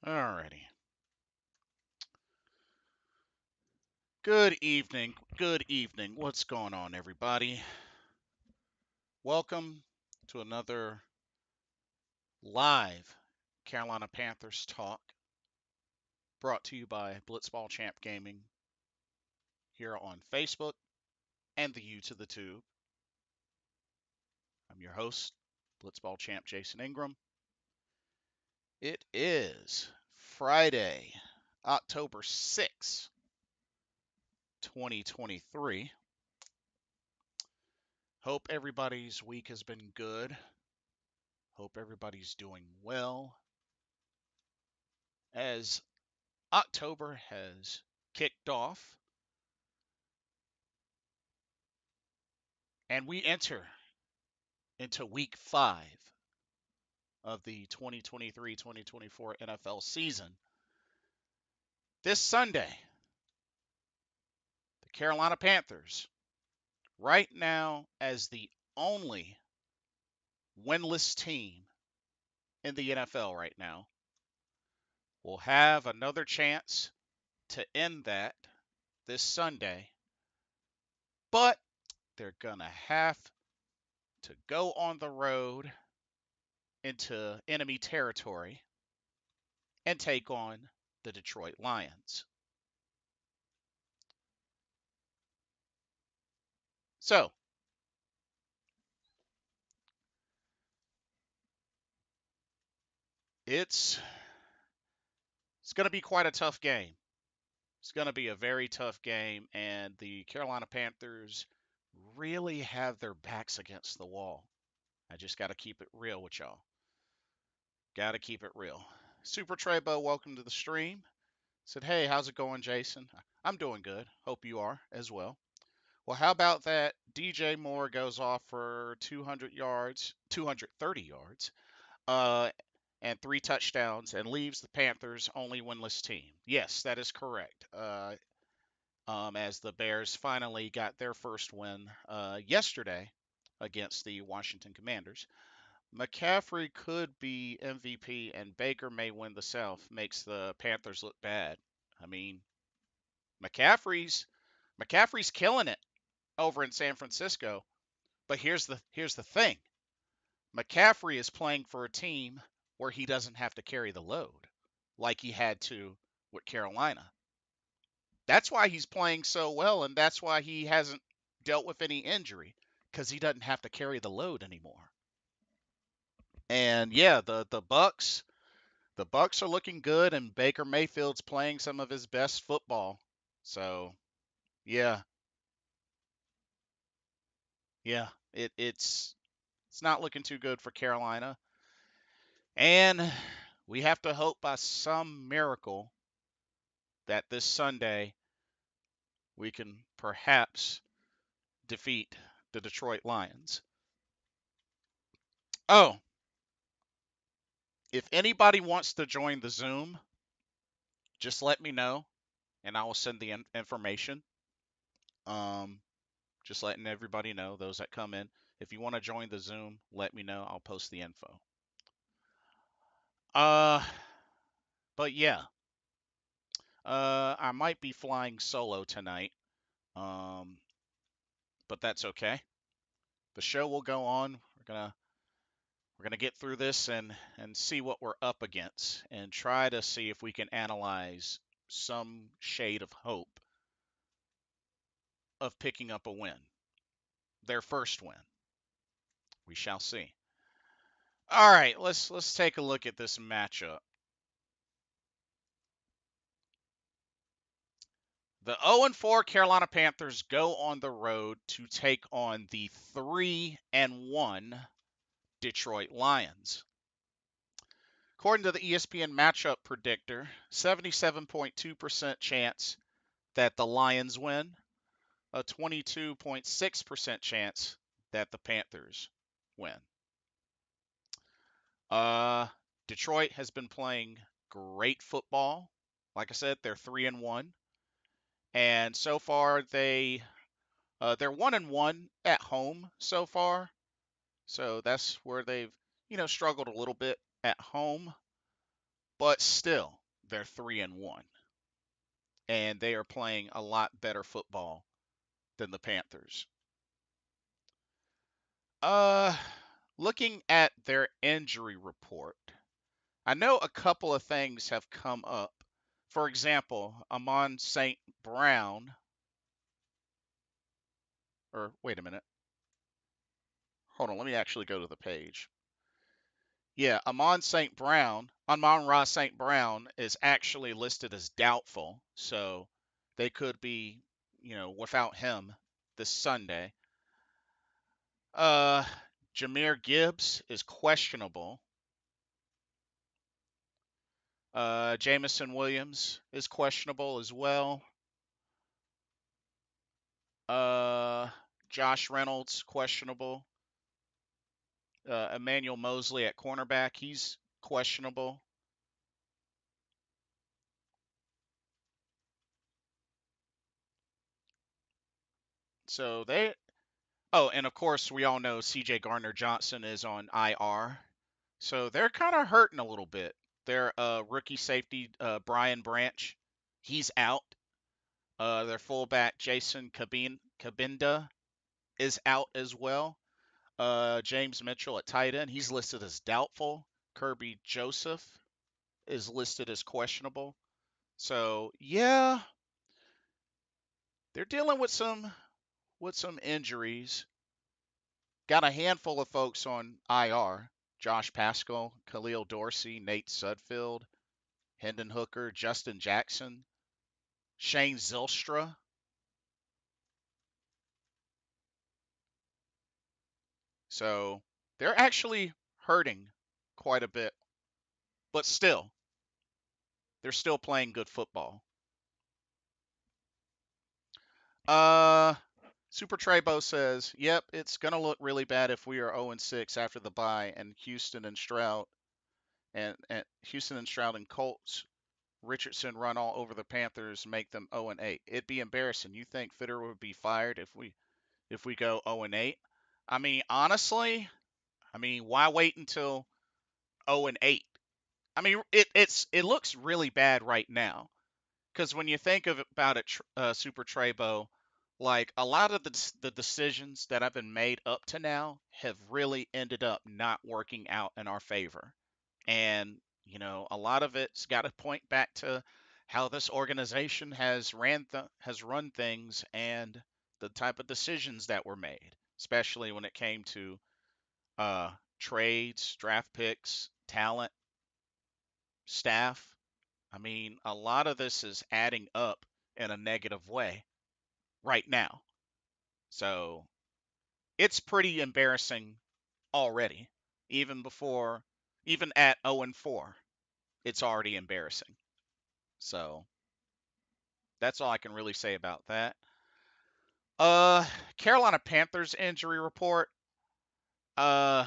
Alrighty. Good evening. Good evening. What's going on, everybody? Welcome to another live Carolina Panthers talk brought to you by Blitzball Champ Gaming here on Facebook and the U to the Tube. I'm your host, Blitzball Champ Jason Ingram. It is Friday, October 6th, 2023. Hope everybody's week has been good. Hope everybody's doing well. As October has kicked off and we enter into week 5 of the 2023-2024 NFL season. This Sunday, the Carolina Panthers, right now as the only winless team in the NFL right now, will have another chance to end that this Sunday, but they're going to have to go on the road into enemy territory and take on the Detroit Lions. So, it's going to be quite a tough game. It's going to be a very tough game, and the Carolina Panthers really have their backs against the wall. I just got to keep it real with y'all. Got to keep it real. Super Trebo, welcome to the stream. Said, hey, how's it going, Jason? I'm doing good. Hope you are as well. Well, how about that DJ Moore goes off for 200 yards, 230 yards, and 3 touchdowns and leaves the Panthers only winless team. Yes, that is correct. As the Bears finally got their first win yesterday against the Washington Commanders. McCaffrey could be MVP and Baker may win the South, makes the Panthers look bad. I mean, McCaffrey's killing it over in San Francisco. But here's the thing. McCaffrey is playing for a team where he doesn't have to carry the load like he had to with Carolina. That's why he's playing so well, and that's why he hasn't dealt with any injury, because he doesn't have to carry the load anymore. And yeah, the Bucks are looking good, and Baker Mayfield's playing some of his best football. So yeah, yeah, it's not looking too good for Carolina, and we have to hope by some miracle that this Sunday we can perhaps defeat the Detroit Lions. Oh, if anybody wants to join the Zoom, just let me know and I will send the information. Um, just letting everybody know, those that come in. If you want to join the Zoom, let me know. I'll post the info. Uh, but yeah, I might be flying solo tonight. Um, but that's okay. The show will go on. We're gonna get through this and see what we're up against and try to see if we can analyze some shade of hope of picking up a win. Their first win. We shall see. All right, let's take a look at this matchup. The 0-4 Carolina Panthers go on the road to take on the 3-1 Detroit Lions. According to the ESPN matchup predictor, 77.2% chance that the Lions win, a 22.6% chance that the Panthers win. Detroit has been playing great football. Like I said, they're 3-1, and so far they're 1-1 at home so far. So that's where they've struggled a little bit at home. but still, they're 3-1, and they are playing a lot better football than the Panthers. Uh, Looking at their injury report, I know a couple of things have come up. For example, Amon St. Brown, or wait a minute, hold on, let me actually go to the page. Yeah, Amon Ra St. Brown is actually listed as doubtful, so they could be, without him this Sunday. Uh, Jameer Gibbs is questionable. Jamison Williams is questionable as well. Uh, Josh Reynolds questionable. Emmanuel Mosley at cornerback, he's questionable. So they Oh, and of course, we all know C.J. Gardner Johnson is on IR. So they're kind of hurting a little bit. Their rookie safety, Brian Branch, he's out. Their fullback, Jason Kabinda, is out as well. James Mitchell at tight end, he's listed as doubtful. Kirby Joseph is listed as questionable. So, yeah, they're dealing with some injuries. Got a handful of folks on IR. Josh Pascal, Khalil Dorsey, Nate Sudfeld, Hendon Hooker, Justin Jackson, Shane Zylstra. So they're actually hurting quite a bit, but still, they're still playing good football. Uh, Super Trebo says, "Yep, it's gonna look really bad if we are 0-6 after the bye, and Houston and Stroud and Colts Richardson run all over the Panthers, make them 0-8. It'd be embarrassing. You think Fitter would be fired if we go 0-8? I mean, honestly, why wait until 0-8? I mean, it looks really bad right now because when you think about it, Super Trebo, like a lot of the decisions that have been made up to now have really ended up not working out in our favor. And, a lot of it's got to point back to how this organization has run things and the type of decisions that were made, especially when it came to uh, trades, draft picks, talent, staff. I mean, a lot of this is adding up in a negative way right now. So it's pretty embarrassing already, even before, even at 0-4, it's already embarrassing. So that's all I can really say about that. Uh, Carolina Panthers injury report. Uh,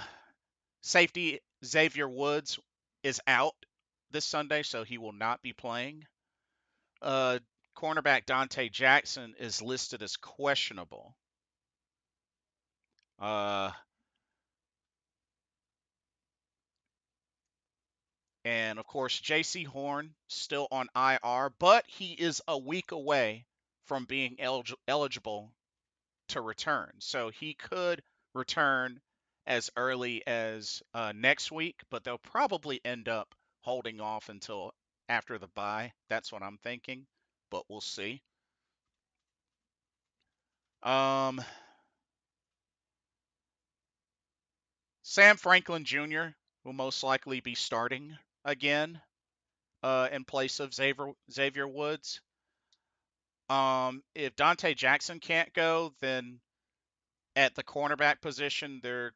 Safety Xavier Woods is out this Sunday, so he will not be playing. Uh, Cornerback Dante Jackson is listed as questionable. Uh, and of course, J.C. Horn still on IR, but he is a week away from being eligible to return. So he could return as early as next week, but they'll probably end up holding off until after the bye. That's what I'm thinking, but we'll see. Um, Sam Franklin Jr. will most likely be starting again in place of Xavier Woods. If Dante Jackson can't go, then at the cornerback position, they're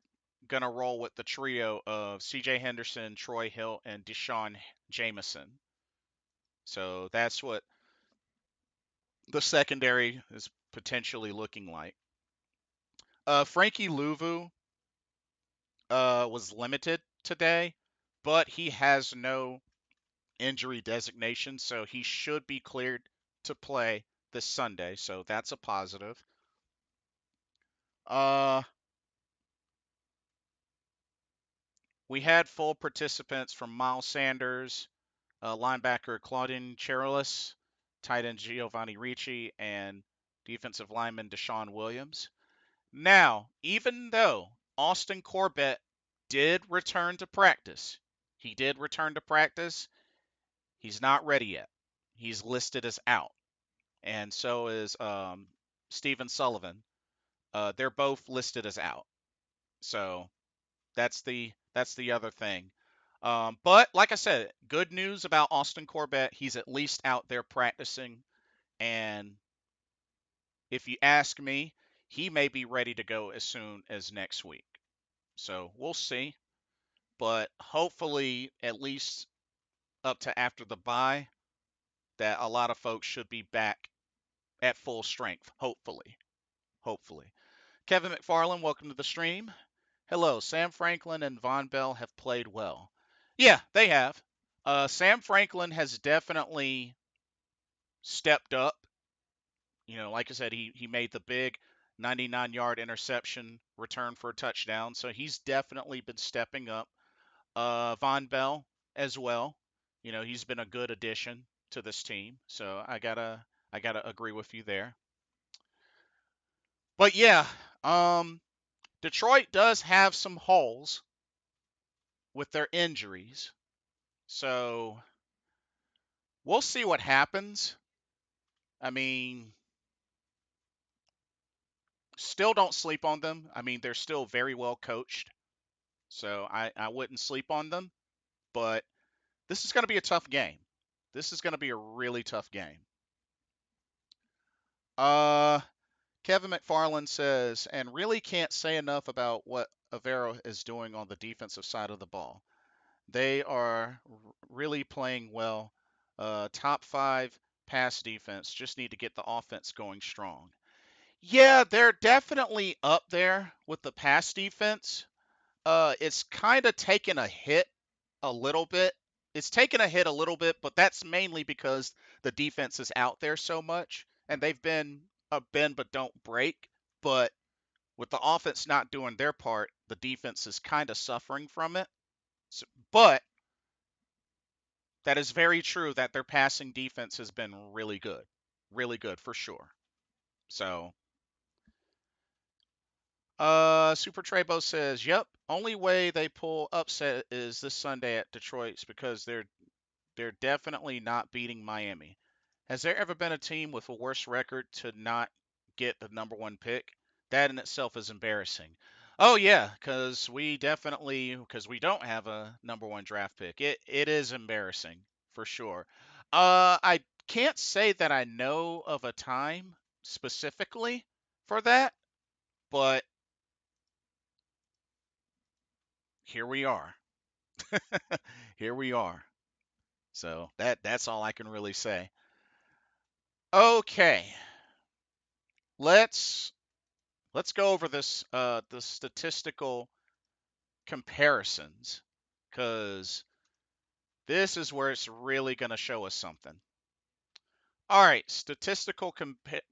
going to roll with the trio of C.J. Henderson, Troy Hill, and Deshaun Jameson. So that's what the secondary is potentially looking like. Frankie Louvu was limited today, but he has no injury designation, so he should be cleared to play this Sunday. So that's a positive. Uh, we had full participants from Miles Sanders, linebacker Claudine Cherilus, tight end Giovanni Ricci, and defensive lineman Deshaun Williams. Now, even though Austin Corbett did return to practice, he did return to practice, he's not ready yet. He's listed as out. And so is Stephen Sullivan. They're both listed as out. So that's the other thing. But like I said, good news about Austin Corbett. He's at least out there practicing, and if you ask me, he may be ready to go as soon as next week. So we'll see. But hopefully, at least up to after the bye, that a lot of folks should be back at full strength. Hopefully. Hopefully. Kevin McFarland, welcome to the stream. Hello, Sam Franklin and Von Bell have played well. Yeah, they have. Sam Franklin has definitely stepped up. Like I said, he made the big 99-yard interception return for a touchdown, so he's definitely been stepping up. Von Bell as well. He's been a good addition to this team, so I gotta agree with you there. But yeah, Detroit does have some holes with their injuries. So we'll see what happens. I mean, still don't sleep on them. I mean, they're still very well coached. So I wouldn't sleep on them. But this is going to be a tough game. This is going to be a really tough game. Uh, Kevin McFarland says, and really can't say enough about what Avero is doing on the defensive side of the ball. They are really playing well. Top 5 pass defense. Just need to get the offense going strong. Yeah, they're definitely up there with the pass defense. It's kind of taken a hit a little bit. It's taken a hit a little bit, but that's mainly because the defense is out there so much, and they've been a bend but don't break. But with the offense not doing their part, the defense is kind of suffering from it. But that is very true that their passing defense has been really good for sure. So, Super Trebo says, "Yep, only way they pull upset is this Sunday at Detroit's because they're definitely not beating Miami. Has there ever been a team with a worse record to not get the number 1 pick? That in itself is embarrassing." Oh yeah, because we don't have a number 1 draft pick. It is embarrassing for sure. I can't say that I know of a time specifically for that, but here we are. Here we are. So that's all I can really say. Okay, let's go over the statistical comparisons, because this is where it's really going to show us something. All right, statistical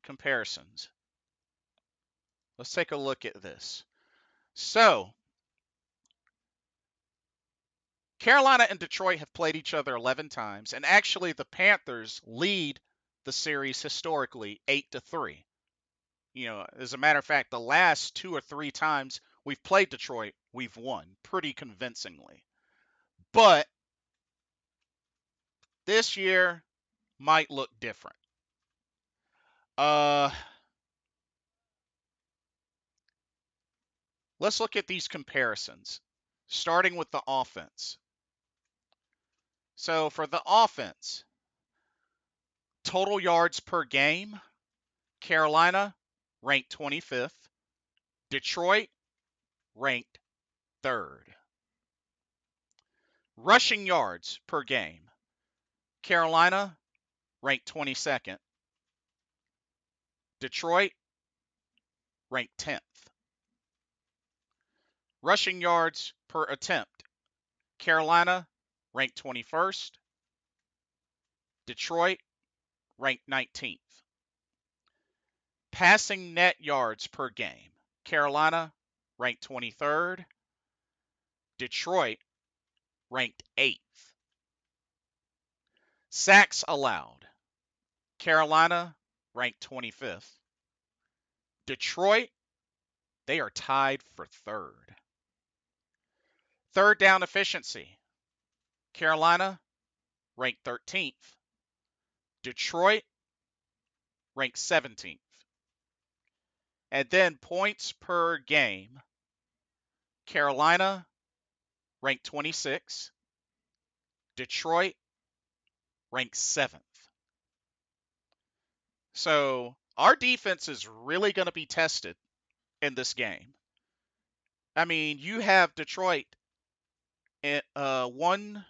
comparisons. Let's take a look at this. So, Carolina and Detroit have played each other 11 times, and actually the Panthers lead the series historically 8-3. As a matter of fact, the last 2 or 3 times we've played Detroit, we've won pretty convincingly. But this year might look different. Uh, let's look at these comparisons, starting with the offense. So for the offense, total yards per game, Carolina ranked 25th, Detroit ranked 3rd. Rushing yards per game, Carolina ranked 22nd, Detroit ranked 10th. Rushing yards per attempt, Carolina ranked 21st, Detroit ranked 19th. Passing net yards per game, Carolina ranked 23rd, Detroit ranked 8th. Sacks allowed. Carolina ranked 25th. Detroit, they are tied for third. Third down efficiency. Carolina ranked 13th. Detroit ranked 17th. And then points per game. Carolina ranked 26. Detroit ranked 7th. So our defense is really going to be tested in this game. I mean, you have Detroit in one,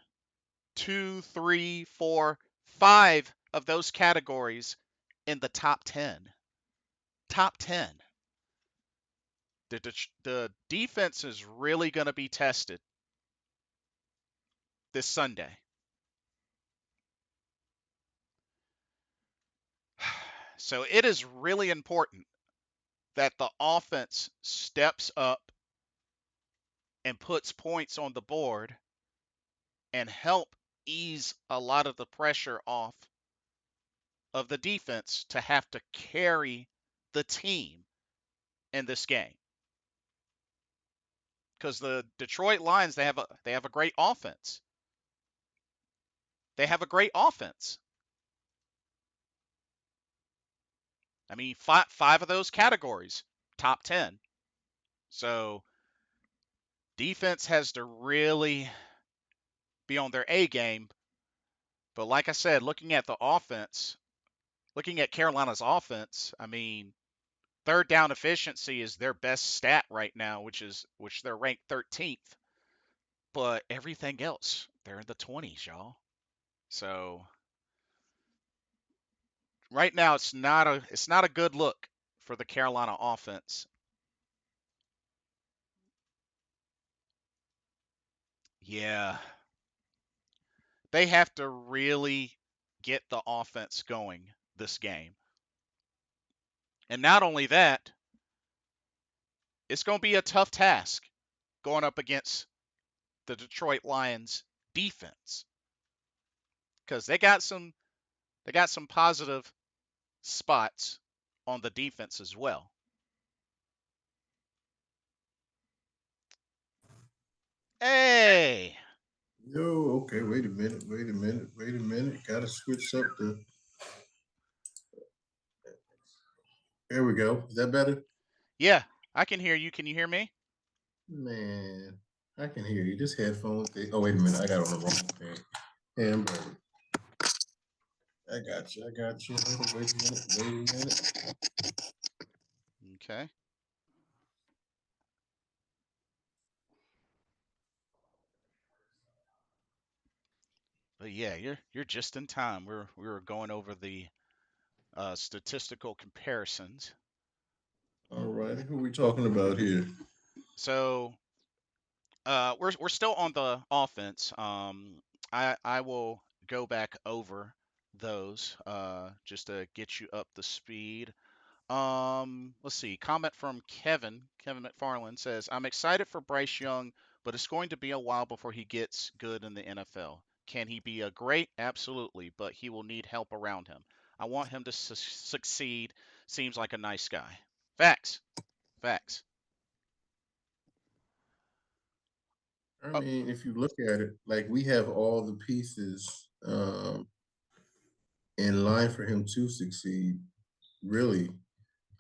two, three, four, five of those categories in the top 10. Top 10. The defense is really going to be tested this Sunday. So it is really important that the offense steps up and puts points on the board and help ease a lot of the pressure off of the defense to have to carry the team in this game. Because the Detroit Lions, they have a great offense. They have a great offense. I mean, five of those categories, top 10. So defense has to really be on their A game. But like I said, looking at the offense, looking at Carolina's offense, I mean, third down efficiency is their best stat right now, which they're ranked 13th. But everything else, they're in the 20s, y'all. So right now it's not a good look for the Carolina offense. Yeah, they have to really get the offense going this game. And not only that, it's going to be a tough task going up against the Detroit Lions defense because they got some positive spots on the defense as well. Hey, Yo, okay, wait a minute, wait a minute, wait a minute. Gotta switch up the. There we go. Is that better? yeah, I can hear you. Can you hear me? Man, I can hear you. This headphone thing. Oh, wait a minute. I got on the wrong thing. Hamburger. I got you. I got you. Wait a minute. Wait a minute. Okay. But yeah, you're just in time. We were going over the statistical comparisons. All right. Who we talking about here? So we're still on the offense. I will go back over those just to get you up to speed. Let's see. Comment from Kevin. Kevin McFarland says, "I'm excited for Bryce Young, but it's going to be a while before he gets good in the NFL. Can he be a great? Absolutely, but he will need help around him. I want him to succeed. Seems like a nice guy. Facts. Facts. I Oh, mean, if you look at it, like we have all the pieces in line for him to succeed, really,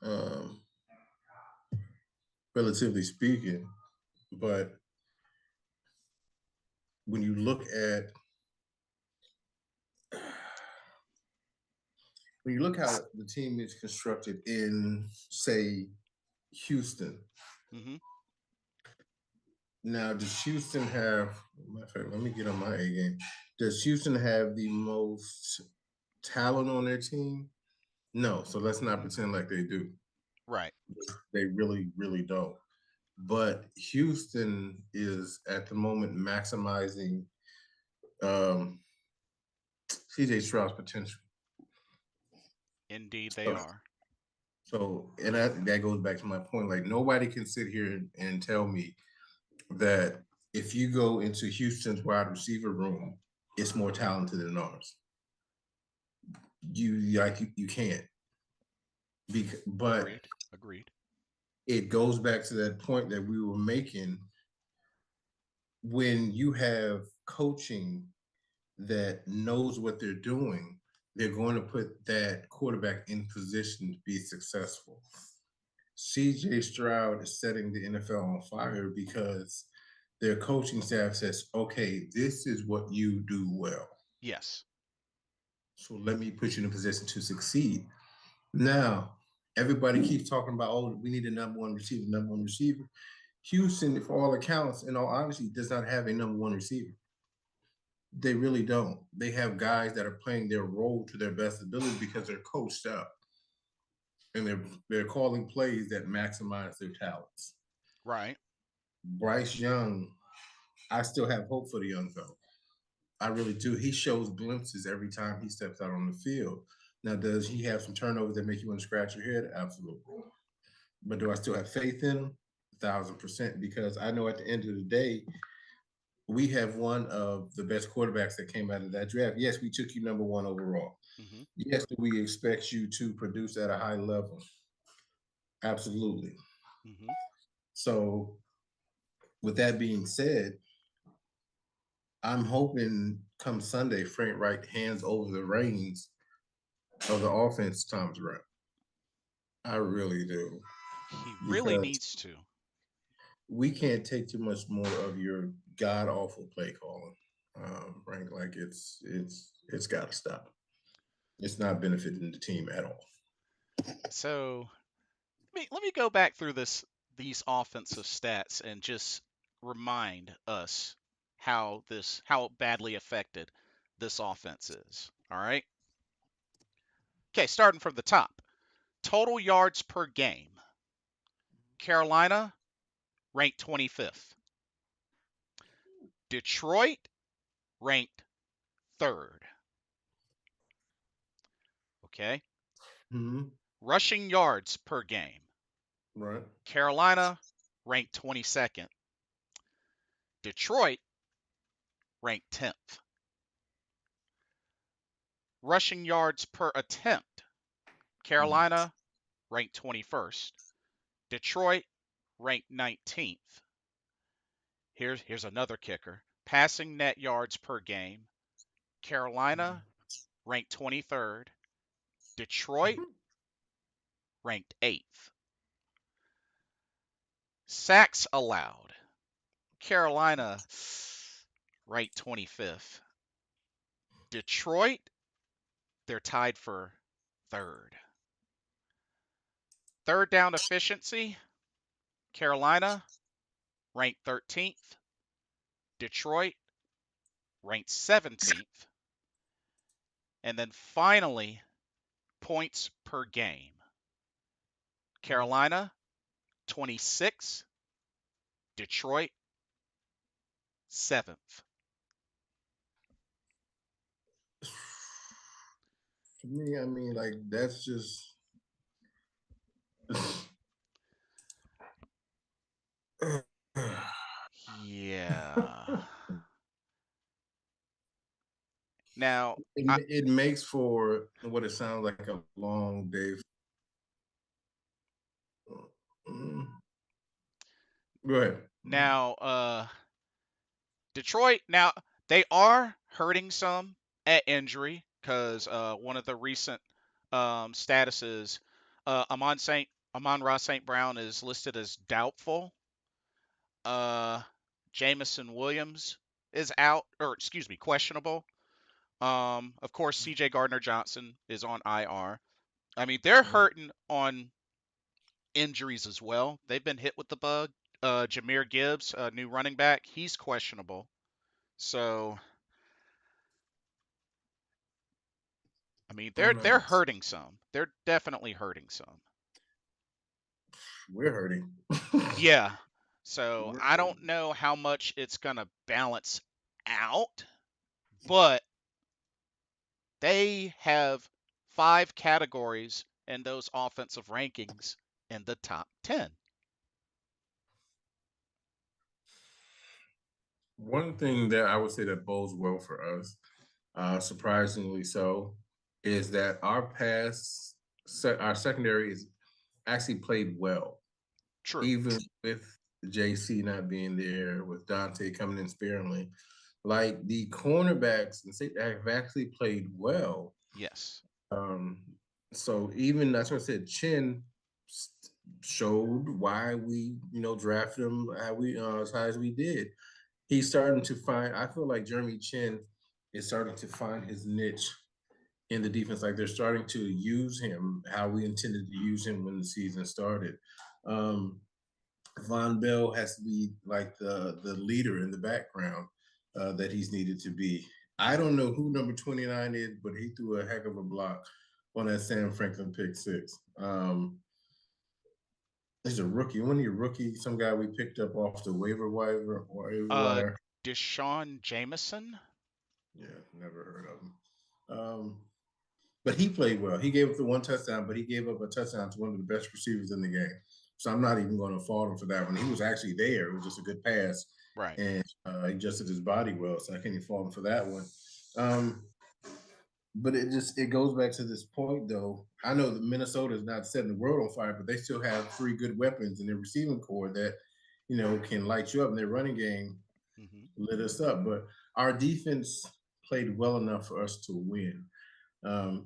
um, relatively speaking. But when you look at when you look how the team is constructed in, say, Houston. mm-hmm. Now, does Houston have? Matter of fact, let me get on my A game. Does Houston have the most talent on their team? No. So let's not pretend like they do. Right. They really, really don't. But Houston is at the moment maximizing um, CJ Stroud's potential. Indeed, they So, are. and that goes back to my point. Like nobody can sit here and tell me that if you go into Houston's wide receiver room, it's more talented than ours. you can't. But Agreed. Agreed. it goes back to that point that we were making. When you have coaching that knows what they're doing, they're going to put that quarterback in position to be successful. CJ Stroud is setting the NFL on fire because their coaching staff says, okay, this is what you do well. Yes. So let me put you in a position to succeed. Now, everybody keeps talking about, oh, we need a number one receiver, number one receiver. Houston, for all accounts, in all honesty, does not have a number one receiver. They really don't. They have guys that are playing their role to their best ability because they're coached up and they're calling plays that maximize their talents. Right. Bryce Young, I still have hope for the young fellow. I really do. He shows glimpses every time he steps out on the field. Now, does he have some turnovers that make you want to scratch your head? Absolutely. But do I still have faith in him? 1,000%. Because I know at the end of the day, we have one of the best quarterbacks that came out of that draft. Yes, we took you number one overall. Hmm. Yes, do we expect you to produce at a high level? Absolutely. Hmm. So, with that being said, I'm hoping come Sunday, Frank Wright hands over the reins of the offense to Thomas Brown. I really do. He really Because needs to. we can't take too much more of your god awful play calling. Frank, like it's got to stop. It's not benefiting the team at all. So let me go back through these offensive stats and just remind us how badly affected this offense is. All right. Okay, starting from the top. Total yards per game. Carolina ranked 25th. Detroit ranked 3rd. Okay. Mm-hmm. Rushing yards per game. Right. Carolina ranked 22nd. Detroit ranked 10th. Rushing yards per attempt. Carolina ranked 21st. Detroit ranked 19th. Here's another kicker. Passing net yards per game. Carolina ranked 23rd. Detroit ranked 8th. Sacks allowed. Carolina ranked 25th. Detroit, they're tied for 3rd. Third down efficiency. Carolina ranked 13th. Detroit ranked 17th. And then finally, points per game. Carolina, 26. Detroit, 7th. For me, I mean, like that's just Yeah. Now, I, it makes for what it sounds like a long day. Mm. Go ahead. now, Detroit, now they are hurting some at injury because one of the recent statuses, Amon Ross St. Brown is listed as doubtful. Uh, Jamison Williams is out, or excuse me, questionable. Of course, C.J. Gardner Johnson is on IR. I mean, they're hurting on injuries as well. They've been hit with the bug. Jameer Gibbs, new running back, he's questionable. So, I mean, I'm they're not. hurting some. They're definitely hurting some. We're hurting. Yeah. So We're I hurting. don't know how much it's gonna balance out, but they have 5 categories in those offensive rankings in the top 10. One thing that I would say that bodes well for us, surprisingly so, is that our secondary is actually played well, True. even with JC not being there, with Dante coming in sparingly. Like the cornerbacks and safety have actually played well. Yes. Um, so even that's what I said. Chin showed why we, drafted him how we as high as we did. He's starting to find. I feel like Jeremy Chin is starting to find his niche in the defense. Like they're starting to use him how we intended to use him when the season started. Um, Von Bell has to be like the leader in the background that he's needed to be. I don't know who number 29 is, but he threw a heck of a block on that Sam Franklin pick six. He's a rookie, one of your rookies, some guy we picked up off the waiver Uh, wire. Deshaun Jameson. Yeah, never heard of him. But he played well. He gave up the one touchdown, but he gave up a touchdown to one of the best receivers in the game. So I'm not even going to fault him for that one. He was actually there. It was just a good pass, Right. and he adjusted his body well. So I can't even fault him for that one. Um, but it goes back to this point though. I know that Minnesota is not setting the world on fire, but they still have three good weapons in their receiving core that can light you up. In their running game Hmm. lit us up, but our defense played well enough for us to win,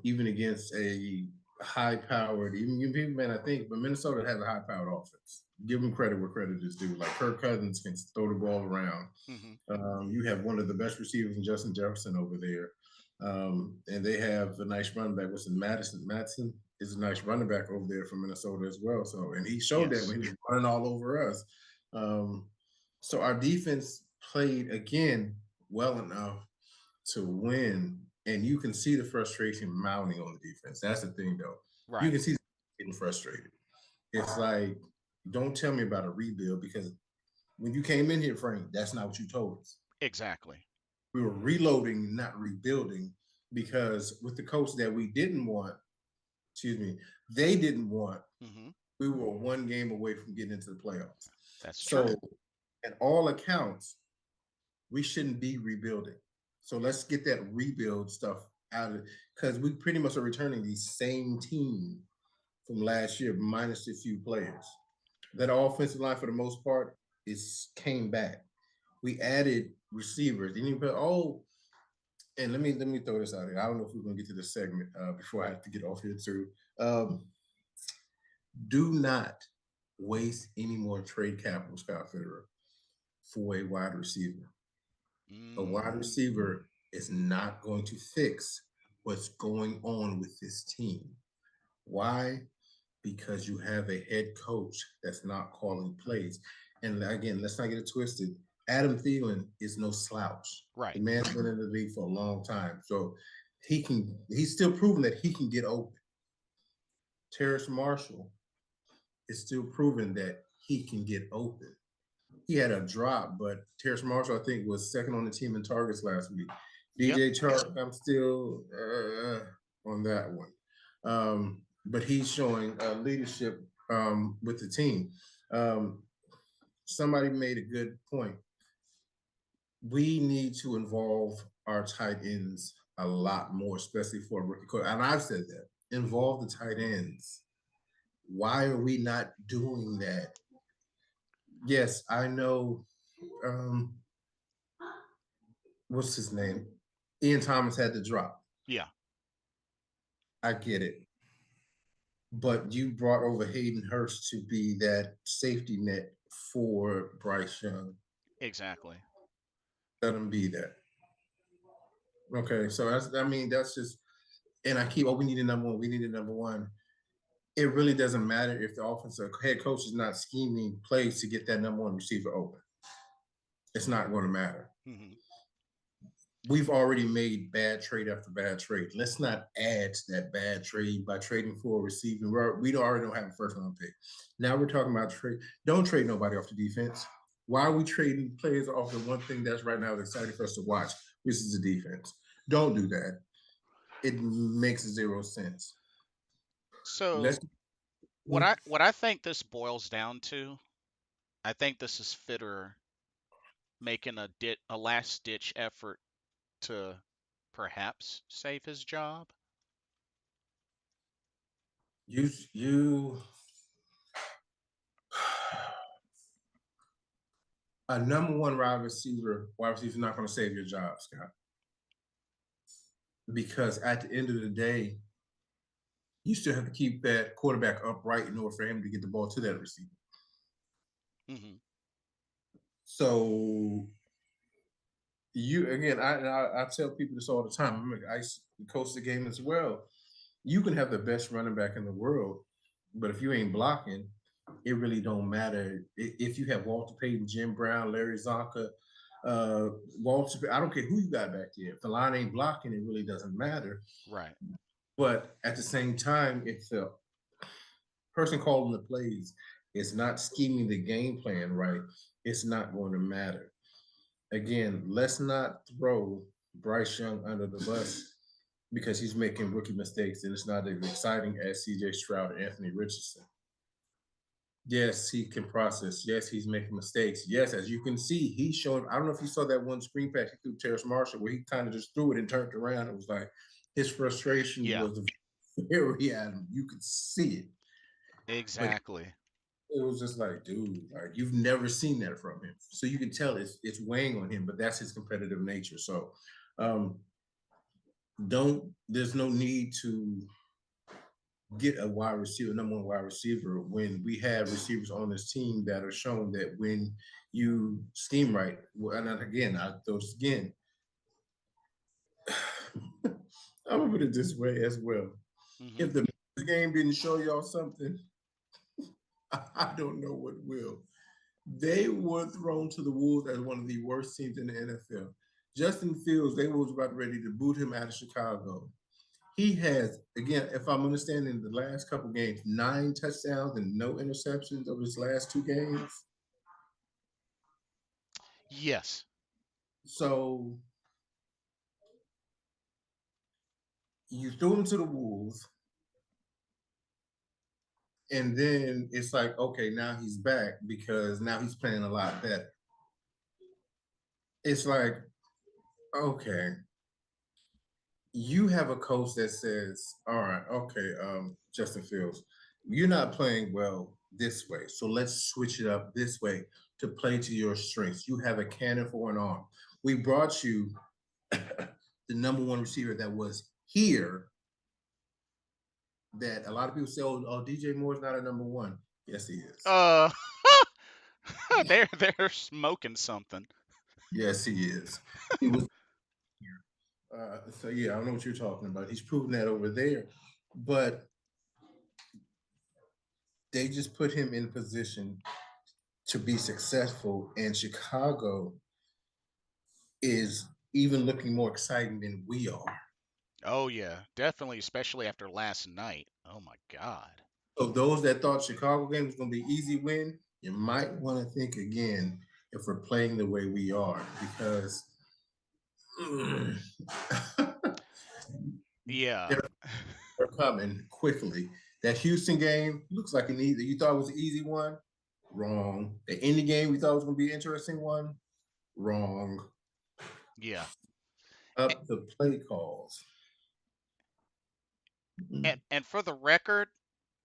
even against a high-powered, even people, man, I think, but Minnesota has a high-powered offense. Give them credit where credit is due. Like Kirk Cousins can throw the ball around. Hmm. You have one of the best receivers in Justin Jefferson over there, and they have a nice running back. What's in Madison? Madison is a nice running back over there from Minnesota as well. So, and he showed that Yes. when he was running all over us. Um, so our defense played again well enough to win, and you can see the frustration mounting on the defense. That's the thing, though. You Right. can see getting frustrated. It's like, don't tell me about a rebuild because when you came in here, Frank, that's not what you told us. Exactly. We were reloading, not rebuilding, because with the coach that we didn't want, excuse me, they didn't want, Hmm. we were one game away from getting into the playoffs. That's true. So, at all accounts, we shouldn't be rebuilding. So let's get that rebuild stuff out of it because we pretty much are returning the same team from last year, minus a few players. That offensive line, for the most part, is came back. We added receivers. Didn't even and let me throw this out here. I don't know if we're gonna get to this segment before I have to get off here too. Um, do not waste any more trade capital, Scott Fitterer, for a wide receiver. A wide Mm. receiver is not going to fix what's going on with this team. Why? Because you have a head coach that's not calling plays. And again, let's not get it twisted. Adam Thielen is no slouch. The Right. man's been in the league for a long time. So he's still proven that he can get open. Terrace Marshall is still proven that he can get open. He had a drop, but Terrace Marshall, I think, was second on the team in targets last week. Yep. DJ Chark, I'm still on that one. But he's showing leadership with the team. Um, Somebody made a good point. We need to involve our tight ends a lot more, especially for a rookie quarterback. And I've said that. Hmm. Involve the tight ends. Why are we not doing that? Yes, I know. Um, what's his name? Ian Thomas had to drop. Yeah. I get it. But you brought over Hayden Hurst to be that safety net for Bryce Young. Exactly. Let him be that. Okay, so that's just, and I keep, we need a number one, we need a number one. It really doesn't matter if the offensive head coach is not scheming plays to get that number one receiver open. It's not going to matter. Hmm. We've already made bad trade after bad trade. Let's not add to that bad trade by trading for a receiving. We already don't have a first round pick. Now we're talking about trade. Don't trade nobody off the defense. Why are we trading players off the one thing that's right now exciting for us to watch, which is the defense? Don't do that. It makes zero sense. Let's. So what I think this boils down to, I think this is Fitter making a last ditch effort to perhaps save his job. you a number one wide receiver is not going to save your job, Scott, because at the end of the day, you still have to keep that quarterback upright in order for him to get the ball to that receiver. Hmm. So you again, I tell people this all the time. Remember, I coach the game as well. You can have the best running back in the world, but if you ain't blocking, it really don't matter. If you have Walter Payton, Jim Brown, Larry Zonka, Walter, I don't care who you got back there. If the line ain't blocking, it really doesn't matter. Right. But at the same time, if the person calling the plays is not scheming the game plan right, it's not going to matter. Again, let's not throw Bryce Young under the bus because he's making rookie mistakes and it's not as exciting as CJ Stroud or Anthony Richardson. Yes, he can process. Yes, he's making mistakes. Yes, as you can see, he's showing. I don't know if you saw that one screen pass he threw Terrace Marshall where he kind of just threw it and turned around. It was like his frustration Yeah. was very at him. You could see it. But Exactly. it was just like, dude, like you've never seen that from him. So you can tell it's weighing on him, but that's his competitive nature. So um don't there's no need to get a wide receiver, number one wide receiver, when we have receivers on this team that are shown that when you scheme right, well, and again, I those again, I'm gonna put it this way as well. Hmm. If the game didn't show y'all something, I don't know what will. They were thrown to the wolves as one of the worst teams in the NFL. Justin Fields, they was about ready to boot him out of Chicago. He has, again, if I'm understanding the last couple games, 9 touchdowns and no interceptions over his last 2 games. Yes. So you threw him to the wolves, and then it's like, okay, now he's back because now he's playing a lot better. It's like, okay, you have a coach that says, all right, okay, Justin Fields, you're not playing well this way. So let's switch it up this way to play to your strengths. You have a cannon for an arm. We brought you the number one receiver that was here that a lot of people say, oh, DJ Moore's not a number one. Yes, he is. Uh, they're smoking something. Yes, he is. He was here. So yeah, I don't know what you're talking about. He's proven that over there, but they just put him in a position to be successful, and Chicago is even looking more exciting than we are. Oh yeah, definitely, especially after last night. Oh my God. So those that thought Chicago game was going to be easy win, you might want to think again if we're playing the way we are because Yeah. they're, they're coming quickly. That Houston game looks like an easy. You thought it was an easy one, wrong. The Indy game we thought was going to be an interesting one, wrong. Yeah. A- Up the play calls. and for the record,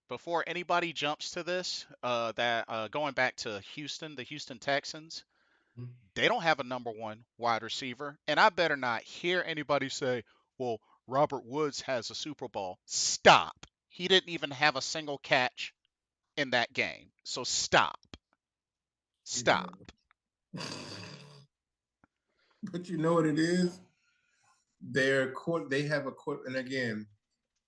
before anybody jumps to this, that going back to Houston, the Houston Texans, they don't have a number one wide receiver, and I better not hear anybody say, "Well, Robert Woods has a Super Bowl." Stop. He didn't even have a single catch in that game. So stop. Yeah. Stop. But you know what it is? Their court they have a court and again,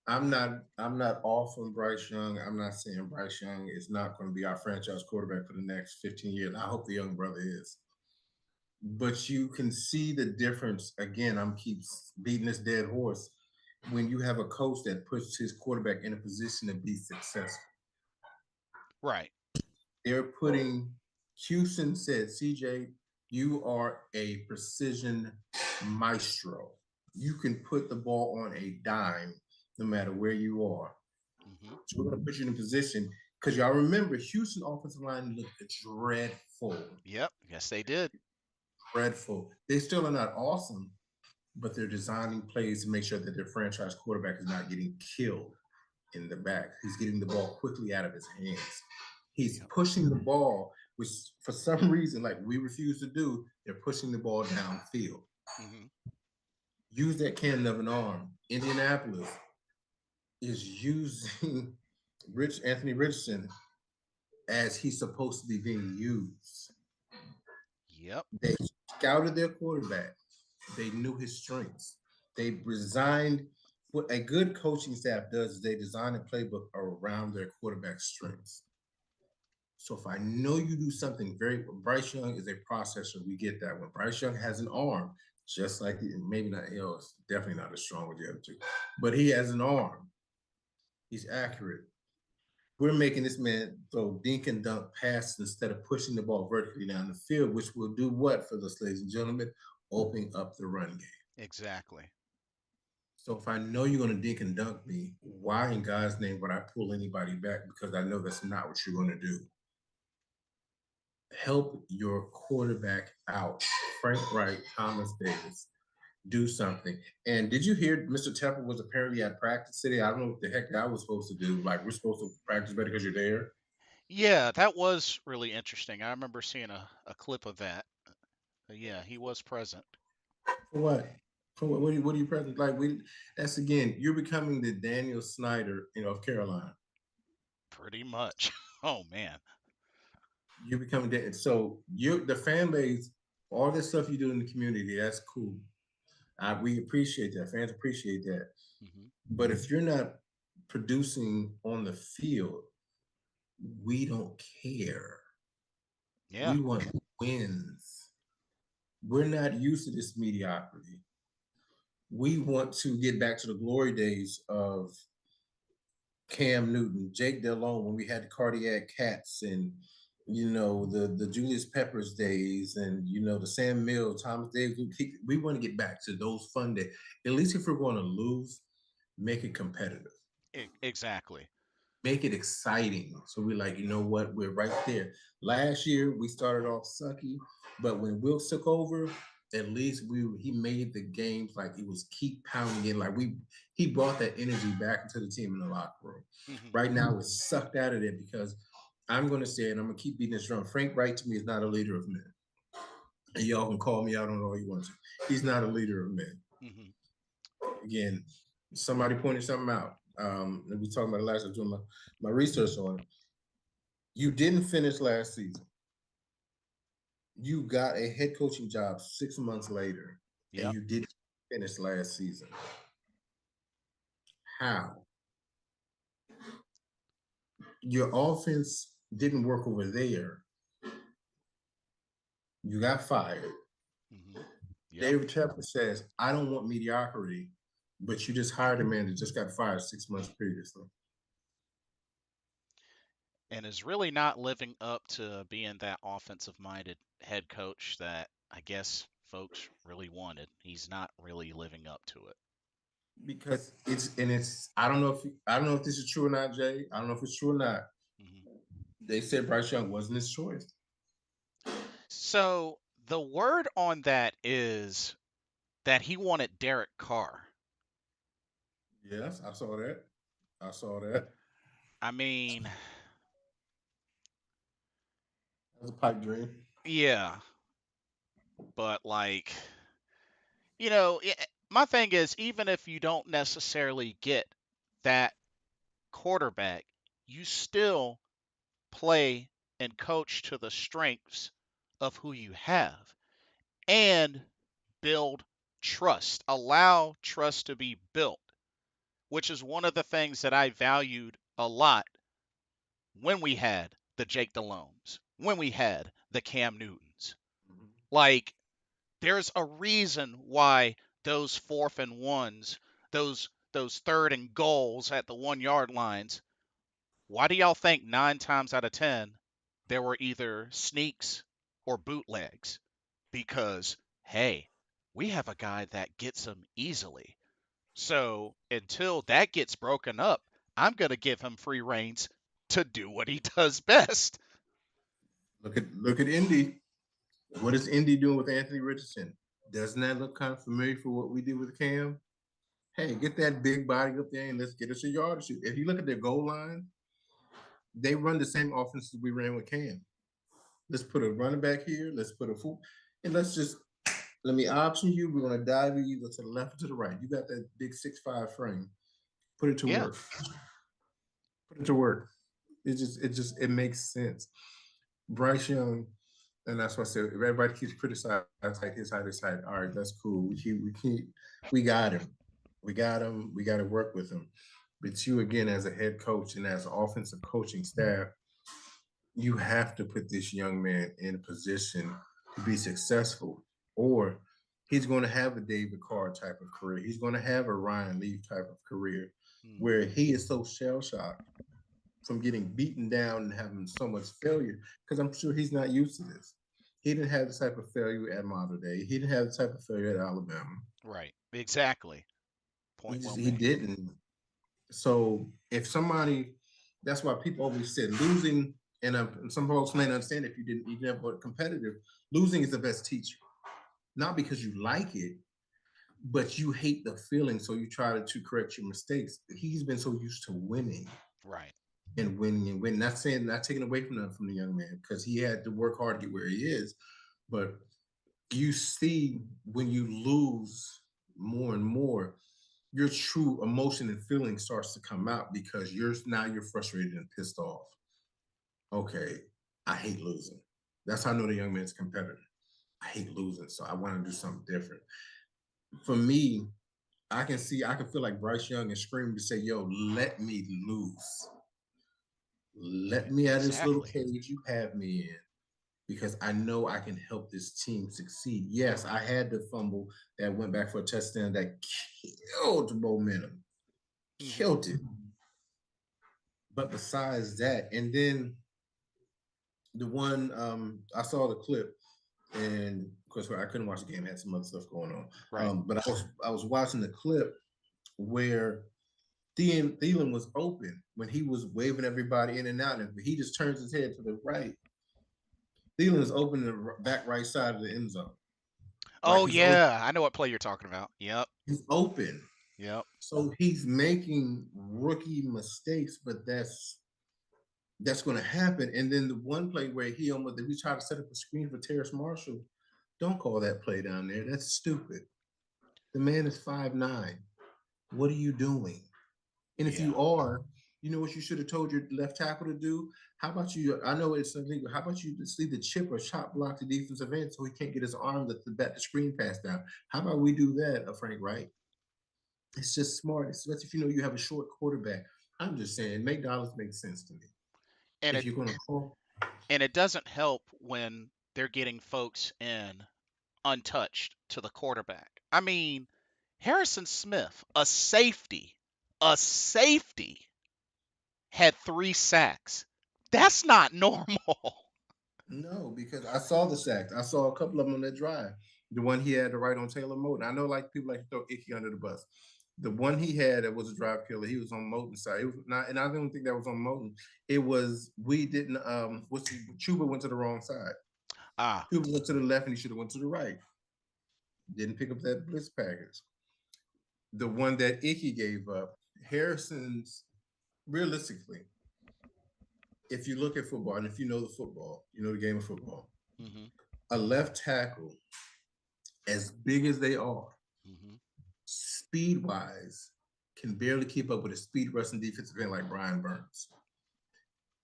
I'm not off on Bryce Young. I'm not saying Bryce Young is not going to be our franchise quarterback for the next 15 years. I hope the young brother is. But you can see the difference. Again, I'm keep beating this dead horse. When you have a coach that puts his quarterback in a position to be successful, Right. they're putting Houston said, CJ, you are a precision maestro. You can put the ball on a dime no matter where you are. Hmm. So we're going to put you in a position because y'all remember Houston offensive line looked dreadful, Yep. Yes, they did. dreadful. They still are not awesome, but they're designing plays to make sure that their franchise quarterback is not getting killed. in the back. He's getting the ball quickly out of his hands. He's Yep. pushing the ball, which for some reason, like we refuse to do, they're pushing the ball downfield. Hmm. Use that cannon of an arm. Indianapolis is using Rich Anthony Richardson as he's supposed to be being used. Yep. They scouted their quarterback. They knew his strengths. They resigned. What a good coaching staff does is they design a playbook around their quarterback strengths. So if I know you do something very, Bryce Young is a processor. We get that one. Bryce Young has an arm, just like maybe not. It's definitely not as strong as the other two, but he has an arm. He's accurate. We're making this man throw dink and dunk passes instead of pushing the ball vertically down the field, which will do what for us, ladies and gentlemen? Opening up the run game. Exactly. So if I know you're going to dink and dunk me, why in God's name would I pull anybody back? Because I know that's not what you're going to do. Help your quarterback out. Frank Wright, Thomas Davis, do something. And did you hear Mr. Tepper was apparently at practice today? I don't know what the heck that was supposed to do. Like, we're supposed to practice better because you're there? Yeah, that was really interesting. I remember seeing a clip of that. Yeah, he was present. For what? For what? What are you present? Like, that's again, you're becoming the Daniel Snyder, of Carolina. Pretty much. Oh man. You're becoming that. So you the fan base, all this stuff you do in the community, that's cool. We appreciate that. Fans appreciate that. Hmm. But if you're not producing on the field, we don't care. Yeah. We want wins. We're not used to this mediocrity. We want to get back to the glory days of Cam Newton, Jake Delhomme, when we had the cardiac cats, and the Julius Peppers days, and the Sam Mills, Thomas Davis. We want to get back to those fun days. At least if we're going to lose, make it competitive, Exactly. make it exciting. So we're like, you know what, we're right there. Last year we started off sucky, but when Wilkes took over, at least he made the games like it was keep pounding it. Like he brought that energy back into the team in the locker room. Hmm. Right now it's sucked out of there because I'm gonna say it, and I'm gonna keep beating this drum. Frank Wright to me is not a leader of men. And y'all can call me out on all you want to. He's not a leader of men. Hmm. Again, somebody pointed something out. And we talking about it last. I was doing my research on it. You didn't finish last season. You got a head coaching job 6 months later, and Yep. you didn't finish last season. How? Your offense didn't work over there. You got fired. Hmm. Yep. David Tepper says, I don't want mediocrity, but you just hired a man that just got fired 6 months previously. And is really not living up to being that offensive minded head coach that I guess folks really wanted. He's not really living up to it. Because I don't know if this is true or not, Jay. I don't know if it's true or not. Hmm. They said Bryce Young wasn't his choice. So the word on that is that he wanted Derek Carr. Yes, I saw that. I saw that. I mean, That was a pipe dream. yeah, but like, you know, my thing is, even if you don't necessarily get that quarterback, you still play and coach to the strengths of who you have and build trust. Allow trust to be built, which is one of the things that I valued a lot when we had the Jake Delhomes, when we had the Cam Newtons. Mhm. Like, there's a reason why those fourth and ones, those third and goals at the 1 yard lines, why do y'all think 9 times out of 10 there were either sneaks or bootlegs? Because, hey, we have a guy that gets them easily. So until that gets broken up, I'm going to give him free reins to do what he does best. Look at Indy. What is Indy doing with Anthony Richardson? Doesn't that look kind of familiar for what we did with Cam? Hey, get that big body up there and let's get us a yard or two. If you look at their goal line, they run the same offenses we ran with Cam. Let's put a running back here. Let's put a full, and let's just let me option you. We're gonna dive you either to the left or to the right. You got that big 6'5" frame. Put it to Yeah. work. Put it to work. It makes sense. Bryce Young, and that's what I said. Everybody keeps criticizing like his height, his height. All right, that's cool. We got him. We got him. We got to work with him. But you again, as a head coach and as an offensive coaching staff, you have to put this young man in a position to be successful, or he's going to have a David Carr type of career. He's going to have a Ryan Leaf type of career, where Hmm. he is so shell shocked from getting beaten down and having so much failure, because I'm sure he's not used to this. He didn't have the type of failure at Model Day. He didn't have the type of failure at Alabama. Right. Exactly. Point well He made. didn't. So if somebody, that's why people always said losing, and some folks may not understand if you didn't, you never competitive. Losing is the best teacher, not because you like it, but you hate the feeling, so you try to correct your mistakes. He's been so used to winning Right. and winning and winning. Not saying, not taking away from the young man, because he had to work hard to get where he is, but you see when you lose more and more, your true emotion and feeling starts to come out, because you're frustrated and pissed off. Okay, I hate losing. That's how I know the young man's competitor. I hate losing, so I want to do something different. For me, I can feel like Bryce Young is screaming to say, "Yo, let me lose. Let me out of this little Exactly. cage you have me in, because I know I can help this team succeed." Yes, I had the fumble that went back for a touchdown that killed momentum, Hmm. killed it. But besides that, and then the one I saw the clip, and of course I couldn't watch the game; I had some other stuff going on. Right. But I was watching the clip where Thielen was open when he was waving everybody in and out, and he just turns his head to the right. Thielen is open in the back right side of the end zone, like Oh yeah, I know what play you're talking about. Yep. he's open. Yep. So he's making rookie mistakes, but that's going to happen. And then the one play where we tried to set up a screen for Terrace Marshall, don't call that play down there. That's stupid. The man is 5'9". What are you doing? And if Yeah. you are, you know what you should have told your left tackle to do? How about you? I know it's illegal. How about you just leave the chip or chop block the defensive end so he can't get his arm to bat the screen pass down? How about we do that, Frank Wright? It's just smart, especially if you know you have a short quarterback. I'm just saying, make dollars make sense to me. And If it you're going to call, and it doesn't help when they're getting folks in untouched to the quarterback. I mean, Harrison Smith, a safety had 3 sacks. That's not normal. no, because I saw the sacks. I saw a couple of them on that drive. The one he had to right on Taylor Moton. I know, like, people like to throw Icky under the bus. The one he had that was a drive killer. He was on Moton's side. It was not, and I don't think that was on Moton. It was we didn't. Chuba went to the wrong side. Ah. Chuba went to the left, and he should have went to the right. Didn't pick up that blitz package. The one that Icky gave up, Harrison's, realistically, if you look at football and if you know the football, you know the game of football, Mm-hmm. a left tackle, as big as they are, Mm-hmm. speed wise, can barely keep up with a speed rushing defensive end like Brian Burns.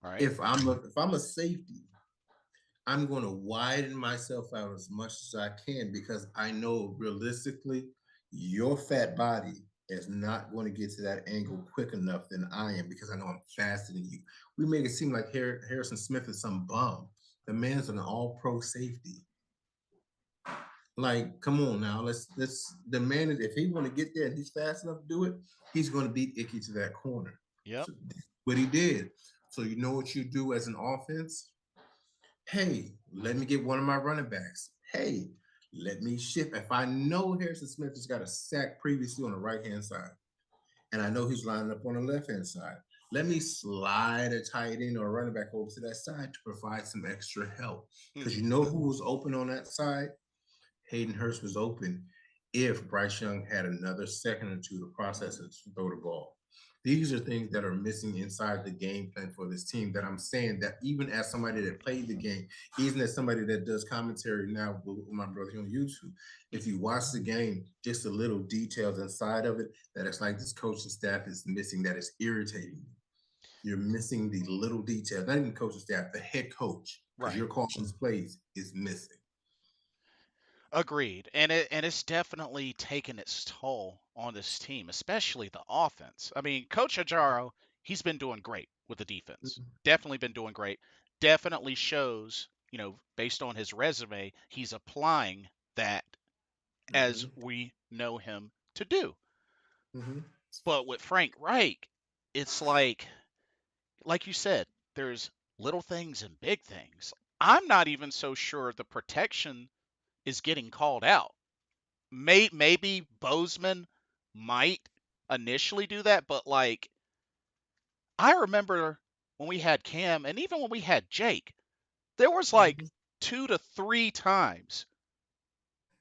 Right. If I'm a safety, I'm going to widen myself out as much as I can, because I know realistically your fat body is not going to get to that angle quick enough than I am, because I know I'm faster than you. We make it seem like Harrison Smith is some bum. The man's an all-pro safety. Like, come on now. Let's the man is, if he want to get there and he's fast enough to do it, he's going to beat Icky to that corner. Yep. So what he did. So you know what you do as an offense? Hey, let me get one of my running backs. Hey, let me shift. If I know Harrison Smith has got a sack previously on the right hand side, and I know he's lining up on the left hand side, let me slide a tight end or a running back over to that side to provide some extra help. Because you Mm-hmm. know who was open on that side? Hayden Hurst was open. if Bryce Young had another second or two to process and throw the ball. These are things that are missing inside the game plan for this team that I'm saying that even as somebody that played the game, even as somebody that does commentary now with my brother on YouTube, if Mhm. you watch the game, just the little details inside of it that it's like this coaching staff is missing that is irritating you. You're missing the little details, not even coaching staff, the head coach, because Right. your cautions plays is missing. Agreed. And it's definitely taken its toll on this team, especially the offense. I mean, Coach Ajaro, he's been doing great with the defense. Definitely been doing great. Definitely shows, based on his resume, he's applying that as Mm-hmm. we know him to do. Mm-hmm. But with Frank Reich, it's like you said, there's little things and big things. I'm not even so sure the protection is getting called out. Maybe Bozeman might initially do that, but I remember when we had Cam and even when we had Jake, there was like Mm-hmm. 2 to 3 times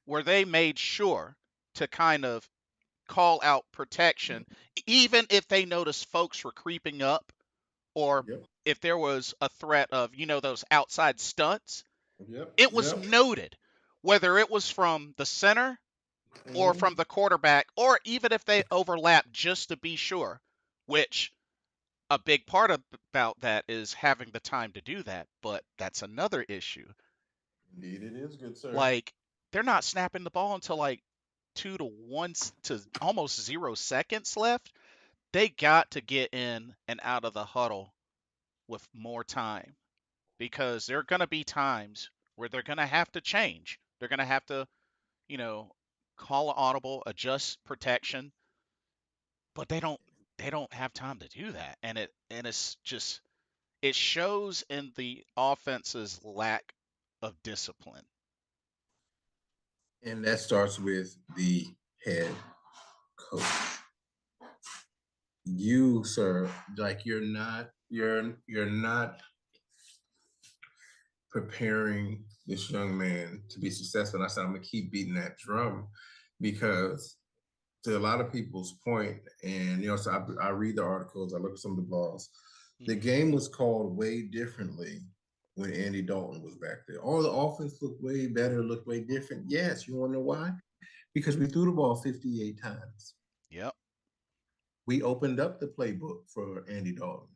where they made sure to kind of call out protection, even if they noticed folks were creeping up or Yep. if there was a threat of, those outside stunts. Yep. It was Yep. noted, whether it was from the center or Mm-hmm. from the quarterback, or even if they overlap just to be sure, which a big part about that is having the time to do that. But that's another issue. Indeed, it is good, sir. Like, they're not snapping the ball until like 2 to 1 to almost 0 seconds left. They got to get in and out of the huddle with more time because there are going to be times where they're going to have to change. They're going to have to, you know, call an audible, adjust protection, but they don't have time to do that. And it's just it shows in the offense's lack of discipline. And that starts with the head coach. You, sir, like you're not preparing this young man to be successful. And I said I'm gonna keep beating that drum because to a lot of people's point, and so I read the articles, I look at some of the blogs. The Hmm. game was called way differently when Andy Dalton was back there. All the offense looked way better, looked way different. Yes, you want to know why? Because we threw the ball 58 times. Yep. We opened up the playbook for Andy Dalton.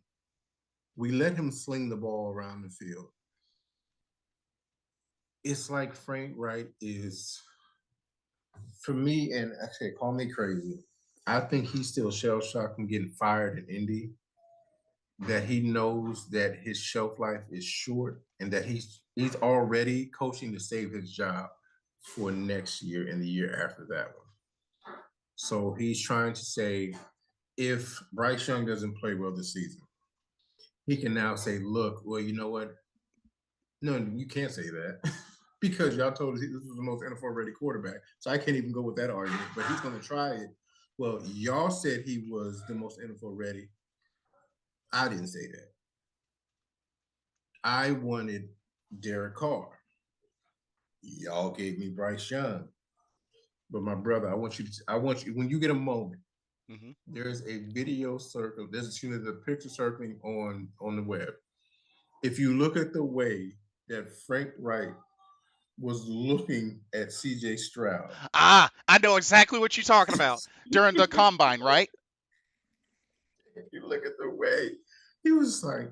We let him sling the ball around the field. It's like Frank Wright is, for me, and actually, call me crazy. I think he's still shell shocked from getting fired in Indy, that he knows that his shelf life is short and that he's already coaching to save his job for next year and the year after that one. So he's trying to say if Bryce Young doesn't play well this season, he can now say, look, well, you know what? No, you can't say that because y'all told us this was the most NFL ready quarterback. So I can't even go with that argument, but he's going to try it. Well, y'all said he was the most NFL ready. I didn't say that. I wanted Derek Carr. Y'all gave me Bryce Young. But my brother, I want you, when you get a moment, Hmm. there's a video circle, there's a picture circling on the web. If you look at the way that Frank Wright was looking at CJ Stroud, I know exactly what you're talking about during the combine, right? if you look at the way he was like,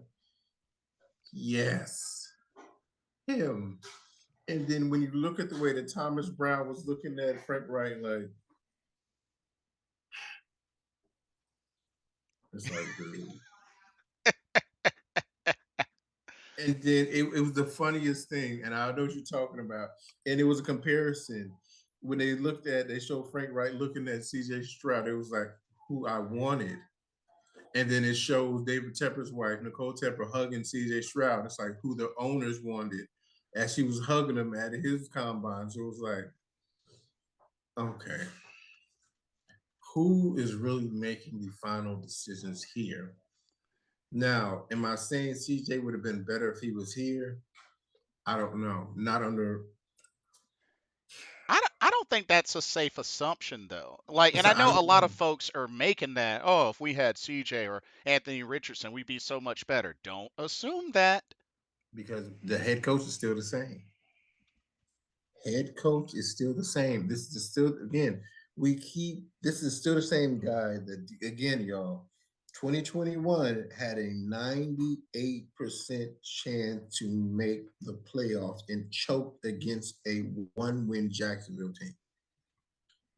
yes, him. And then when you look at the way that Thomas Brown was looking at Frank Wright, like, it's like, dude. And then it was the funniest thing, and I know what you're talking about. And it was a comparison when they showed Frank Wright looking at CJ Stroud. It was like who I wanted, and then it shows David Tepper's wife, Nicole Tepper, hugging CJ Stroud. It's like who the owners wanted as she was hugging him at his combine. So it was like, okay, who is really making the final decisions here? Now, am I saying CJ would have been better if he was here? I don't know. Not under. I don't think that's a safe assumption though. Like, and So I I know a don't lot know of folks are making that, oh, if we had CJ or Anthony Richardson, we'd be so much better. Don't assume that. because the head coach is still the same. Head coach is still the same. This is still again. We keep this is still the same guy that again, y'all. 2021 had a 98% chance to make the playoffs and choked against a one-win Jacksonville team.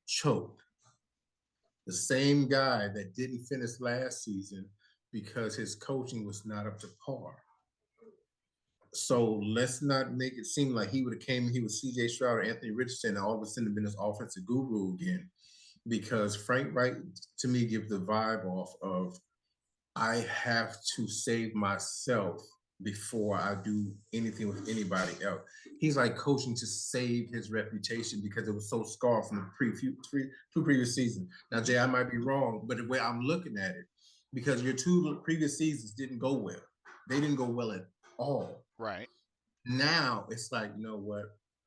Choked. The same guy that didn't finish last season because his coaching was not up to par. So let's not make it seem like he would have came, he was CJ Stroud or Anthony Richardson, and all of a sudden been this offensive guru again. Because Frank Wright, to me, gives the vibe off of I have to save myself before I do anything with anybody else. He's like coaching to save his reputation because it was so scarred from the two previous seasons. Now, Jay, I might be wrong, but the way I'm looking at it, because your two previous seasons didn't go well. They didn't go well at all. Right. Now it's like, you know what?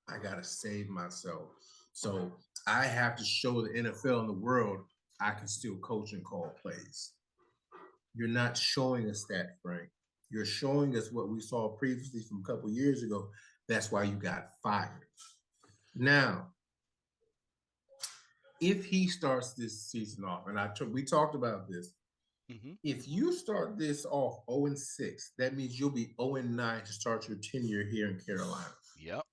I gotta save myself. So I have to show the NFL and the world I can still coach and call plays. You're not showing us that, Frank. You're showing us what we saw previously from a couple years ago. That's why you got fired. Now, if he starts this season off, and we talked about this, Hmm. if you start this off 0-6, that means you'll be 0-9 to start your tenure here in Carolina. Yep.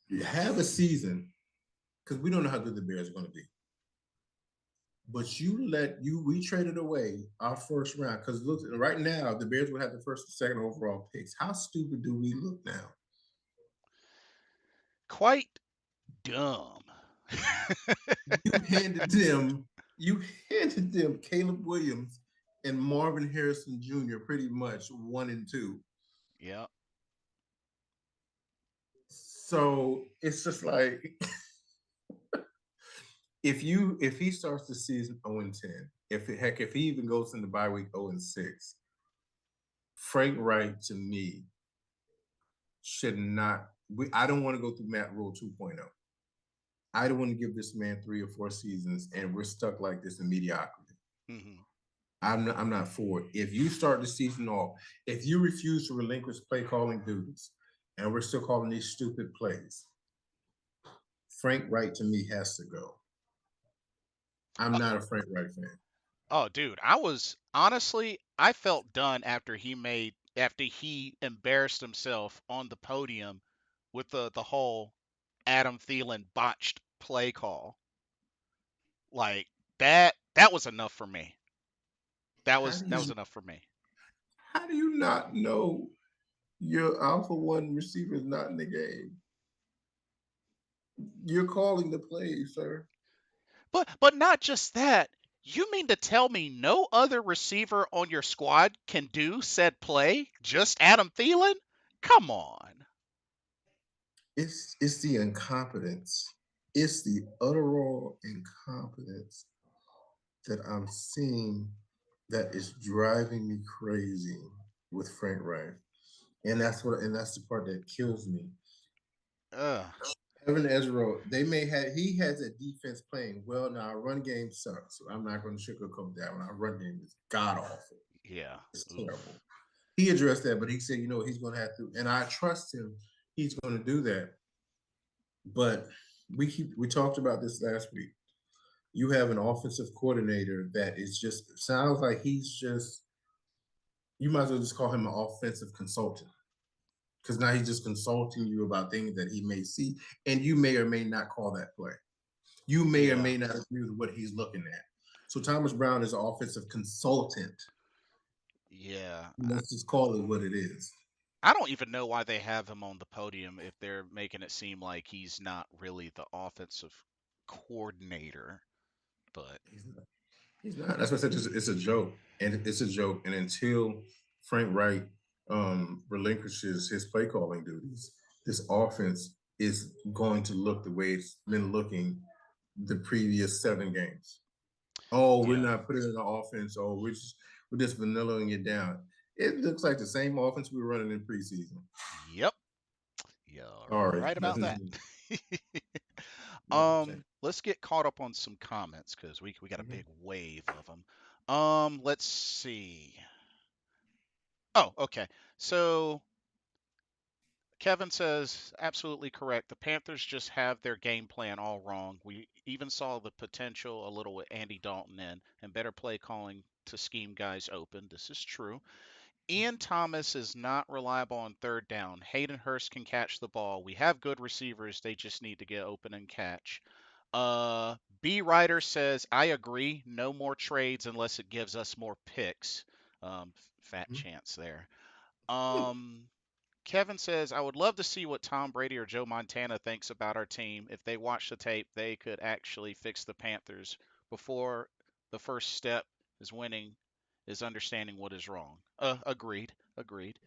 You have a season because we don't know how good the Bears are going to be. But we traded away our first round because look right now the Bears will have the first and second overall picks. How stupid do we look now? Quite dumb. You handed them you handed them Caleb Williams and Marvin Harrison Jr. pretty much 1 and 2. Yep. So it's just like if he starts the season 0-10, if he even goes in the bye week 0-6, Frank Wright to me should not. I don't want to go through Matt Rule 2.0. I don't want to give this man 3 or 4 seasons and we're stuck like this in mediocrity. Hmm. I'm not for it. If you start the season off, if you refuse to relinquish play calling duties, and we're still calling these stupid plays, Frank Wright to me has to go. I'm not a Frank Wright fan. Oh, dude, I was honestly, I felt done after he embarrassed himself on the podium with the whole Adam Thielen botched play call. Like that was enough for me. That How was do that you was enough for me. how do you not know your alpha one receiver is not in the game? You're calling the plays, sir. But not just that. You mean to tell me no other receiver on your squad can do said play? Just Adam Thielen? Come on. It's the incompetence. It's the utter incompetence that I'm seeing that is driving me crazy with Frank Reich. And that's the part that kills me. Ugh. Evan Ezra, he has a defense playing well. Now our run game sucks. So I'm not going to sugarcoat that one. Our run game is god awful. Yeah. It's terrible. Oof. He addressed that, but he said, he's going to have to, and I trust him. He's going to do that. But we talked about this last week. You have an offensive coordinator that is just sounds like he's just you might as well just call him an offensive consultant because now he's just consulting you about things that he may see, and you may or may not call that play. You may or Yeah. may not agree with what he's looking at. So Thomas Brown is an offensive consultant. Yeah. Let's just call it what it is. I don't even know why they have him on the podium if they're making it seem like he's not really the offensive coordinator. But He's not. He's not. That's what I said. It's a joke, and it's a joke. And until Frank Wright relinquishes his play calling duties, this offense is going to look the way it's been looking the previous 7 games. Oh, we're yeah. not putting in the offense. Oh, we're just vanillaing it down. It looks like the same offense we were running in preseason. Yep. You're Sorry, right about nothing to that. do. Gotcha. Let's get caught up on some comments because we got a Mhm. big wave of them. Let's see. Oh, okay. So Kevin says absolutely correct. The Panthers just have their game plan all wrong. We even saw the potential a little with Andy Dalton in and better play calling to scheme guys open. This is true. Ian Thomas is not reliable on third down. Hayden Hurst can catch the ball. We have good receivers. They just need to get open and catch. Uh, B. Ryder says, I agree. No more trades unless it gives us more picks. Fat Mhm. chance there. Um, Kevin says, I would love to see what Tom Brady or Joe Montana thinks about our team. If they watch the tape, they could actually fix the Panthers before the first step is winning, is understanding what is wrong. Agreed. Agreed.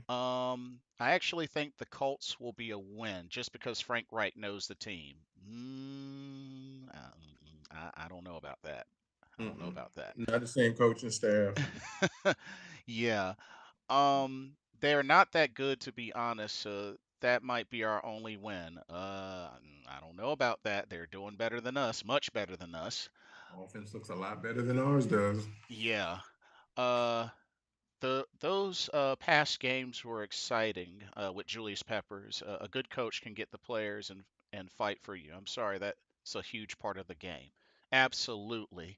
I actually think the Colts will be a win just because Frank Reich knows the team. I don't know about that. I don't know Mm-mm. about that. Not the same coaching staff. Yeah. They're not that good to be honest. So that might be our only win. I don't know about that. They're doing better than us, much better than us. Offense looks a lot better than ours does. Yeah. Uh, those past games were exciting with Julius Peppers. A good coach can get the players and fight for you. I'm sorry, that's a huge part of the game. Absolutely.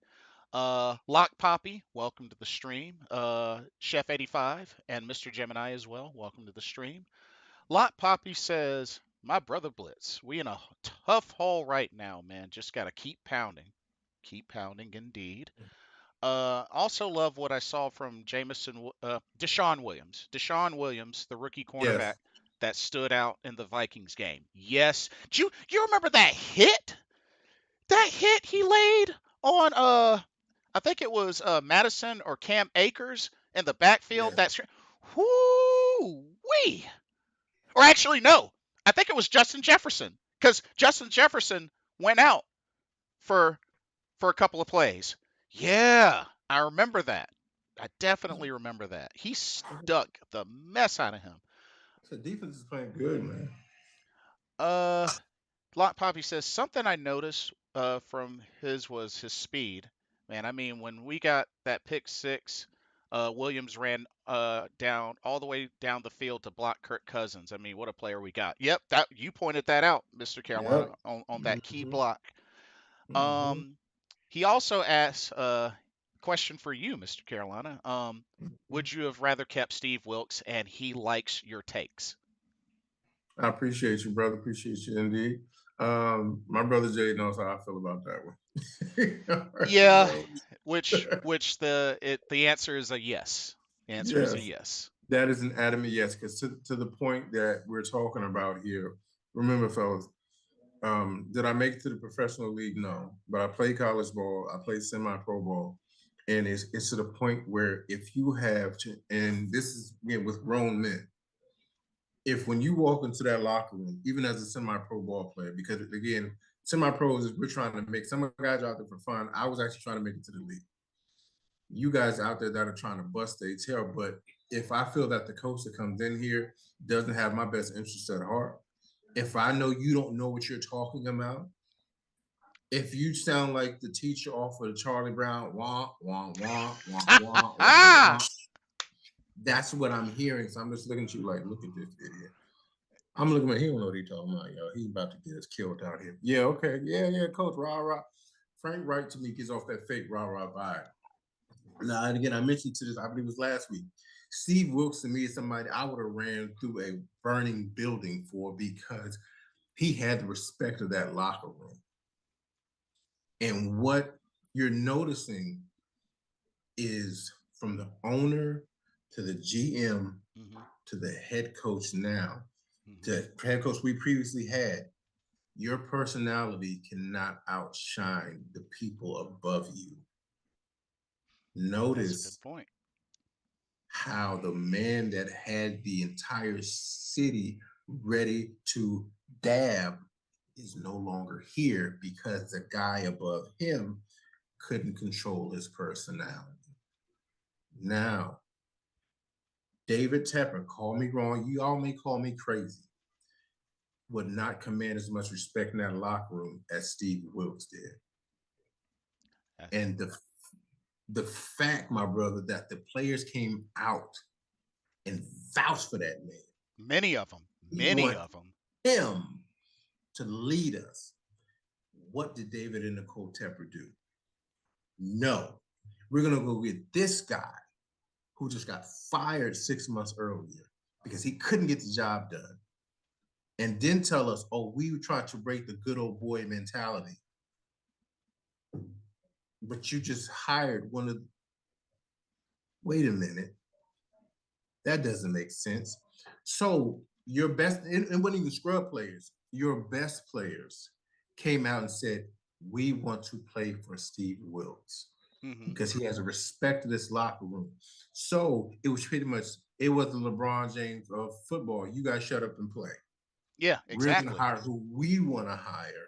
Lock Poppy, welcome to the stream. Chef 85 and Mr. Gemini as well, welcome to the stream. Lock Poppy says, "My brother Blitz, we in a tough hole right now, man. Just gotta keep pounding, keep pounding, indeed." Also love what I saw from Deshaun Williams. Deshaun Williams, the rookie cornerback Yes. that stood out in the Vikings game. Yes. Do you remember that hit? That hit he laid on I think it was Madison or Cam Akers in the backfield. Yes. That's whoo wee. Or actually no. I think it was Justin Jefferson cuz Justin Jefferson went out for a couple of plays. Yeah, I remember that. I definitely remember that. He stuck the mess out of him. The defense is playing good, man. Uh, Lot Poppy says something I noticed from his was his speed. Man, I mean, when we got that pick six, Williams ran down all the way down the field to block Kirk Cousins. I mean, what a player we got. Yep, that you pointed that out, Mr. Carolina, Yep. on that key Mm-hmm. block. Mm-hmm. Um, He also asks a question for you, Mr. Carolina. Mm-hmm. Would you have rather kept Steve Wilkes and he likes your takes? I appreciate you, brother. Appreciate you indeed. My brother Jay knows how I feel about that one. All right, he Yeah, knows. which the answer is a yes. The answer is a Yes, yes. that is an adamant yes. Because to the point that we're talking about here, remember, fellas, did I make it to the professional league? No, but I play college ball. I play semi-pro ball, and it's to the point where if you have to, and this is again with grown men, if when you walk into that locker room, even as a semi-pro ball player, because again, semi-pros is we're trying to make some guys out there for fun. I was actually trying to make it to the league. You guys out there that are trying to bust their tail, but if I feel that the coach that comes in here doesn't have my best interest at heart, if I know you don't know what you're talking about, if you sound like the teacher off of Charlie Brown, wah, wah, wah, wah, wah, wah, wah, that's what I'm hearing. So I'm just looking at you like, look at this idiot. I'm looking at, he don't know what he's talking about, yo. He's about to get us killed out here. Yeah, okay. Yeah, yeah, coach, rah, rah. Frank Wright to me gets off that fake rah, rah vibe. Now, and again, I mentioned to this, I believe it was last week. Steve Wilkes to me is somebody I would have ran through a burning building for because he had the respect of that locker room. And what you're noticing is from the owner to the GM Hmm. to the head coach now, to Hmm. the head coach we previously had, your personality cannot outshine the people above you. That's a good Notice point. how the man that had the entire city ready to dab is no longer here because the guy above him couldn't control his personality. Now, David Tepper, call me wrong. You all may call me crazy. would not command as much respect in that locker room as Steve Wilkes did. Uh, And the fact, my brother, that the players came out and vouched for that man. Many of them. We Many want of them. him to lead us. What did David and Nicole Tepper do? No. We're going to go get this guy who just got fired 6 months earlier because he couldn't get the job done. And then tell us, oh, we tried to break the good old boy mentality. But you just hired one of, wait a minute. That doesn't make sense. So your best, and winning the scrub players, your best players came out and said, we want to play for Steve Wilkes Hmm. because he has a respect to this locker room. So it was pretty much, it was the LeBron James of football. You guys shut up and play. Yeah, We're going to exactly. hire who we want to hire.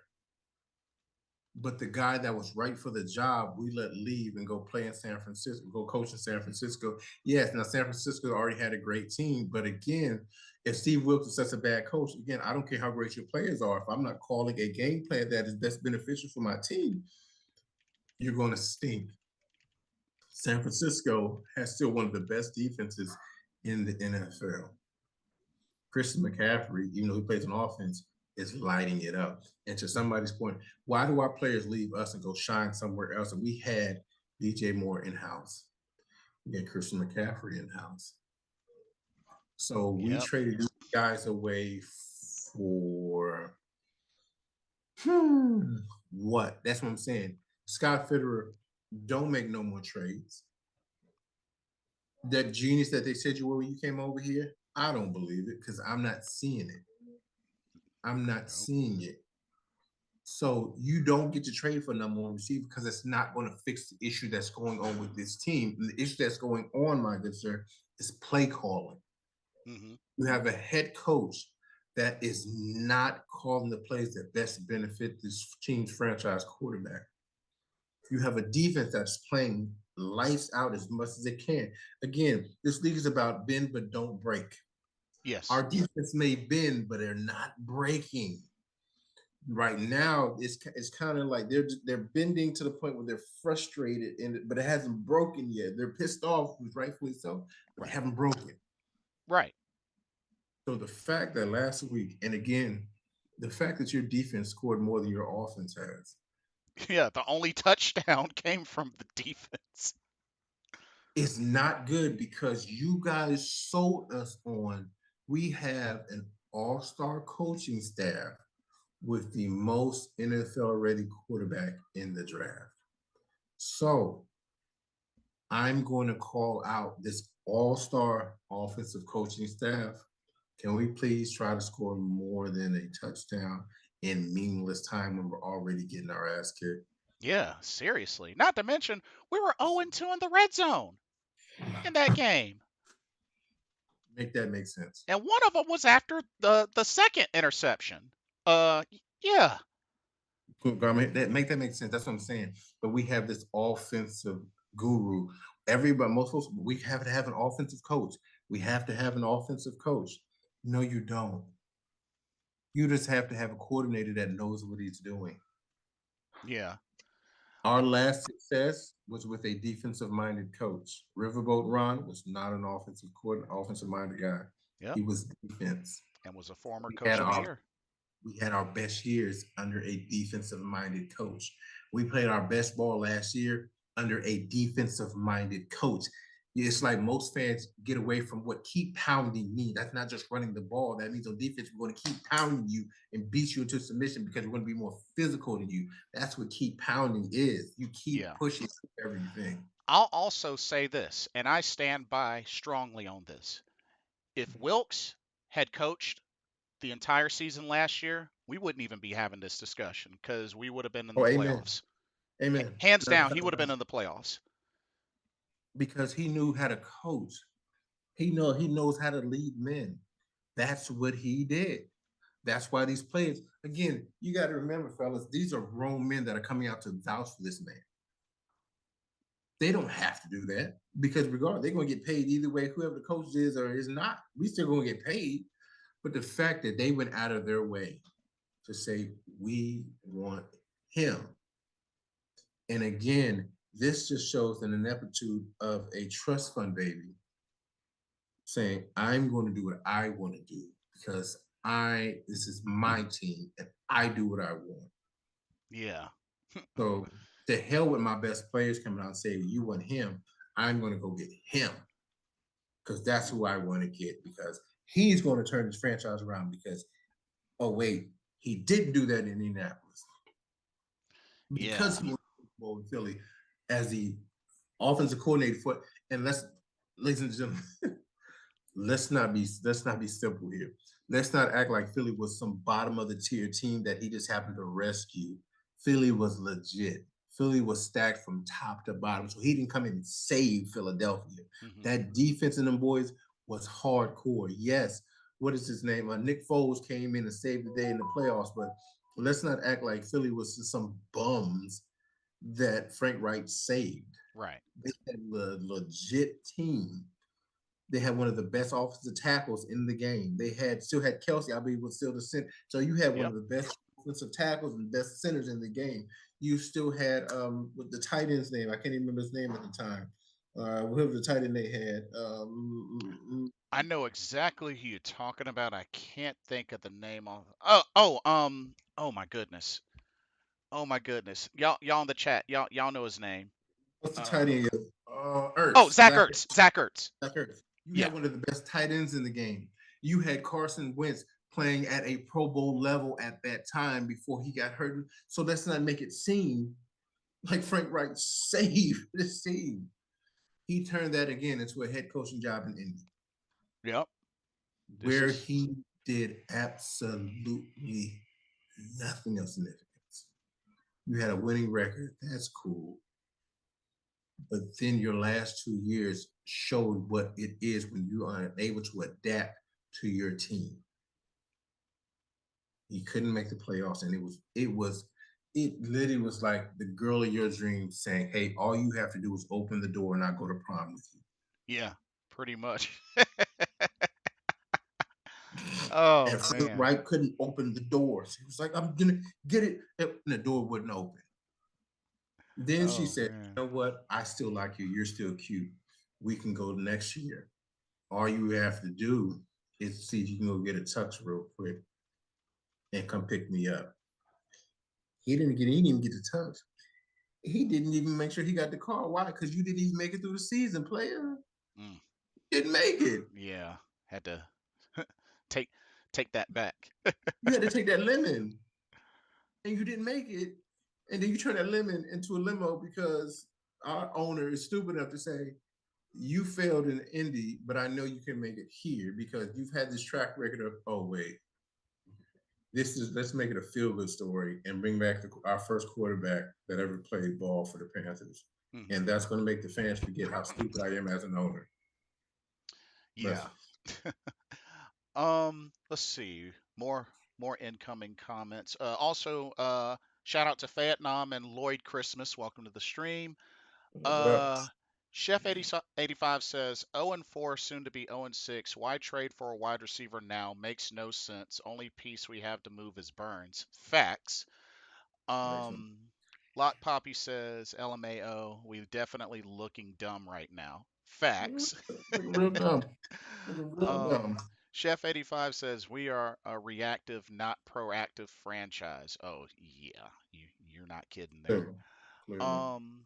But the guy that was right for the job, we let leave and go play in San Francisco, go coach in San Francisco. Yes, now San Francisco already had a great team, but again, if Steve Wilkes is such a bad coach, again, I don't care how great your players are. If I'm not calling a game plan that is best beneficial for my team, you're going to stink. San Francisco has still one of the best defenses in the NFL. Christian McCaffrey, even though he plays on offense, is lighting it up. And to somebody's point, why do our players leave us and go shine somewhere else? And we had DJ Moore in house. We had Christian McCaffrey in house. So we Yep. traded these guys away for what? That's what I'm saying. Scott Fitterer, don't make no more trades. That genius that they said you were when you came over here, I don't believe it because I'm not seeing it. I'm not Nope. seeing it. So you don't get to trade for number one receiver because it's not going to fix the issue that's going on with this team. And the issue that's going on, my good sir, is play calling. Hmm. You have a head coach that is not calling the plays that best benefit this team's franchise quarterback. You have a defense that's playing lights out as much as it can. Again, this league is about bend but don't break. Yes. Our defense may bend, but they're not breaking. Right now it's kind of like they're bending to the point where they're frustrated but it hasn't broken yet. They're pissed off, rightfully so, but they Right. haven't broken. Right. So the fact that last week, and again, the fact that your defense scored more than your offense has Yeah, the only touchdown came from the defense. is not good because you guys sold us on we have an all-star coaching staff with the most NFL ready quarterback in the draft. So I'm going to call out this all-star offensive coaching staff. Can we please try to score more than a touchdown in meaningless time when we're already getting our ass kicked? Yeah, seriously. Not to mention, we were 0-2 in the red zone in that game. Make that make sense. And one of them was after the second interception. Yeah. Make that make sense. That's what I'm saying. But we have this offensive guru. Everybody, most folks, we have to have an offensive coach. We have to have an offensive coach. No, you don't. You just have to have a coordinator that knows what he's doing. Yeah. Our last success was with a defensive minded coach. Riverboat Ron was not an offensive minded guy. Yep. He was defense. And was a former We coach had of the our year. we had our best years under a defensive minded coach. We played our best ball last year under a defensive minded coach. It's like most fans get away from what keep pounding me. That's not just running the ball. That means on defense, we're going to keep pounding you and beat you into submission because we're going to be more physical than you. That's what keep pounding is. You keep Yeah. pushing everything. I'll also say this, and I stand by strongly on this. If Wilkes had coached the entire season last year, we wouldn't even be having this discussion because we would have been in the Oh, amen. playoffs. Amen. Hands down, he would have been in the playoffs. Because he knew how to coach. He knows how to lead men. That's what he did. That's why these players, again, you got to remember, fellas, these are grown men that are coming out to vouch for this man. They don't have to do that because regardless, they're going to get paid either way, whoever the coach is or is not. We still going to get paid. But the fact that they went out of their way to say, we want him. And again, this just shows an ineptitude of a trust fund baby saying, I'm going to do what I want to do because this is my team and I do what I want. Yeah. So to hell with my best players coming out and saying, you want him, I'm going to go get him because that's who I want to get because he's going to turn this franchise around because, oh, wait, he didn't do that in Indianapolis because Yeah. he won in Philly as the offensive coordinator for, and ladies and gentlemen, let's not be simple here. Let's not act like Philly was some bottom of the tier team that he just happened to rescue. Philly was legit. Philly was stacked from top to bottom, so he didn't come in and save Philadelphia. Hmm. That defense in them boys was hardcore. Yes, what is his name? Nick Foles came in and saved the day in the playoffs, but let's not act like Philly was just some bums that Frank Wright saved. Right. They had a legit team. They had one of the best offensive tackles in the game. They had still had Kelsey, I believe, was still the center. So you had one Yep. of the best offensive tackles and best centers in the game. You still had with the tight end's name. I can't even remember his name at the time. Whoever the tight end they had. I know exactly who you're talking about. I can't think of the name of. Oh my goodness. Oh my goodness. Y'all in the chat. Y'all know his name. What's the tight Uh end? oh, Ertz. Zach Ertz. Zach Ertz. Ertz. You Yeah. had one of the best tight ends in the game. You had Carson Wentz playing at a Pro Bowl level at that time before he got hurt. So let's not make it seem like Frank Wright saved this team. He turned that again into a head coaching job in Indy, Yep. This where is he did absolutely nothing of significance. You had a winning record. That's cool. But then your last 2 years showed what it is when you are unable to adapt to your team. He couldn't make the playoffs, and it literally was like the girl of your dreams saying, "Hey, all you have to do is open the door, and I go to prom with you." yeah, pretty much. Oh And Frank man. Wright couldn't open the doors. He was like, "I'm gonna get it," and the door wouldn't open. Then she Oh said, man. "You know what? I still like you. You're still cute. We can go next year. All you have to do is see if you can go get a tux real quick and come pick me up." He didn't even get the tux. He didn't even make sure he got the car. Why? Because you didn't even make it through the season, player. Mm, Didn't make it. yeah. Had to take take that back. You had to take that lemon, and you didn't make it. And then you turn that lemon into a limo because our owner is stupid enough to say, you failed in Indy, but I know you can make it here because you've had this track record of, oh, wait, let's make it a feel good story and bring back our first quarterback that ever played ball for the Panthers. Hmm. And that's going to make the fans forget how stupid I am as an owner. But Yeah. Let's see. More incoming comments. Also, shout out to Vietnam and Lloyd Christmas. Welcome to the stream. what up? Uh, Chef 85 says 0 and 4, soon to be 0 and 6. Why trade for a wide receiver now? Makes no sense. Only piece we have to move is Burns. Facts. Excellent. Um, Lot Poppy says LMAO. We're definitely looking dumb right now. Facts. Looking real dumb. Looking real Um, dumb. Chef 85 says we are a reactive, not proactive franchise. Oh yeah, you're not kidding there. Clearly. Clearly. Um,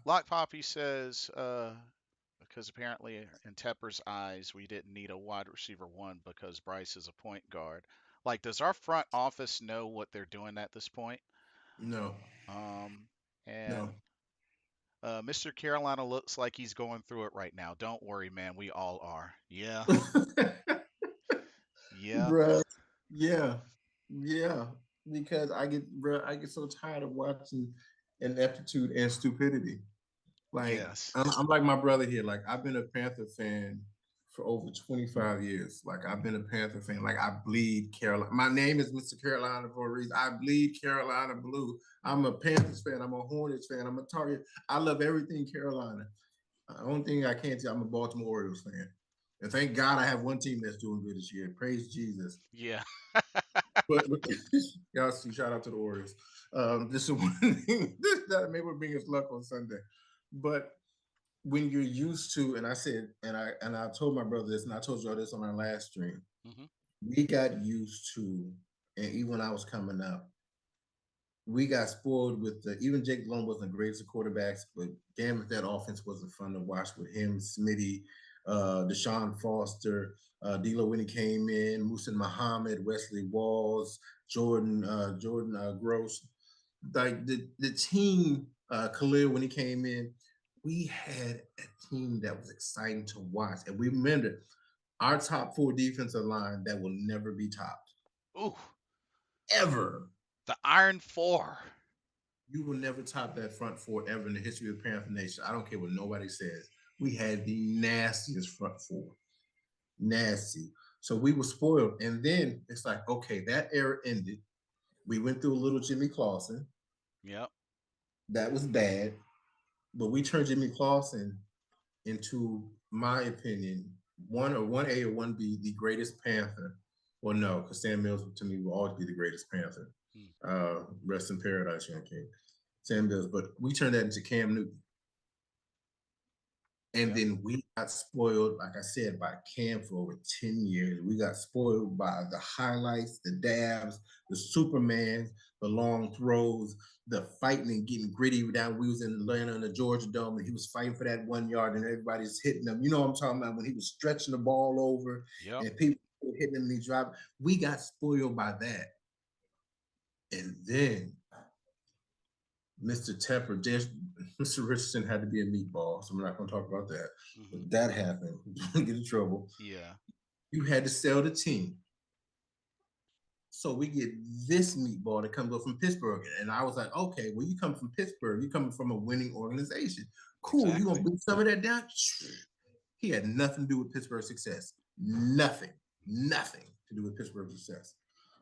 Lock Poppy says because apparently in Tepper's eyes we didn't need a wide receiver one because Bryce is a point guard. Like, does our front office know what they're doing at this point? No. Um, No. and Mr. Carolina looks like he's going through it right now. Don't worry, man. We all are. Yeah. Yeah. Bruh. Yeah. Yeah. Because I get so tired of watching ineptitude and stupidity. Like Yes. I'm like my brother here. Like I've been a Panther fan for over 25 years. Like I've been a Panther fan. Like I bleed Carolina. My name is Mr. Carolina for a reason. I bleed Carolina blue. I'm a Panthers fan. I'm a Hornets fan. I'm a Target. I love everything Carolina. The only thing I can't tell, I'm a Baltimore Orioles fan. And thank God I have one team that's doing good this year. Praise Jesus. Yeah. But y'all see, shout out to the Warriors. This is one thing that maybe will bring us luck on Sunday. But when you're used to, and I said, and I told my brother this, and I told y'all this on our last stream. Hmm. We got used to, and even when I was coming up, we got spoiled with the even Jake Long wasn't the greatest of quarterbacks, but damn if that offense wasn't fun to watch with him, Smitty, Deshaun Foster, D'Lo when he came in, Musa Muhammad, Wesley Walls, Jordan Gross, like the team, Khalil when he came in, we had a team that was exciting to watch, and we remember our top four defensive line that will never be topped Ooh, ever. the Iron Four. You will never top that front four ever in the history of Panther Nation. I don't care what nobody says. We had the nastiest front four. Nasty. So we were spoiled. And then it's like, okay, that era ended. We went through a little Jimmy Clausen. Yep. That was bad. But we turned Jimmy Clausen into, my opinion, one A or one B, the greatest Panther. Well, no, because Sam Mills to me will always be the greatest Panther. Hmm. Rest in paradise, Young King. Sam Mills. But we turned that into Cam Newton. And Yep. then we got spoiled, like I said, by Cam for over 10 years. We got spoiled by the highlights, the dabs, the Supermans, the long throws, the fighting and getting gritty down. We was in Atlanta in the Georgia Dome and he was fighting for that 1 yard and everybody's hitting him. You know what I'm talking about? When he was stretching the ball over Yep. and people were hitting him and he dropped. We got spoiled by that. And then Mr. Tepper, Mr. Richardson had to be a meatball, so we're not going to talk about that. Hmm. But that happened. Don't get in trouble. Yeah. You had to sell the team. So we get this meatball that comes up from Pittsburgh. And I was like, okay, well, you come from Pittsburgh. You coming from a winning organization. Cool. You going Exactly. to bring some of that down? He had nothing to do with Pittsburgh's success. Nothing. Nothing to do with Pittsburgh's success.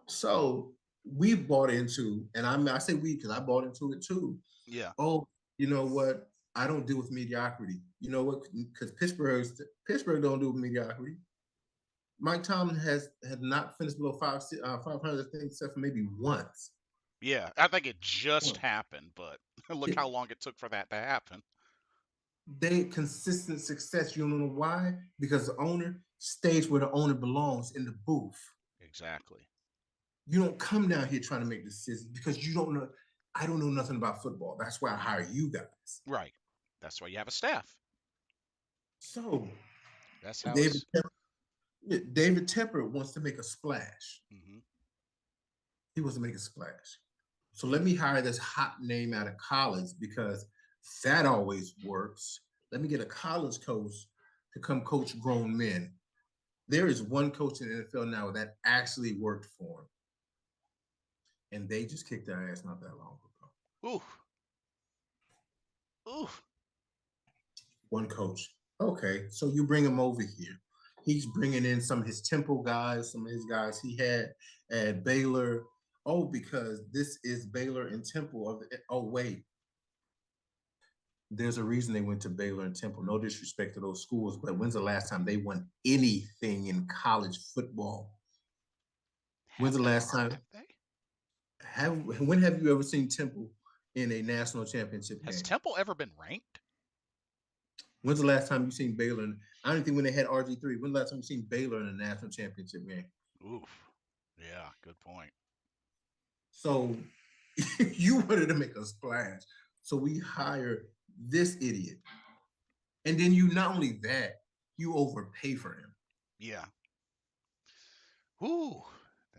So we bought into, and I say we because I bought into it too. Yeah. Oh, you know what? I don't deal with mediocrity. You know what? Because Pittsburgh don't do with mediocrity. Mike Tomlin has not finished below 500 things except for maybe once. Yeah. I think it just Once. happened, but look It, how long it took for that to happen. they consistent success. You don't know why? Because the owner stays where the owner belongs in the booth. Exactly. You don't come down here trying to make decisions because you don't know. I don't know nothing about football. That's why I hire you guys. Right. That's why you have a staff. So That's how David it's. David Tepper wants to make a splash. Hmm. He wants to make a splash. So let me hire this hot name out of college because that always works. Let me get a college coach to come coach grown men. There is one coach in the NFL now that actually worked for him, and they just kicked their ass not that long ago. Ooh. Ooh. One coach. Okay, so you bring him over here. He's bringing in some of his Temple guys, some of his guys he had at Baylor. Oh, because this is Baylor and Temple. Oh, wait, there's a reason they went to Baylor and Temple. No disrespect to those schools, but when's the last time they won anything in college football? When's Have the they? last time? Have they? When have you ever seen Temple in a national championship Has game? Temple ever been ranked? When's the last time you seen Baylor? I don't think when they had RG3. When's the last time you seen Baylor in a national championship game? Oof. Yeah. Good point. So you wanted to make a splash. So we hire this idiot. And then you not only that, you overpay for him. Yeah. Ooh.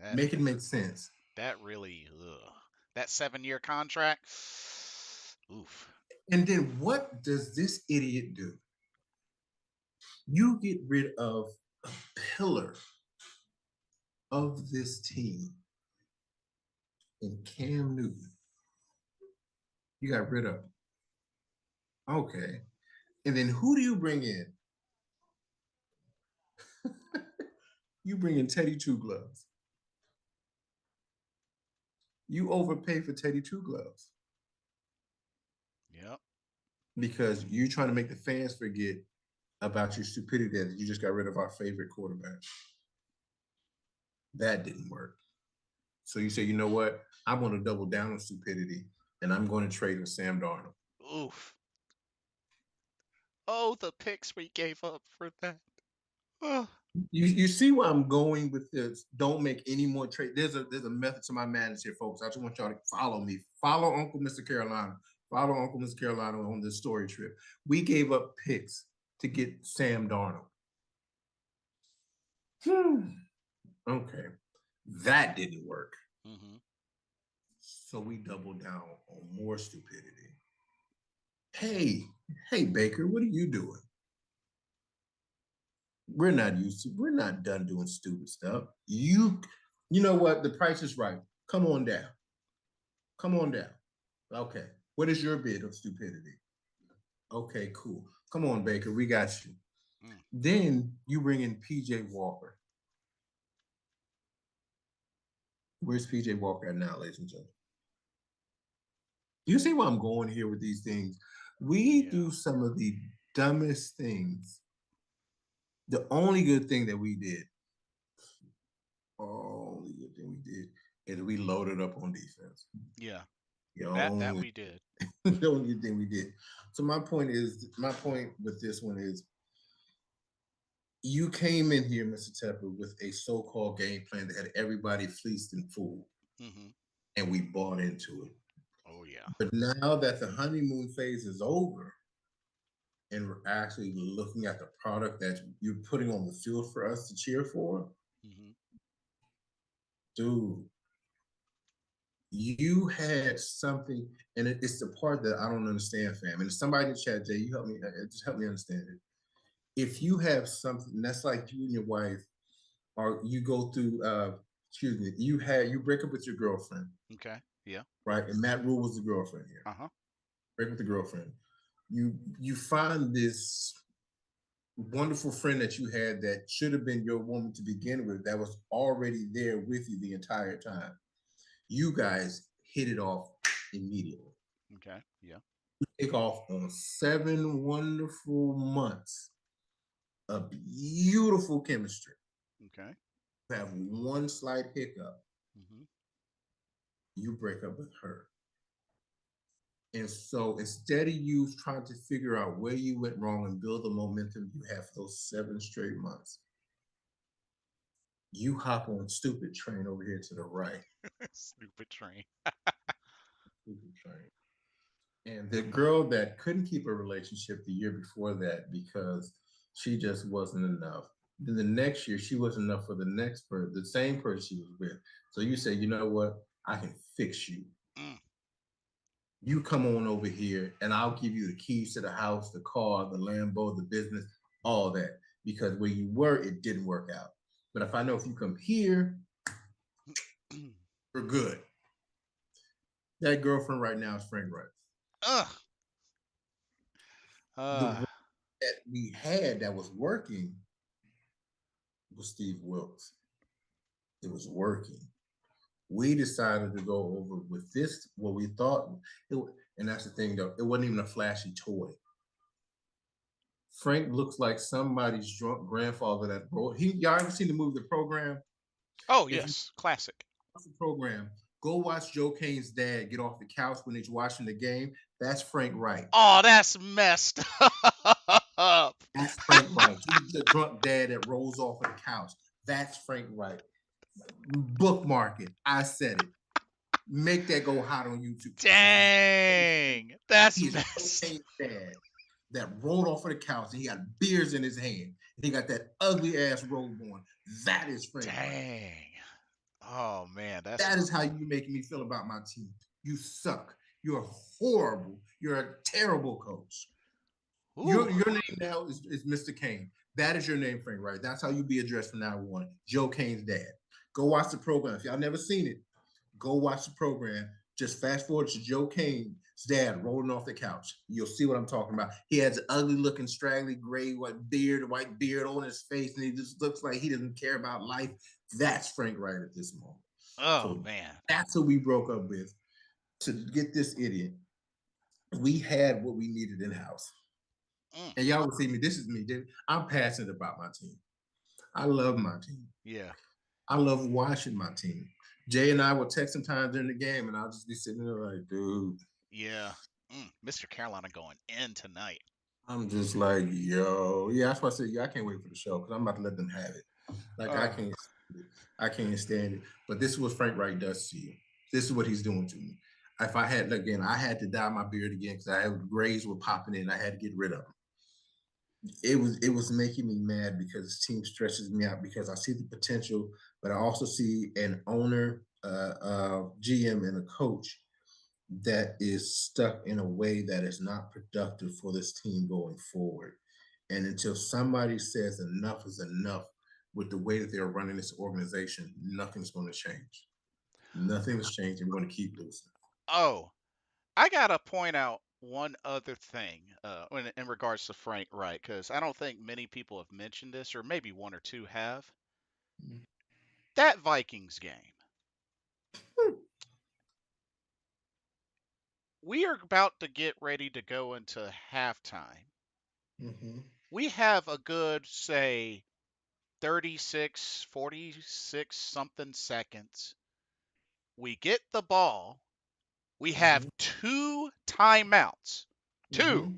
That Make it make sense. that really. Ugh. That 7-year contract. Oof. And then what does this idiot do? You get rid of a pillar of this team in Cam Newton. You got rid of him. Okay. And then who do you bring in? You bring in Teddy Two Gloves. You overpay for Teddy Two Gloves Yep. because you're trying to make the fans forget. about your stupidity that you just got rid of our favorite quarterback. That didn't work. So you say, you know what? I'm going to double down on stupidity, and I'm going to trade with Sam Darnold. Oof. Oh, the picks we gave up for that. Oh. You see where I'm going with this? Don't make any more trade. There's a method to my madness here, folks. I just want y'all to follow me. Follow Uncle Mr. Carolina. Follow Uncle Mr. Carolina on this story trip. We gave up picks to get Sam Darnold. Okay, that didn't work. Mm-hmm. So we doubled down on more stupidity. Hey, hey, Baker, what are you doing? We're not used to. We're not done doing stupid stuff. You know what? The price is right. Come on down. Come on down. Okay. What is your bid of stupidity? Okay, cool. Come on, Baker. We got you. Mm. Then you bring in PJ Walker. Where's PJ Walker at now, ladies and gentlemen? You see where I'm going here with these things? We Yeah. do some of the dumbest things. The only good thing that we did, only good thing we did, is we loaded up on defense. Yeah. The That only, we did. the only thing we did. So my point with this one is, you came in here, Mr. Tepper, with a so-called game plan that had everybody fleeced and fooled, Mm-hmm. and we bought into it. Oh yeah. But now that the honeymoon phase is over, and we're actually looking at the product that you're putting on the field for us to cheer for, Mm-hmm. dude, you had something, and it's the part that I don't understand, fam. And somebody in the chat, Jay, you help me, just help me understand it. If you have something that's like you and your wife, or you go through, excuse me, you break up with your girlfriend, Okay. Yeah. right? And Matt Rule was the girlfriend here. Uh-huh. Break with the girlfriend. You find this wonderful friend that you had that should have been your woman to begin with, that was already there with you the entire time. You guys hit it off immediately. Okay. Yeah. Take off on 7 wonderful months of beautiful chemistry. Okay. You have one slight hiccup, Mm-hmm. you break up with her. And so instead of you trying to figure out where you went wrong and build the momentum you have for those 7 straight months, you hop on stupid train over here to the right. Stupid train. Stupid train. And the girl that couldn't keep a relationship the year before that because she just wasn't enough. Then the next year she wasn't enough for the next person, the same person she was with. So you say, you know what? I can fix you. Mm. You come on over here and I'll give you the keys to the house, the car, the Lambo, the business, all that. Because where you were, it didn't work out. But if I know if you come here, we're good. That girlfriend right now is Frank Wright. Ugh. The Uh. one that we had that was working was Steve Wilkes. It was working. We decided to go over with this, what we thought, it, and that's the thing though, it wasn't even a flashy toy. Frank looks like somebody's drunk grandfather that wrote. Y'all ever seen the movie The Program? Oh If you yes. Classic. watch the program, go watch Joe Kane's dad get off the couch when he's watching the game. That's Frank Wright. Oh, that's messed up. That's Frank Wright. He's the drunk dad that rolls off of the couch. That's Frank Wright. Bookmark it. I said it. Make that go hot on YouTube. Dang. That's He is Joe messed. Kane's dad that rolled off of the couch and he got beers in his hand. And he got that ugly ass robe on. That is Frank Wright. Dang. Oh man, that's That is how you make me feel about my team. You suck. You're horrible. You're a terrible coach. ooh. Your name now is Mr. Kane. That is your name, Frank Wright. That's how you be addressed from now on. Joe Kane's dad. Go watch the program. If y'all never seen it, go watch the program. Just fast forward to Joe Kane's dad rolling off the couch. You'll see what I'm talking about. He has an ugly looking, straggly, gray, white beard on his face, and he just looks like he doesn't care about life. That's Frank Wright at this moment. Oh So man. that's who we broke up with to get this idiot. We had what we needed in house. Mm, And y'all will see me. This is me, David. I'm passionate about my team. I love my team. yeah, I love watching my team. Jay and I will text sometimes during the game, and I'll just be sitting there like, dude, yeah. Mr. Carolina going in tonight. I'm just like, yo, yeah. That's why I said, yeah, I can't wait for the show because I'm about to let them have it. Like I Uh, can't, I can't stand it. But this is what Frank Wright does to you. This is what he's doing to me. If I had again, I had to dye my beard again because I had grays were popping in. I had to get rid of them. It was making me mad because this team stresses me out because I see the potential, but I also see an owner, GM, and a coach that is stuck in a way that is not productive for this team going forward. And until somebody says enough is enough with the way that they're running this organization, nothing's going to change. Nothing has changed, and we're going to keep losing. oh, I gotta point out one other thing in regards to Frank Wright, because I don't think many people have mentioned this, or maybe one or two have. That Vikings game. We are about to get ready to go into halftime. Mm-hmm. We have a good, say, 36, 46 something seconds. We get the ball. We have Mm-hmm. two timeouts. Two. Mm-hmm.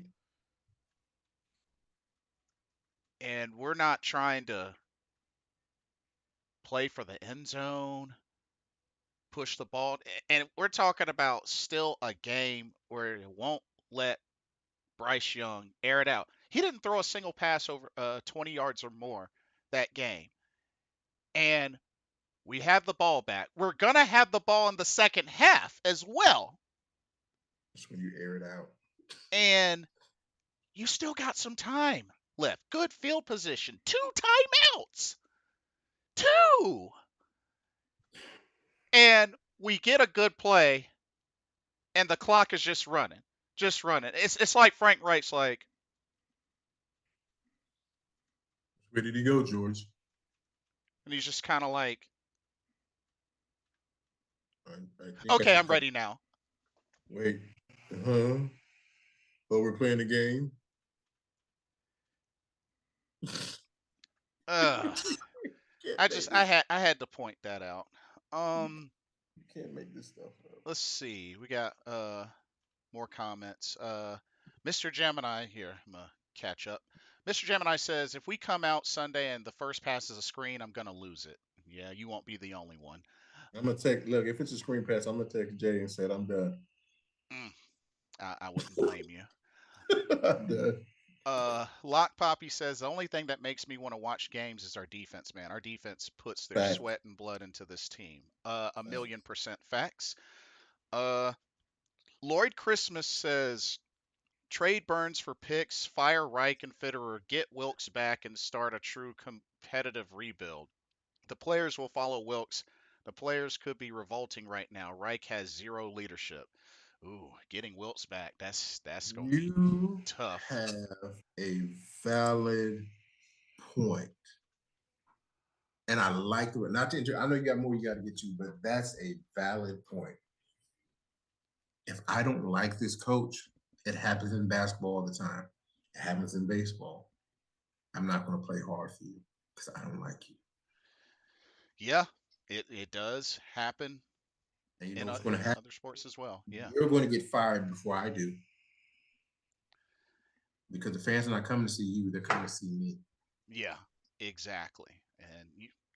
And we're not trying to play for the end zone, push the ball. And we're talking about still a game where it won't let Bryce Young air it out. He didn't throw a single pass over 20 yards or more that game. And we have the ball back. We're going to have the ball in the second half as well. That's when you air it out. And you still got some time left. Good field position. Two timeouts. Two. And we get a good play, and the clock is just running. Just running. It's like Frank Wright's like, Ready to go, George. and he's just kind of like, I think I okay, should I'm call. ready now. Wait. Huh? Oh, we're playing the game. Ugh. Can't make this. I had to point that out. Um, You can't make this stuff up. let's see. We got more comments. Mr. Gemini here. I'm gonna catch up. Mr. Gemini says if we come out Sunday and the first pass is a screen, I'm gonna lose it. Yeah, you won't be the only one. I'm gonna take look. If it's a screen pass, I'm gonna take Jay and said I'm done. Mm, I wouldn't blame you. I'm done. Lock Poppy says the only thing that makes me want to watch games is our defense, man. Our defense puts their Fact. sweat and blood into this team. A Fact. million percent facts. Uh, Lloyd Christmas says trade Burns for picks, fire Reich and Fitterer, get Wilkes back, and start a true competitive rebuild. The players will follow Wilkes. The players could be revolting right now. Reich has zero leadership. Ooh, getting Wilkes back. That's gonna be You tough. have a valid point, and I like the not to. I know you got more you got to get to, but that's a valid point. If I don't like this coach, it happens in basketball all the time. It happens in baseball. I'm not going to play hard for you because I don't like you. Yeah, it does happen And you know in what's going to happen? other sports as well. Yeah, You're going to get fired before I do because the fans are not coming to see you; they're coming to see me. yeah, exactly. And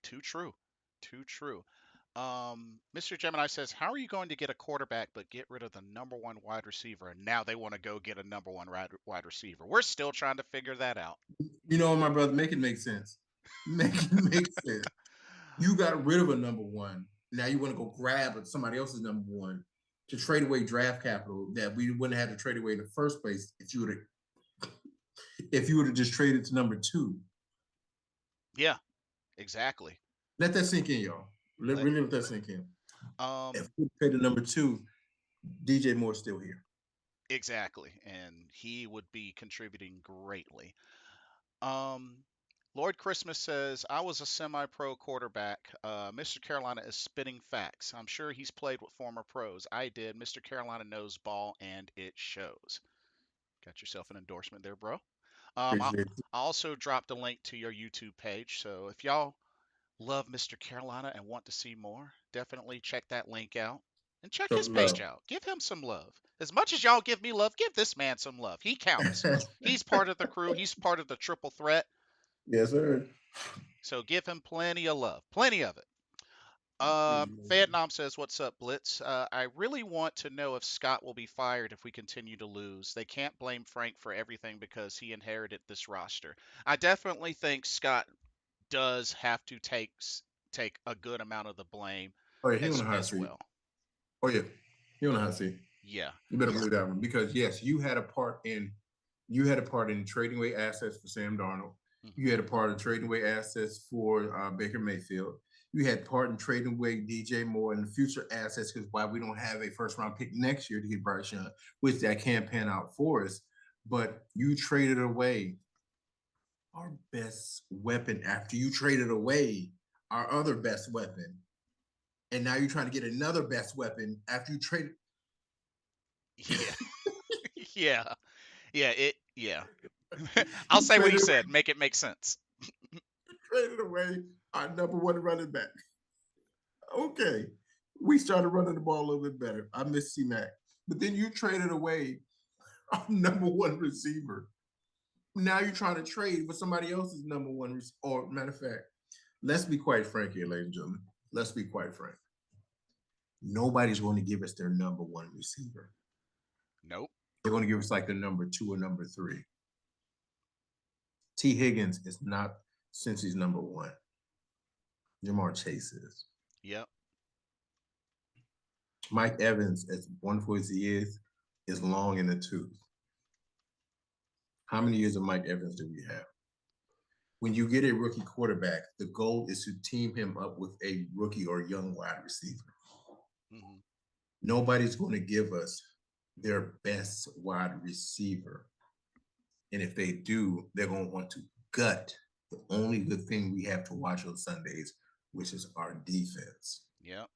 too true, too true. Mr. Gemini says, "How are you going to get a quarterback but get rid of the number one wide receiver?" And now they want to go get a number one wide receiver. We're still trying to figure that out. You know, my brother, make it make sense. Make it make sense. You got rid of a number one. Now you want to go grab somebody else's number one to trade away draft capital that we wouldn't have to trade away in the first place if you would have just traded to number two. Yeah, exactly. Let that sink in, y'all. Let Really let that sink in. If um we traded number two, DJ Moore's still here. exactly, and he would be contributing greatly. Um, Lord Christmas says, I was a semi pro quarterback. Mr. Carolina is spitting facts. I'm sure he's played with former pros. I did. Mr. Carolina knows ball and it shows. Got yourself an endorsement there, bro. I Appreciate it. also dropped a link to your YouTube page, so if y'all love Mr. Carolina and want to see more, definitely check that link out and check So his page love. out. Give him some love. As much as y'all give me love, give this man some love. He counts. He's part of the crew. He's part of the triple threat. Yes, sir. So give him plenty of love. Plenty of it. Appreciate it. Vietnam says, "What's up, Blitz? I really want to know if Scott will be fired if we continue to lose. They can't blame Frank for everything because he inherited this roster. I definitely think Scott does have to take a good amount of the blame Oh yeah, he on as the hot as seat. well. Oh yeah, he on the hot seat. Yeah. You better believe that one because yes, you had a part in trading away assets for Sam Darnold. Hmm. You had a part in trading away assets for Baker Mayfield. You had part in trading away DJ Moore and the future assets because why we don't have a first round pick next year to get Bryce Young, which that can't pan out for us. But you traded away our best weapon after you traded away our other best weapon. And now you're trying to get another best weapon after you trade Yeah. Yeah. Yeah. Yeah. I'll you say what he traded away, said. Make it make sense. traded away our number one running back. Okay. We started running the ball a little bit better. I miss C Mac. But then you traded away our number one receiver. Now you're trying to trade with somebody else's number one or matter of fact, let's be quite frank here, ladies and gentlemen. Let's be quite frank. Nobody's going to give us their number one receiver. Nope. They're going to give us like the number two or number three. T. Higgins is not since he's number one. Jamar Chase is. Yep. Mike Evans, as wonderful as he is long in the tooth. How many years of Mike Evans do we have? When you get a rookie quarterback, the goal is to team him up with a rookie or young wide receiver. Hmm. Nobody's going to give us their best wide receiver. And if they do, they're going to want to gut the only good thing we have to watch on Sundays, which is our defense. Yep.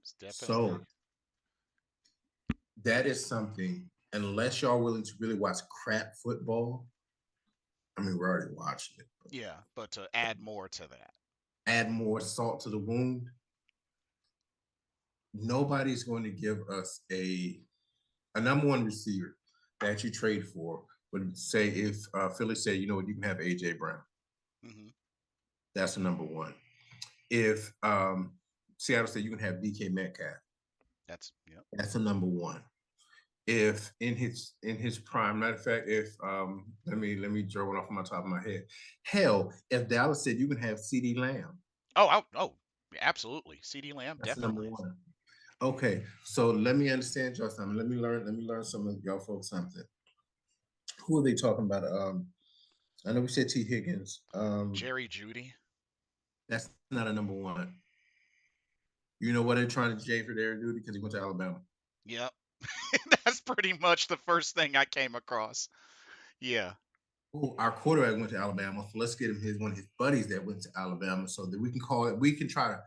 It's definitely. So that is something, unless y'all willing to really watch crap football, I mean, we're already watching it. Yeah. But to add more to that. Add more salt to the wound. Nobody's going to give us a number one receiver that you trade for. Would say if Philly said, you know what, you can have AJ Brown. Hmm. That's the number one. If Seattle said you can have DK Metcalf, That's yep. that's the number one. If in his prime, matter of fact, if let me draw one off my top of my head. Hell, if Dallas said you can have CD Lamb, Oh, absolutely. CD Lamb, that's the number definitely. one. Okay, so let me understand y'all something. Let me learn some of y'all folks something. Who are they talking about? I know we said T. Higgins. Jerry Judy. That's not a number one. You know what they're trying to Jay for their duty because he went to Alabama. Yep. That's pretty much the first thing I came across. Yeah. Oh, our quarterback went to Alabama, so let's get him his one of his buddies that went to Alabama, so that we can call it. We can try to.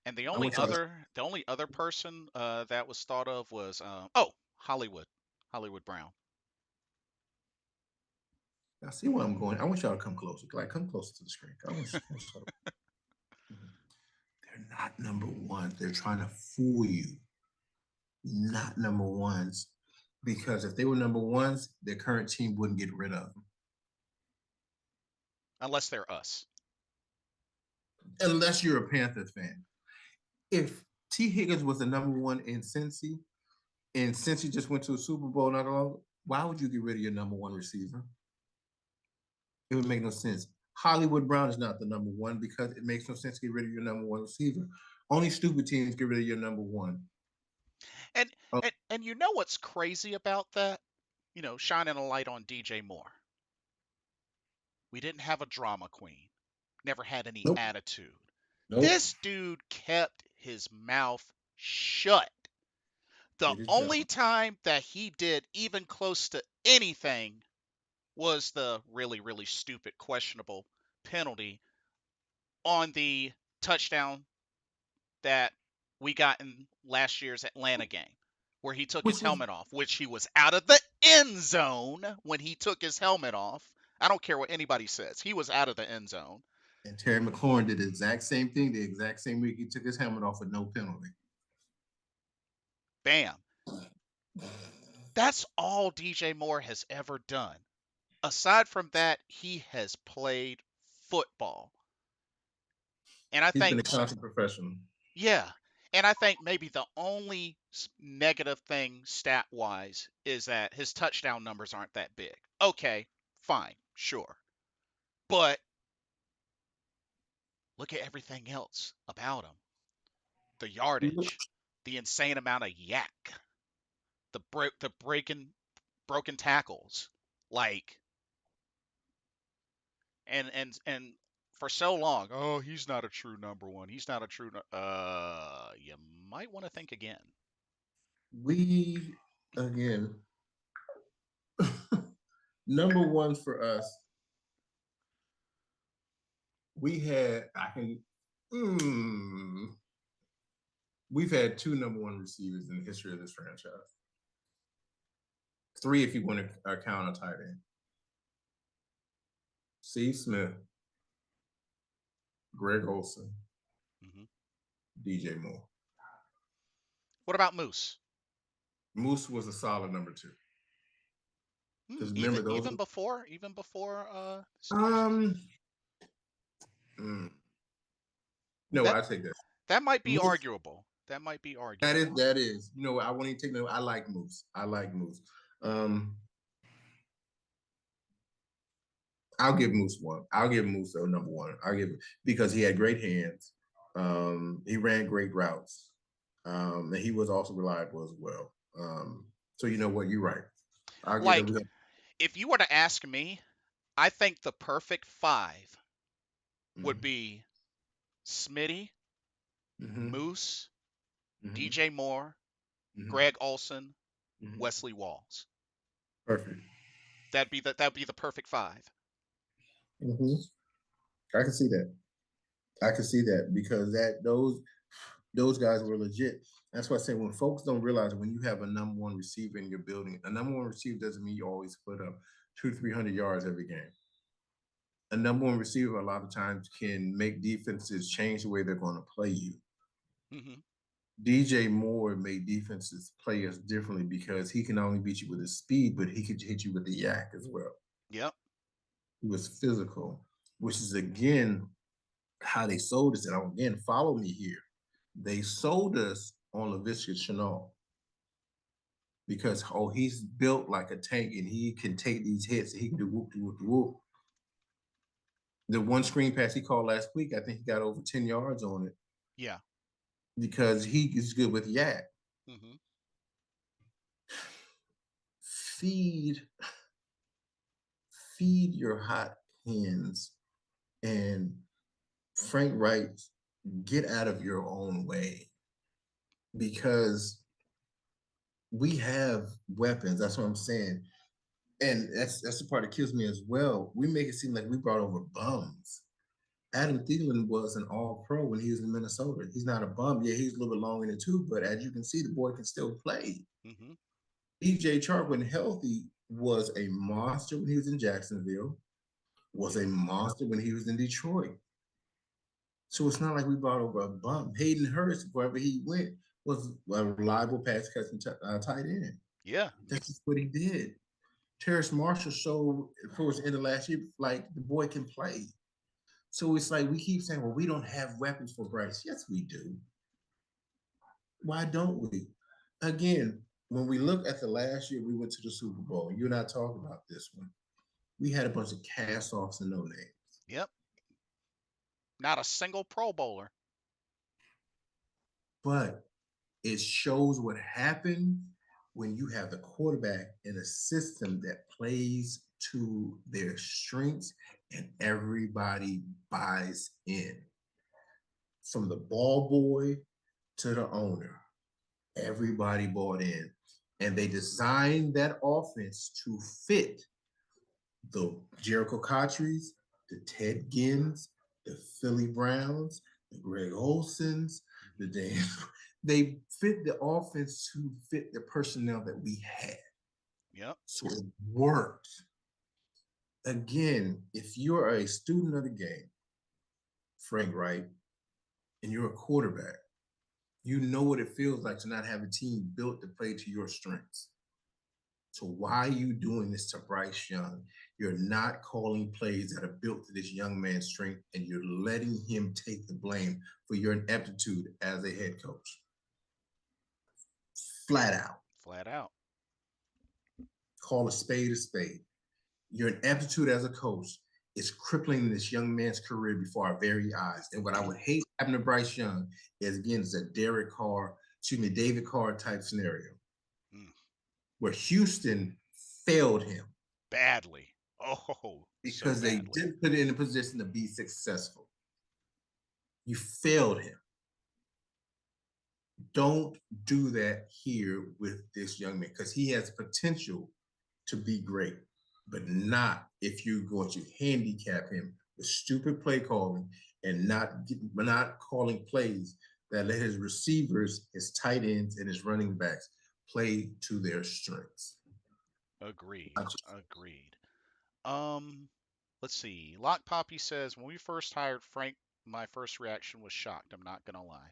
And I want y'all to. the only other person that was thought of was Hollywood Brown. I see where I'm going. I want y'all to come closer. Like, come closer to the screen. I want y'all they're not number ones. They're trying to fool you. Not number ones, because if they were number ones, their current team wouldn't get rid of them. Unless they're us. Unless you're a Panthers fan. If T. Higgins was the number one in Cincy, and Cincy just went to a Super Bowl not long, why would you get rid of your number one receiver? It would make no sense. Hollywood Brown is not the number one because it makes no sense to get rid of your number one receiver. Only stupid teams get rid of your number one. And Oh, and you know what's crazy about that? Shining a light on DJ Moore. We didn't have a drama queen. Never had any nope, attitude. nope. This dude kept his mouth shut. The Did his job. only time that he did even close to anything was the really, really stupid, questionable penalty on the touchdown that we got in last year's Atlanta game, where he took his which was helmet off, which he was out of the end zone when he took his helmet off. I don't care what anybody says. He was out of the end zone. and Terry McLaurin did the exact same thing the exact same week. He took his helmet off with no penalty. Bam. That's all DJ Moore has ever done. Aside from that, he has played football. And I He's think, been a constant professional. yeah. And I think maybe the only negative thing stat wise is that his touchdown numbers aren't that big. Okay, fine, sure. But look at everything else about him: the yardage, the insane amount of yak, the breaking broken tackles. Like, and for so long, oh, he's not a true number one. He's not a true. You might want to think again. We again number one for us. We had I can. Mm, we've had two number one receivers in the history of this franchise. Three, if you want to count a tight end. Steve Smith, Greg Olson, Hmm. DJ Moore. What about Moose? Moose was a solid number two. Hmm, Because even remember those. even before Steve Smith. Um. mm, no, That I take that. that might be Moose. arguable. That might be That is arguable. that is. You know, I won't even take no. I like Moose. I like Moose. Um. I'll give Moose one. I'll give Moose though number one. I'll give because he had great hands. He ran great routes. And he was also reliable as well. So you know what? You're right. I'll give Like, them. if you were to ask me, I think the perfect five would Mm-hmm, be Smitty, mm-hmm, Moose, mm-hmm, DJ Moore, mm-hmm, Greg Olson, mm-hmm. Wesley Walls. Perfect. That'd be the perfect five. Mm-hmm. I can see that. I can see that because those guys were legit. That's why I say when folks don't realize when you have a number one receiver in your building, a number one receiver doesn't mean you always put up 200-300 yards every game. A number one receiver a lot of times can make defenses change the way they're going to play you. Hmm. DJ Moore made defenses play us differently because he can not only beat you with his speed, but he could hit you with the yak as well. Yep. He was physical, which is again how they sold us. And again, follow me here. They sold us on LaVisca Chenault because he's built like a tank and he can take these hits and he can do whoop whoop whoop. The one screen pass he called last week, I think he got over 10 yards on it Yeah. because he is good with yak. Hmm. Feed feed your hot hands and Frank Wright, get out of your own way because we have weapons. That's what I'm saying. And that's the part that kills me as well. We make it seem like we brought over bums. Adam Thielen was an all-pro when he was in Minnesota. He's not a bum. Yeah, he's a little bit long in the tooth, but as you can see, the boy can still play. Hmm. DJ Chark, when healthy, was a monster when he was in Jacksonville, was a Yep. monster when he was in Detroit. So it's not like we brought over a bum. Hayden Hurst, wherever he went, was a reliable pass catching tight end. Yeah. That's just what he did. Terrace Marshall showed towards the end of last year, like the boy can play. So it's like we keep saying, well, we don't have weapons for Bryce. Yes, we do. Why don't we? Again, when we look at the last year we went to the Super Bowl, you're not talking about this one. We had a bunch of cast offs and no names. Yep. Not a single Pro Bowler. But it shows what happened when you have the quarterback in a system that plays to their strengths and everybody buys in. From the ball boy to the owner, everybody bought in. And they designed that offense to fit the Jericho Cotries, the Ted Gins, the Philly Browns, the Greg Olsons, the Hmm. Dan. they fit the offense to fit the personnel that we had. Yep. So it worked. Again, if you're a student of the game, Frank Wright, and you're a quarterback, you know what it feels like to not have a team built to play to your strengths. So why are you doing this to Bryce Young? You're not calling plays that are built to this young man's strength, and you're letting him take the blame for your ineptitude as a head coach. Flat out. Flat out. Call a spade a spade. Your ineptitude as a coach is crippling this young man's career before our very eyes. And what I would hate happening to Bryce Young is, again, it's a David Carr type scenario Mm. where Houston failed him Badly. Oh, so because they badly. didn't put it in a position to be successful. You failed him. Don't do that here with this young man because he has potential to be great, but not if you're going to handicap him with stupid play calling and not calling plays that let his receivers, his tight ends, and his running backs play to their strengths. Agreed. Agreed. Um, let's see. Lock Poppy says when we first hired Frank, my first reaction was shocked. I'm not gonna lie.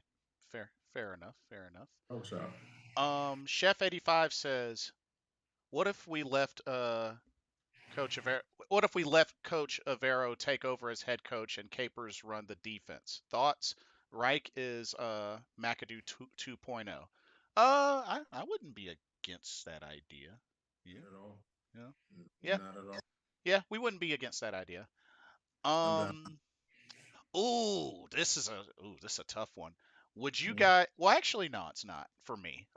Fair enough. Fair enough. Oh, sorry. Chef 85 says, what if we left Coach Avero? What if we left Coach Avero take over as head coach and Capers run the defense? Thoughts? Reich is McAdoo 2.0. I wouldn't be against that idea. Yeah, Not at all. yeah, yeah, Not at all. yeah. We wouldn't be against that idea. I'm down. Um, this is a tough one. Would you Mm. guys? Well, actually, no, it's not for me.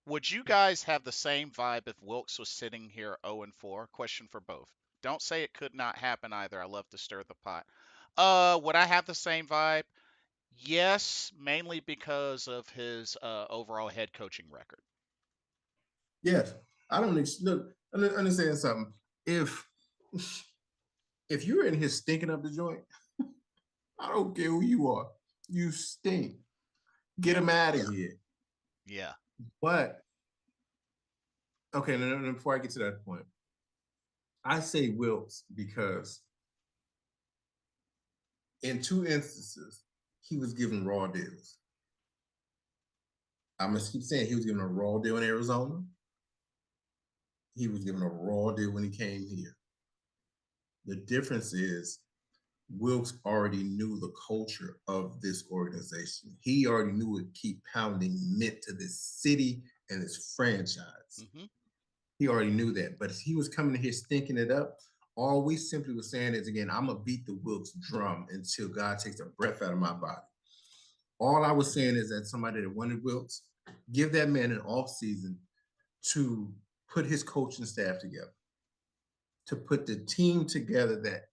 Would you guys have the same vibe if Wilkes was sitting here 0 and 4? Question for both. Don't say it could not happen either. I love to stir the pot. Would I have the same vibe? Yes, mainly because of his overall head coaching record. Yes, I don't look. Understand something. If if you're in here stinking up the joint, I don't care who you are. You stink. Get Yeah, him out of here. yeah. But okay, no, before I get to that point, I say Wilkes because in two instances he was given raw deals. I'm gonna keep saying he was given a raw deal in Arizona. He was given a raw deal when he came here. The difference is Wilkes already knew the culture of this organization. He already knew what keep pounding meant to this city and this franchise. Hmm. He already knew that. But he was coming here stinking it up. All we simply were saying is, again, I'm going to beat the Wilkes drum until God takes the breath out of my body. All I was saying is that somebody that wanted Wilkes, give that man an off season to put his coaching staff together, to put the team together that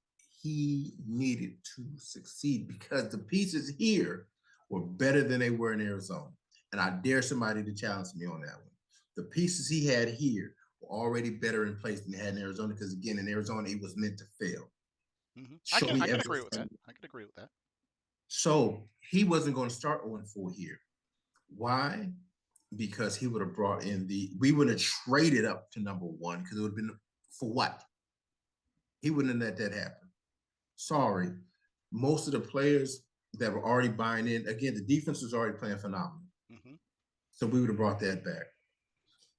he needed to succeed because the pieces here were better than they were in Arizona. And I dare somebody to challenge me on that one. The pieces he had here were already better in place than they had in Arizona because, again, in Arizona, it was meant to fail. I Show can me I can evidence. agree with that. I can agree with that. So he wasn't going to start 0-4 here. Why? Because he would have brought in we would have traded up to number one because it would have been for what? He wouldn't have let that happen. Sorry. Most of the players that were already buying in, again, the defense was already playing phenomenal. Hmm. So we would have brought that back.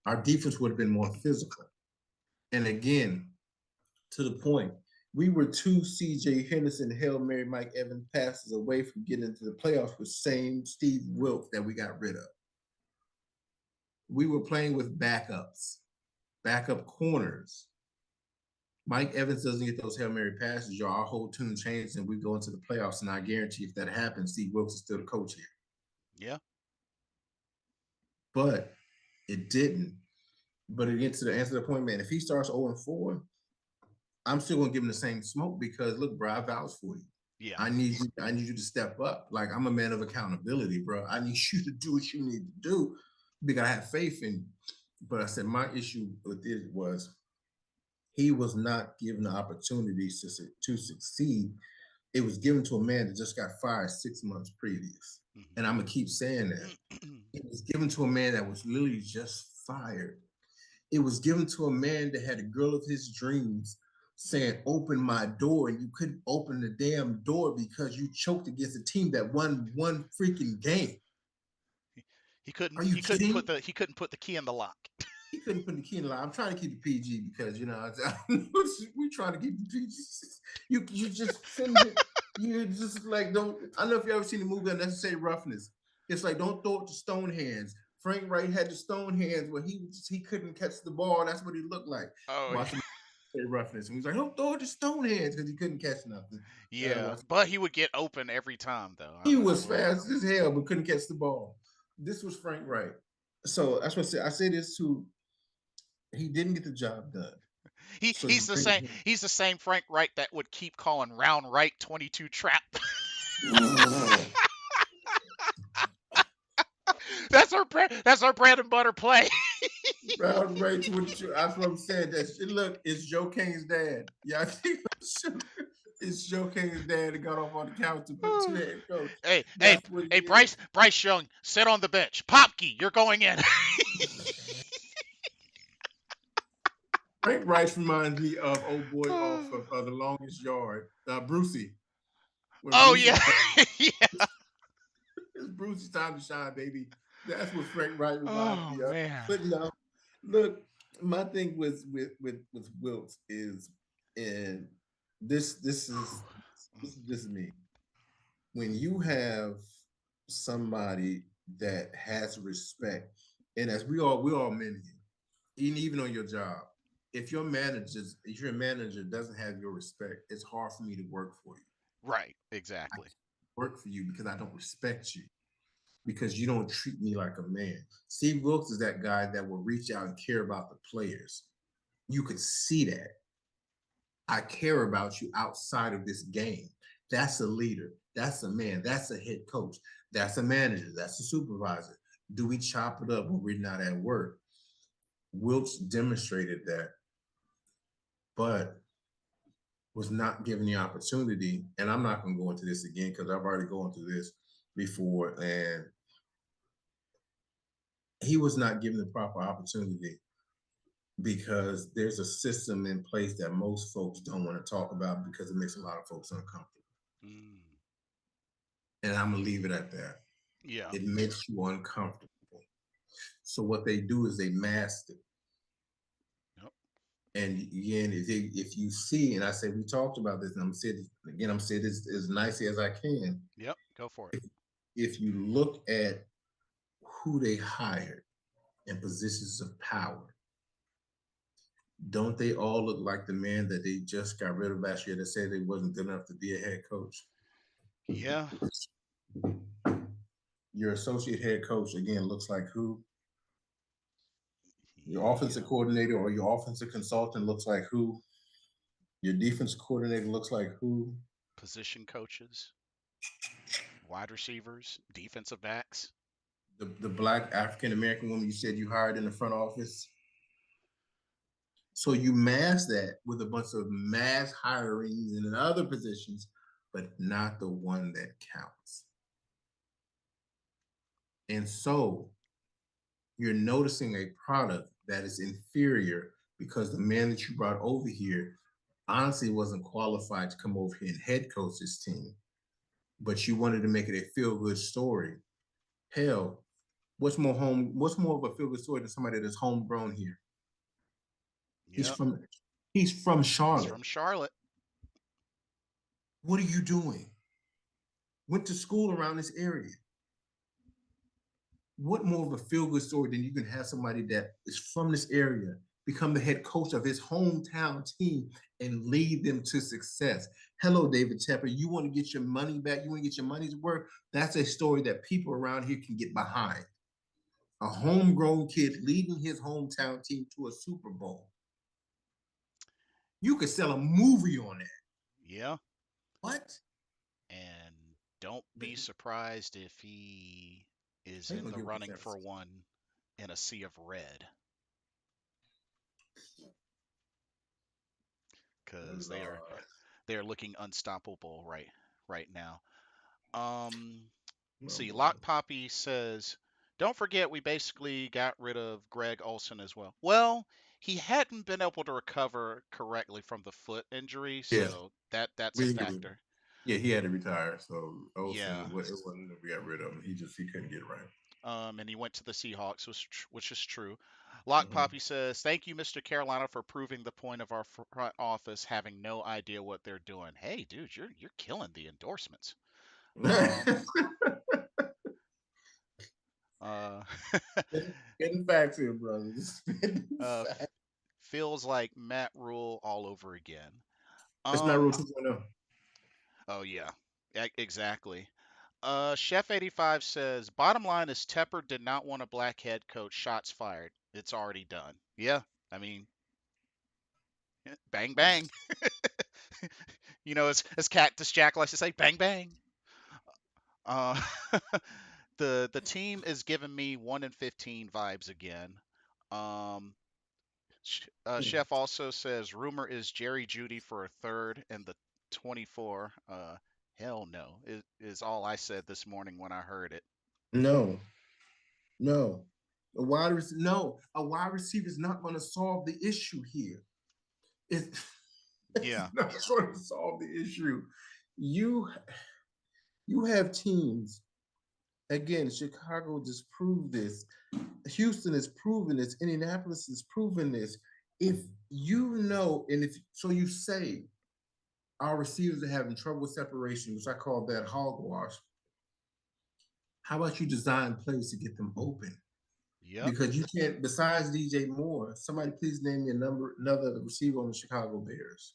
Our defense would have been more physical. And again, to the point, we were two CJ Henderson, Hail Mary, Mike Evans passes away from getting into the playoffs with same Steve Wilkes that we got rid of. We were playing with backups, backup corners. Mike Evans doesn't get those Hail Mary passes, y'all. Our whole tune changes and we go into the playoffs. And I guarantee if that happens, Steve Wilkes is still the coach here. Yeah. But it didn't. But again, to the answer to the point, man, if he starts 0-4, I'm still gonna give him the same smoke because look, bro, I vouch for you. Yeah. I need you to step up. Like I'm a man of accountability, bro. I need you to do what you need to do because I have faith in you. But I said my issue with it was he was not given the opportunities to succeed It was given to a man that just got fired 6 months previous. And I'm gonna keep saying that. Mhm. It was given to a man that was literally just fired. It was given to a man that had a girl of his dreams saying, "Open my door," and you couldn't open the damn door because you choked against a team that won one freaking game. he Are couldn't you he couldn't put kidding? the key in the lock. He couldn't put the key in the line. I'm trying to keep the PG because we're trying to keep the PG. You just send it. You just like don't. I don't know if you ever seen the movie Unnecessary Roughness. It's like don't throw it to stone hands. Frank Wright had the stone hands where he couldn't catch the ball. That's what he looked like. Oh yeah. Watching Roughness, and he was like, "Don't throw it to stone hands" because he couldn't catch nothing. Yeah, Watch. but he would get open every time though. He I was will. fast as hell, but couldn't catch the ball. This was Frank Wright. So that's what I say. I say this to he didn't get the job done. So you bring him. He's the same Frank Wright that would keep calling round right 22 trap. That's our bread and butter play. Round right to what you. That's what I'm saying. That shit, look, it's Joe Kane's dad. Yeah, I think it's Joe Kane's dad that got off on the couch to head coach. hey, hey, That's what hey, it is. Bryce Young, sit on the bench. Popke, you're going in. Frank Rice reminds me of old boy off of The Longest Yard, Brucey. When Oh Brucey yeah, got yeah. it's Brucey's time to shine, baby. That's what Frank Wright reminds Oh me of. man. But no, look, my thing with Wilkes is, and this is me. When you have somebody that has respect, and as we all men here, even on your job, if your manager doesn't have your respect, it's hard for me to work for you. Right, I exactly. can't work for you because I don't respect you because you don't treat me like a man. Steve Wilkes is that guy that will reach out and care about the players. You could see that. I care about you outside of this game. That's a leader. That's a man. That's a head coach. That's a manager. That's a supervisor. Do we chop it up when we're not at work? Wilkes demonstrated that, but was not given the opportunity. And I'm not going to go into this again because I've already gone through this before. And he was not given the proper opportunity because there's a system in place that most folks don't want to talk about because it makes a lot of folks uncomfortable. Mm, And I'm gonna leave it at that. yeah. It makes you uncomfortable. So what they do is they mask it. Yep. And again, if you see, and I say we talked about this, and I'm saying again, I'm saying this as nicely as I can. Yep. Go for it. If you look at who they hired in positions of power, don't they all look like the man that they just got rid of last year that said they wasn't good enough to be a head coach? Yeah. Your associate head coach again looks like who? Your offensive Yeah. coordinator or your offensive consultant looks like who? Your defense coordinator looks like who? Position coaches, wide receivers, defensive backs. The black African American woman you said you hired in the front office. So you mask that with a bunch of mass hirings and in other positions, but not the one that counts. And so you're noticing a product that is inferior because the man that you brought over here honestly wasn't qualified to come over here and head coach this team, but you wanted to make it a feel good story. Hell, what's more of a feel good story than somebody that's homegrown here? He's Yep. from he's from He's Charlotte. from Charlotte. What are you doing? Went to school around this area. What more of a feel good story than you can have somebody that is from this area become the head coach of his hometown team and lead them to success? Hello, David Tepper. You want to get your money back? You want to get your money's worth? That's a story that people around here can get behind. A homegrown kid leading his hometown team to a Super Bowl. You could sell a movie on that. Yeah. What? And don't be surprised if he is How you in gonna the give him running San for Francisco? one in a sea of red because Lord. they're looking unstoppable right now. Um, Oh see, boy. Lock Poppy says, "Don't forget we basically got rid of Greg Olson as well." Well, he hadn't been able to recover correctly from the foot injury, Yeah, so that's a we factor. yeah, he had to retire. So Yeah. Olsen, it wasn't that we got rid of him. He couldn't get it right. And he went to the Seahawks, which is true. Lock Hmm. Poppy says, "Thank you, Mr. Carolina, for proving the point of our front office having no idea what they're doing." Hey, dude, you're killing the endorsements. Um, uh, Getting facts here, brother. Just spitting uh, facts. feels like Matt Rule all over again. It's not Rule Um, 2.0. oh yeah, exactly. Chef 85 says, "Bottom line is Tepper did not want a black head coach. Shots fired. It's already done." Yeah, I mean, bang bang. As Cactus Jack likes to say, bang bang. Uh, the team is giving me 1 in 15 vibes again. Um, Chef also says rumor is Jerry Judy for a third and the 24. Hell no is all I said this morning when I heard it. No, no. A wide receiver is not going to solve the issue here. It, it's Yeah, not going to solve the issue. You you have teams again. Chicago just proved this. Houston has proven this. Indianapolis has proven this. If you know, and if so, you say our receivers are having trouble with separation, which I call that hogwash. How about you design plays to get them open? yep, Because you can't. Besides DJ Moore, somebody please name me another receiver on the Chicago Bears.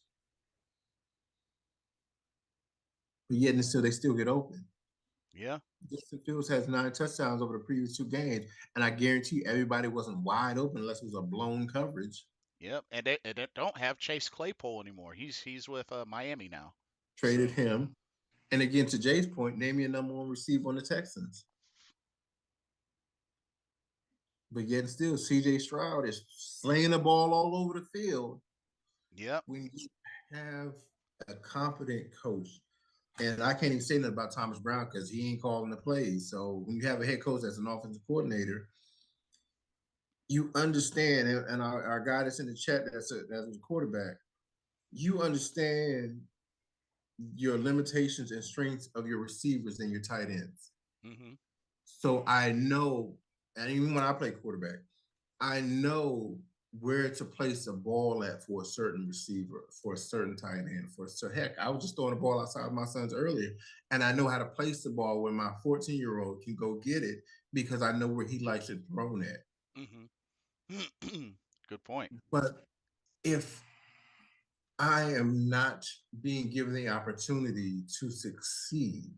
But yet and still, they still get open. yeah, Justin Fields has 9 touchdowns over the previous 2 games, and I guarantee you everybody wasn't wide open unless it was a blown coverage. yep. And they don't have Chase Claypool anymore. He's with Miami now. Traded So him. And again, to Jay's point, name me a number one receiver on the Texans. But yet and still, CJ Stroud is slaying the ball all over the field. yep, When you have a competent coach, and I can't even say nothing about Thomas Brown because he ain't calling the plays. So when you have a head coach that's an offensive coordinator, you understand, and our guy that's in the chat that's a quarterback, you understand your limitations and strengths of your receivers and your tight ends. hmm, So I know, and even when I play quarterback, I know where to place a ball at for a certain receiver, for a certain tight end, so heck, I was just throwing the ball outside my son's earlier, and I know how to place the ball where my 14-year-old can go get it because I know where he likes it thrown at. hmm. Good point. But if I am not being given the opportunity to succeed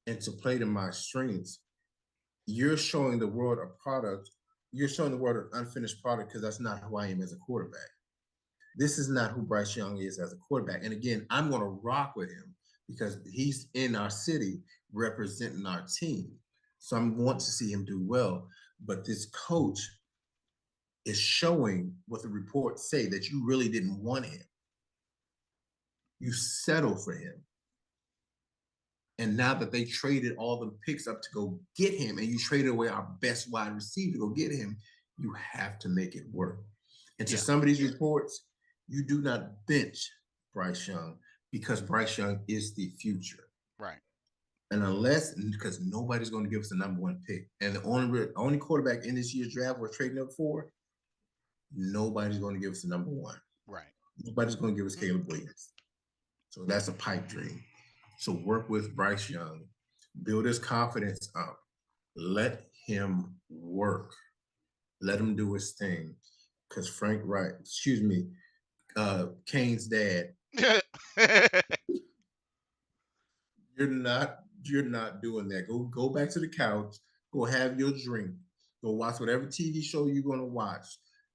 and to play to my strengths, you're showing the world a product. You're showing the world an unfinished product because that's not who I am as a quarterback. This is not who Bryce Young is as a quarterback. And again, I'm going to rock with him because he's in our city representing our team. So I want to see him do well. But this coach is showing what the reports say that you really didn't want him. You settled for him. And now that they traded all the picks up to go get him, and you traded away our best wide receiver to go get him, you have to make it work. And to Yeah, some of these reports, you do not bench Bryce Young because Bryce Young is the future. right. And because nobody's going to give us the number one pick, and the only quarterback in this year's draft we're trading up for, nobody's going to give us the number one. Right. Nobody's going to give us Caleb Williams. So that's a pipe dream. So work with Bryce Young, build his confidence up, let him work, let him do his thing. Because Frank Wright, excuse me, Kane's dad, you're not doing that. Go back to the couch, go have your drink, go watch whatever TV show you're gonna watch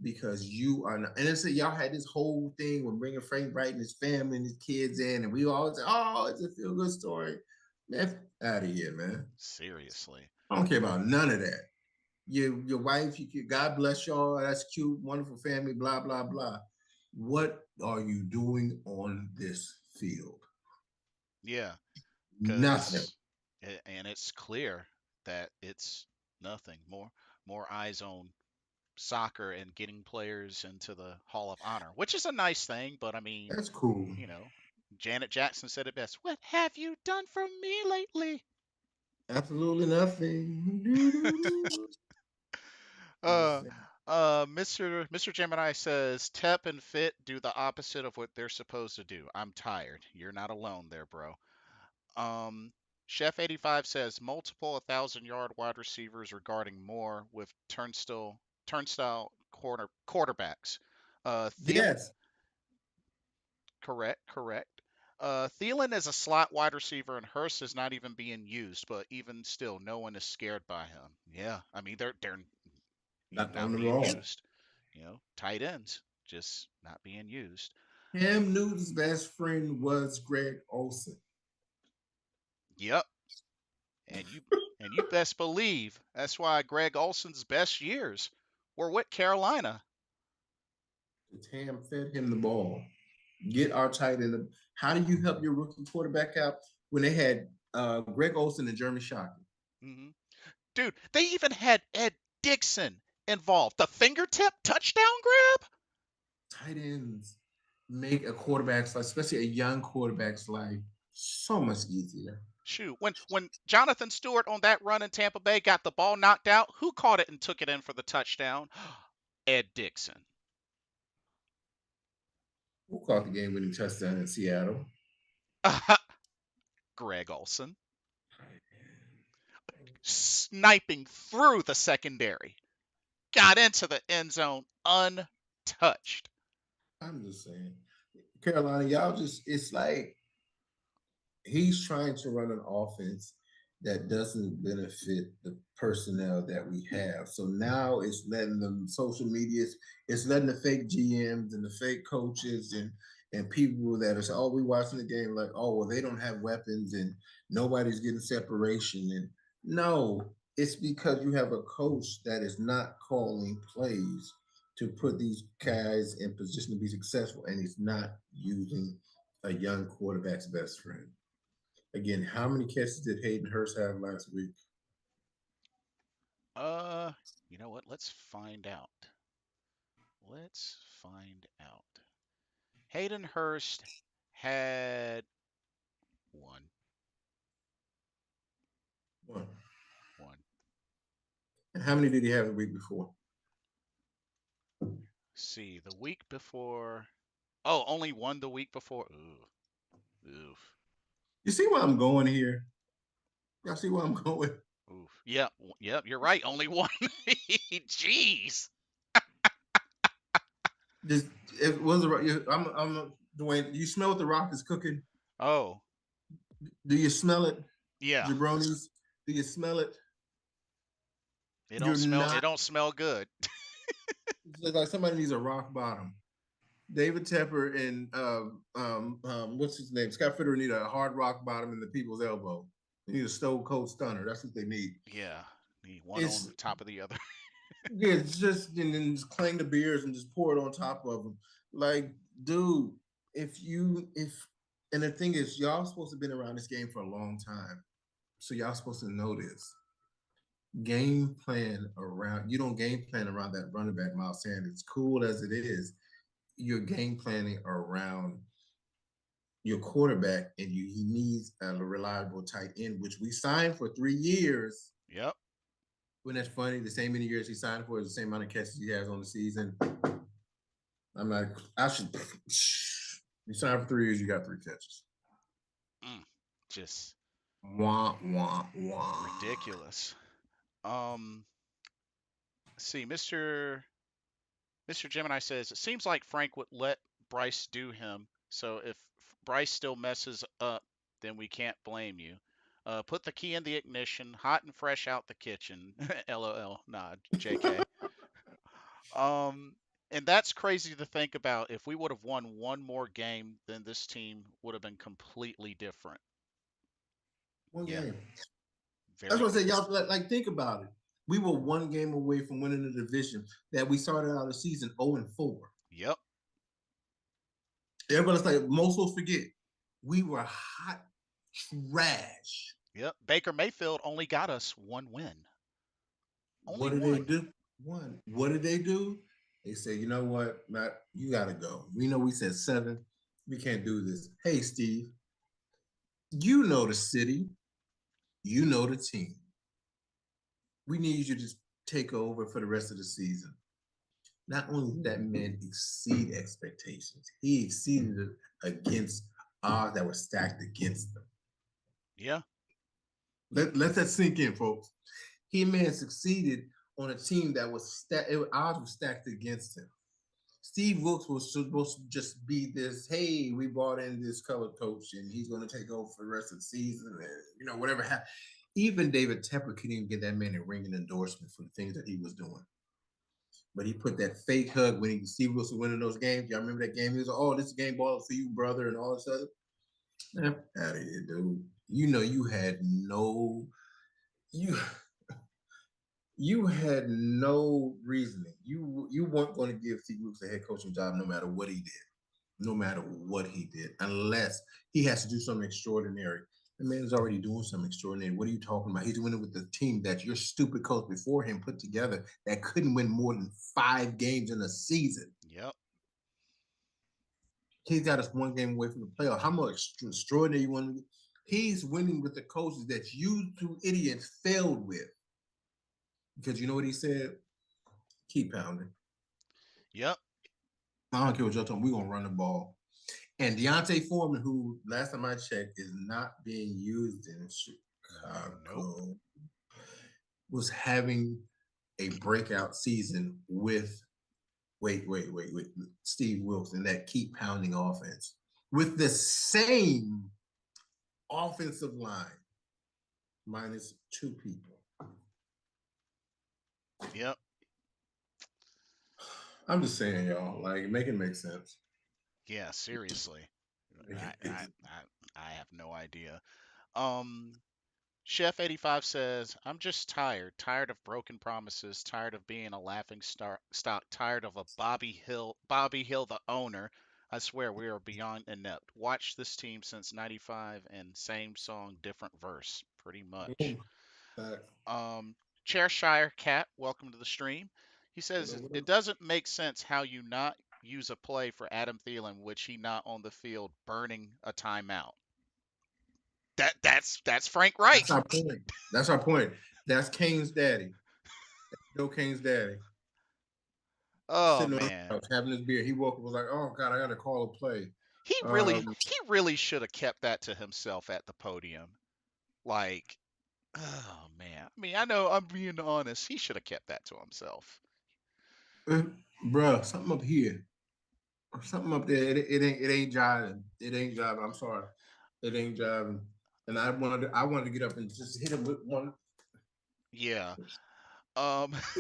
because you are not. And it's y'all had this whole thing when bringing Frank Wright and his family and his kids in, and we all say, "Oh, it's a feel good story." Man, out of here, man. Seriously. I don't care about none of that. Your wife, God bless y'all. That's cute, wonderful family. Blah blah blah. What are you doing on this field. Yeah, Nothing. because and it's clear that it's nothing more eyes on soccer and getting players into the Hall of Honor, which is a nice thing. But I mean, That's cool. you know, Janet Jackson said it best. What have you done for me lately? Absolutely nothing. Doo-doo-doo. I'm just Uh, saying. Mr. Gemini says Tep and Fit do the opposite of what they're supposed to do. I'm tired. You're not alone there, bro. Um, Chef 85 says multiple 1,000-yard wide receivers regarding more with turnstile quarterbacks. Thielen, Yes. correct. Thielen is a slot wide receiver, and Hurst is not even being used. But even still, no one is scared by him. Yeah, I mean they're Not on not the being wrong. used. Tight ends just not being used. Cam Newton's best friend was Greg Olson. Yep, and you best believe that's why Greg Olson's best years were with Carolina. Tam fed him the ball. Get our tight end. How do you help your rookie quarterback out when they had Greg Olson and Jeremy Shockey? hmm Dude, they even had Ed Dixon involved. The fingertip touchdown grab? Tight ends make a quarterback's life, especially a young quarterback's life, so much easier. Shoot, when Jonathan Stewart on that run in Tampa Bay got the ball knocked out, who caught it and took it in for the touchdown? Ed Dixon. Who caught the game winning touchdown in Seattle? Greg Olson sniping through the secondary. Got into the end zone untouched. I'm just saying. Carolina, y'all just, it's like he's trying to run an offense that doesn't benefit the personnel that we have. So now it's letting the social medias, it's letting the fake GMs and the fake coaches and people that are saying, oh, we watching the game like, oh, well, they don't have weapons and nobody's getting separation. And no, it's because you have a coach that is not calling plays to put these guys in position to be successful, and he's not using a young quarterback's best friend. Again, how many catches did Hayden Hurst have last week? Uh, you know what? Let's find out. Let's find out. Hayden Hurst had one. One. One. And how many did he have the week before? See, the week before. Oh, only one the week before. Ooh, oof, You see where I'm going here? Y'all see where I'm going? oof. Yep, yep. You're right. Only one. Jeez. Just it was. I'm Dwayne. Do you smell what the Rock is cooking? Oh, Do you smell it, yeah. jabronis? Do you smell it? It don't You're smell. It not. don't smell good. It's like somebody needs a rock bottom. David Tepper and what's his name? Scott Fitterer need a hard rock bottom in the people's elbow. They need a stone cold stunner. That's what they need. Yeah. Need one on It's top of the other. Yeah, it's just and then just clang the beers and just pour it on top of them. Like, dude, if and the thing is, y'all supposed to have been around this game for a long time, so y'all supposed to know this. Game plan around you don't game plan around that running back Miles Sanders. Cool as it is, you're game planning around your quarterback, and he needs a reliable tight end, which we signed for 3 years. Yep. When that's funny, the same many years he signed for is the same amount of catches he has on the season. I'm like, I should. You signed for 3 years, you got three catches. Mm, just Wah wah wah. ridiculous. Um. See, Mr. Gemini says it seems like Frank would let Bryce do him. So if Bryce still messes up, then we can't blame you. Put the key in the ignition, hot and fresh out the kitchen. LOL. Nah, JK. Um, and that's crazy to think about. If we would have won one more game, then this team would have been completely different. One Yeah, game. That's very what I said. good. Y'all like think about it. We were one game away from winning the division that we started out the season 0-4. Yep. Everybody's like, most will forget. We were hot trash. Yep. Baker Mayfield only got us one win. Only What did they one. do? One. What did they do? They said, you know what, Matt, you gotta go. We know we said 7. We can't do this. Hey, Steve, you know the city, you know the team. We need you to take over for the rest of the season. Not only did that man exceed expectations, he exceeded it against odds that were stacked against them. Yeah. Let that sink in, folks. He man succeeded on a team that was odds were stacked against him. Steve Wilkes was supposed to just be this, hey, we brought in this color coach and he's going to take over for the rest of the season and, whatever happened. Even David Tepper couldn't even get that man a ringing endorsement for the things that he was doing. But he put that fake hug when he Steve Wilson winning those games. Y'all remember that game? He was like, "Oh, this game ball for you, brother," and all this other. Man, out of here, dude. You know you had no you you had no reasoning. You weren't going to give Steve Wilson a head coaching job no matter what he did. No matter what he did, unless he has to do something extraordinary. The man is already doing something extraordinary. What are you talking about? He's winning with the team that your stupid coach before him put together that couldn't win more than 5 games in a season. Yep. He's got us one game away from the playoff. How much extraordinary you want to? He's winning with the coaches that you two idiots failed with. Because you know what he said? Keep pounding. Yep. I don't care what y'all talking. We're gonna run the ball. And Deontay Foreman, who last time I checked is not being used in Nope. Chicago, was having a breakout season with wait, Steve Wilkes and that keep pounding offense with the same offensive line minus 2 people. Yep. I'm just saying, y'all, like make it make sense. Yeah. Seriously. I, It, I I have no idea. Um. Chef 85 says, I'm just tired. Tired of broken promises. Tired of being a laughing stock. Tired of a Bobby Hill, the owner. I swear we are beyond inept. Watch this team since 95 and same song, different verse. Pretty much. Um, Chairshire Cat, welcome to the stream. He what says, up, what it up? doesn't make sense how you not use a play for Adam Thielen, which he not on the field burning a timeout. That's Frank That's Reich. our point. That's our point. That's Kane's daddy. Joe Kane's daddy. Oh Sitting on the man. couch having his beer. He woke up and was like, "Oh God, I got to call a play." Um, He really should have kept that to himself at the podium. Like, oh man. I mean, I know I'm being honest. He should have kept that to himself. bruh, something up here, something up there. It ain't jiving. It ain't jiving. I'm sorry, it ain't jiving. And I wanted to get up and just hit him with one. Yeah.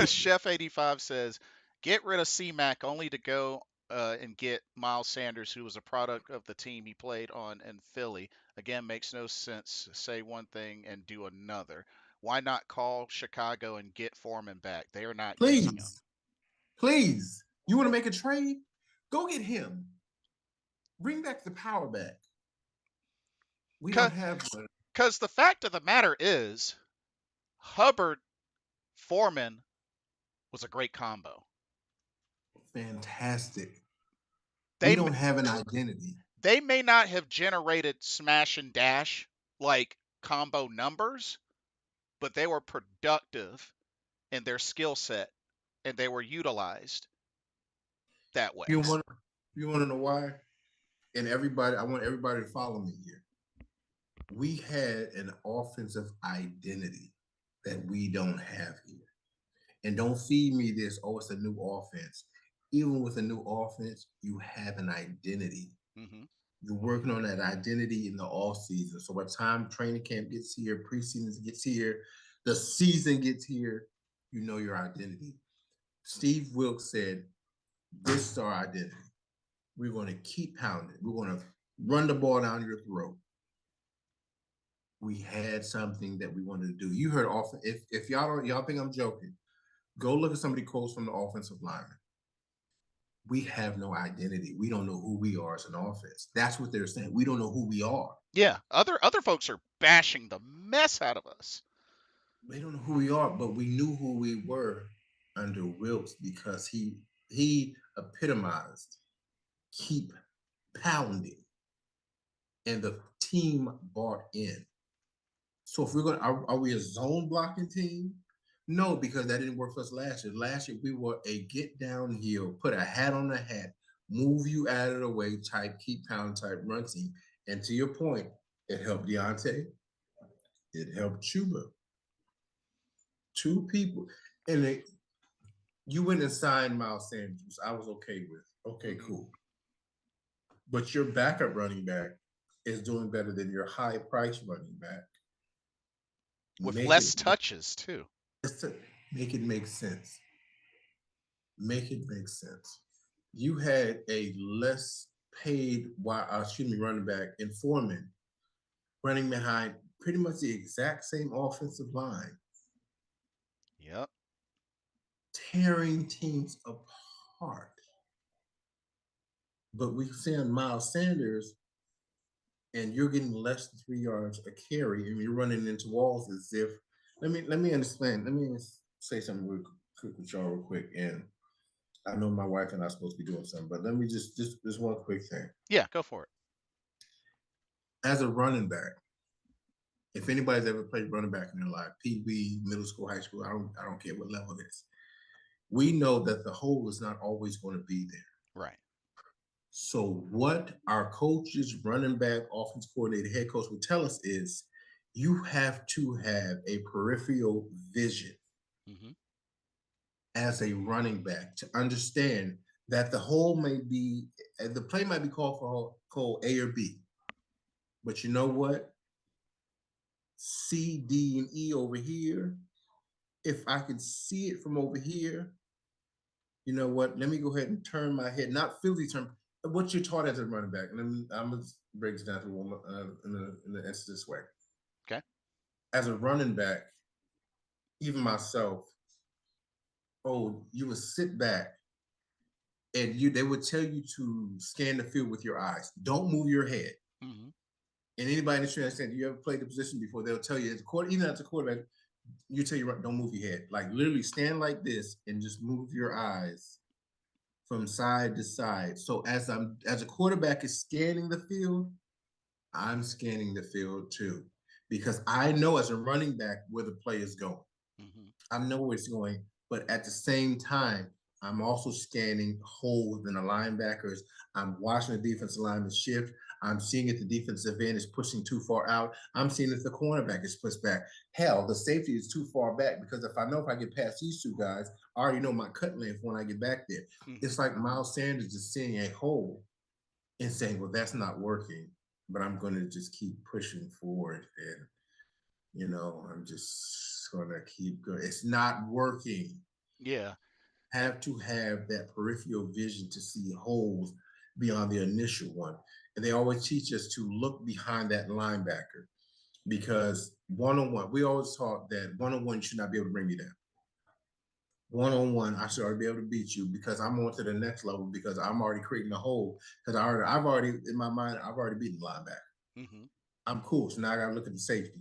Chef 85 says, get rid of C-Mac only to go and get Miles Sanders, who was a product of the team he played on in Philly. Again, makes no sense. Say one thing and do another. Why not call Chicago and get Foreman back? They are not using him. Please, please. You want to make a trade? Go get him. Bring back the power back. We don't have one. Because the fact of the matter is, Hubbard Foreman was a great combo. Fantastic. We They don't have an identity. they may not have generated smash and dash like combo numbers, but they were productive in their skill set and they were utilized that You way. want you want to know why? And everybody, I want everybody to follow me here. We had an offensive identity that we don't have here. And don't feed me this, oh, it's a new offense. Even with a new offense, you have an identity. Hmm. You're working on that identity in the off season. So by the time training camp gets here, preseason gets here, the season gets here, you know your identity. Steve Wilkes said, this is our identity. We're going to keep pounding. We're going to run the ball down your throat. We had something that we wanted to do. You heard off. If y'all think I'm joking, go look at some of the quotes from the offensive lineman. we have no identity. We don't know who we are as an offense. That's what they're saying. We don't know who we are. Yeah, other folks are bashing the mess out of us. We don't know who we are, but we knew who we were under Wilkes because he epitomized keep pounding, and the team bought in. So if we're gonna are we a zone blocking team? No, because that didn't work for us last year. Last year we were a get downhill, put a hat on the hat, move you out of the way type, keep pound type run team. And to your point, it helped Deontay, it helped Chuba. Two people. And you went and signed Miles Sanders. I was okay with. Okay, Hmm. cool. But your backup running back is doing better than your high price running back. With Make it less touches too. make it make sense. Make it make sense. You had a less paid running back in Foreman running behind pretty much the exact same offensive line, Yep. tearing teams apart. But we send Miles Sanders and you're getting less than 3 yards a carry and you're running into walls as if let me understand. Let me say something real quick with y'all real quick. And I know my wife and I are supposed to be doing something, but let me just one quick thing. Yeah, go for it. As a running back, if anybody's ever played running back in their life, pee middle school, high school, I don't care what level it is. We know that the hole is not always going to be there. Right. So what our coaches, running back, offense coordinator, head coach will tell us is you have to have a peripheral vision Hmm. as a running back to understand that the hole may be the play might be called for call A or B. But you know what? C, D, and E over here. If I can see it from over here, you know what? Let me go ahead and turn my head, not physically turn. What you're taught as a running back, and I'm gonna break this down to one in the this way. Okay. As a running back, even myself, oh, you would sit back and they would tell you to scan the field with your eyes. Don't move your head. Hmm. And anybody in the street understand, you ever played the position before, they'll tell you as a quarter, even as a quarterback, you tell you don't move your head. Like literally stand like this and just move your eyes from side to side. So as a quarterback is scanning the field, I'm scanning the field too. Because I know as a running back where the play is going. Hmm. I know where it's going, but at the same time, I'm also scanning holes in the linebackers. I'm watching the defensive lineman shift. I'm seeing if the defensive end is pushing too far out. I'm seeing if the cornerback is pushed back. Hell, the safety is too far back because if I get past these two guys, I already know my cut length when I get back there. Hmm. It's like Miles Sanders is seeing a hole and saying, well, that's not working, but I'm going to just keep pushing forward. And I'm just gonna keep going. It's not working. Yeah. Have to have that peripheral vision to see holes beyond the initial one. And they always teach us to look behind that linebacker because one on one, we always taught that one on one you should not be able to bring me down. One on one, I should already be able to beat you because I'm on to the next level because I'm already creating a hole because I've already in my mind I've already beaten the linebacker. Hmm. I'm cool, so now I got to look at the safety.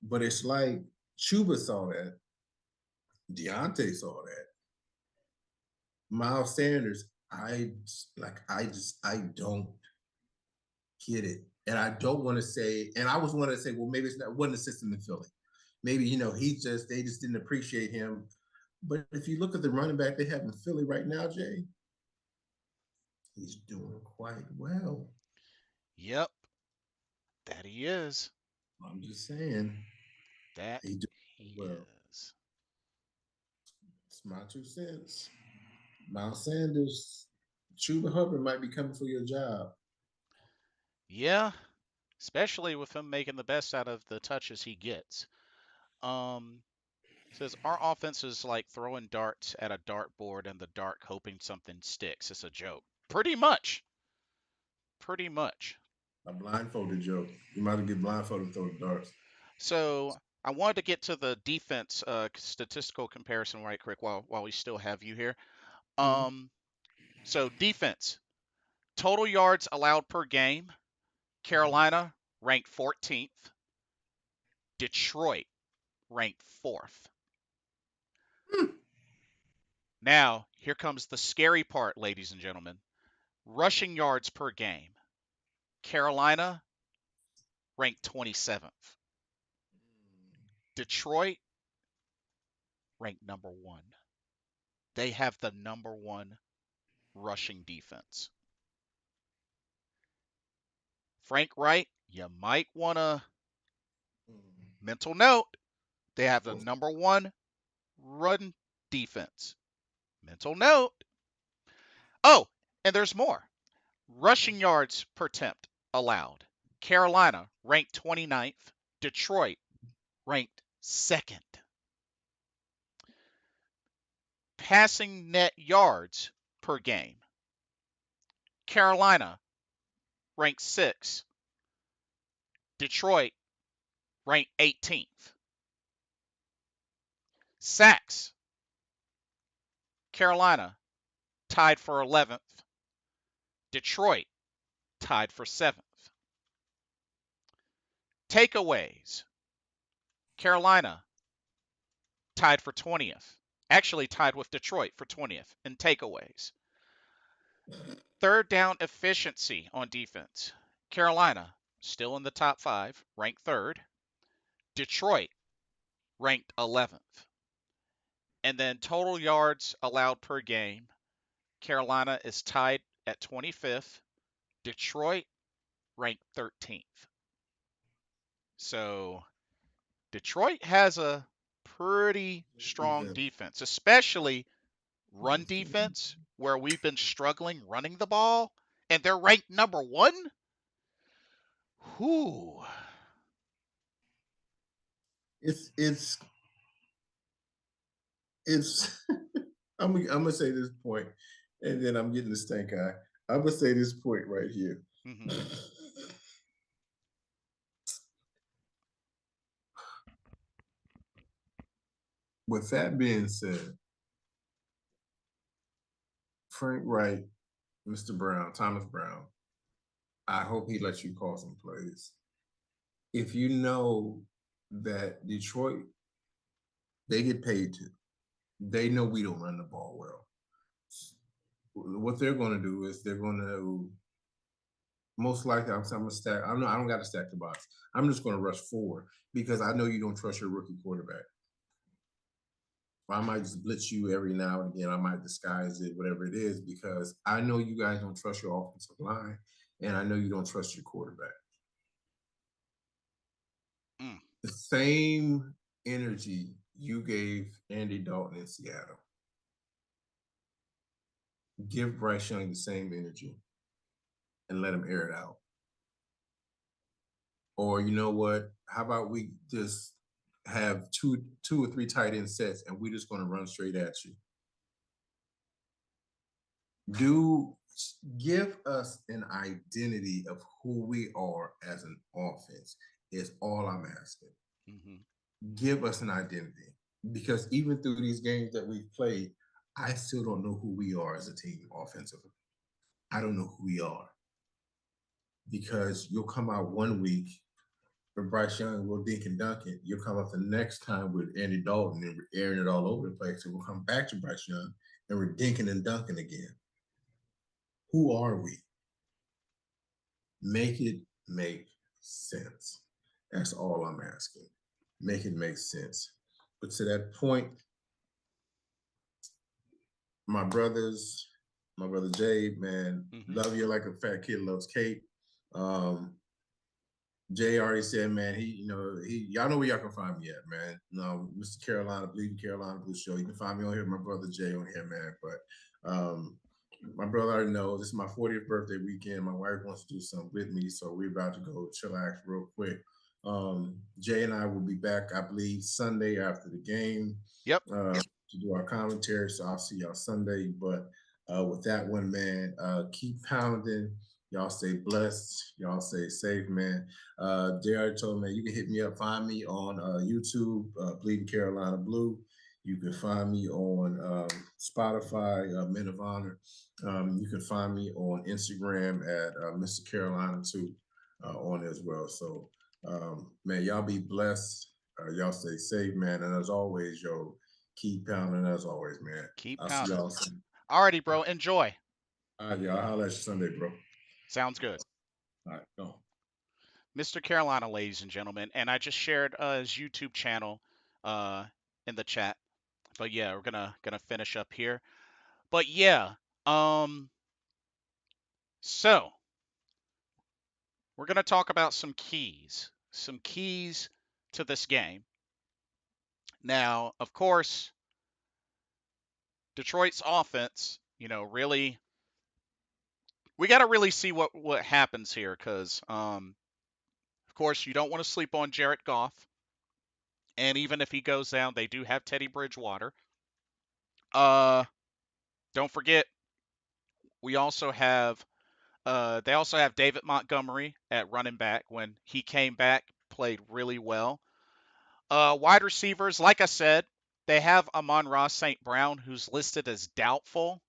But it's like Chuba saw that, Deontay saw that, Miles Sanders. I don't get it, and I don't want to say. And I was wanting to say, well, maybe it's not wasn't a system in Philly. Maybe they just didn't appreciate him. But if you look at the running back they have in Philly right now, Jay, he's doing quite well. Yep. That he is. I'm just saying, That he's doing he well. is. It's my 2 cents. Miles Sanders, Chuba Hubbard might be coming for your job. Yeah. Especially with him making the best out of the touches he gets. Um, Says our offense is like throwing darts at a dartboard in the dark, hoping something sticks. It's a joke. Pretty much. Pretty much. A blindfolded joke. You might have get blindfolded and throw the darts. So I wanted to get to the defense statistical comparison right quick while we still have you here. Mm-hmm. Um, So defense, total yards allowed per game. Carolina ranked 14th. Detroit ranked 4th. Now, here comes the scary part, ladies and gentlemen. Rushing yards per game. Carolina ranked 27th. Detroit ranked number 1. They have the number 1 rushing defense. Frank Wright, you might want to mental note, they have the number 1 run defense. Mental note. Oh, and there's more. Rushing yards per attempt allowed. Carolina ranked 29th. Detroit ranked 2nd. Passing net yards per game. Carolina ranked 6th. Detroit ranked 18th. Sacks. Carolina tied for 11th. Detroit tied for 7th. Takeaways. Carolina tied for 20th. Actually tied with Detroit for 20th in takeaways. Third down efficiency on defense. Carolina still in the top 5, ranked 3rd. Detroit ranked 11th. And then total yards allowed per game. Carolina is tied at 25th. Detroit ranked 13th. So Detroit has a pretty strong Defense. defense, especially run defense, where we've been struggling running the ball, and they're ranked number 1. Whew. It's it's I'm gonna say this point, and then I'm getting the stank eye. I'm gonna say this point right here. Mm-hmm. With that being said, Frank Wright, Mr. Brown, Thomas Brown, I hope he lets you call some plays. If you know that Detroit, they get paid to, they know we don't run the ball well. What they're going to do is they're going to most likely I'm gonna stack. I don't got to stack the box. I'm just going to rush forward because I know you don't trust your rookie quarterback. I might just blitz you every now and again. I might disguise it, whatever it is, because I know you guys don't trust your offensive line, and I know you don't trust your quarterback. Mm. The same energy you gave Andy Dalton in Seattle, give Bryce Young the same energy and let him air it out. Or you know what? How about we just have two or three tight end sets, and we're just going to run straight at you. Do give us an identity of who we are as an offense is all I'm asking. Mm-hmm. Give us an identity because even through these games that we've played, I still don't know who we are as a team offensively. I don't know who we are because you'll come out one week with Bryce Young, Will Dink and Duncan. You'll come up the next time with Andy Dalton and we're airing it all over the place. And we'll come back to Bryce Young and we're dinking and dunking again. Who are we? Make it make sense. That's all I'm asking. Make it make sense. But to that point, my brothers, my brother Jay, man, Mm-hmm. love you like a fat kid loves cake. Um, Jay already said, man, y'all know where y'all can find me at, man. Mr. Carolina, Bleeding Carolina Blue Show. You can find me on here, my brother Jay on here, man. But my brother already knows this is my 40th birthday weekend. My wife wants to do something with me, so we're about to go chillax real quick. Jay and I will be back, I believe, Sunday after the game Yep. to do our commentary. So I'll see y'all Sunday. But with that one, man, keep pounding. Y'all stay blessed. Y'all stay safe, man. Jay already told me, man, you can hit me up, find me on YouTube, Bleeding Carolina Blue. You can find me on Spotify, Men of Honor. You can find me on Instagram at Mr. Carolina too, on as well. So, man, y'all be blessed. Y'all stay safe, man. And as always, yo, keep pounding as always, man. Keep I'll see pounding. y'all soon. Alrighty, bro. Enjoy. All right, y'all. I'll holler at you Sunday, bro. Sounds good. All right, go. Mr. Carolina, ladies and gentlemen. And I just shared his YouTube channel uh, in the chat. But yeah, we're gonna finish up here. But yeah, um, so we're gonna talk about some keys to this game. Now, of course, Detroit's offense, really, we got to really see what happens here because, of course, you don't want to sleep on Jared Goff, and even if he goes down, they do have Teddy Bridgewater. Uh, don't forget, we also have they also have David Montgomery at running back. When he came back, played really well. Wide receivers, like I said, they have Amon-Ra St. Brown, who's listed as doubtful.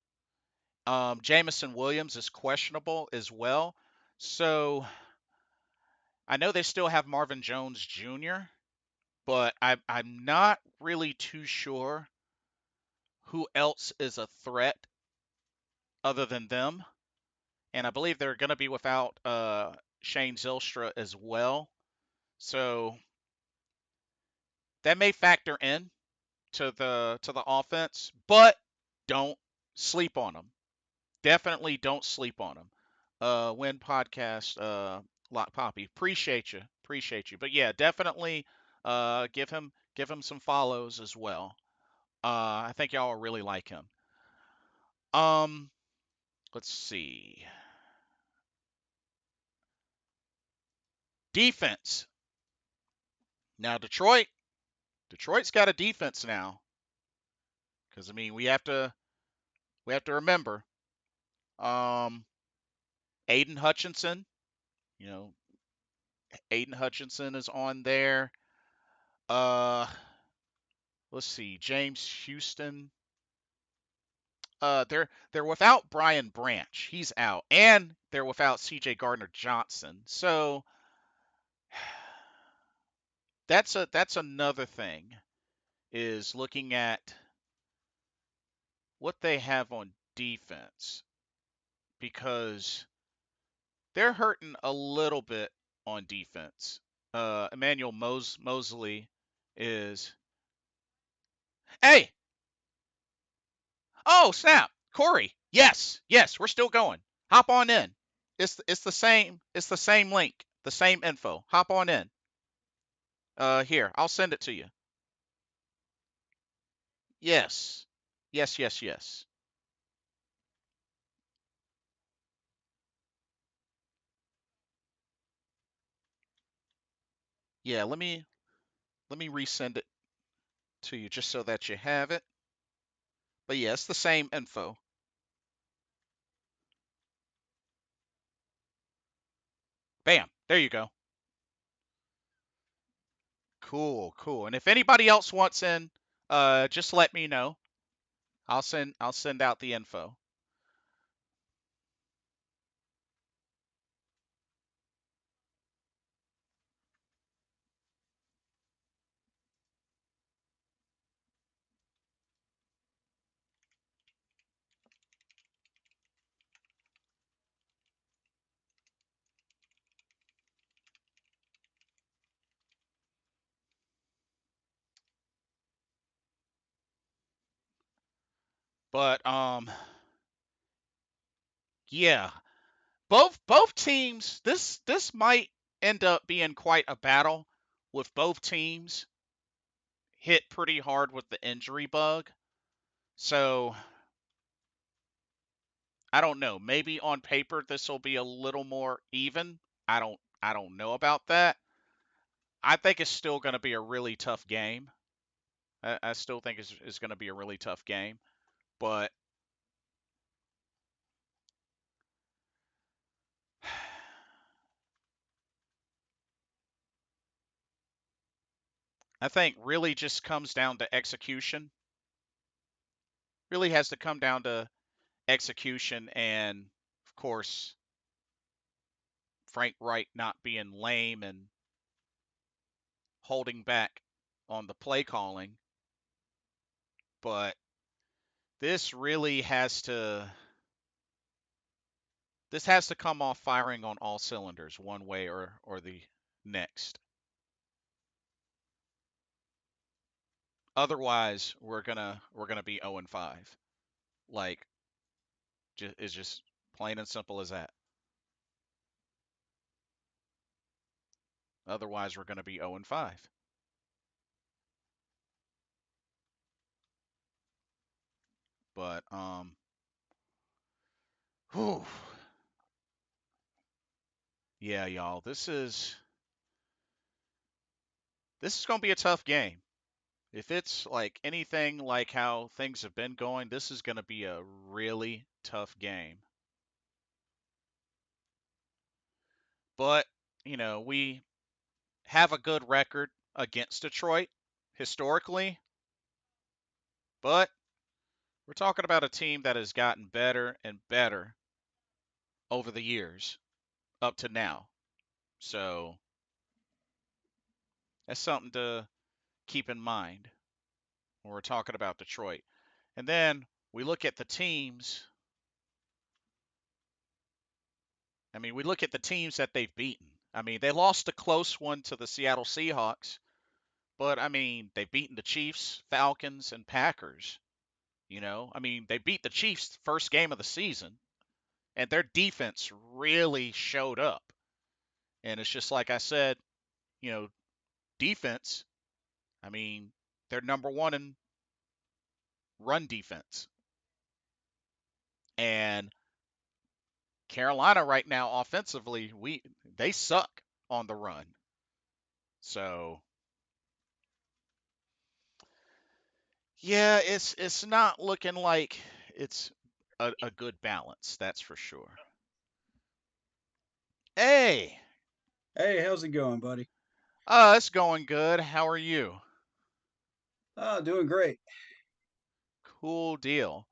Jamison Williams is questionable as well. So I know they still have Marvin Jones Jr., but I'm not really too sure who else is a threat other than them. And I believe they're going to be without Shane Zylstra as well. So that may factor in to the offense, but don't sleep on them. Definitely don't sleep on them. Win podcast, Lot Poppy. Appreciate you. But yeah, definitely give him some follows as well. I think y'all will really like him. Um, let's see. Defense. Now Detroit's got a defense now. Because I mean we have to remember, um, Aiden Hutchinson. You know, Aiden Hutchinson is on there. Uh, let's see, James Houston. They're without Brian Branch. He's out, and they're without C.J. Gardner Johnson. So that's another thing is looking at what they have on defense because they're hurting a little bit on defense. Emmanuel Mosley is. Hey, oh snap, Corey. Yes, yes, we're still going. Hop on in. It's the same link, the same info. Hop on in. Here, I'll send it to you. Yes, yes, yes, yes. Yeah, let me resend it to you just so that you have it. But yeah, it's the same info. Bam, there you go. Cool, cool. And if anybody else wants in, just let me know. I'll send out the info. But yeah, both teams. This might end up being quite a battle with both teams hit pretty hard with the injury bug. So I don't know. Maybe on paper this will be a little more even. I don't know about that. I think it's still going to be a really tough game. I still think it's going to be a really tough game. But I think really just comes down to execution. really has to come down to execution and, of course, Frank Wright not being lame and holding back on the play calling. But this really has to this has to come off firing on all cylinders one way or the next. Otherwise, we're gonna be 0-5. Like, it's just plain and simple as that. Otherwise, we're gonna be 0-5. But whew, yeah, y'all, this is gonna be a tough game. If it's like anything like how things have been going, this is gonna be a really tough game. But we have a good record against Detroit historically, but we're talking about a team that has gotten better and better over the years up to now. So that's something to keep in mind when we're talking about Detroit. And then we look at the teams. I mean, we look at the teams that they've beaten. I mean, they lost a close one to the Seattle Seahawks, but I mean, they've beaten the Chiefs, Falcons, and Packers. I mean, they beat the Chiefs first game of the season, and their defense really showed up. And it's just like I said, you know, defense. I mean, they're number one in run defense, and Carolina right now offensively, they suck on the run. So yeah, it's not looking like it's a good balance. That's for sure. Hey, Hey, how's it going, buddy? it's going good. How are you? Oh, doing great. Cool deal.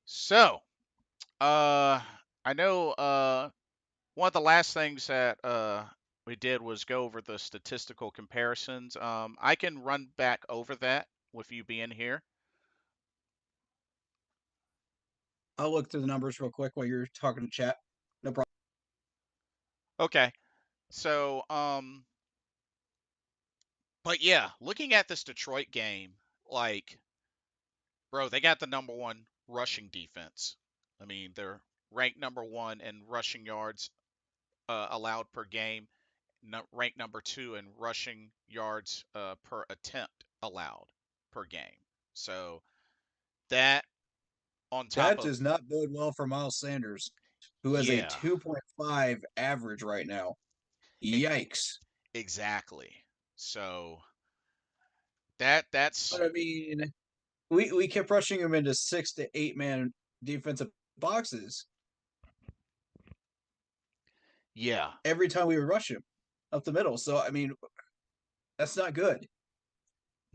So, uh, I know one of the last things that we did was go over the statistical comparisons. I can run back over that with you being here. I'll look through the numbers real quick while you're talking to chat. No problem. Okay. So, but yeah, looking at this Detroit game, like, bro, they got the number one rushing defense. I mean, they're ranked number one in rushing yards allowed per game, ranked number two in rushing yards per attempt allowed per game. So that on top That of, does not bode well for Miles Sanders, who has a yeah, 2.5 average right now. e- Yikes. exactly. So that's But I mean, we kept rushing him into 6 to 8 man defensive boxes yeah, every time we would rush him up the middle. So I mean, that's not good.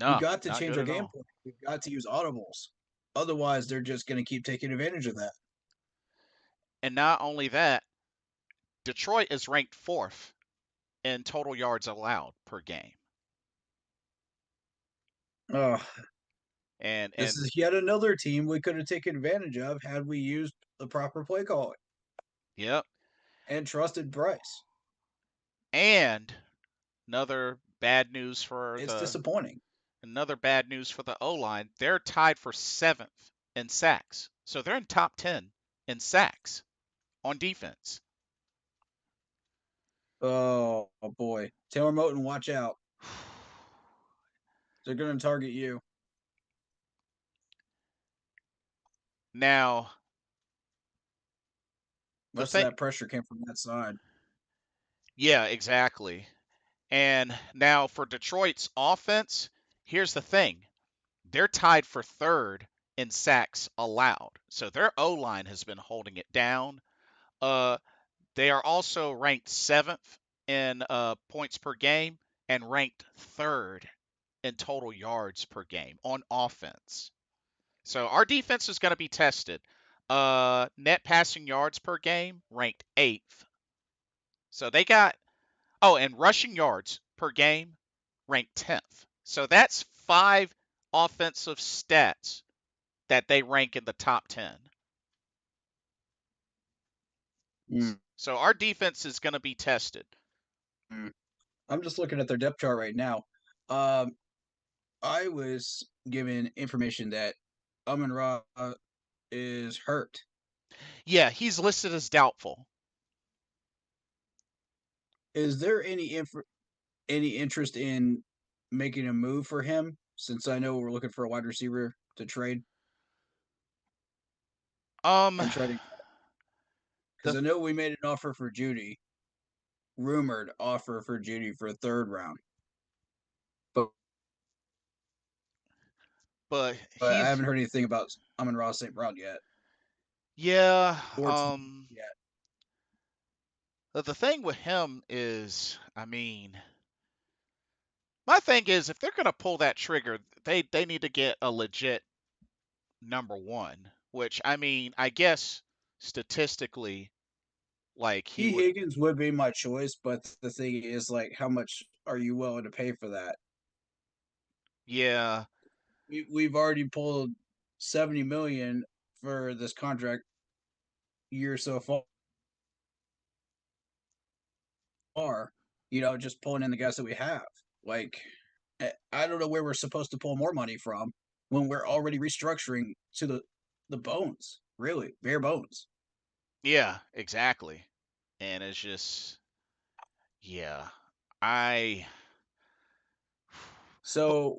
We no, got to not change good our at game all. plan. We've got to use audibles. Otherwise, they're just going to keep taking advantage of that. And not only that, Detroit is ranked fourth in total yards allowed per game. Oh, this And is yet another team we could have taken advantage of had we used the proper play calling yep, and trusted Bryce. and another bad news for It's the disappointing. another bad news for the O line. They're tied for seventh in sacks, so they're in top 10 in sacks on defense. Oh, boy. Taylor Moton, watch out. They're going to target you. Now the Most of thing, that pressure came from that side. yeah, exactly. And now for Detroit's offense, here's the thing: they're tied for third in sacks allowed, so their O line has been holding it down. Uh, They are also ranked seventh in points per game and ranked third in total yards per game on offense. So our defense is going to be tested. Net passing yards per game ranked 8th. So they got and rushing yards per game ranked 10th. So that's 5 offensive stats that they rank in the top 10. Mm. So our defense is going to be tested. I'm just looking at their depth chart right now. Um, I was given information that Amon Ra is hurt. Yeah, he's listed as doubtful. Is there any interest in making a move for him? Since I know we're looking for a wide receiver to trade Um and try to, because the I know we made an offer for Judy, rumored offer for Judy for a third round, but but I he's haven't heard anything about Amon Ra St. Brown yet, yeah, or yet. the thing with him is, I mean, my thing is if they're going to pull that trigger, they need to get a legit number 1, which I mean, I guess statistically like he T. would. Higgins would be my choice, but the thing is, like, how much are you willing to pay for that? Yeah. We've already pulled 70 million for this contract year so far. You know, just pulling in the guys that we have. Like, I don't know where we're supposed to pull more money from when we're already restructuring to the bones. Really, bare bones. Yeah, exactly. And it's just yeah. I but So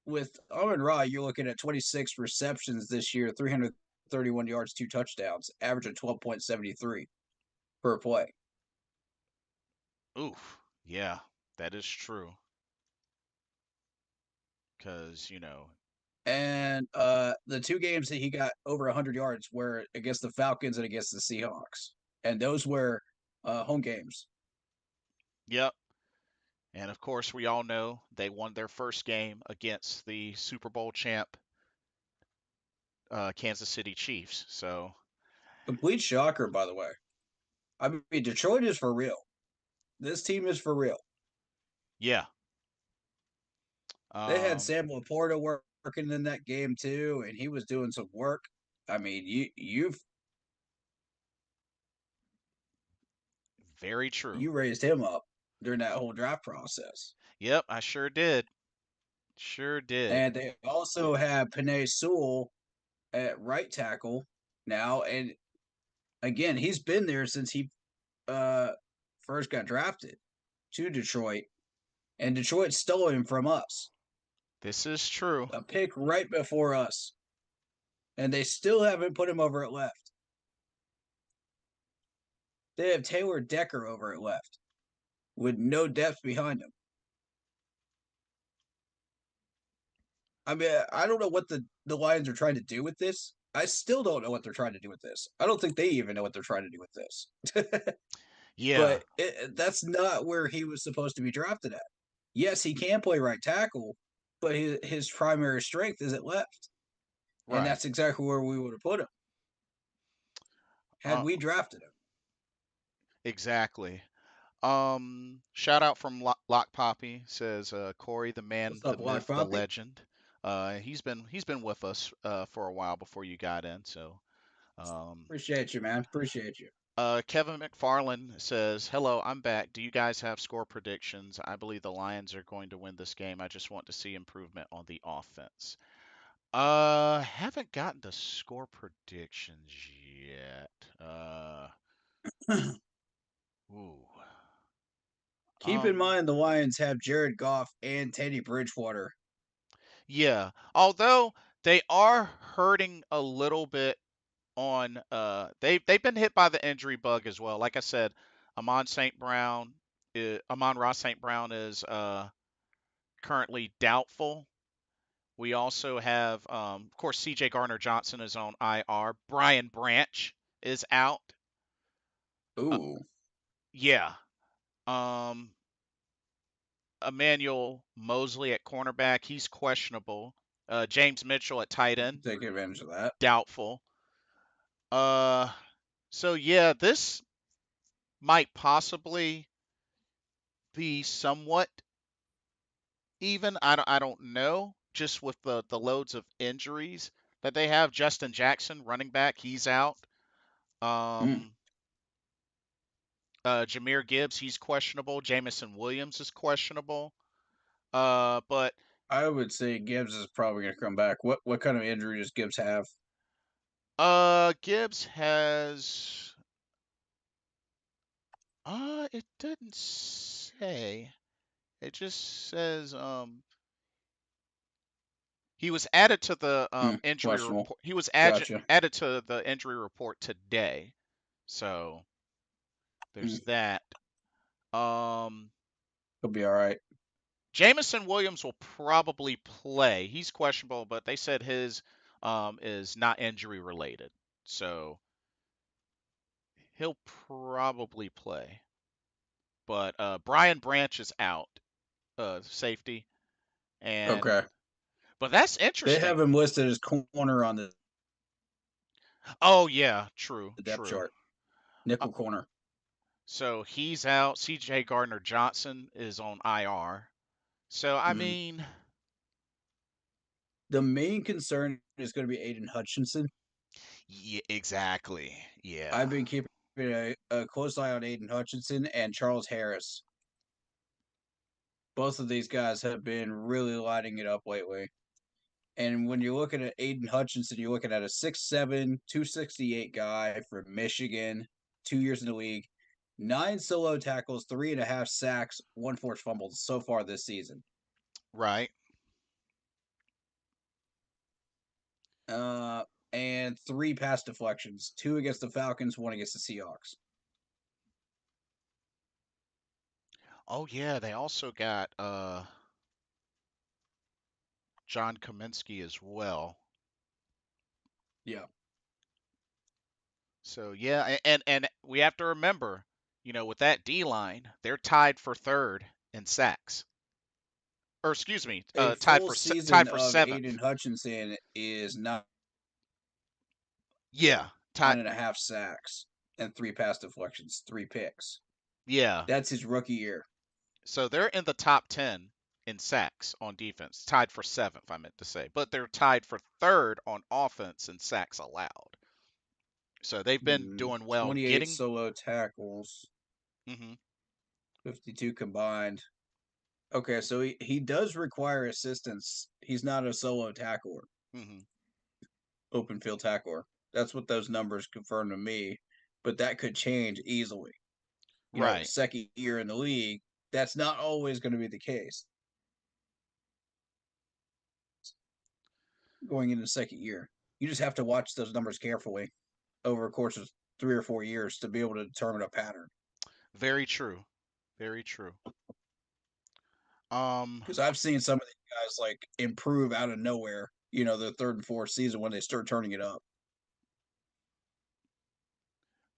with Amon Ra, you're looking at 26 receptions this year, 331 yards, 2 touchdowns, average of 12.73 per play. oof. Yeah, that is true. Cuz, And the two games that he got over 100 yards were against the Falcons and against the Seahawks. And those were home games. yep. And of course, we all know they won their first game against the Super Bowl champ Kansas City Chiefs. So, Complete shocker, by the way. I mean, Detroit is for real. This team is for real. yeah. They had Um Sam Laporta working in that game too, and he was doing some work. I mean, very true. you raised him up during that whole draft process. Yep, I sure did. Sure did. And they also have Panay Sewell at right tackle now, and again, he's been there since he uh, first got drafted to Detroit, and Detroit stole him from us. This is true. A pick right before us, and they still haven't put him over at left. They have Taylor Decker over at left with no depth behind him. I mean, I don't know what the Lions are trying to do with this. I still don't know what they're trying to do with this. I don't think they even know what they're trying to do with this. Yeah, But that's not where he was supposed to be drafted at. Yes, he can play right tackle, but his primary strength is at left. And right. that's exactly where we would have put him had Uh we drafted him. exactly. Shout out from Lock Poppy says Corey, the man, What's the up, Black myth, the Poppy? legend. He's been with us for a while before you got in. So, um, Appreciate you, man. Appreciate you. Kevin McFarland says, "Hello, I'm back. Do you guys have score predictions? I believe the Lions are going to win this game. I just want to see improvement on the offense." Haven't gotten to score predictions yet. Ooh. Keep in Um, mind the Lions have Jared Goff and Teddy Bridgewater. yeah. Although they are hurting a little bit on they've been hit by the injury bug as well. Like I said, Amon Ross St. Brown is currently doubtful. We also have of course CJ Gardner Johnson is on IR. Brian Branch is out. Uh, Ooh. yeah. Um Emmanuel Mosley at cornerback, he's questionable. James Mitchell at tight end, Take advantage of that. doubtful. Uh, so yeah, this might possibly be somewhat even. I don't know. Just with the loads of injuries that they have. Justin Jackson, running back, he's out. Mm. Um, Jameer Gibbs, he's questionable. Jamison Williams is questionable. But I would say Gibbs is probably going to come back. What kind of injury does Gibbs have? Gibbs has it didn't say. It just says he was added to the injury Questionable. report. He was Gotcha. added to the injury report today. So there's Mm. that. Um, He'll be all right. Jamison Williams will probably play. He's questionable, but they said his is not injury related. So he'll probably play. But Brian Branch is out, safety, and Okay. but that's They have interesting. him listed as corner on the Oh yeah, true, depth true. chart. Uh, Nickel corner. so he's out. C.J. Gardner Johnson is on IR. So I Mm. mean, The main concern is going to be Aiden Hutchinson. yeah, exactly. Yeah. I've been keeping a close eye on Aiden Hutchinson and Charles Harris. Both of these guys have been really lighting it up lately. And when you're looking at Aiden Hutchinson, you're looking at a 6'7", 268 guy from Michigan, 2 years in the league, 9 solo tackles, 3.5 sacks, one forced fumble so far this season. Right. Uh, and 3 pass deflections, 2 against the Falcons, 1 against the Seahawks. Oh yeah, they also got John Kaminsky as well. Yeah. So yeah, and we have to remember, with that D line, they're tied for third in sacks. Or excuse me, A tied full for season tied for of seventh. Aiden Hutchinson is nine Yeah, tied. and a half sacks and 3 pass deflections, 3 picks. Yeah, That's his rookie year. so they're in the top 10 in sacks on defense, tied for seventh. I meant to say, but they're tied for third on offense in sacks allowed. So they've been doing well 28 getting. solo tackles, Hmm. 52 combined. Okay, so he does require assistance. He's not a solo tackler, Hmm. open field tackler. That's what those numbers confirm to me, but that could change easily. Right. Second year in the league, that's not always going to be the case going into the second year. You just have to watch those numbers carefully over a course of 3 or 4 years to be able to determine a pattern. Very true. Very true. Um, Because I've seen some of these guys like improve out of nowhere, the third and fourth season when they start turning it up.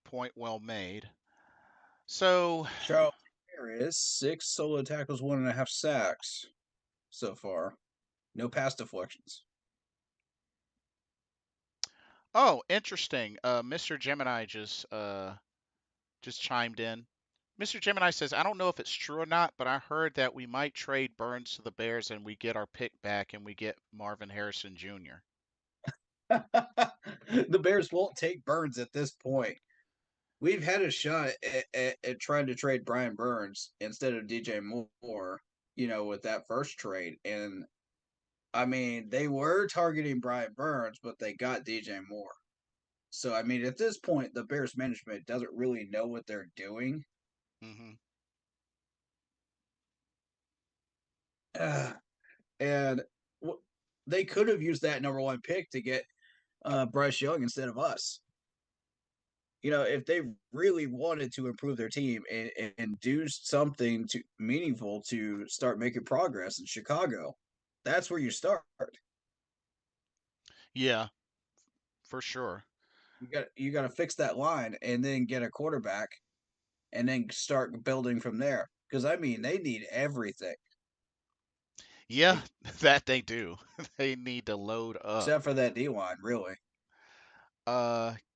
point well made. So, Charles Harris, 6 solo tackles, 1.5 sacks so far. No pass deflections. oh, interesting. Mr. Gemini just chimed in. Mr. Gemini says, I don't know if it's true or not, but I heard that we might trade Burns to the Bears and we get our pick back and we get Marvin Harrison Jr. The Bears won't take Burns at this point. We've had a shot at trying to trade Brian Burns instead of DJ Moore, with that first trade. And I mean, they were targeting Brian Burns, but they got DJ Moore. So, I mean, at this point, the Bears management doesn't really know what they're doing. Hmm. And they could have used that number 1 pick to get Bryce Young instead of us. If they really wanted to improve their team and do something meaningful to start making progress in Chicago, that's where you start. Yeah, for sure. You got to fix that line and then get a quarterback and then start building from there. Because I mean, they need everything. Yeah, that they do. They need to load up. except for that D line, really.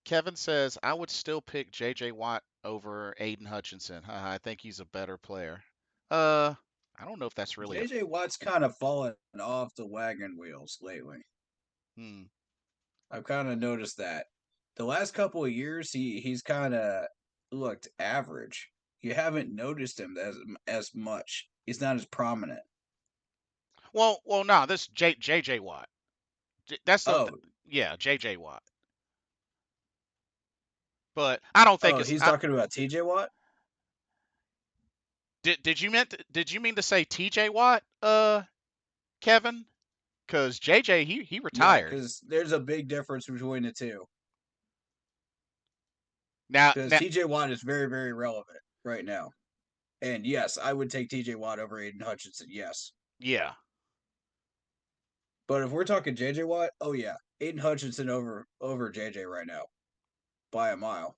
Kevin says I would still pick J.J. Watt over Aiden Hutchinson. I think he's a better player. Uh, I don't know if that's really a. JJ Watt's kind of fallen off the wagon wheels lately. Hmm. I've kind of noticed that. The last couple of years, he's kind of looked average. You haven't noticed him as much. He's not as prominent. Well, no, this J.J. Watt. That's Oh, yeah, J.J. Watt. But I don't think oh, it's. he's talking about TJ Watt. Did you mean to say T.J. Watt? Kevin? Because J.J. he Yeah, retired. because there's a big difference between the two. Now, Because now, TJ Watt is very, very relevant right now. And yes, I would take TJ Watt over Aiden Hutchinson. Yes. yeah. But if we're talking JJ Watt, oh yeah, Aiden Hutchinson over JJ right now by a mile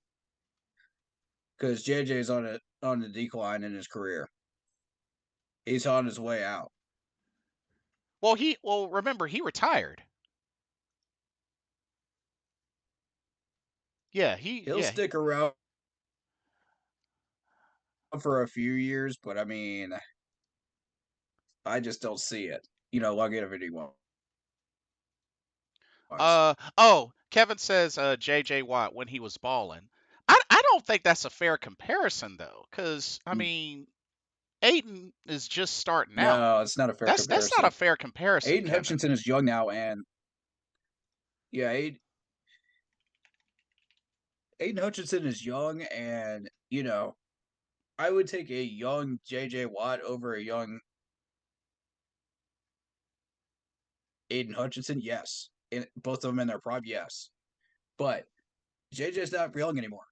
because JJ's on the decline in his career. He's on his way out. Well remember he retired. Yeah, He'll stick around for a few years, but I mean, I just don't see it. Longevity wise. Kevin says J.J. Watt when he was balling. I don't think that's a fair comparison though, because I mean Aiden is just starting out. No, it's not a fair That's not a comparison. fair comparison, Aiden Kevin. Hutchinson is young now, and yeah, Aiden Hutchinson is young, and I would take a young JJ Watt over a young Aiden Hutchinson. Yes, both of them in their prime. Yes, but JJ's not young anymore.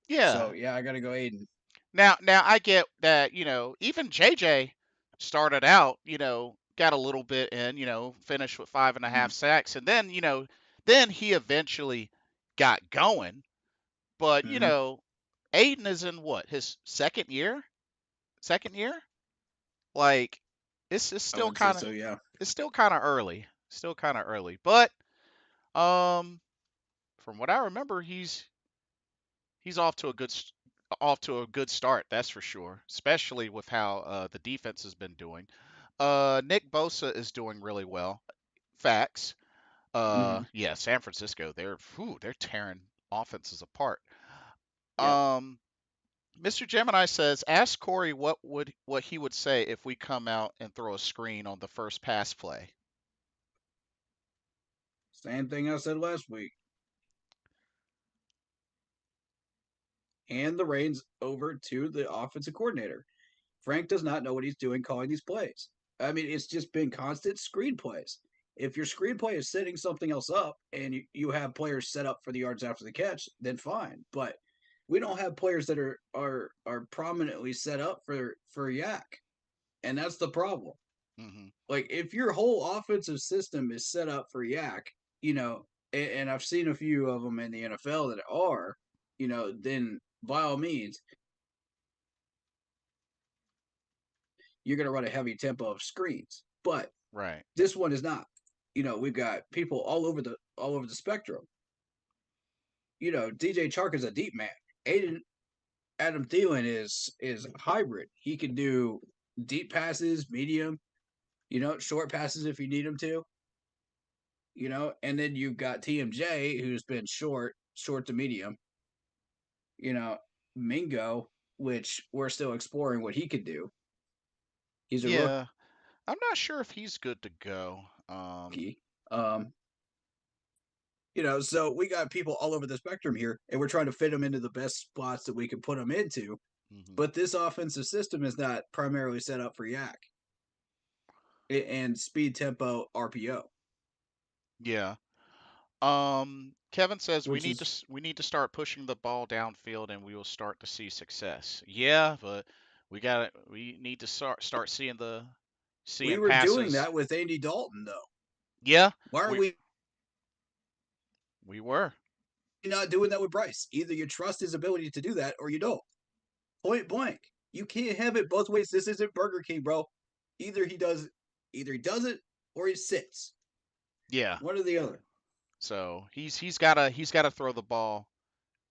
Yeah. So yeah, I gotta go Aiden. Now I get that, even JJ started out, got a little bit in, finished with 5.5 sacks, and then, then he eventually got going. But, Mm-hmm. Aiden is in what, his second year? Second year? Like, it's I still would say kind of so. Yeah. it's still kind of early. Still kind of early. But um from what I remember, he's off to a good start, that's for sure, especially with how the defense has been doing. Nick Bosa is doing really well. Facts. Mm-hmm. Yeah, San Francisco, they're tearing offenses apart. Yep. Um, Mr. Gemini says, ask Corey what he would say if we come out and throw a screen on the first pass play. Same thing I said last week. Hand the reins over to the offensive coordinator. Frank does not know what he's doing calling these plays. I mean, it's just been constant screenplays. If your screenplay is setting something else up and you have players set up for the yards after the catch, then fine. But we don't have players that are prominently set up for yak, and that's the problem. Hmm. Like if your whole offensive system is set up for yak, and I've seen a few of them in the NFL that are, then by all means, you're going to run a heavy tempo of screens. But Right. this one is not. We've got people all over the spectrum. DJ Chark is a deep man. Aiden Adam Thielen is a hybrid. He can do deep passes, medium, short passes if you need him to. And then you've got TMJ who's been short to medium. Mingo, which we're still exploring what he could do. He's a Yeah, I'm not sure if he's good to go. rookie. So we got people all over the spectrum here, and we're trying to fit them into the best spots that we can put them into. Mhm. But this offensive system is not primarily set up for yak and speed tempo RPO, Yeah. Kevin says which is we need to start pushing the ball downfield and we will start to see success. Yeah, but we need to start we seeing were doing passes. that with Andy Dalton though. Yeah, Why are we we we were. not doing that with Bryce? Either you trust his ability to do that or you don't. Point blank. You can't have it both ways. This isn't Burger King, bro. Either he does it or he sits. Yeah. One or the other. So he's gotta throw the ball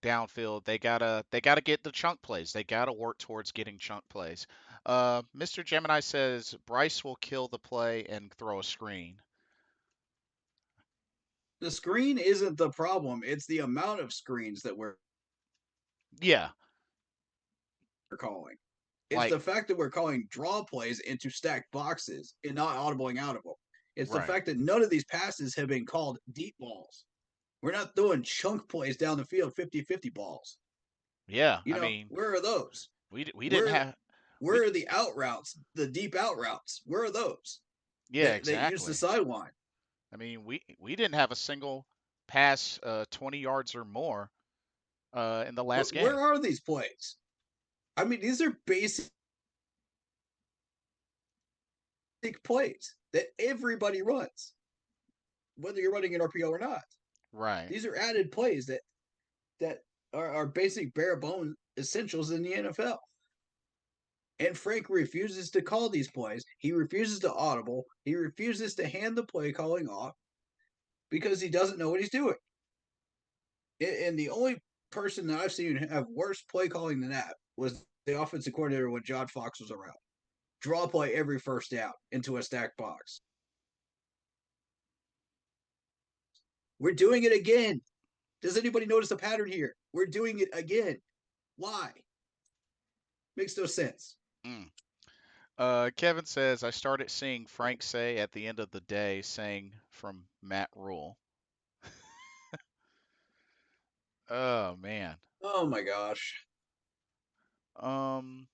downfield. They gotta get the chunk plays. They gotta work towards getting chunk plays. Mr. Gemini says Bryce will kill the play and throw a screen. The screen isn't the problem. It's the amount of screens that we're Yeah, calling. It's like the fact that we're calling draw plays into stacked boxes and not audibling out of them. It's the right. fact that none of these passes have been called deep balls. We're not throwing chunk plays down the field 50-50 balls. Yeah, You I know, mean where are those? we didn't Where have we where are the out routes, the deep out routes? Where are those yeah, that use the exactly. sideline? I mean we didn't have a single pass 20 yards or more in the last Where game. are these plays? I mean, these are basic plays that everybody runs, whether you're running an RPO or not. Right. These are added plays that are basic bare bone essentials in the NFL. And Frank refuses to call these plays. He refuses to audible. He refuses to hand the play calling off because he doesn't know what he's doing. And the only person that I've seen have worse play calling than that was the offensive coordinator when John Fox was around. Draw play every first down into a stacked box. We're doing it again. Does anybody notice the pattern here? We're doing it again. Why? Makes no sense. Mm. Kevin says I started seeing Frank say at the end of the day saying from Matt Rule. Oh man. Oh my gosh. Um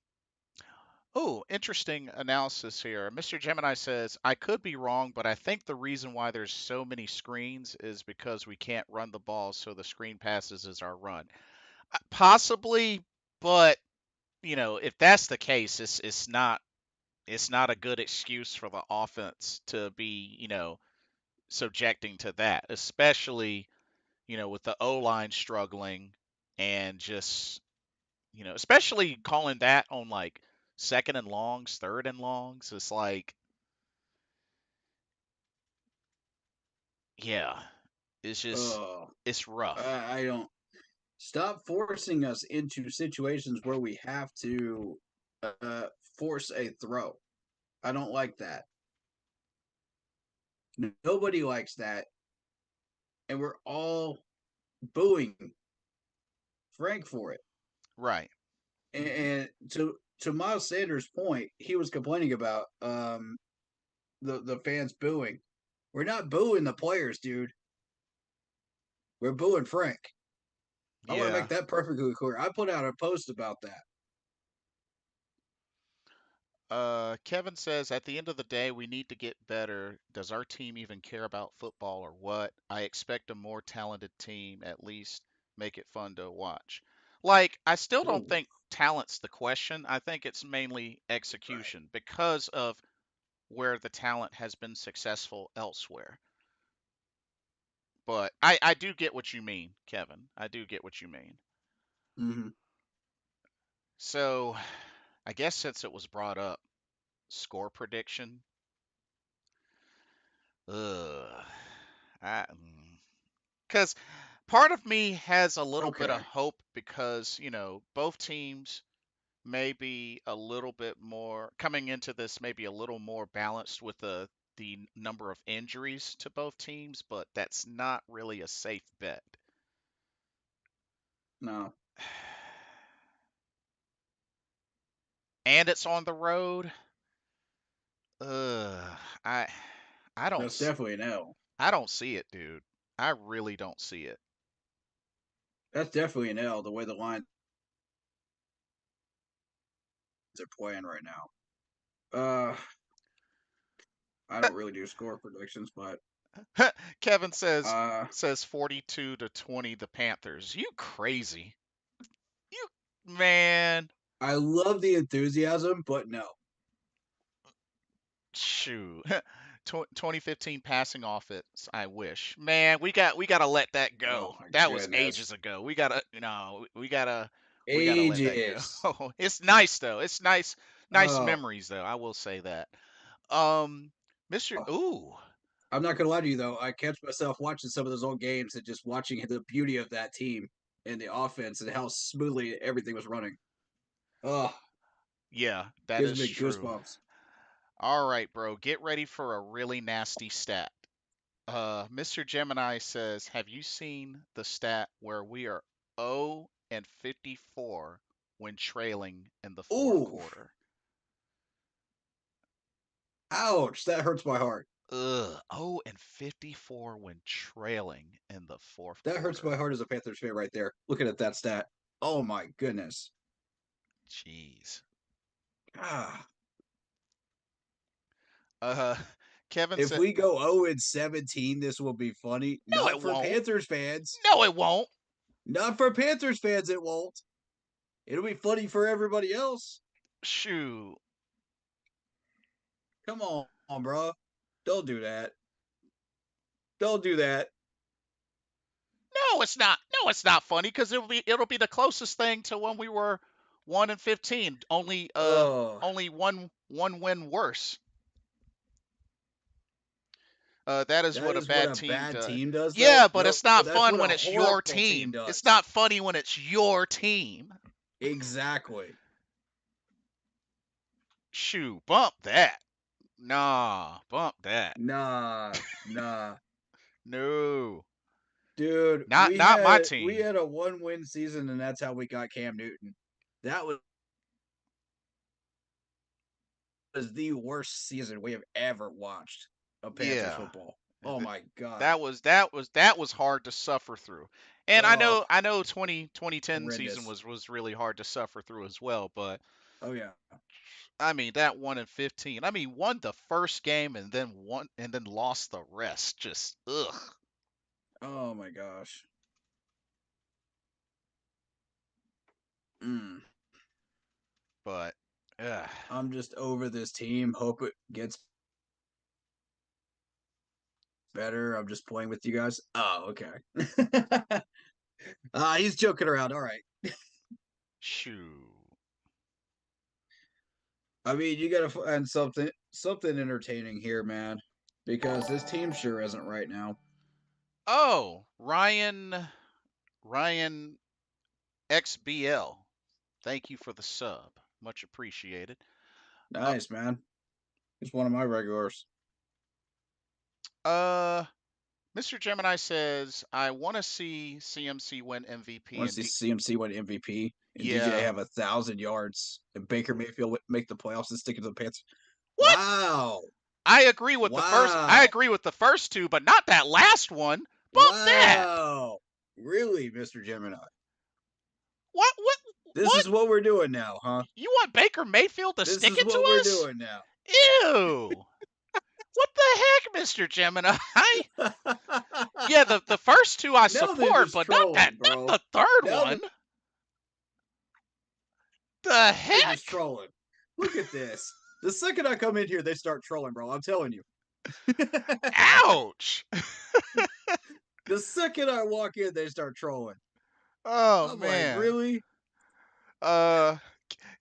Oh, interesting analysis here. Mr. Gemini says, I could be wrong, but I think the reason why there's so many screens is because we can't run the ball, so the screen passes is our run. Possibly, but if that's the case, it's not a good excuse for the offense to be, subjecting to that, especially, with the O line struggling and just especially calling that on like second and longs, third and longs. It's like, yeah, it's just, Oh, it's rough. I don't. Stop forcing us into situations where we have to uh, force a throw. I don't like that. Nobody likes that, and we're all booing Frank for it. Right. And to Miles Sanders' point, he was complaining about the fans booing. We're not booing the players, dude. We're booing Frank. I want to Yeah. make that perfectly clear. I put out a post about that. Kevin says, at the end of the day, we need to get better. Does our team even care about football or what? I expect a more talented team, at least make it fun to watch. Like, I still don't Ooh, think talent's the question. I think it's mainly right. execution because of where the talent has been successful elsewhere. But I do get what you mean, Kevin. I do get what you mean. Mm-hmm. So, I guess since it was brought up, score prediction. Ugh. Because part of me has a little bit of Okay. hope because, both teams may be a little bit more coming into this, maybe a little more balanced with the number of injuries to both teams, but that's not really a safe bet. No, And it's on the road. Ugh. I I don't that's s- definitely an L. I don't see it, dude. I really don't see it. That's definitely an L. The way the Lions are playing right now. I don't really do score predictions, but Kevin says uh, 42-20 the Panthers. You crazy. You man, I love the enthusiasm, but no. shoot. 2015 passing offense, I wish. Man, we got to let that Oh go. my That was goodness, ages ago. We got to no, we got to let that go. ages. It's nice though. It's nice Oh, memories though. I will say that. Um, Mr. Ooh, I'm not gonna lie to you though. I catch myself watching some of those old games and just watching the beauty of that team and the offense and how smoothly everything was running. Oh, yeah, that gives is me true. goosebumps. All right, bro, get ready for a really nasty stat. Mr. Gemini says, have you seen the stat where we are 0 and 54 when trailing in the fourth Ooh, quarter? ouch! That hurts my heart. Ugh, 0 and 54 when trailing in the fourth That hurts my quarter. heart as a Panthers fan right there. Looking at that stat. Oh my goodness. Jeez. Ah, Uh, Kevin if said, we go 0 and 17, this will be funny. no, Not it for won't. Panthers fans. No, it won't. Not for Panthers fans. It won't. It'll be funny for everybody else. Shoot. Come on, bro. Don't do that. Don't do that. No, it's not. No, it's not funny because it'll be the closest thing to when we were 1 and 15. Oh, Only one win worse. That is that what a is what bad a team bad does. team does, though. Yeah, but No, it's not that's fun what a when it's your horrible team team. It's does. not funny when it's your team. Exactly. Shoo, bump that. Nah, bump that. Nah, nah. No, Dude, not my we team. had a 1-win season and that's how we got Cam Newton. That was the worst season we have ever watched of Panthers Yeah, football. Oh th- my god. that was hard to suffer through. And I Oh, know I know 2010 season horrendous. was really hard to suffer through as well. But Oh yeah. I mean that 1 and 15. I mean won the first game and then lost the rest. Just ugh. Oh my gosh. Mm. But ugh. I'm just over this team. Hope it gets better. I'm just playing with you guys. Oh, okay. He's joking around. All right. Shoo. I mean, you got to find something entertaining here, man, because this team sure isn't right now. Oh, Ryan XBL. Thank you for the sub. Much appreciated. Uh, Nice, man. He's one of my regulars. uh Mr. Gemini says, I want to see CMC win I MVP want to see CMC win MVP and DJ yeah. have 1,000 yards and Baker Mayfield make the playoffs and stick it to the Panthers. What? Wow. I Wow. agree with the first two, but not that last one. Bump that. Wow. Really, Mr. Gemini? What This what? is what we're doing now, huh? You want Baker Mayfield to This stick is it to what we're us? doing now. Ew. What the heck, Mr. Gemini? Yeah, the first two I Now they're support, just but not trolling, not bro. the third Now one. The they're just heck? trolling. Look at this. The second I come in here, they start trolling, bro. I'm telling you. Ouch. The second I walk in, they start trolling. Oh I'm like, man. really? Uh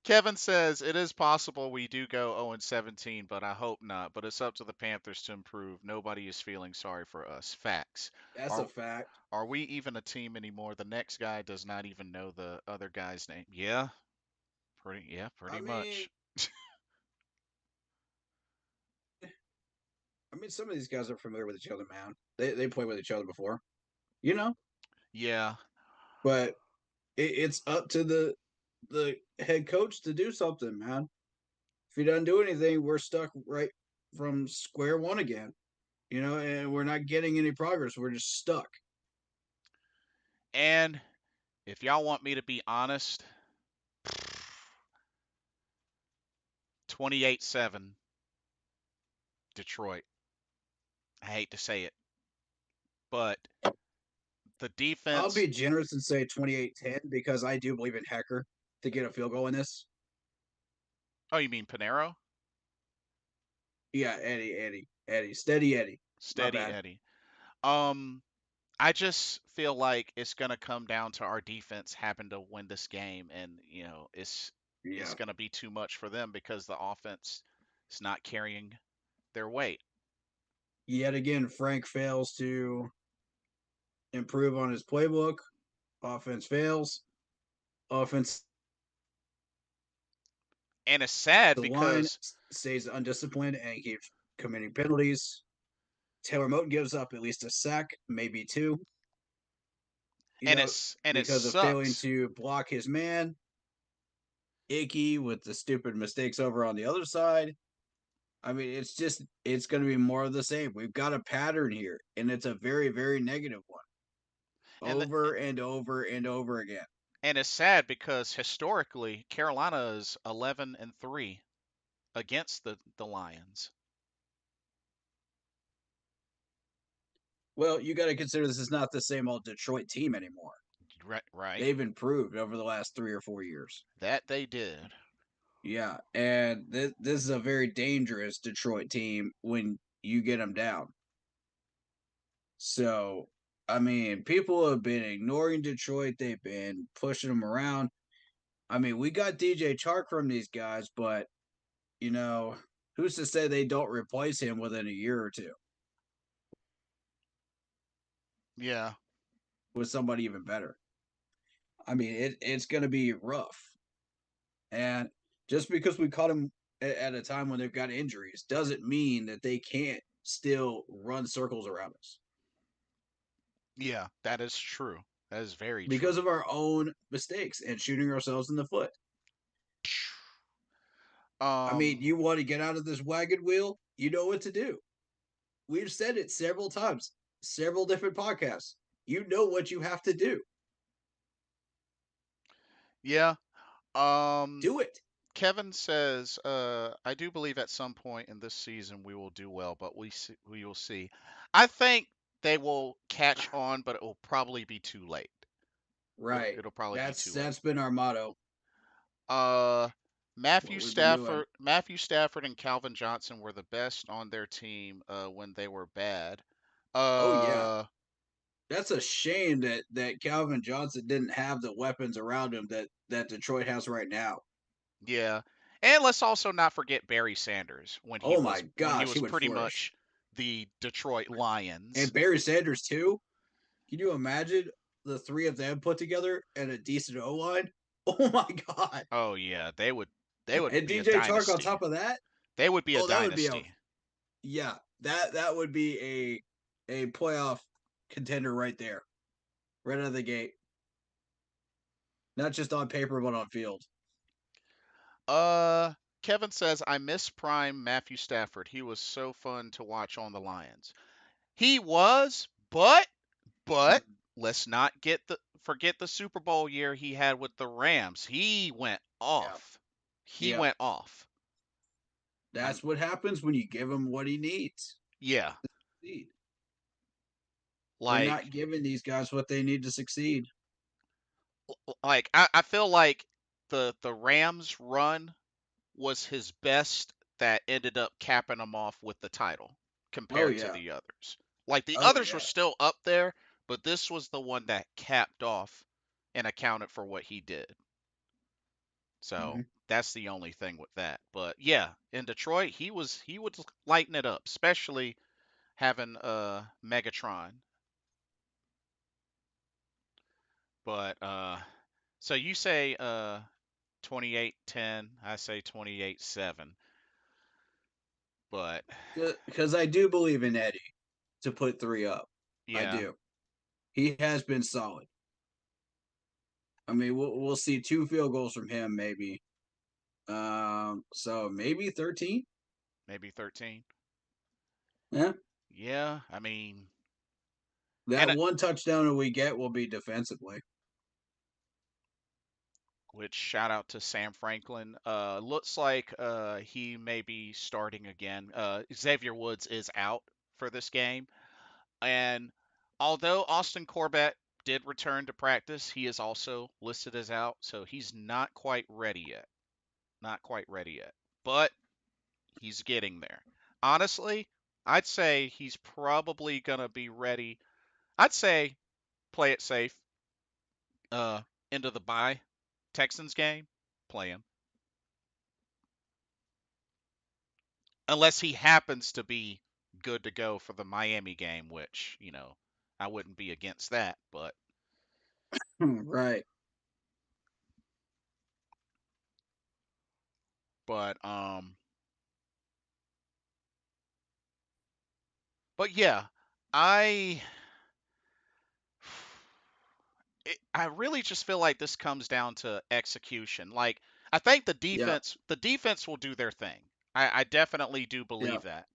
Kevin says it is possible we do go 0 and 17, but I hope not. But it's up to the Panthers to improve. Nobody is feeling sorry for us. Facts. That's Are a fact. are we even a team anymore? The next guy does not even know the other guy's name. Yeah, I pretty mean, much. some of these guys are familiar with each other, man. They play with each other before, you know. Yeah. But it's up to the head coach to do something, man. If he doesn't do anything, we're stuck right from square one again. And we're not getting any progress. We're just stuck. And if y'all want me to be honest, 28-7 Detroit. I hate to say it, but the I'll defense. be generous and say 28-10 because I do believe in Hecker to get a field goal in this. Oh, you mean Panero? Yeah, Eddie, steady Eddie. My Steady bad. Eddie. Um, I just feel like it's gonna come down to our defense having to win this game, and it's Yeah, gonna be too much for them because the offense is not carrying. their weight. Yet again, Frank fails to improve on his playbook. Offense fails. Offense, And it's sad the line because stays undisciplined and keeps committing penalties. Taylor Moton gives up at least a sack, maybe two, and know, it because of failing sucks. to block his man. Icky with the stupid mistakes over on the other side. I mean, it's going to be more of the same. We've got a pattern here, and it's a very, very negative one, And the, over and over and over again. and it's sad because historically Carolina is 11-3 against the Lions. Well, you got to consider this is not the same old Detroit team anymore. Right. They've improved over the last 3 or 4 years. That they did. Yeah, and this is a very dangerous Detroit team when you get them down. So, I mean, people have been ignoring Detroit. They've been pushing them around. I mean, we got DJ Chark from these guys, but who's to say they don't replace him within a year or two Yeah. with somebody even better? I mean, it's going to be rough. And just because we caught them at a time when they've got injuries doesn't mean that they can't still run circles around us Yeah, that is true. That is very because true. of our own mistakes and shooting ourselves in the foot. I mean, Um you want to get out of this wagon wheel, you know what to do. We've said it several times, several different podcasts. You know what you have to do. yeah. Um Do it. Kevin says, I do believe at some point in this season we will do well, but we will see. I think they will catch on, but it will probably be too late. Right. It'll probably be That's too late. that's been our motto. Uh, What we've been doing. Matthew Stafford and Calvin Johnson were the best on their team when they were bad. Oh yeah. Uh, That's a shame that Calvin Johnson didn't have the weapons around him that Detroit has right now. yeah. And let's also not forget Barry Sanders Oh my when he gosh, he was would pretty flourish. much the Detroit And Lions. Barry Sanders too. Can you imagine the three of them put together and a decent O line? Oh my god. Oh yeah, they would And be a DJ Chark on dynasty. top of that. They would be a Oh, that would be a dynasty. yeah. That would be a playoff contender right there, right out of the gate. Not just on paper, but on field. Uh, Kevin says I miss prime Matthew Stafford. He was so fun to watch on the Lions. He was, but let's not forget the Super Bowl year he had with the Rams. He went Yeah, off. He yeah. went off. I'm That's what happens when you give him what he needs. yeah, We're like not giving these guys what they need to succeed. I feel like the Rams run was his best that ended up capping him off with the title Oh compared to yeah. the others. Like the Oh others were yeah. still up there, but this was the one that capped off and accounted for what he did. So Mm-hmm. that's the only thing with that. But yeah, in Detroit, he would lighten it up, especially having Megatron. But so you say 28-10, I say 28-7. But Because I do believe in Eddie to put three up. I yeah, do. He has been solid. I mean, we'll see 2 field goals from him maybe. So maybe 13. maybe 13. Yeah, Yeah, I mean, that and one touchdown that we get will be defensively. which shout out to Sam Franklin. Looks like he may be starting again. Xavier Woods is out for this game, and although Austin Corbett did return to practice, he is also listed as out, so he's not quite ready yet. Not quite ready yet, but he's getting there. Honestly, I'd say he's probably gonna be ready. I'd say play it safe. Uh, into the bye Texans game, play him. unless he happens to be good to go for the Miami game, which I wouldn't be against that, Right. but but yeah, I I really just feel like this comes down to execution. Like I think Yeah. the defense will do their thing. I definitely do Yeah. believe that.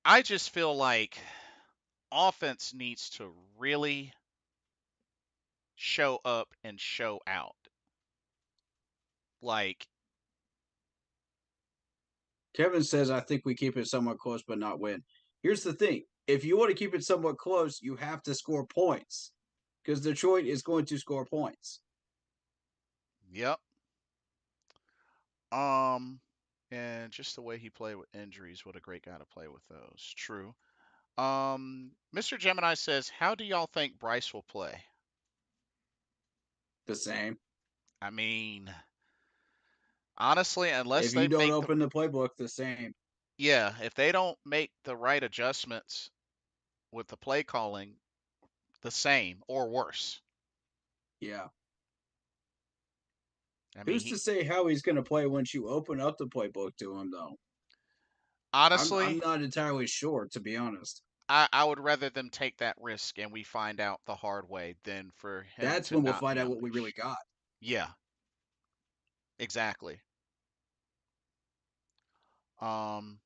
I just feel like offense needs to really show up and show out. Like, Kevin says, I think we keep it somewhat close, but not win. Here's the thing: if you want to keep it somewhat close, you have to score points because Detroit is going to score points. yep. Um, and just the way he played with injuries, what a great guy to play with those. True. Mr. Gemini says, "How do y'all think Bryce will play?" The same. I mean, honestly, unless If they you don't make the open the playbook, the same. yeah, if they don't make the right adjustments with the play calling, the same or worse. Yeah. I mean, Who's to he say how he's going to play once you open up the playbook to him, though? I'm honestly, not entirely sure, to be honest. I would rather them take that risk and we find out the hard way than for him That's to when we'll not find be out what we really unleashed. got. Yeah, exactly. Um,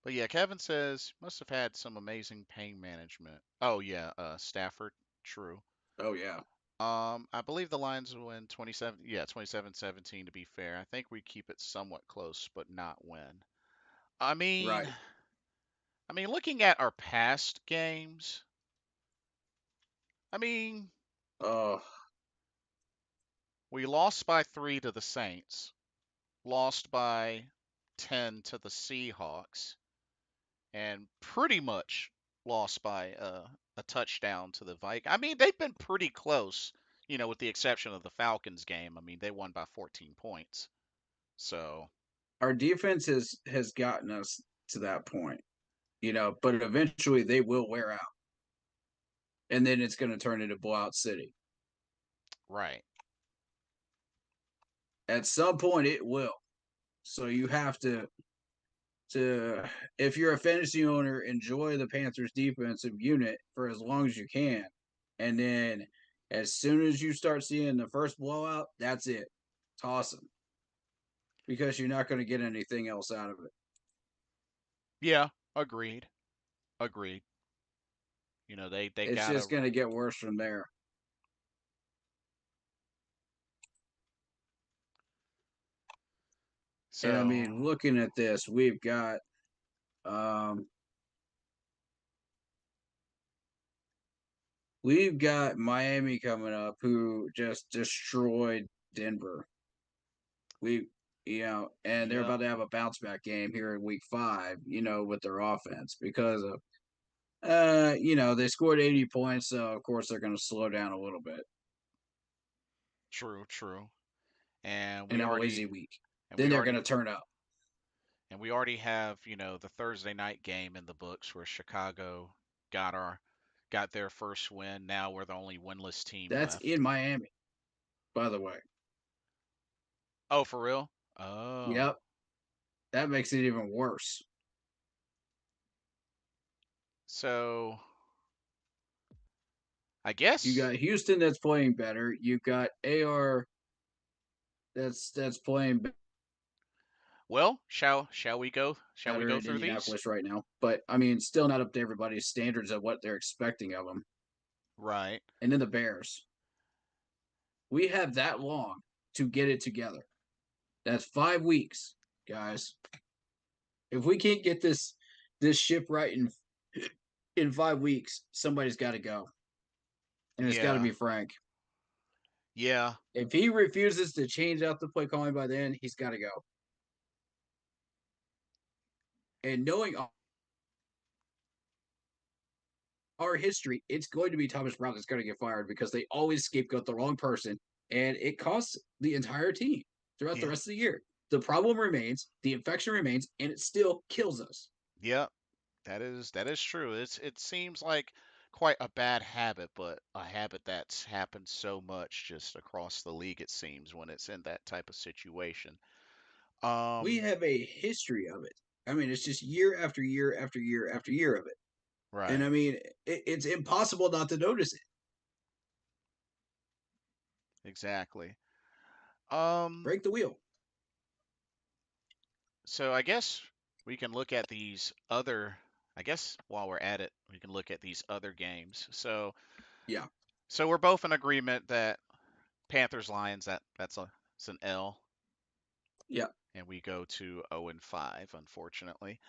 but yeah, Kevin says must have had some amazing pain management. Oh yeah, Stafford, true. Oh, yeah. I believe the Lions will win 27, yeah, 27-17 to be fair. I think we keep it somewhat close but not win. I mean, Right. I mean looking at our past games, I mean, Oh, we lost by 3 to the Saints, lost by 10 to the Seahawks, and pretty much lost by a touchdown to the Vikings. I mean, they've been pretty close, with the exception of the Falcons game. I mean, they won by 14 points. So, our defense has gotten us to that point, but eventually they will wear out. And then it's going to turn into blowout city. right. At some point it will. So you have to if you're a fantasy owner, enjoy the Panthers defensive unit for as long as you can. And then as soon as you start seeing the first blowout, that's it. Toss them because you're not going to get anything else out of it. Yeah, agreed. Agreed. They It's got to just going to get worse from there. And I so, mean, looking at this, um we've got Miami coming up who just destroyed Denver. We and they're yep. about to have a bounce back game here in week 5, with their offense because of they scored 80 points, so of course they're going to slow down a little bit True, true. And and we have a already lazy week. and Then we they're going already to turn up. and we already have, the Thursday night game in the books where Chicago got our got their first win. Now we're the only winless team That's left. in Miami, by the way. Oh, for real? Oh. Yep, that makes it even worse. So, I You guess got Houston that's playing better. You got AR that's playing well, shall we go? Shall we better go in through these? Indianapolis right now, but I mean, still not up to everybody's standards of what they're expecting of them. Right. And then the Bears. We have that long to get it together. That's 5 weeks, guys. If we can't get this ship right in 5 weeks, somebody's got to go, and it's got to Yeah. be Frank. Yeah. If he refuses to change out the play calling by then, he's got to go. And knowing our history, it's going to be Thomas Brown that's going to get fired because they always scapegoat the wrong person, and it costs the entire team throughout the Yeah. rest of the year. the problem remains, the infection remains, and it still kills us. Yep, that is true. It seems like quite a bad habit, but a habit that's happened so much just across the league, it seems, when it's in that type of situation. We Um, have a history of it. I mean, it's just year after year after year after year of it. And right, I mean, it's impossible not to notice it. exactly. Um, Break the wheel. so I guess we can look at these other. I guess while we're at it, we can look at these other games. Yeah. So we're both in agreement that Panthers Lions it's an L, Yeah. and we go to 0-5, unfortunately.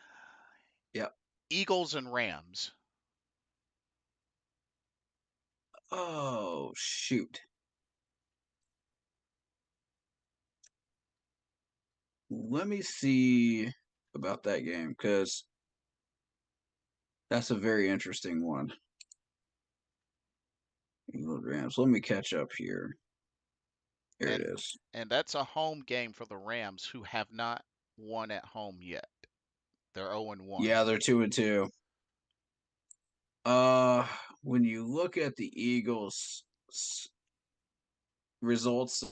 Yeah. Eagles and Rams. Oh, shoot. Let me see about that game because that's a very interesting one. Eagles Rams. Let me catch up here. Here it and is. and that's a home game for the Rams, who have not won at home yet. They're 0-1. Yeah, they're 2-2. Uh, when you look at the Eagles' results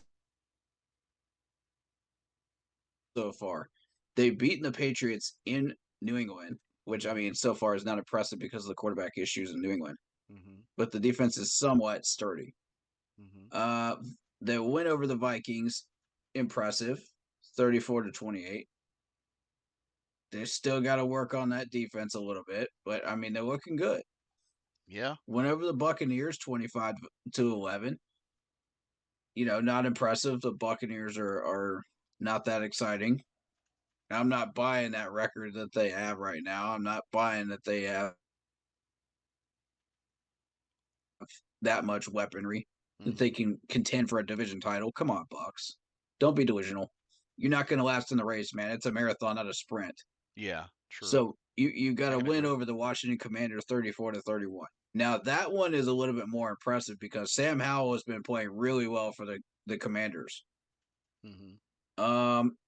so far, they've beaten the Patriots in New England, which I Hmm. mean, so far is not impressive because of the quarterback issues in New England. Hmm. But the defense is somewhat sturdy. Hmm. Uh, the win over the Vikings, impressive, 34-28. They still got to work on that defense a little bit, but I mean, they're looking good. Yeah. Went over the Buccaneers, 25-11. Not impressive. The Buccaneers are not that exciting. I'm not buying that record that they have right now. I'm not buying that they have that much weaponry that they Hmm. can contend for a division title. Come on, Bucks. Don't be delusional. You're not going to last in the race, man. It's a marathon, not a sprint. Yeah. True. So you got I to can win agree. over the Washington Commanders 34-31. Now that one is a little bit more impressive because Sam Howell has been playing really well for the Commanders. Hmm. Um,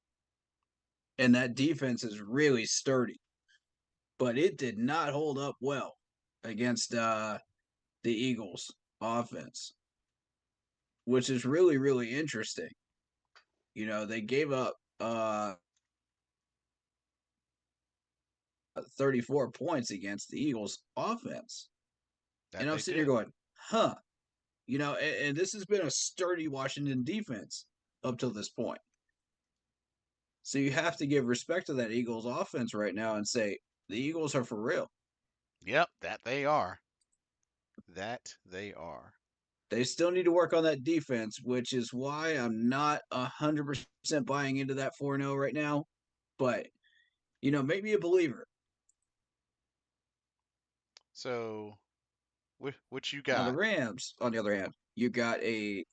and that defense is really sturdy, but it did not hold up well against the Eagles offense, which is really, really interesting. They gave up 34 points against the Eagles offense. And That I'm they sitting here did. going, huh. And this has been a sturdy Washington defense up till this point. So you have to give respect to that Eagles offense right now and say the Eagles are for real. Yep. That they are. That they are. They still need to work on that defense, which is why I'm not 100% buying into that 4-0 right now. But, make me a believer. So, what you Now the got? Rams, on the other hand, you got a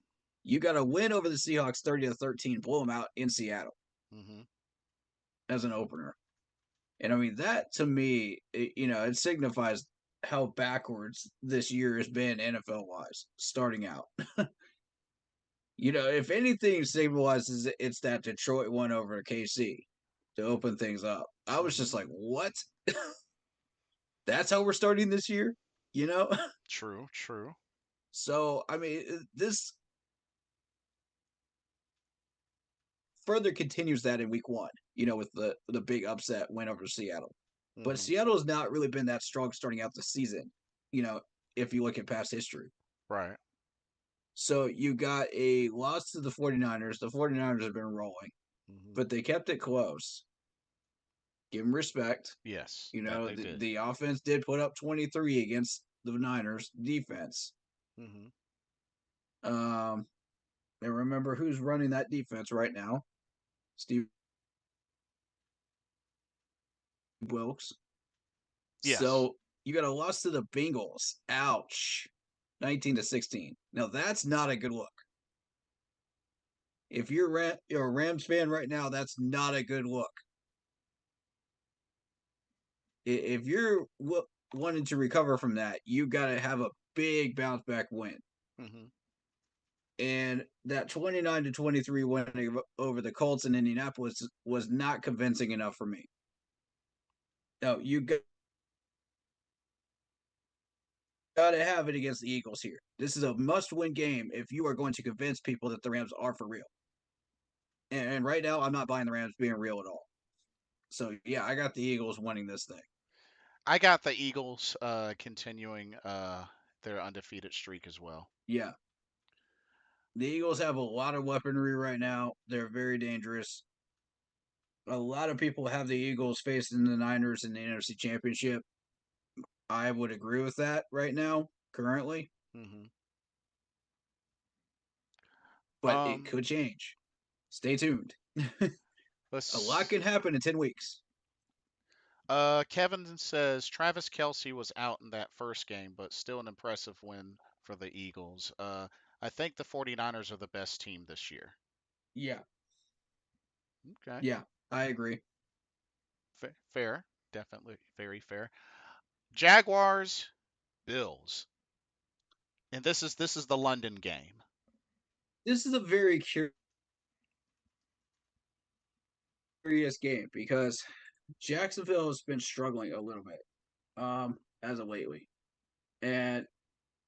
win over the Seahawks 30-13, blow them out in Seattle Hmm. as an opener. And I mean that to me, it signifies how backwards this year has been NFL wise, starting out. If anything stabilizes, it's that Detroit won over KC to open things up. I was Hmm. just like, what? That's how we're starting this year, you know? True. True. So, I mean, this further continues that in week one, with the big upset win over Seattle. But Hmm. Seattle has not really been that strong starting out the season, you know, if you look at past history. Right. So you got a loss to the 49ers. The 49ers have been rolling, Hmm. but they kept it close. Give them respect. Yes. That they did. The offense did put up 23 against the Niners defense. Hmm. Um, and remember who's running that defense right now? Steve Wilkes. Yes. So you got a loss to the Bengals. Ouch. 19-16. Now that's not a good look. If you're a Rams fan right now, that's not a good look. If you're wanting to recover from that, you got to have a big bounce back win. Hmm. And that 29-23 win over the Colts in Indianapolis was not convincing enough for me. No, you got to have it against the Eagles here. This is a must-win game if you are going to convince people that the Rams are for real. And right now, I'm not buying the Rams being real at all. So yeah, I got the Eagles winning this thing. I got the Eagles continuing their undefeated streak as well. Yeah, the Eagles have a lot of weaponry right now. They're very dangerous. A lot of people have the Eagles facing the Niners in the NFC Championship. I would agree with that right now, currently, Hmm. but it could change. Stay tuned. A lot Let's. can happen in 10 weeks. Kevin says Travis Kelsey was out in that first game, but still an impressive win for the Eagles. I think the 49ers are the best team this year. Yeah, Okay. yeah, I agree. Fair. Definitely very fair. Jaguars, Bills. And this is the London game. This is a very curious game because Jacksonville has been struggling a little bit as of lately. And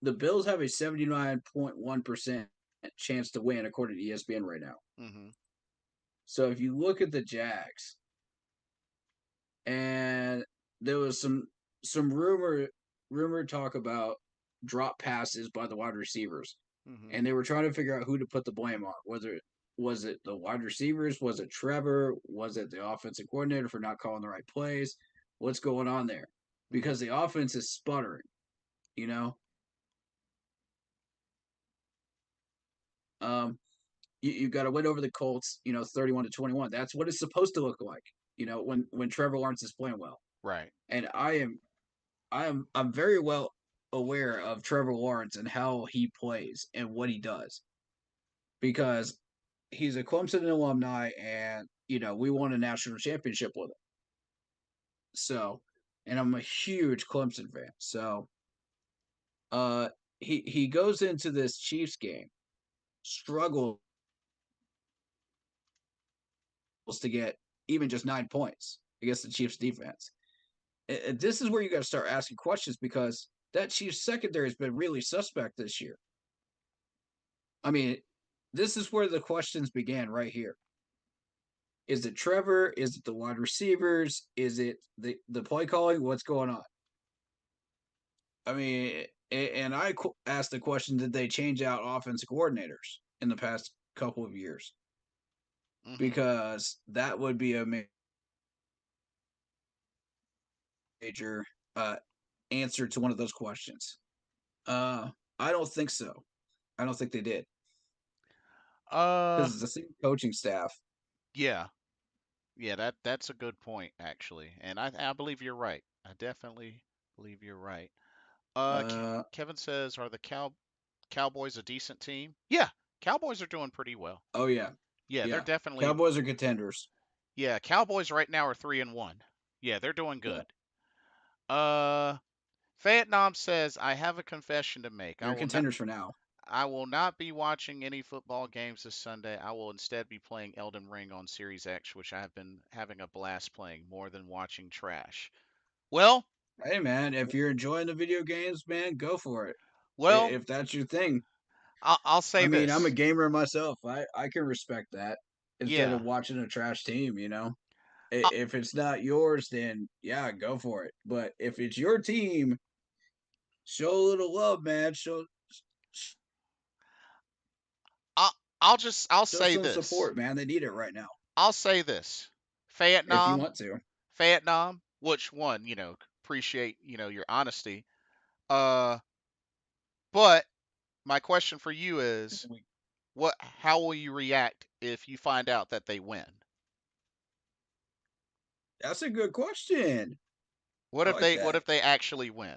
the Bills have a 79.1% chance to win according to ESPN right now. Hmm. So if you look at the Jags, and there was some rumor talk about drop passes by the wide receivers, Hmm. and they were trying to figure out who to put the blame on. Whether was it the wide receivers, was it Trevor, was it the offensive coordinator for not calling the right plays? What's going on there? Hmm. Because the offense is sputtering. You know, um, you got to win over the Colts. 31-21. That's what it's supposed to look like. When Trevor Lawrence is playing well. Right. And I'm very well aware of Trevor Lawrence and how he plays and what he does because he's a Clemson alumni, and we won a national championship with him. So, and I'm a huge Clemson fan. So, uh, he goes into this Chiefs game, struggles to get even just 9 points against the Chiefs defense. And this is where you got to start asking questions because that Chiefs secondary has been really suspect this year. I mean, this is where the questions began right here. Is it Trevor? Is it the wide receivers? Is it the play calling? What's going on? I mean, and I asked the question: did they change out offensive coordinators in the past couple of years? Hmm. Because that would be a major answer to one of those questions. I don't think so. I don't think they did Uh because it's the same coaching staff. yeah. Yeah, that's a good point actually. And I believe you're right. I definitely believe you're right. Uh, Kevin says, are the Cowboys a decent team? Yeah, Cowboys are doing pretty well. oh yeah, Yeah, they're yeah. definitely. Cowboys are contenders. Yeah, Cowboys right now are 3-1. Yeah, they're doing Yeah, good. Uh, Vietnam says, I have a confession to make. they're contenders for now. I will not be watching any football games this Sunday. I will instead be playing Elden Ring on Series X, which I have been having a blast playing more than watching trash. Well, Hey man, if you're enjoying the video games, man, go for it. well, If that's your thing. I'll I say mean, I'm a this. gamer myself. I can respect that instead Yeah. of watching a trash team. I, If it's not yours, then yeah, go for it. But if it's your team, show a little love, man. I I'll Show say some this. support, man. They need it right now. I'll say this. If you Vietnam, want to. Vietnam, which one, appreciate, your honesty. Uh, but my question for you is, how will you react if you find out that they win? That's a good question. What I if like they what that. if they actually win?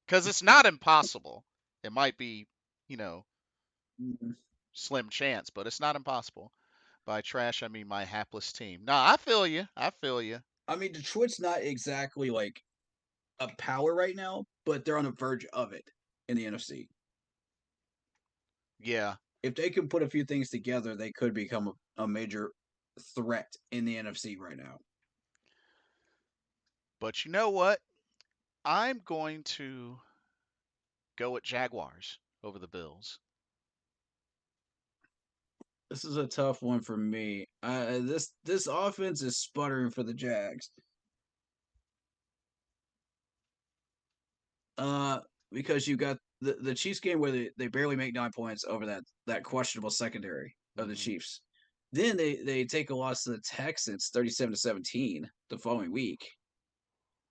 Because it's not impossible. It might be, you know, Mm, slim chance, but it's not impossible. By trash, I mean my hapless team. Nah, I feel you. I feel you. I mean, Detroit's not exactly like a power right now, but they're on the verge of it in the NFC. Yeah. if they can put a few things together, they could become a major threat in the NFC right now. But you know what? I'm going to go with Jaguars over the Bills. This is a tough one for me. This offense is sputtering for the Jags. Uh, because you got the Chiefs game where they barely make 9 points over that questionable secondary of the Hmm. Chiefs. Then they take a loss to the Texans 37-17 the following week.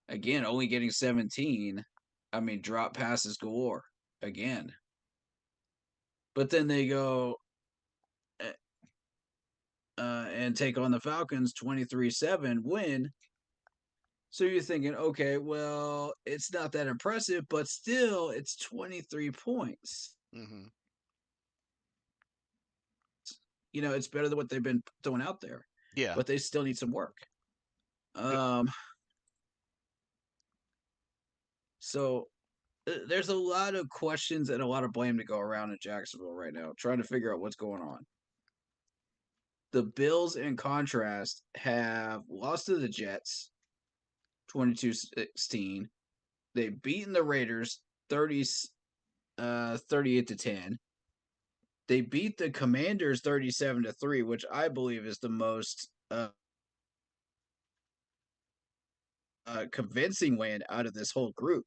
Again, only getting 17. I mean, drop passes galore again. But then they go and take on the Falcons 23-7 win. So you're thinking, okay, well, it's not that impressive, but still, it's 23 points. Hmm. It's better than what they've been throwing out there, Yeah. but they still need some work. Good. Um, so there's a lot of questions and a lot of blame to go around in Jacksonville right now, trying to figure out what's going on. The Bills, in contrast, have lost to the Jets 22-16. They've beaten the Raiders 38-10. They beat the Commanders 37-3, which I believe is the most convincing win out of this whole group.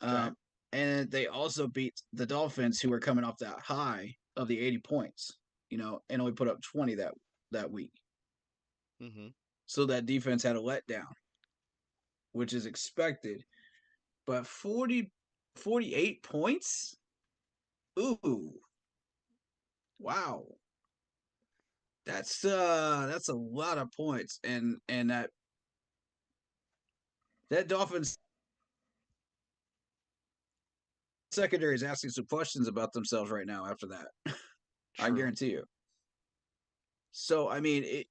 Okay. Um, and they also beat the Dolphins, who were coming off that high of the 80 points, and only put up 20 that week. Hmm. So that defense had a letdown, which is expected. But 48 points? Ooh, wow. That's a lot of points, and that Dolphins secondary is asking some questions about themselves right now after that. I True. guarantee you. So I mean,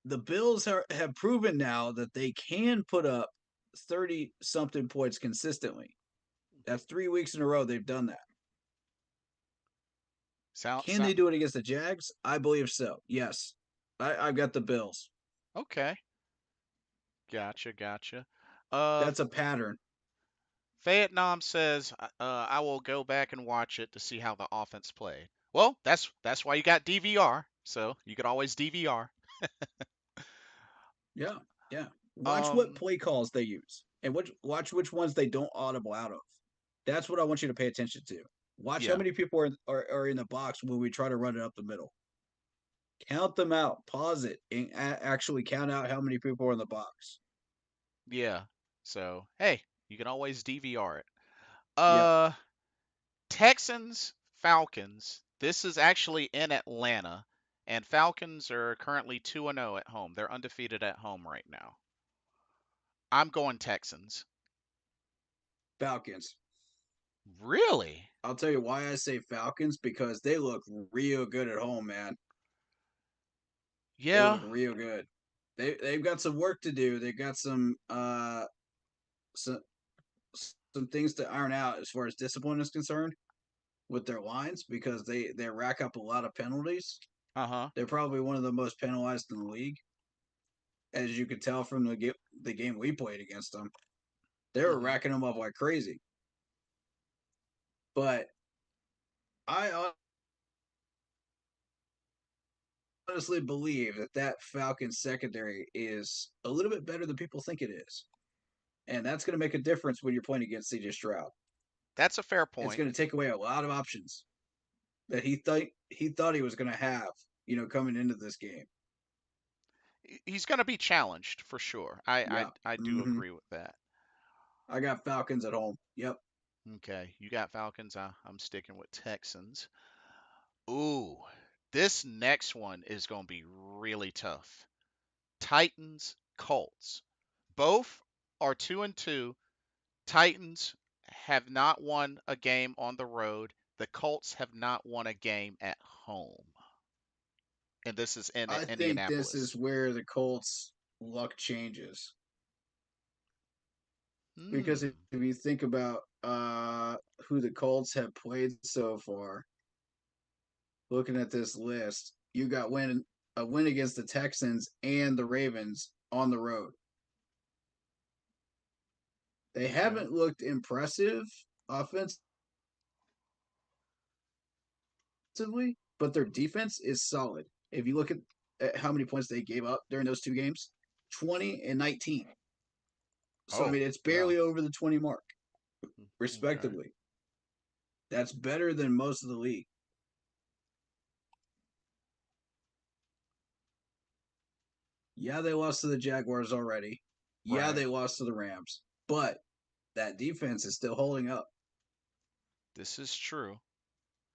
the Bills have proven now that they can put up 30 something points consistently. That's 3 weeks in a row they've done that. Sound Can sound they do it against the Jags? I believe so. Yes, I've got the Bills. okay. Gotcha, gotcha. Uh, That's a pattern. Vietnam says, I will go back and watch it to see how the offense played. Well, that's why you got DVR, so you could always DVR. Yeah, yeah. Watch what Um, play calls they use, and watch which ones they don't audible out of. That's what I want you to pay attention to. Watch how yeah, many people are in the box when we try to run it up the middle. Count them out, pause it, and actually count out how many people are in the box. yeah. So hey, you can always DVR it. Yep. Uh, Texans, Falcons. This is actually in Atlanta, and Falcons are currently 2-0 at home. They're undefeated at home right now. I'm going Texans. Falcons. Really? I'll tell you why I say Falcons, because they look real good at home, man. They Yeah. look real good. They've got some work to do. They've got some some things to iron out as far as discipline is concerned with their lines, because they rack up a lot of penalties. Uh-huh. They're probably one of the most penalized in the league, as you could tell from the game we played against them. They were Mhm. racking them up like crazy. But I honestly believe that Falcons secondary is a little bit better than people think it is, and that's going to make a difference when you're playing against CJ Stroud. That's a fair It's point. going to take away a lot of options that he thought he was going to have, coming into this game. He's going to be challenged for sure. I, I Yeah. I do Hmm. agree with that. I got Falcons at home. Yep. Okay, you got Falcons. I'm sticking with Texans. Ooh, this next one is going to be really tough. Titans, Colts. Both are 2-2. Titans have not won a game on the road. The Colts have not won a game at home. And this is in I think this is Indianapolis. where the Colts luck changes, because if Hmm. you think about who the Colts have played so far, looking at this list, you got a win against the Texans and the Ravens on the road. They Okay. haven't looked impressive offensively, but their defense is solid. If you look at how many points they gave up during those two games, 20 and 19. So I Oh, mean, it's wow. barely over the 20 mark, Okay. respectively. That's better than most of the league. Yeah, they lost to the Jaguars already. Yeah, Right. they lost to the Rams, but that defense is still holding up. This is true.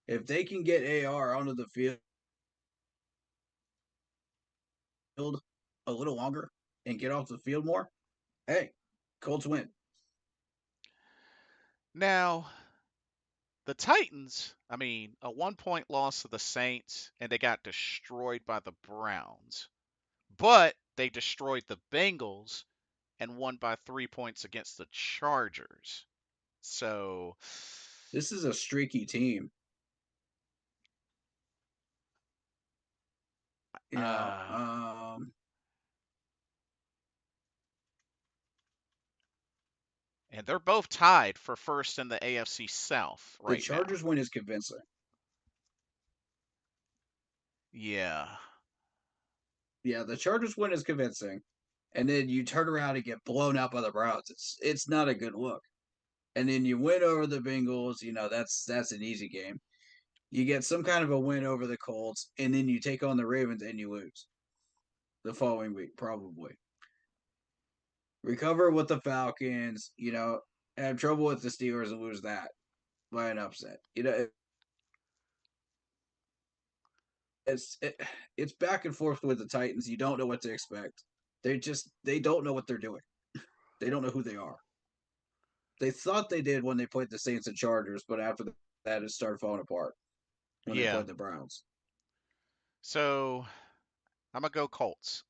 If they can get AR onto the field a little longer and get off the field more, hey, Colts win. Now, the Titans, I mean, a 1 point loss to the Saints, and they got destroyed by the Browns. But they destroyed the Bengals and won by 3 points against the Chargers. So, This is a streaky team. You know, uh, and they're both tied for first in the AFC South the right now. Chargers win is convincing. Yeah. Yeah, the Chargers win is convincing. And then you turn around and get blown out by the Browns. It's not a good look. And then you win over the Bengals. You know, that's an easy game. You get some kind of a win over the Colts, and then you take on the Ravens and you lose the following week, probably. Recover with the Falcons, you know, have trouble with the Steelers and lose that by an upset. You know, it's it, it's back and forth with the Titans. You don't know what to expect. They don't know what they're doing. They don't know who they are. They thought they did when they played the Saints and Chargers, but after that, it started falling apart when they Yeah. played the Browns. So, I'm going to go Colts.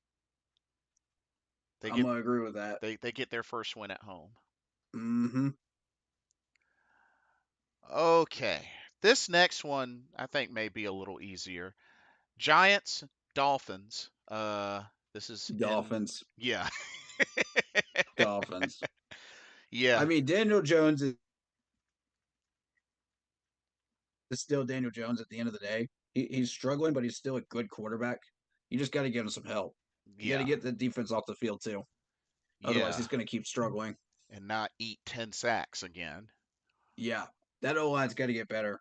They I'm get gonna agree with that. they get their first win at home. Mm-hmm. Okay. This next one I think may be a little easier. Giants, Dolphins. This is in Dolphins. yeah. Dolphins. I Yeah. mean, Daniel Jones is still Daniel Jones at the end of the day. He's struggling, but he's still a good quarterback. You just got to give him some help. You got to Yeah. get the defense off the field too. Otherwise, Yeah. he's going to keep struggling. And not eat 10 sacks again. Yeah, that O line's got to get better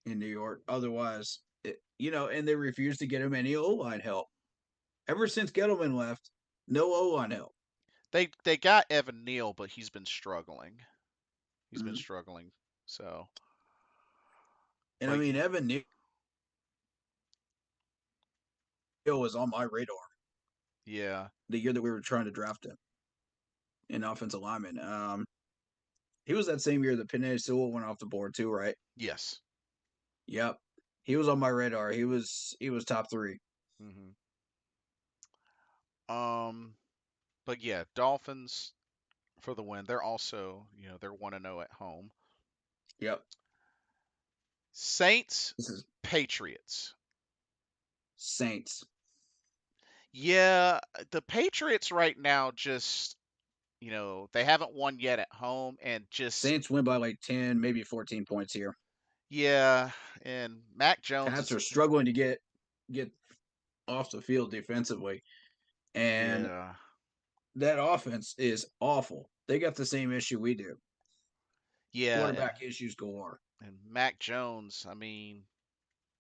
in New York. Otherwise, you know, and they refuse to get him any O line help. Ever since Gettleman left, no O line help. They got Evan Neal, but he's been struggling. He's been Mm-hmm. struggling. So, And I but mean, Evan Neal was on my radar yeah. the year that we were trying to draft him in offensive lineman. He was that same year that Panay Sewell went off the board too, right? Yes. Yep. He was on my radar. He was top three. Mhm. Um but yeah, Dolphins for the win. They're also, they're 1-0 at home. Yep. Saints, This is Patriots. Saints. Yeah, the Patriots right now just, they haven't won yet at home and just Saints win by like 10, maybe 14 points here. yeah, and Mac Jones Pats is are struggling to get off the field defensively. And yeah. that offense is awful. They got the same issue we do. Yeah, Quarterback issues galore. and Mac Jones, I mean,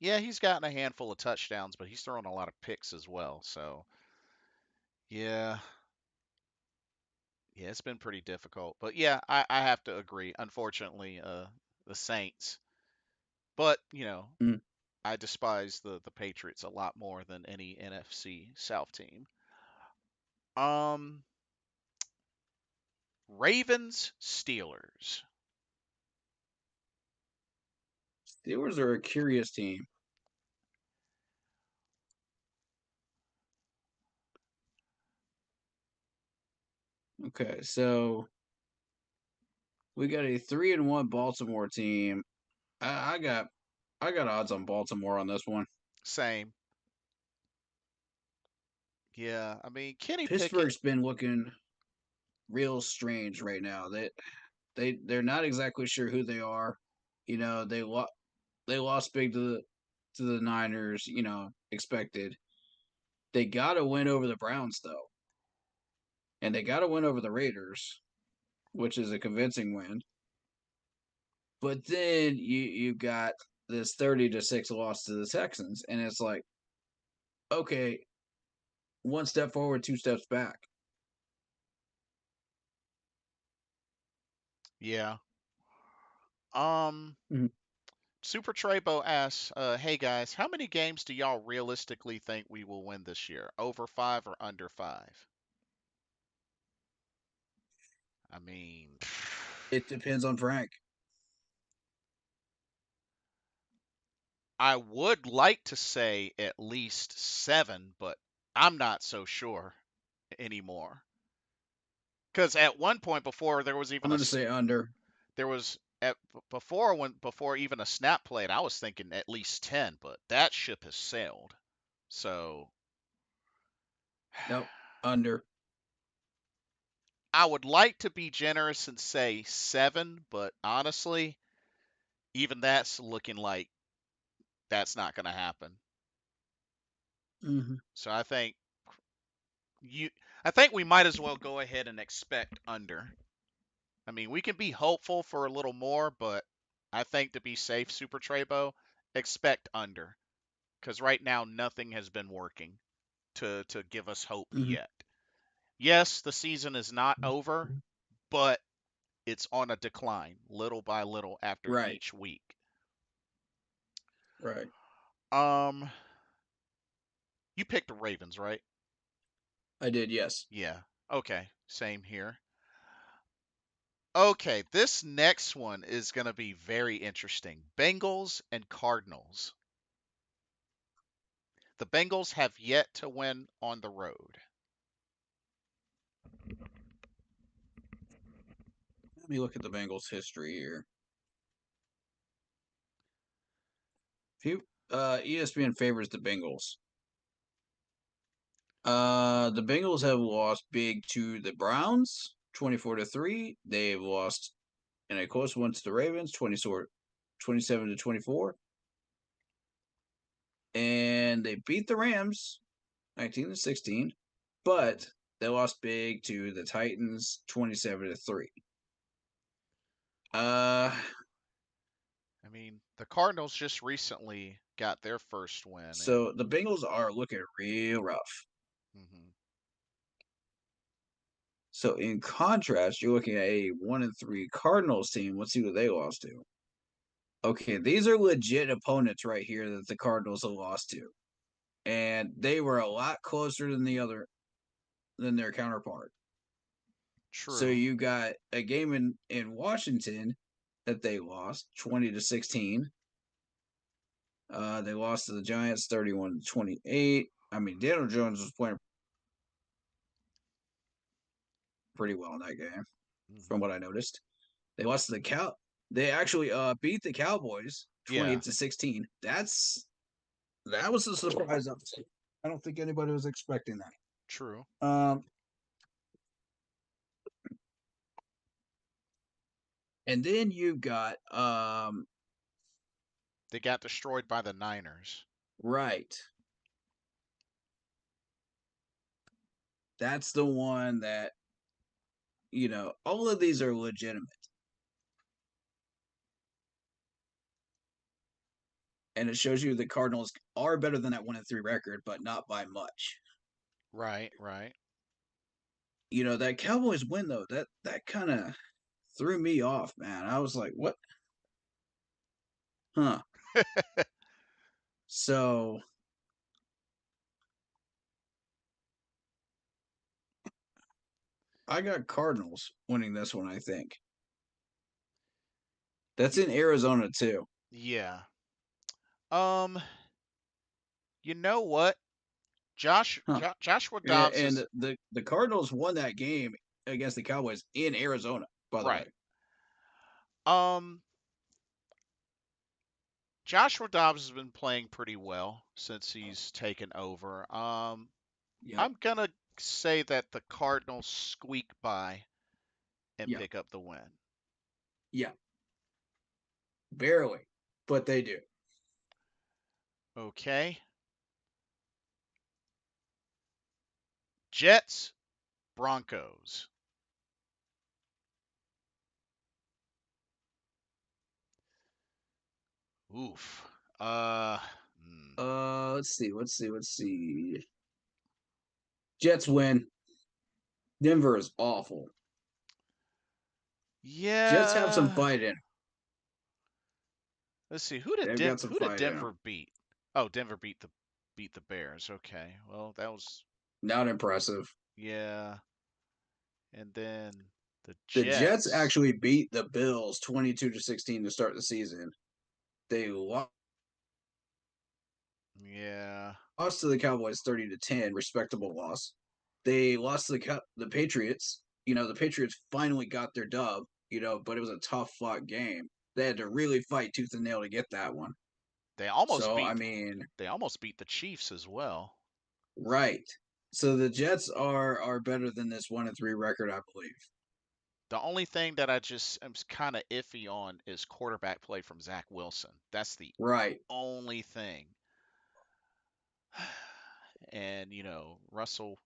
yeah, he's gotten a handful of touchdowns, but he's thrown a lot of picks as well. So, yeah, yeah, it's been pretty difficult. But yeah, I have to agree. Unfortunately, the Saints. But, Mm. I despise the Patriots a lot more than any NFC South team. Um, Ravens, Steelers. Steelers are a curious team. Okay, so we got a 3-1 Baltimore team. I got I got odds on Baltimore on this one. Same. Yeah, I mean Kenny Pickett. Pittsburgh's been looking real strange right now. They're not exactly sure who they are. You know, they lost big to the Niners. You know, expected. They got to win over the Browns though, and they got to win over the Raiders, which is a convincing win. But then you got this 30-6 loss to the Texans, and it's like, okay, one step forward, two steps back. Yeah. Um. Mhm. Super Trebo asks, "Hey guys, how many games do y'all realistically think we will win this year? Over 5 or under 5?" I mean, It depends on Frank. I would like to say at least 7, but I'm not so sure anymore. Because at one point before there was I'm even going to say under. there was at before even a snap played, I was thinking at least 10, but that ship has sailed. So Nope, under. I would like to be generous and say 7, but honestly, even that's looking like that's not going to happen. Mm-hmm. So you I think we might as well go ahead and expect under. I mean, we can be hopeful for a little more, but I think to be safe, Super Trebo, expect under. Because right now, nothing has been working to give us hope Mm-hmm. yet. Yes, the season is not over, but it's on a decline, little by little after Right, each week. right. Um, you picked the Ravens, right? I did, yes. Yeah. Okay, same here. Okay, this next one is going to be very interesting. Bengals and Cardinals. The Bengals have yet to win on the road. Let me look at the Bengals' history here. ESPN favors the Bengals. The Bengals have lost big to the Browns, 24-3. They've lost in a close one to the Ravens, 27-24. And they beat the Rams, 19-16, but they lost big to the Titans, 27-3. Uh, I mean, the Cardinals just recently got their first win, and so the Bengals are looking real rough. mhm, So in contrast, you're looking at a 1-3 Cardinals team. Let's see what they lost to. Okay, these are legit opponents right here that the Cardinals have lost to, and they were a lot closer than their counterpart. So true. you got a game in Washington that they lost 20-16. They lost to the Giants 31-28. I mean, Daniel Jones was playing pretty well in that game, from Hmm. what I noticed. They lost to the Cow. They actually beat the Cowboys Yeah, 28-16. That was a surprise upset. I don't think anybody was expecting that. true. And then you got They got destroyed by the Niners. right. That's the one that all of these are legitimate. And it shows you the Cardinals are better than that 1-3 record, but not by much. Right, right. That Cowboys win though, that kind of threw me off, man. I was like, what? Huh. So I got Cardinals winning this one, I think. That's Y- in Arizona too. yeah. Um, you know what? Huh. Joshua Yeah, Dobbs and is the Cardinals won that game against the Cowboys in Arizona, by the way. right. Um, Joshua Dobbs has been playing pretty well since he's taken over. Yep. I'm gonna say that the Cardinals squeak by and Yep. pick up the win. Yep. Barely, but they do. Okay. Jets, Broncos. Oof. Let's see. Let's see. Let's see. Jets win. Denver is awful. Jets have some Yeah. fight in. Let's see. They've got some Who did fight in Denver them. beat? Oh, Denver beat the Bears. Okay. Well, that was Not impressive. yeah. And then the The Jets Jets. actually beat the Bills 22-16 to start the season. They lost Yeah. to the Cowboys 30-10, respectable loss. They lost to the Patriots. The Patriots finally got their dub. But it was a tough fought game. They had to really fight tooth and nail to get that one. They almost So I beat mean, they almost beat the Chiefs as well. right. So the Jets are better than this 1-3 record, I believe. The only thing that I just am kind of iffy on is quarterback play from Zach Wilson. That's the Right. only thing. And Russell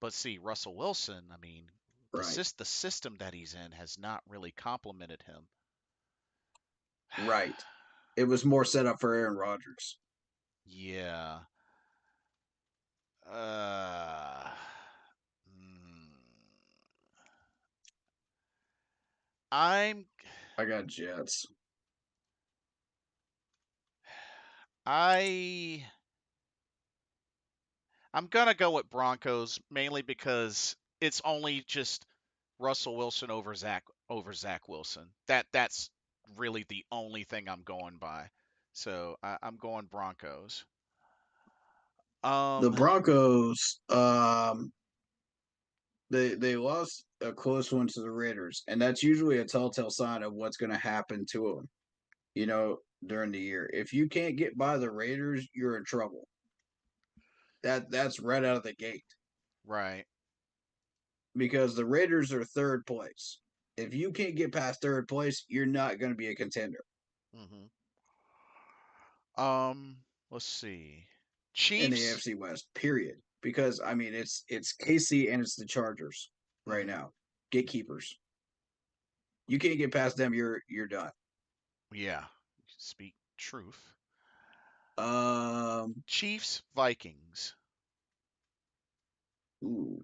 Wilson, I mean, Right. the system that he's in has not really complimented him. Right. It was more set up for Aaron Rodgers. Yeah. Uh, mm, I'm I got Jets. I I'm gonna go with Broncos mainly because it's only just Russell Wilson over Zach Wilson. That's really the only thing I'm going by. So I'm going Broncos. The Um, Broncos, they lost a close one to the Raiders, and that's usually a telltale sign of what's going to happen to them. During the year, if you can't get by the Raiders, you're in trouble. That's right out of the gate right. because the Raiders are third place. If you can't get past third place, you're not going to be a contender hmm Um, let's see. in the Chiefs. AFC West. Period. Because I mean, it's KC and it's the Chargers right hmm now, gatekeepers. You can't get past them, you're done. Yeah. Speak truth. Um, Chiefs, Vikings.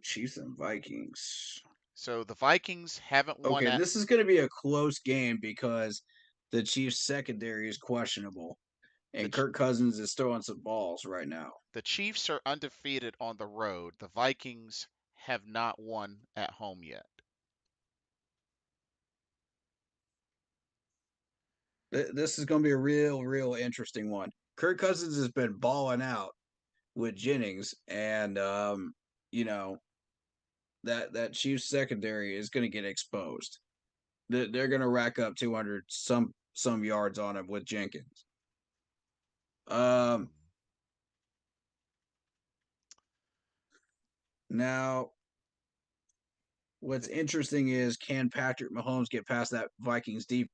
Chiefs and Vikings. So the Vikings haven't won Okay, at this is going to be a close game because the Chiefs secondary is questionable, the and Ch- Kirk Cousins is throwing some balls right now. the Chiefs are undefeated on the road. The Vikings have not won at home yet. This is going to be a real interesting one. Kirk Cousins has been balling out with Jennings, and you know that Chiefs secondary is going to get exposed. They're going to rack up 200 some yards on him with Jenkins. Mm, Um, Now what's interesting is can Patrick Mahomes get past that Vikings defense?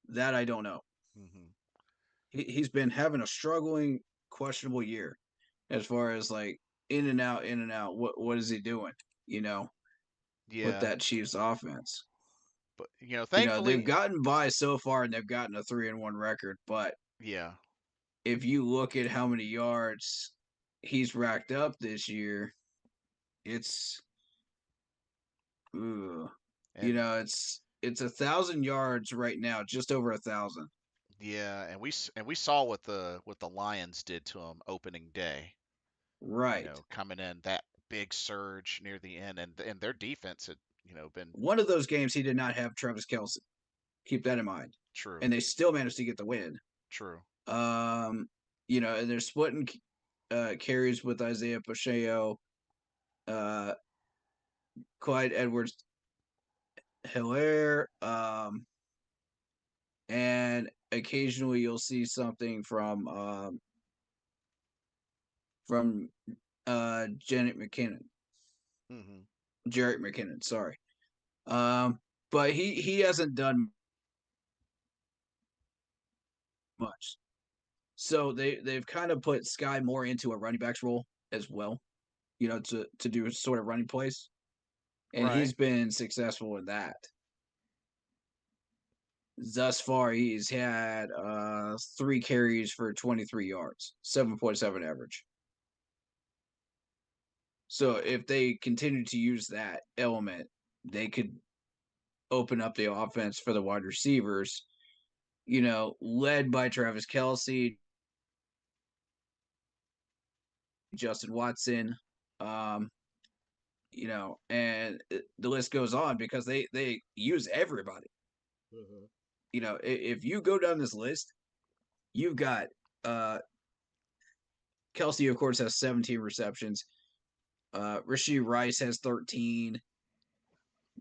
That I don't know. hmm He's been having a struggling, questionable year as far as like in and out, in and out. What is he doing? You know, with Yeah, that Chiefs offense. but They've thankfully, gotten by so far and they've gotten a 3-1 record. But yeah, if you look at how many yards he's racked up this year, it's ooh, and it's 1,000 yards right now, just over 1,000. yeah, and we saw what the Lions did to him opening day. Right. Coming in that big surge near the end, and their defense had been One of those games he did not have Travis Kelsey. Keep that in mind. true, And they still managed to get the win. true. Um, and they're splitting carries with Isaiah Pacheco, uh, Clyde Edwards Hilaire, and occasionally you'll see something from Janet McKinnon, Hmm. Jarrett McKinnon. Sorry, but he hasn't done much. So they've kind of put Sky more into a running backs role as well, to do sort of running plays, and Right. he's been successful in that. Thus far, he's had 3 carries for 23 yards, 7.7 average. So if they continue to use that element, they could open up the offense for the wide receivers, led by Travis Kelce, Justin Watson, um, and the list goes on because they use everybody. Mhm. If you go down this list, you've got Kelsey, of course, has 17 receptions. Rashee Rice has 13.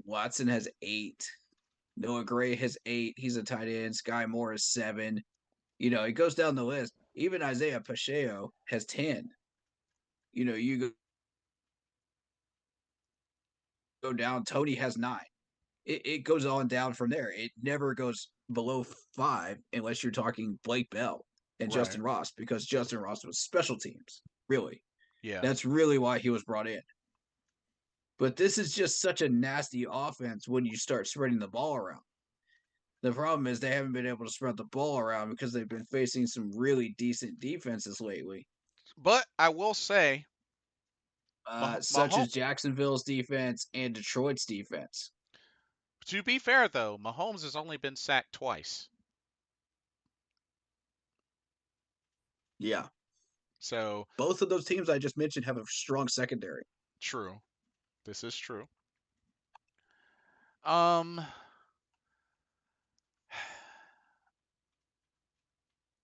Watson has 8. Noah Gray has 8. He's a tight end. Sky Moore has 7. It goes down the list. Even Isaiah Pacheco has 10. You go down. Tony has 9. It goes on down from there. It never goes below 5 unless you're talking Blake Bell and Right. Justin Ross, because Justin Ross was special teams. Really, Yeah. that's really why he was brought in. But this is just such a nasty offense when you start spreading the ball around. The problem is they haven't been able to spread the ball around because they've been facing some really decent defenses lately, But I will say, such Mahomes. as Jacksonville's defense and Detroit's defense. To be fair, though, Mahomes has only been sacked twice. Yeah. So Both of those teams I just mentioned have a strong secondary. true. This is true. Um,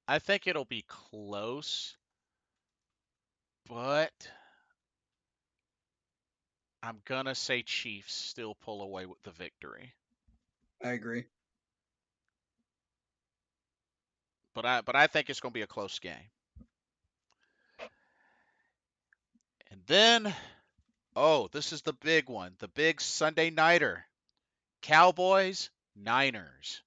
I think it'll be close, but I'm gonna say Chiefs still pull away with the victory. I agree. But I think it's gonna be a close game. And then, oh, this is the big one, the big Sunday nighter. Cowboys, Niners.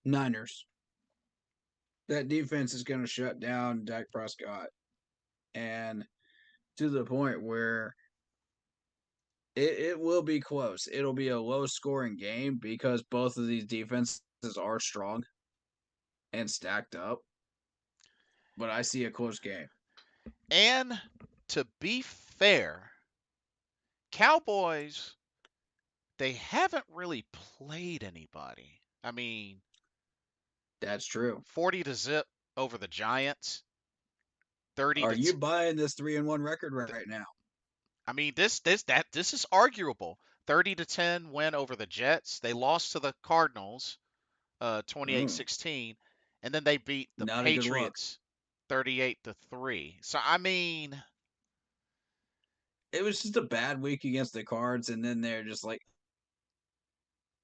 Niners. That defense is going to shut down Dak Prescott, and to the point where it will be close. It'll be a low scoring game because both of these defenses are strong and stacked up. But I see a close game. And to be fair, Cowboys, they haven't really played anybody. I mean, That's true. 40-0 over the Giants, 30 Are to you buying this 3-1 record th- right now? I mean, this is arguable. 30-10 win over the Jets. They lost to the Cardinals 28-16, and then they beat the Not a good look. Patriots 38-3. So I mean, It was just a bad week against the Cards, and then they're just like,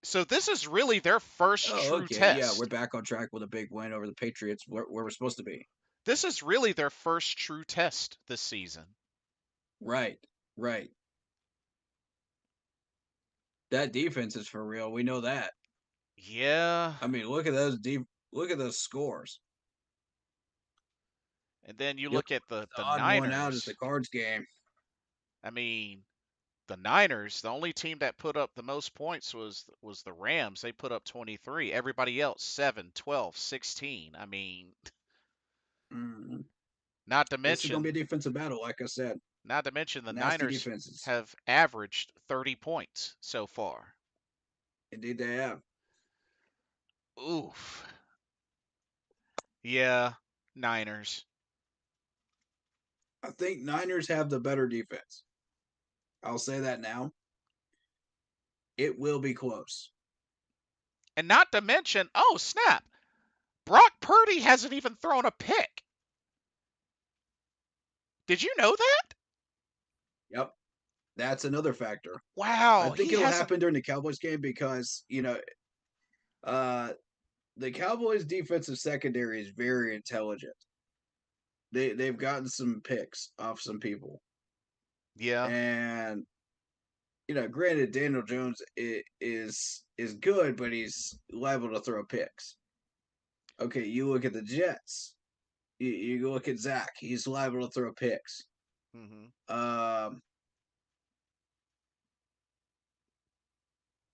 so this is really their first oh, true okay, yeah, we're test. back on track with a big win over the Patriots, where we're supposed to be. This is really their first true test this season. Right, right. That defense is for real. We know that. Yeah. I mean, look at those scores. And then you The look at the odd one out is the Niners. Cards game. I mean, the Niners, the only team that put up the most points was the Rams. They put up 23. Everybody else 7, 12, 16. I mean, Mm-hmm. not to This is going to mention be a defensive battle, like I said. the Nasty Niners defenses. have averaged 30 points so far. Indeed, they have. Oof. Yeah, Niners. I think Niners have the better defense. I'll say that now. It will be close. And not to mention, oh snap, Brock Purdy hasn't even thrown a pick. Did you know that? Yep, that's another factor. I Wow, think he it'll hasn't. happen during the Cowboys game because uh, the Cowboys' defensive secondary is very intelligent. They've gotten some picks off some people, Yeah. and granted, Daniel Jones is good, but he's liable to throw picks. Okay, you look at the Jets. You look at Zach. He's liable to throw picks. Hmm. Um,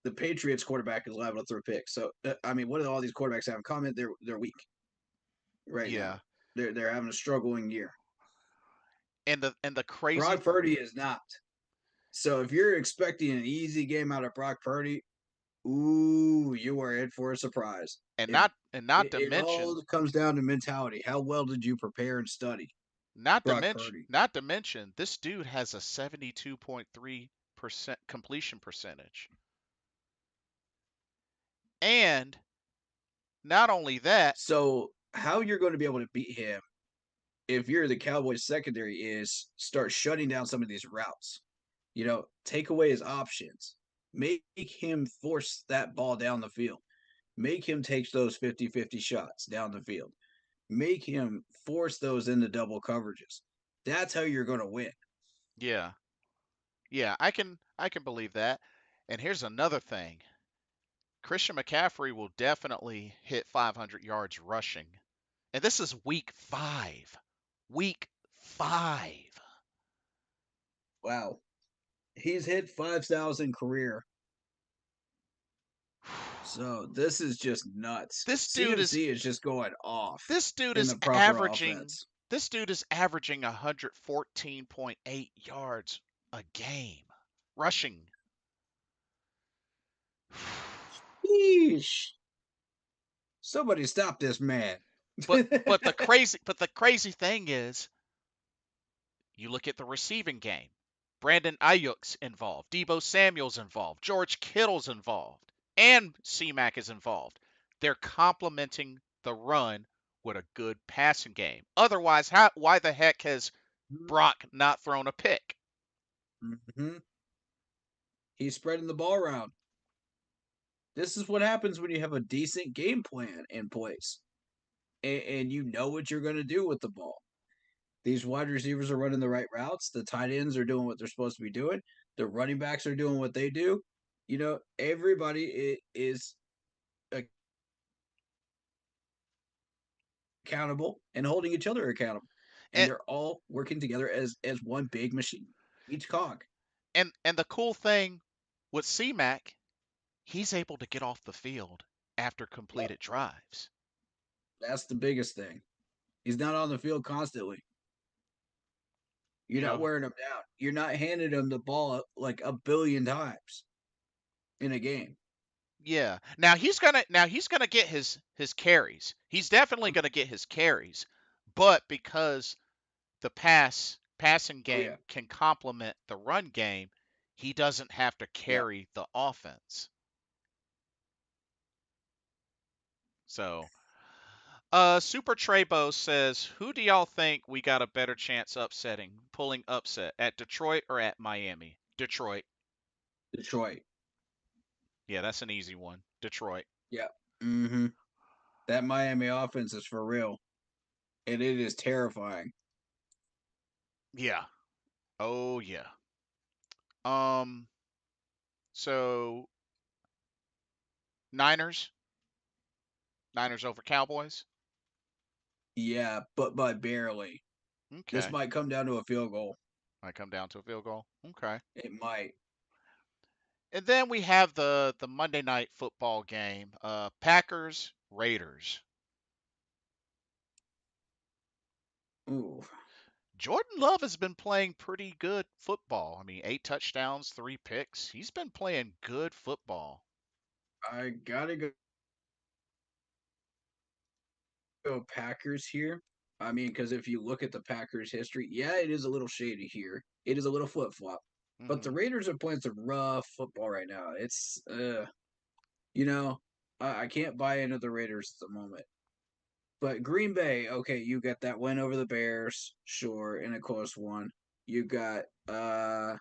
the Patriots quarterback is liable to throw picks. So I mean, what do all these quarterbacks have in common? They're weak right now. Yeah. They're having a struggling year. And the crazy Brock Purdy is not. So if you're expecting an easy game out of Brock Purdy, ooh, you are in for a surprise. and It not to it mention all comes down to mentality. How well did you prepare and study, Brock Purdy? not to mention this dude has a 72.3% completion percentage. And not only that, So how you're going to be able to beat him if you're the Cowboys secondary is start shutting down some of these routes. Take away his options. Make him force that ball down the field. Make him take those 50-50 shots down the field. Make him force those into double coverages. That's how you're going to win. yeah. Yeah, I can believe that. And here's another thing. Christian McCaffrey will definitely hit 500 yards rushing. And this is week 5. Week 5. Wow. He's hit 5,000 career. So this is just nuts. This dude is CMC is just going off this dude in is the proper averaging offense. this dude is averaging 114.8 yards a game rushing. Yeesh. Somebody stop this man. But the crazy thing is, you look at the receiving game. Brandon Ayuk's involved, Debo Samuel's involved, George Kittle's involved, and C-Mac is involved. They're complementing the run with a good passing game. Otherwise, why the heck has Brock not thrown a pick? Mm-hmm. He's spreading the ball around. This is what happens when you have a decent game plan in place and you know what you're going to do with the ball. These wide receivers are running the right routes. The tight ends are doing what they're supposed to be doing. The running backs are doing what they do. Everybody is accountable and holding each other accountable. And And they're all working together as one big machine, each cog. and the cool thing with C-Mac, he's able to get off the field after Yep. completed drives. That's the biggest thing. He's not on the field constantly. You're You not know, wearing him down. You're not handing him the ball like a billion times in a game. yeah. Now he's gonna get his carries. He's definitely gonna get his carries, but because the passing Oh yeah. game can complement the run game, he doesn't have to Yeah. carry the offense. So, Super Trebo says, "Who do y'all think we got a better chance pulling upset at Detroit or at Miami?" Detroit. Detroit. Yeah, that's an easy one. Detroit. Yeah. Mm-hmm. That Miami offense is for real. And it is terrifying. Yeah. Oh yeah. Um. So Niners. Niners over Cowboys. Yeah, but by barely. This Okay. might come down to a field goal. Might come down to a field goal. Okay. It might. And then we have the Monday night football game. Packers Raiders. Ooh. Jordan Love has been playing pretty good football. I mean, 8 touchdowns, 3 picks. He's been playing good football. I gotta go Packers here. I mean, because if you look at the Packers' history, yeah, it is a little shady here. It is a little flip flop. But the Hmm. Raiders are playing some rough football right now. You know, I can't buy into the Raiders at the moment. But Green Bay, okay, you got that win over the Bears, sure, in a close one. You got the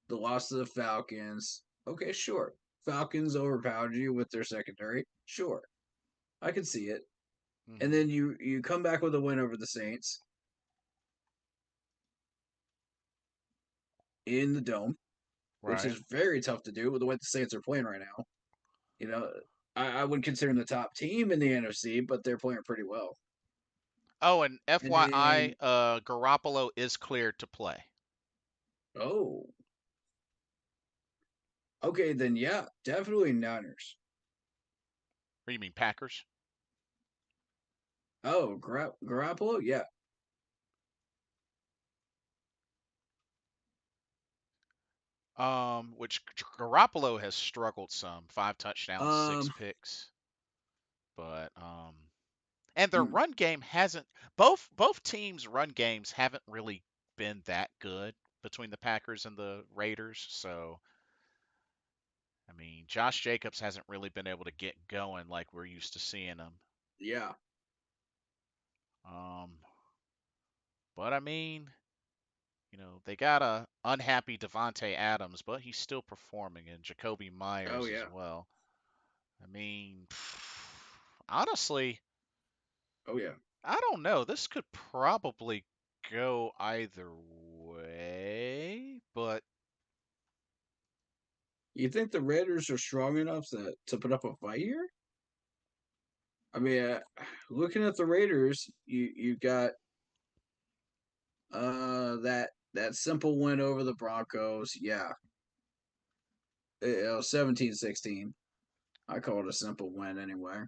loss to the Falcons. Okay, sure. Falcons overpowered you with their secondary. Sure. I can see it. And Hmm. then you come back with a win over the Saints in the dome, which Right. is very tough to do with the way the Saints are playing right now. You know, I wouldn't consider them the top team in the NFC, but they're playing pretty well. Oh, and And FYI, then Garoppolo is cleared to play. oh, okay, then yeah, definitely Niners. Or you mean Packers? Oh, Garoppolo, yeah. Which Garoppolo has struggled some. 5 touchdowns, six Um, picks. But and their hmm, run game hasn't both teams' run games haven't really been that good between the Packers and the Raiders. So I mean, Josh Jacobs hasn't really been able to get going like we're used to seeing him. yeah. Um, but I mean, they got a unhappy Devonte Adams, but he's still performing, and Jacoby Oh Myers as yeah. well. I mean, honestly, Oh yeah. I don't know. This could probably go either way, but You think the Raiders are strong enough to put up a fight here? I mean, looking at the Raiders, you got that simple win over the Broncos. Yeah, 17-16. I call it a simple win anyway.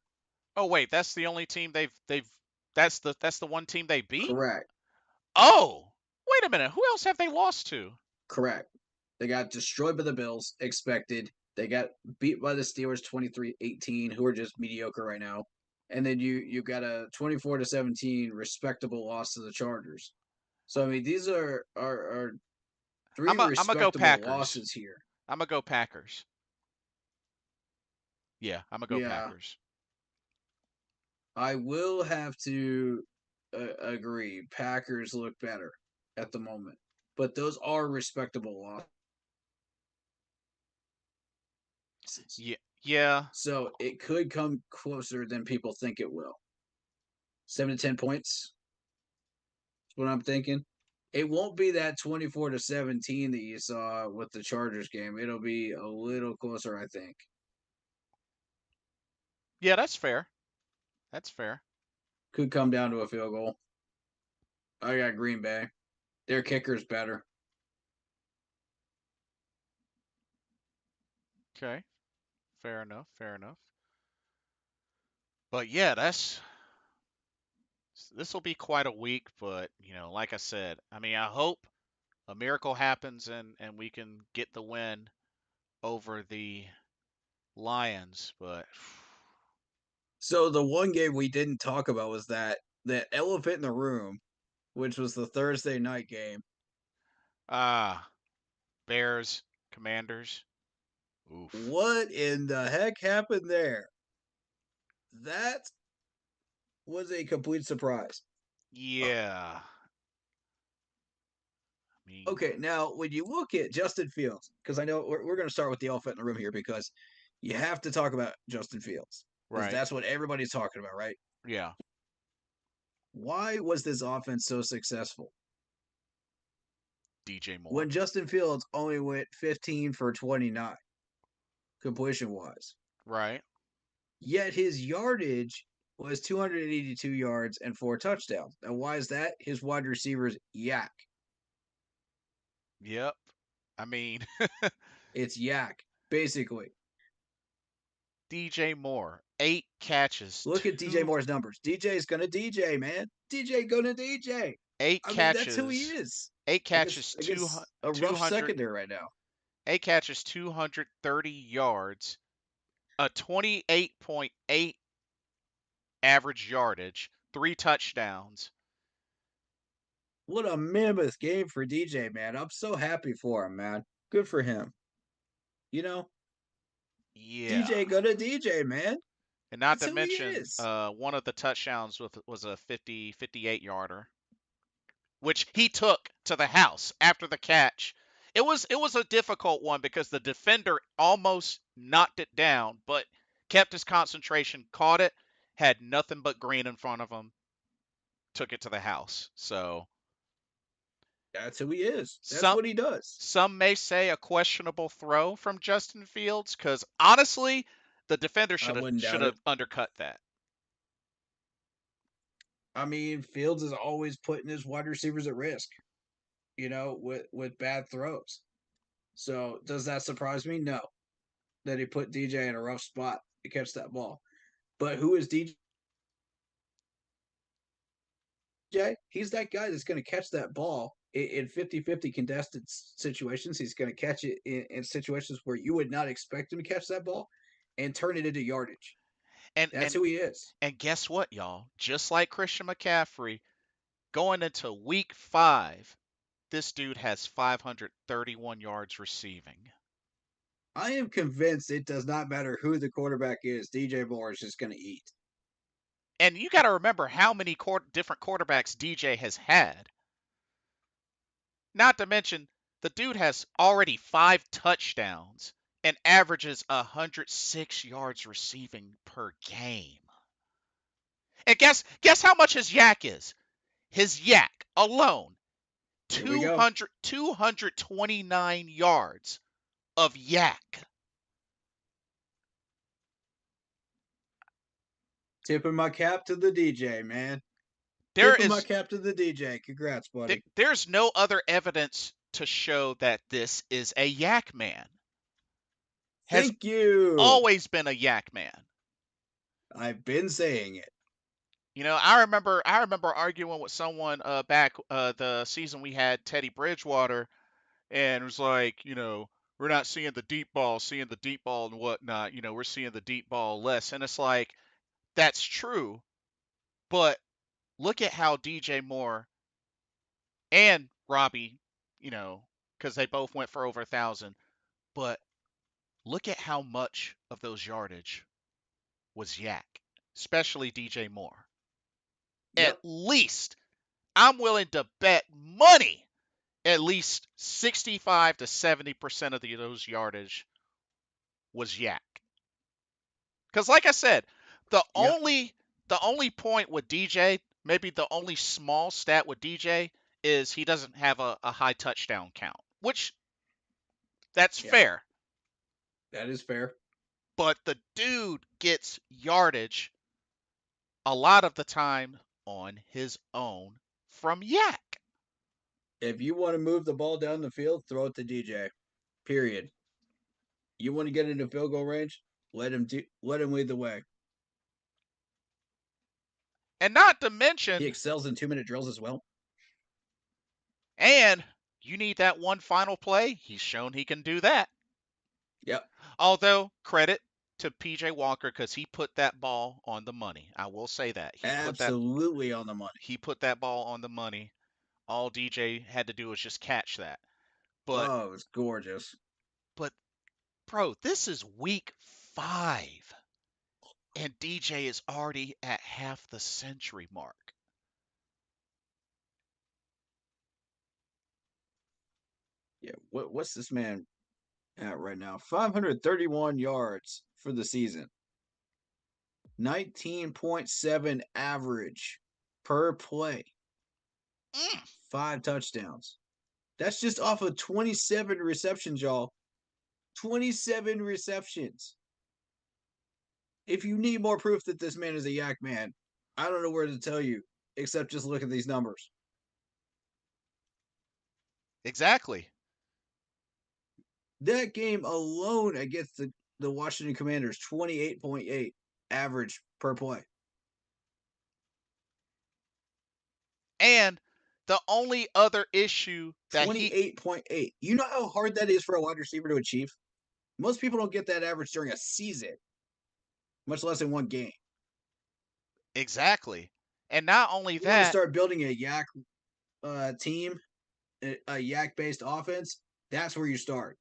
oh wait, that's the only team they've that's the one team they beat? Correct. Oh, wait a minute. Who else have they lost to? Correct. They got destroyed by the Bills, expected. They got beat by the Steelers 23-18, who are just mediocre right now. And then you got a 24-17 respectable loss to the Chargers. So I mean, these are three I'm gonna go respectable Packers. losses here. I'm gonna go Packers. Yeah, I'm gonna go Yeah, Packers. I will have to agree. Packers look better at the moment, but those are respectable losses. Yeah, yeah, So it could come closer than people think it will. 7 to 10 points. That's what I'm thinking. It won't be that 24-17 that you saw with the Chargers game. It'll be a little closer, I think. yeah. That's fair. That's fair. Could come down to a field goal. I got Green Bay. Their kicker's better. Okay, fair enough. Fair enough. But yeah, this will be quite a week. But like I said, I mean, I hope a miracle happens and we can get the win over the Lions. But So the one game we didn't talk about was that elephant in the room, which was the Thursday night game. ah, Bears, Commanders. Oof. What in the heck happened there? That was a complete surprise. Yeah. I mean, Okay, now when you look at Justin Fields, because I know we're going to start with the elephant in the room here because you have to talk about Justin Fields because right. that's what everybody's talking about, right? Yeah. Why was this offense so successful DJ Moore. when Justin Fields only went 15 for 29 completion wise? Right. Yet his yardage was 282 yards and 4 touchdowns. Now, why is that? His wide receivers yak. Yep. I mean, It's yak, basically. DJ Moore, 8 catches, Look at DJ two Moore's numbers. DJ's gonna DJ, man. DJ gonna DJ. eight I mean, that's who he catches, is eight against catches, against a two rough hundred, secondary right now. 8 catches, 230 yards, a 28.8 average yardage, 3 touchdowns. What a mammoth game for DJ, man. I'm so happy for him, man. Good for him. You know, Yeah. DJ gonna DJ, man. And not That's to who he mention, is. one of the touchdowns was a 58 yarder, which he took to the house after the catch. It was a difficult one because the defender almost knocked it down, but kept his concentration, caught it, had nothing but green in front of him, took it to the house. So That's who he is. That's some what he does. some may say a questionable throw from Justin Fields because honestly, the defender I should have wouldn't should doubt it. have undercut that. I mean, Fields is always putting his wide receivers at risk, with bad throws. So does that surprise me? No. That he put DJ in a rough spot to catch that ball. But who is DJ? He's that guy that's going to catch that ball in 50-50 contested situations. He's going to catch it in situations where you would not expect him to catch that ball and turn it into yardage. And That's and who he is. and guess what, y'all? Just like Christian McCaffrey, going into week 5, this dude has 531 yards receiving. I am convinced it does not matter who the quarterback is. DJ Moore is just going to eat. And you got to remember how many different quarterbacks DJ has had. Not to mention, the dude has already 5 touchdowns and averages 106 yards receiving per game. And guess how much his yak is? His yak alone, Here we go. 229 yards of yak. Tipping my cap to the DJ, man. There Tipping my is cap to the DJ. Congrats, buddy. there's no other evidence to show that this is a yak man. Has Thank you. always been a yak man. I've been saying it. I remember arguing with someone back the season we had Teddy Bridgewater, and it was like, we're not seeing the deep ball, and whatnot. We're seeing the deep ball less, and it's like that's true, but look at how DJ Moore and Robbie, because they both went for over 1,000, but look at how much of those yardage was yak, especially DJ Moore. At Yep. least I'm willing to bet money at least 65 to 70% of those yardage was yak. Because like I said, the Yep. only the only point with DJ, maybe the only small stat with DJ is he doesn't have a high touchdown count, which that's Yeah. fair. That is fair. But the dude gets yardage a lot of the time on his own from yak. If you want to move the ball down the field, throw it to DJ. Period. You want to get into field goal range? Let him lead the way. And not to He mention, excels in 2-minute drills as well. and you need that one final play. He's shown he can do that. Yep. Although, credit to PJ Walker because he put that ball on the money. I will say that. Absolutely on the money. He put that ball on the money. All DJ had to do was just catch that. But Oh, it's gorgeous. but bro, this is week 5. And DJ is already at half the century mark. Yeah. What's this man at right now? 531 yards for the season. 19.7 average per play. 5 touchdowns. That's just off of 27 receptions, y'all. 27 receptions. If you need more proof that this man is a yak man, I don't know where to tell you, except just look at these numbers. Exactly. That game alone against the Washington Commanders, 28.8 average per play. And the only other issue that 28.8. You know how hard that is for a wide receiver to achieve? Most people don't get that average during a season, much less in one game. exactly. And not only You want to that, start building a yak team, a yak based offense, that's where you start.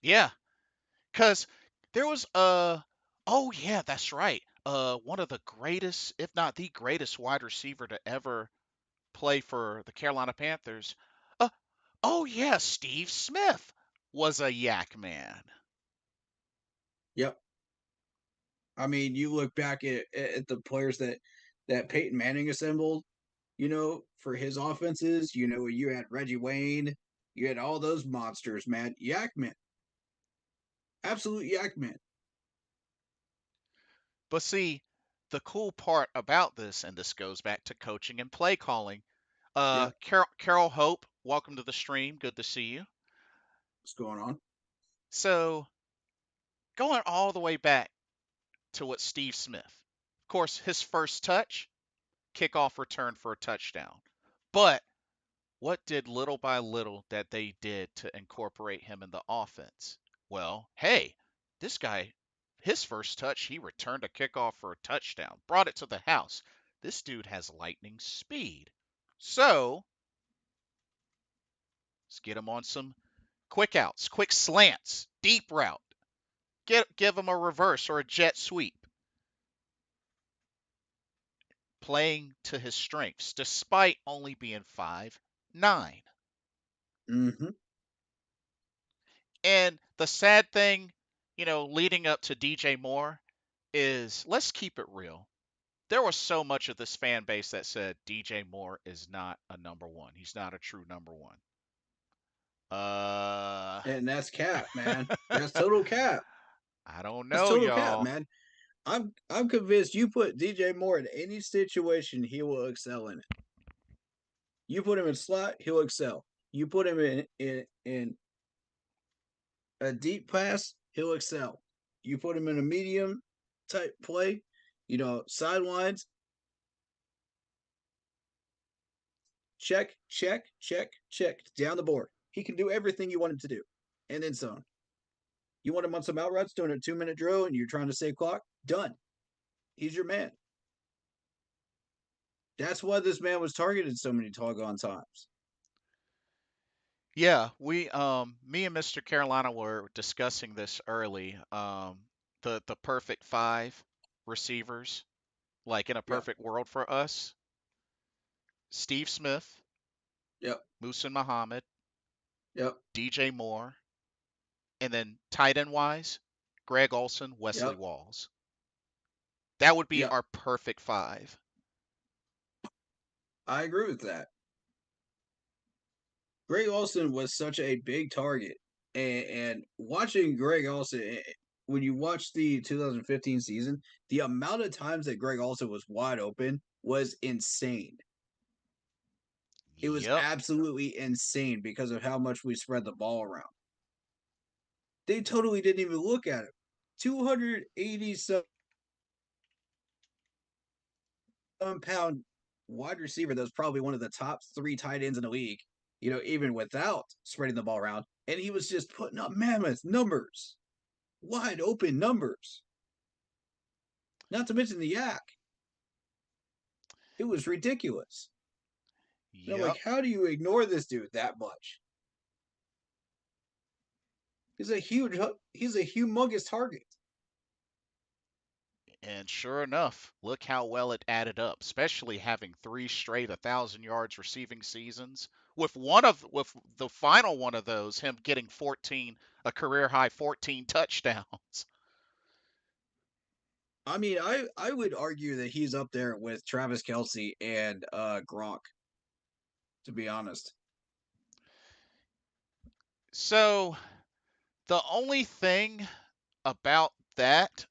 yeah, cuz there was oh yeah, that's right. one of the greatest, if not the greatest, wide receiver to ever play for the Carolina Panthers. Uh, oh yeah, Steve Smith was a yak man. Yep. I mean, you look back at the players that Peyton Manning assembled, for his offenses. You had Reggie Wayne, you had all those monsters, man. Yak man, absolute yak man. But see, the cool part about this, and this goes back to coaching and play calling. Yep. Carol Hope, welcome to the stream. Good to see you. What's going on? So going all the way back to what Steve Smith, of course, his first touch, kickoff return for a touchdown. But what did little by little that they did to incorporate him in the offense? Well, hey, this guy, his first touch, he returned a kickoff for a touchdown, brought it to the house. This dude has lightning speed. So let's get him on some quick outs, quick slants, deep route. Give him a reverse or a jet sweep. Playing to his strengths, despite only being 5'9". Mm-hmm. And the sad thing, leading up to DJ Moore is, let's keep it real. There was so much of this fan base that said DJ Moore is not a number one. He's not a true number one. Uh, And that's cap, man. That's total cap. I don't That's know, total cap, y'all. man. I'm convinced you put DJ Moore in any situation, he will excel in it. You put him in slot, he'll excel. You put him in a deep pass, he'll excel. You put him in a medium type play, sidelines, check, check, check, check, down the board. He can do everything you want him to do, and then some. You want him on some out routes doing a 2-minute drill, and you're trying to save clock? Done. He's your man. That's why this man was targeted so many doggone times. Yeah, me and Mr. Carolina were discussing this early. The perfect five receivers, like in a Yep, perfect world for us: Steve Smith, yep, Musa Muhammad, yep, DJ Moore, and then tight end wise, Greg Olson, Wesley yep, Walls. That would be yep. our perfect five. I agree with that. Greg Olson was such a big target, and watching Greg Olson when you watch the 2015 season, the amount of times that Greg Olson was wide open was insane. It was Yep. absolutely insane because of how much we spread the ball around. They totally didn't even look at him. 280 some pound wide receiver that was probably one of the top 3 tight ends in the league, even without spreading the ball around. And he was just putting up mammoth numbers, wide open numbers. Not to mention the yak. It was ridiculous. And I'm Yep. like, how do you ignore this dude that much? He's a humongous target. And sure enough, look how well it added up, especially having 3 straight 1,000 yards receiving seasons. With the final one of those, him getting 14, a career high 14 touchdowns. I mean, I would argue that he's up there with Travis Kelsey and Gronk, to be honest. So the only thing about that,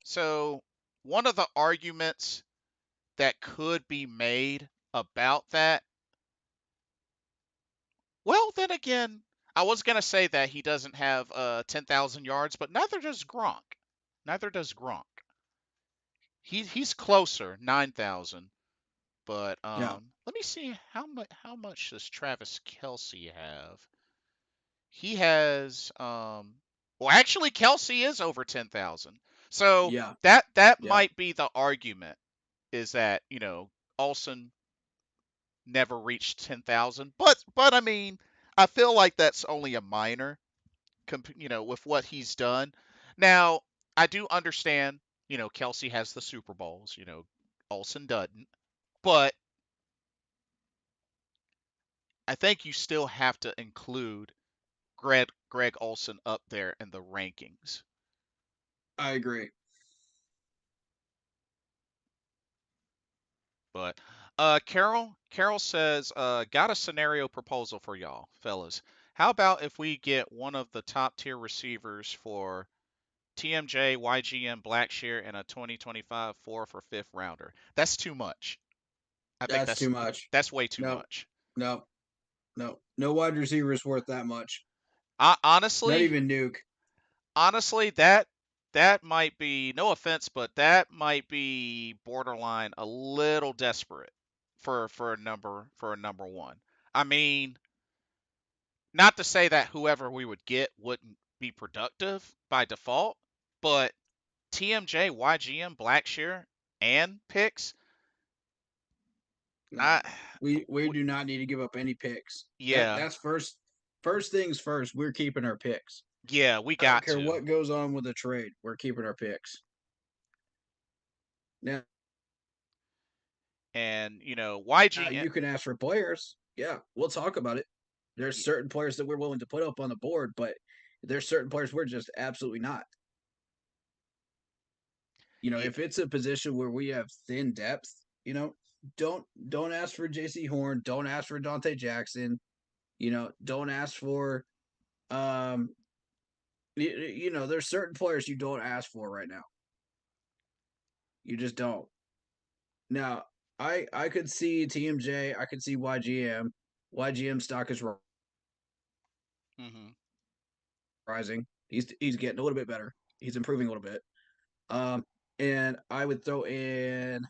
so one of the arguments that could be made about that, well, then again, I was gonna say that he doesn't have 10,000 yards, but neither does Gronk. Neither does Gronk. He's closer, 9,000. But Yeah, let me see how much does Travis Kelsey have? He has well, actually Kelsey is over 10,000. So yeah, that yeah. might be the argument, is that, Olsen never reached 10,000. But I mean, I feel like that's only a minor, with what he's done. Now, I do understand. Kelsey has the Super Bowls. Olsen doesn't. But I think you still have to include Greg Olsen up there in the rankings. I agree. But Carol says, got a scenario proposal for y'all, fellas. How about if we get one of the top tier receivers for TMJ, YGM, Blackshear, and a 2025 fourth or fifth rounder? That's too much. I think That's that's too much. that's way too No, much. no, no wide receiver is worth that much. I, Not honestly, even Nuke. honestly, that might be, no offense, but that might be borderline a little desperate for a number one. I mean, not to say that whoever we would get wouldn't be productive by default, but TMJ, YGM, Blackshear, and picks, No, I we do not need to give up any picks. yeah, That's first things first. We're keeping our picks. yeah, we I don't got care to. what goes on with the trade. We're keeping our picks. Now And you can ask for players. Yeah, we'll talk about it. There's certain players that we're willing to put up on the board, but there's certain players we're just absolutely not. yeah, If it's a position where we have thin depth, don't ask for J.C. Horn, don't ask for Dante Jackson, don't ask for um there's certain players you don't ask for right now. You just don't. Now, I could see TMJ, I could see YGM. YGM stock is hmm rising. He's getting a little bit better. He's improving a little bit. Um, and I would throw in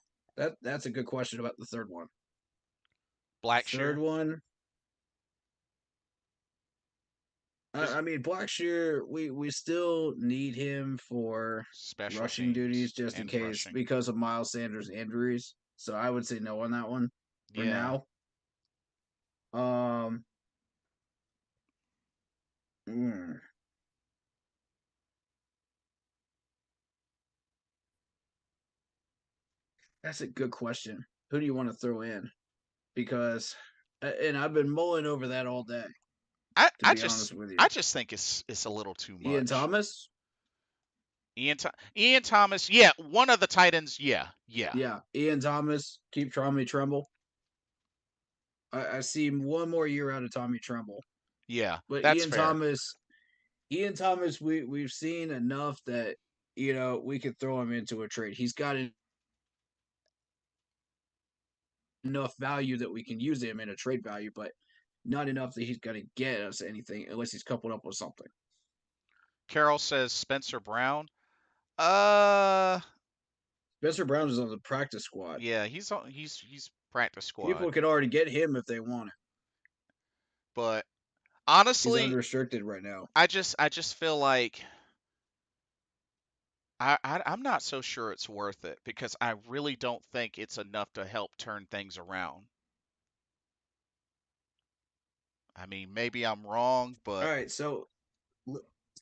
that's a good question about the third one. Third Blackshear, one, just I mean Blackshear, we still need him for special rushing duties teams just in and case rushing. because of Miles Sanders' injuries. So I would say no on that one for Yeah, now. Um, mm, that's a good question. Who do you want to throw in? Because, and I've been mulling over that all day. I To I be just honest with you, I just think it's a little too Ian much. Thomas, Ian Thomas, yeah, one of the Titans, yeah, yeah, yeah, Ian Thomas, keep Tommy Tremble. I see one more year out of Tommy Tremble, yeah. but That's fair. Ian Thomas, we've seen enough that we could throw him into a trade. He's got enough value that we can use him in a trade value, but not enough that he's going to get us anything unless he's coupled up with something. Carol says Spencer Brown. Uh, Spencer Brown is on the practice squad. yeah, he's practice squad, People can already get him if they want it. but He's honestly, unrestricted right now. I just feel like I'm not so sure it's worth it because I really don't think it's enough to help turn things around. I mean, maybe I'm wrong, All but right, so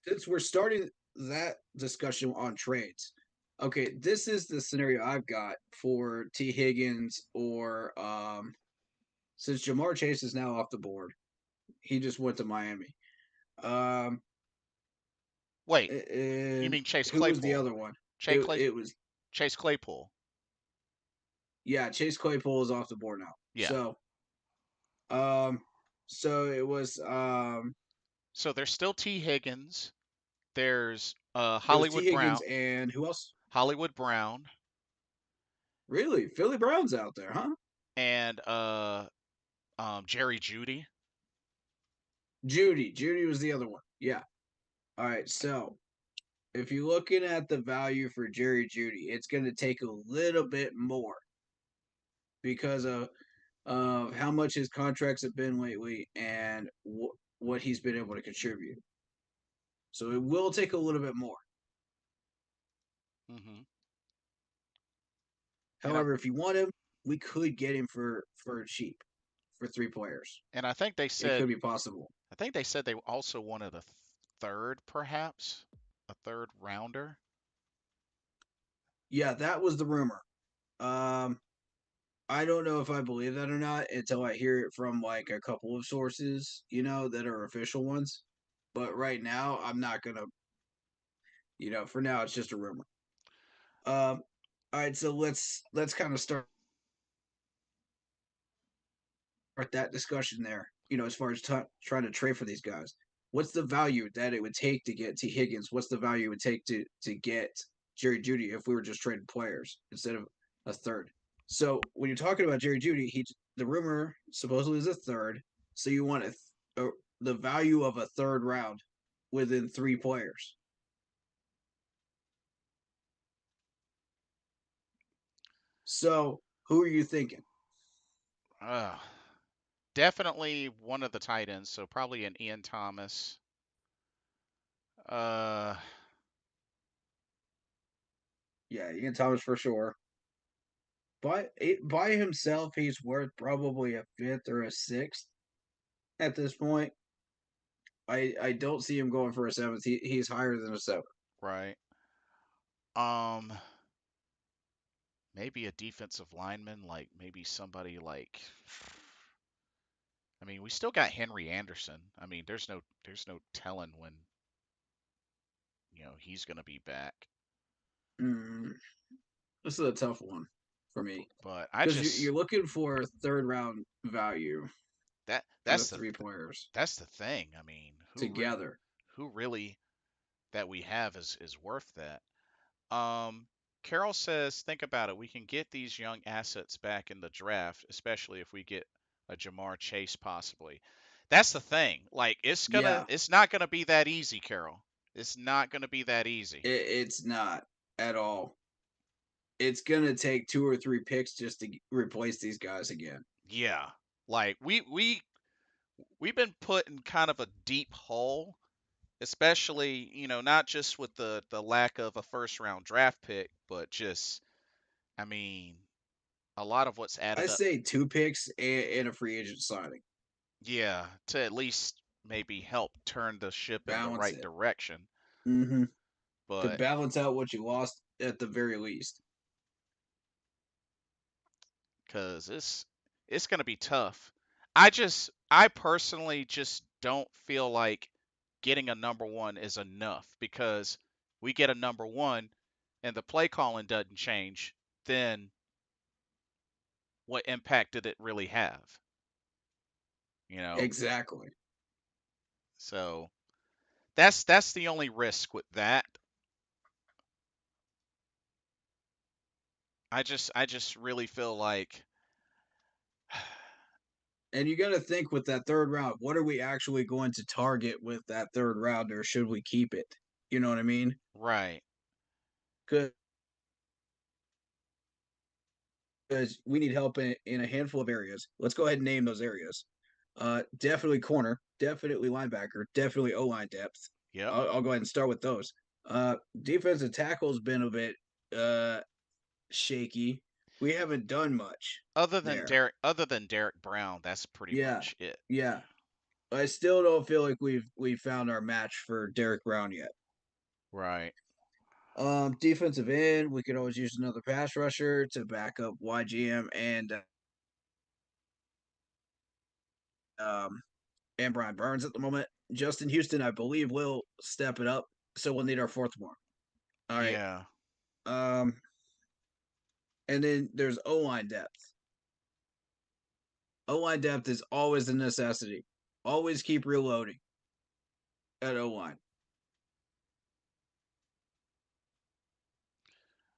since we're starting that discussion on trades, okay, this is the scenario I've got for T. Higgins or since Jamar Chase is now off the board, he just went to Miami. Um, wait, you and mean Chase who was the Claypool? other one? Chase It Clay it was Chase Claypool. yeah, Chase Claypool is off the board now. Yeah. Um, so it was So there's still T Higgins. There's it was T. Hollywood Higgins Brown, and who else? Hollywood Brown, Really, Philly Brown's out there, huh? and Jerry Judy. Judy was the other one. Yeah. All right, so if you're looking at the value for Jerry Judy, it's going to take a little bit more because of how much his contracts have been lately and what he's been able to contribute. So it will take a little bit more. hmm And I However, if you want him, we could get him for cheap for 3 players. and I think they It said could be possible. they also wanted a third, perhaps a third rounder. Yeah, that was the rumor. Um, I don't know if I believe that or not until I hear it from like a couple of sources, that are official ones. But right now, I'm not gonna. For now, it's just a rumor. All right, so let's kind of start that discussion there. As far as trying to trade for these guys, what's the value that it would take to get T Higgins? What's the value it would take to get Jerry Judy if we were just trading players instead of a third? So when you're talking about Jerry Judy, the rumor supposedly is a third. So you want the value of a third round within 3 players. So who are you thinking? Uh, Definitely one of the tight ends, so probably an Ian Thomas. Uh, Yeah, Ian Thomas for sure. By himself, he's worth probably a fifth or a sixth at this point. I don't see him going for a seventh. He's higher than a seventh. right. Um, Maybe a defensive lineman, like maybe somebody like. I mean, we still got Henry Anderson. I mean, there's no telling when he's gonna be back. Mm, this is a tough one for me But I because just you're looking for third round value that for the that's the three players that's the thing. I mean, together. who really that we have is worth that. Um, Carol says, think about it. We can get these young assets back in the draft, especially if we get a Jamar Chase possibly. That's the thing. Like Yeah, it's not gonna be that easy, Carol. It's not gonna be that easy. it's not at all. It's gonna take 2 or 3 picks just to replace these guys again. Yeah. Like we've been put in kind of a deep hole, especially, not just with the lack of a first round draft pick, but just I mean, a lot of what's I added up. say 2 picks and a free agent signing. Yeah, to at least maybe help turn the ship in the Balance right it. direction. Mm-hmm. To But balance out what you lost at the very least. because it's going to be tough. I personally just don't feel like getting a number one is enough because we get a number one and the play calling doesn't change, then what impact did it really have? You know? Exactly. So that's the only risk with that. I just really feel like And you got to think with that third round, what are we actually going to target with that third round, or should we keep it? You know what I mean? right. Because we need help in a handful of areas. Let's go ahead and name those areas. Definitely corner, definitely linebacker, definitely O line depth. Yep. I'll go ahead and start with those. Defensive tackle's been a bit shaky. We haven't done much there. Other than Derek Brown, that's pretty Yeah, much it. yeah. I still don't feel like we've found our match for Derek Brown yet. Right. Defensive end, we could always use another pass rusher to back up YGM um, and Brian Burns at the moment. Justin Houston, I believe, will step it up, so we'll need our fourth one. All right. Yeah. Um, and then there's O line depth. O line depth is always a necessity. Always keep reloading at O line.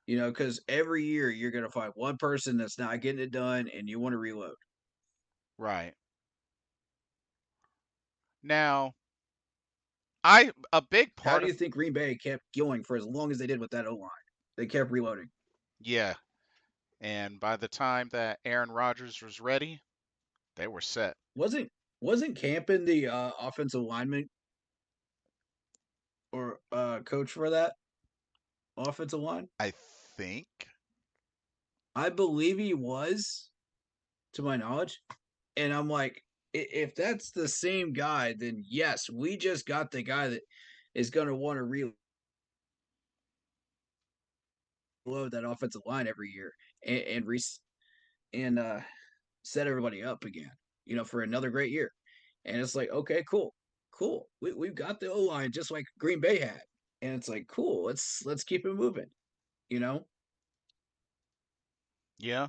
Because every year you're going to find one person that's not getting it done and you want to reload. Right. Now, I a big How part do you of think Green Bay kept going for as long as they did with that O line? They kept reloading. yeah, and by the time that Aaron Rodgers was ready, they were set. Wasn't Campen the offensive lineman or coach for that offensive line? I think. I believe he was, to my knowledge. And I'm like, if that's the same guy, then yes, we just got the guy that is going to want to reload reload that offensive line every year and set everybody up again, for another great year. And it's like, okay, cool, cool. We've got the O line just like Green Bay had, and it's like, cool. Let's keep it moving. You know. Yeah.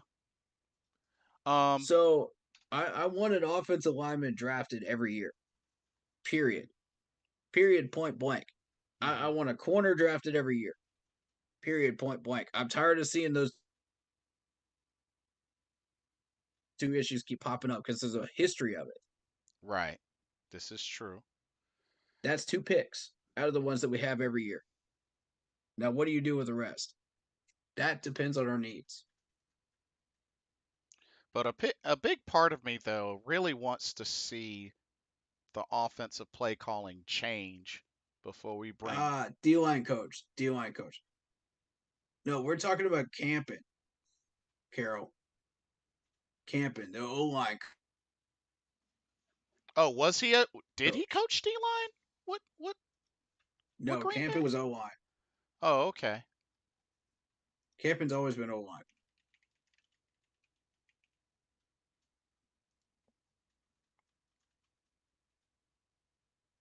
Um. So I want an offensive lineman drafted every year. Period. Period. Point blank. I Mhm. want a corner drafted every year. Period. Point blank. I'm tired of seeing those two issues keep popping up because there's a history of it. Right. This is true. That's 2 picks out of the ones that we have every year. Now, what do you do with the rest? That depends on our needs. But a big part of me though really wants to see the offensive play calling change before we bring. D line coach. D line coach. No, we're talking about Camping, Carol. Camping, the O line Oh, was he a? Did he coach. coach D line? What No, Green Camping Bay? was O line. Oh, okay. Camping's always been O line.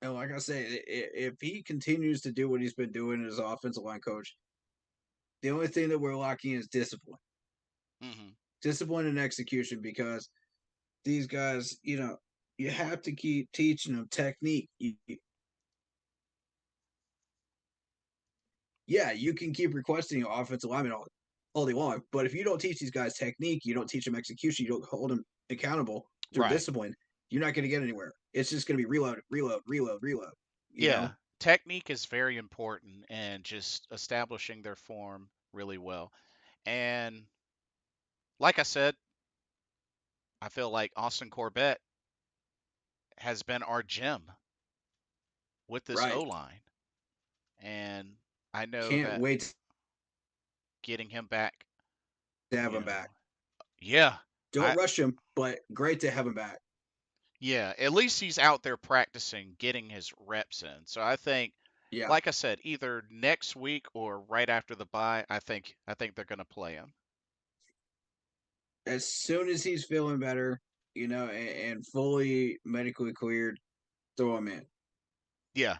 And like I say, if he continues to do what he's been doing as offensive line coach, the only thing that we're lacking is discipline. Mhm. Discipline and execution because these guys, you have to keep teaching them technique. Yeah, you can keep requesting offensive lineman all day long, but if you don't teach these guys technique, you don't teach them execution, you don't hold them accountable through Right. discipline, you're not going to get anywhere. It's just going to be reload, reload, reload, reload. You Yeah. know, Technique is very important and just establishing their form really well. And like I said, I feel like Austin Corbett has been our gem with this O right? line. And I know Can't that wait getting him back, to have you him back. know, yeah, Don't I rush him, but great to have him back. yeah, at least he's out there practicing, getting his reps in. So I think, Yeah, like I said, either next week or right after the bye, I think they're gonna play him. as soon as he's feeling better, and fully medically cleared, throw him in. Yeah,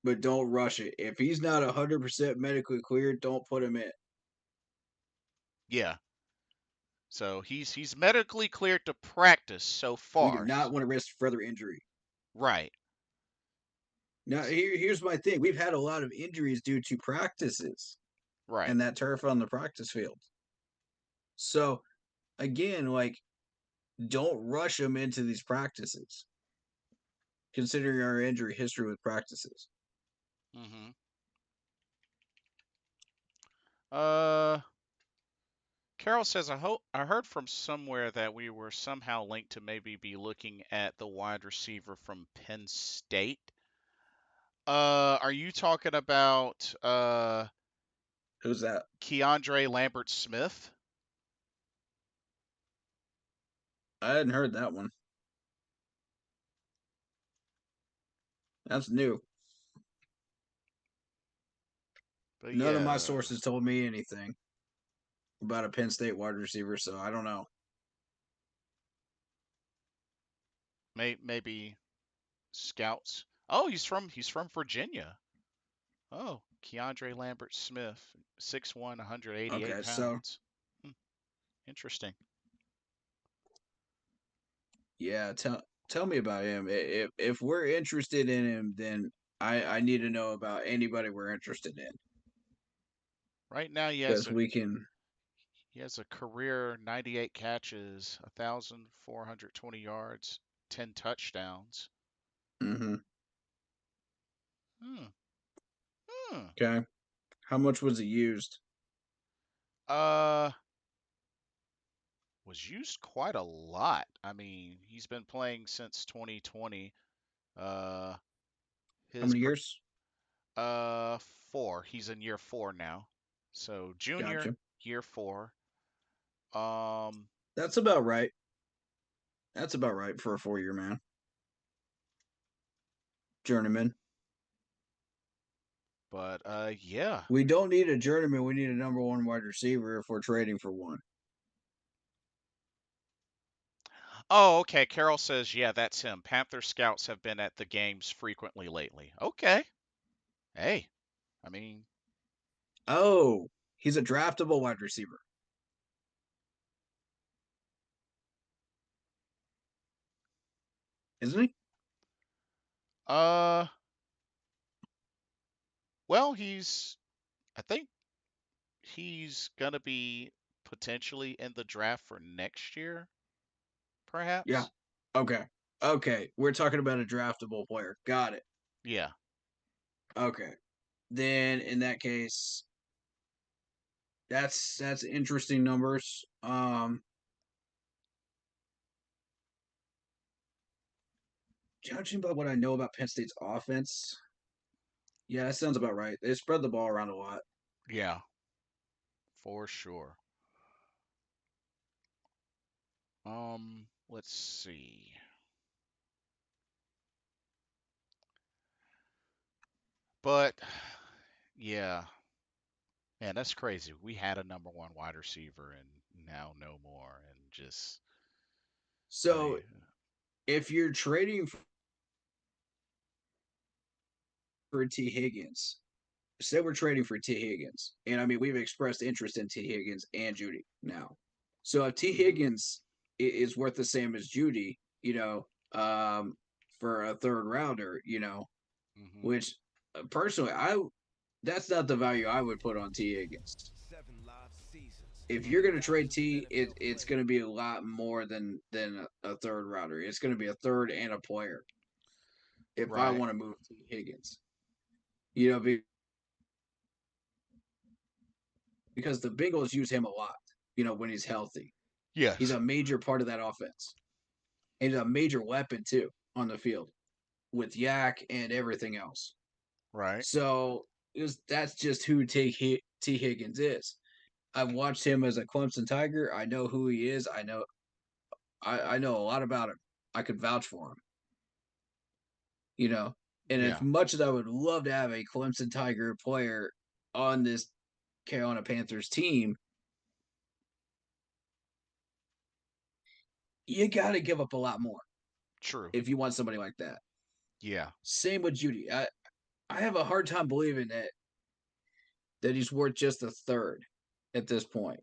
But don't rush it. If he's not 100% medically cleared, don't put him in. yeah. So he's medically cleared to practice so We do far. not want to risk further injury. Right. Now, here's my thing. We've had a lot of injuries due to practices Right. and that turf on the practice field. So, again, like, don't rush them into these practices, considering our injury history with practices. Mhm. Uh Carol says, I heard from somewhere that we were somehow linked to maybe be looking at the wide receiver from Penn State. Are you talking about Who's that? Keandre Lambert Smith? I hadn't heard that one. That's new. But None of my yeah, sources told me anything about a Penn State wide receiver, so I don't know. maybe scouts. Oh, he's from Virginia. Oh, Keandre Lambert Smith, 6'1", 188 Okay, so pounds. Hmm, interesting. yeah, tell me about him. If we're interested in him, then I need to know about anybody we're interested in Right now, because we can. he has a career 98 catches, 1,420 yards, 10 touchdowns. Mm-hmm. Hmm. Hmm. Okay, how much was it used? Uh, was used quite a lot. I mean, he's been playing since 2020. Uh, How his many years? 4. He's in year 4 now. So junior, Gotcha. year 4. Um, That's about right. That's about right for a 4-year man. Journeyman. But yeah. We don't need a journeyman. We need a number one wide receiver if we're trading for one. Oh, okay. Carol says, yeah, that's him. Panther scouts have been at the games frequently lately. Okay. Hey, I mean, Oh, he's a draftable wide receiver, isn't he? uh, well, I think he's gonna be potentially in the draft for next year, Yeah. perhaps. Okay. Okay. We're talking about a draftable player. Got it. Yeah. Okay. Then in that case, that's interesting numbers. Judging by what I know about Penn State's offense, yeah, that sounds about right. They spread the ball around a lot. Yeah, for sure. Let's see. But yeah, man, that's crazy. We had a number one wide receiver and now no more, and just, I So mean, if you're trading for T. Higgins, say we're trading for T. Higgins, and I mean we've expressed interest in T. Higgins and Judy now. So if T. hmm Higgins is worth the same as Judy, for a third rounder, hmm which personally I that's not the value I would put on T. Higgins. If you're hmm going to trade T, it's going to be a lot more than a third rounder. It's going to be a third and a player. If I Right. want to move T. Higgins, you know, because the Bengals use him a lot. When he's healthy, he's Yes. a major part of that offense. And he's a major weapon too on the field with Yak and everything else. Right. So that's just who T. Higgins is. I've watched him as a Clemson Tiger. I know who he is. I know a lot about him. I could vouch for him. You know, and as Yeah. much as I would love to have a Clemson Tiger player on this Carolina Panthers team, you got to give up a lot more True. if you want somebody like that. Yeah. Same with Judy. I have a hard time believing that he's worth just a third at this point.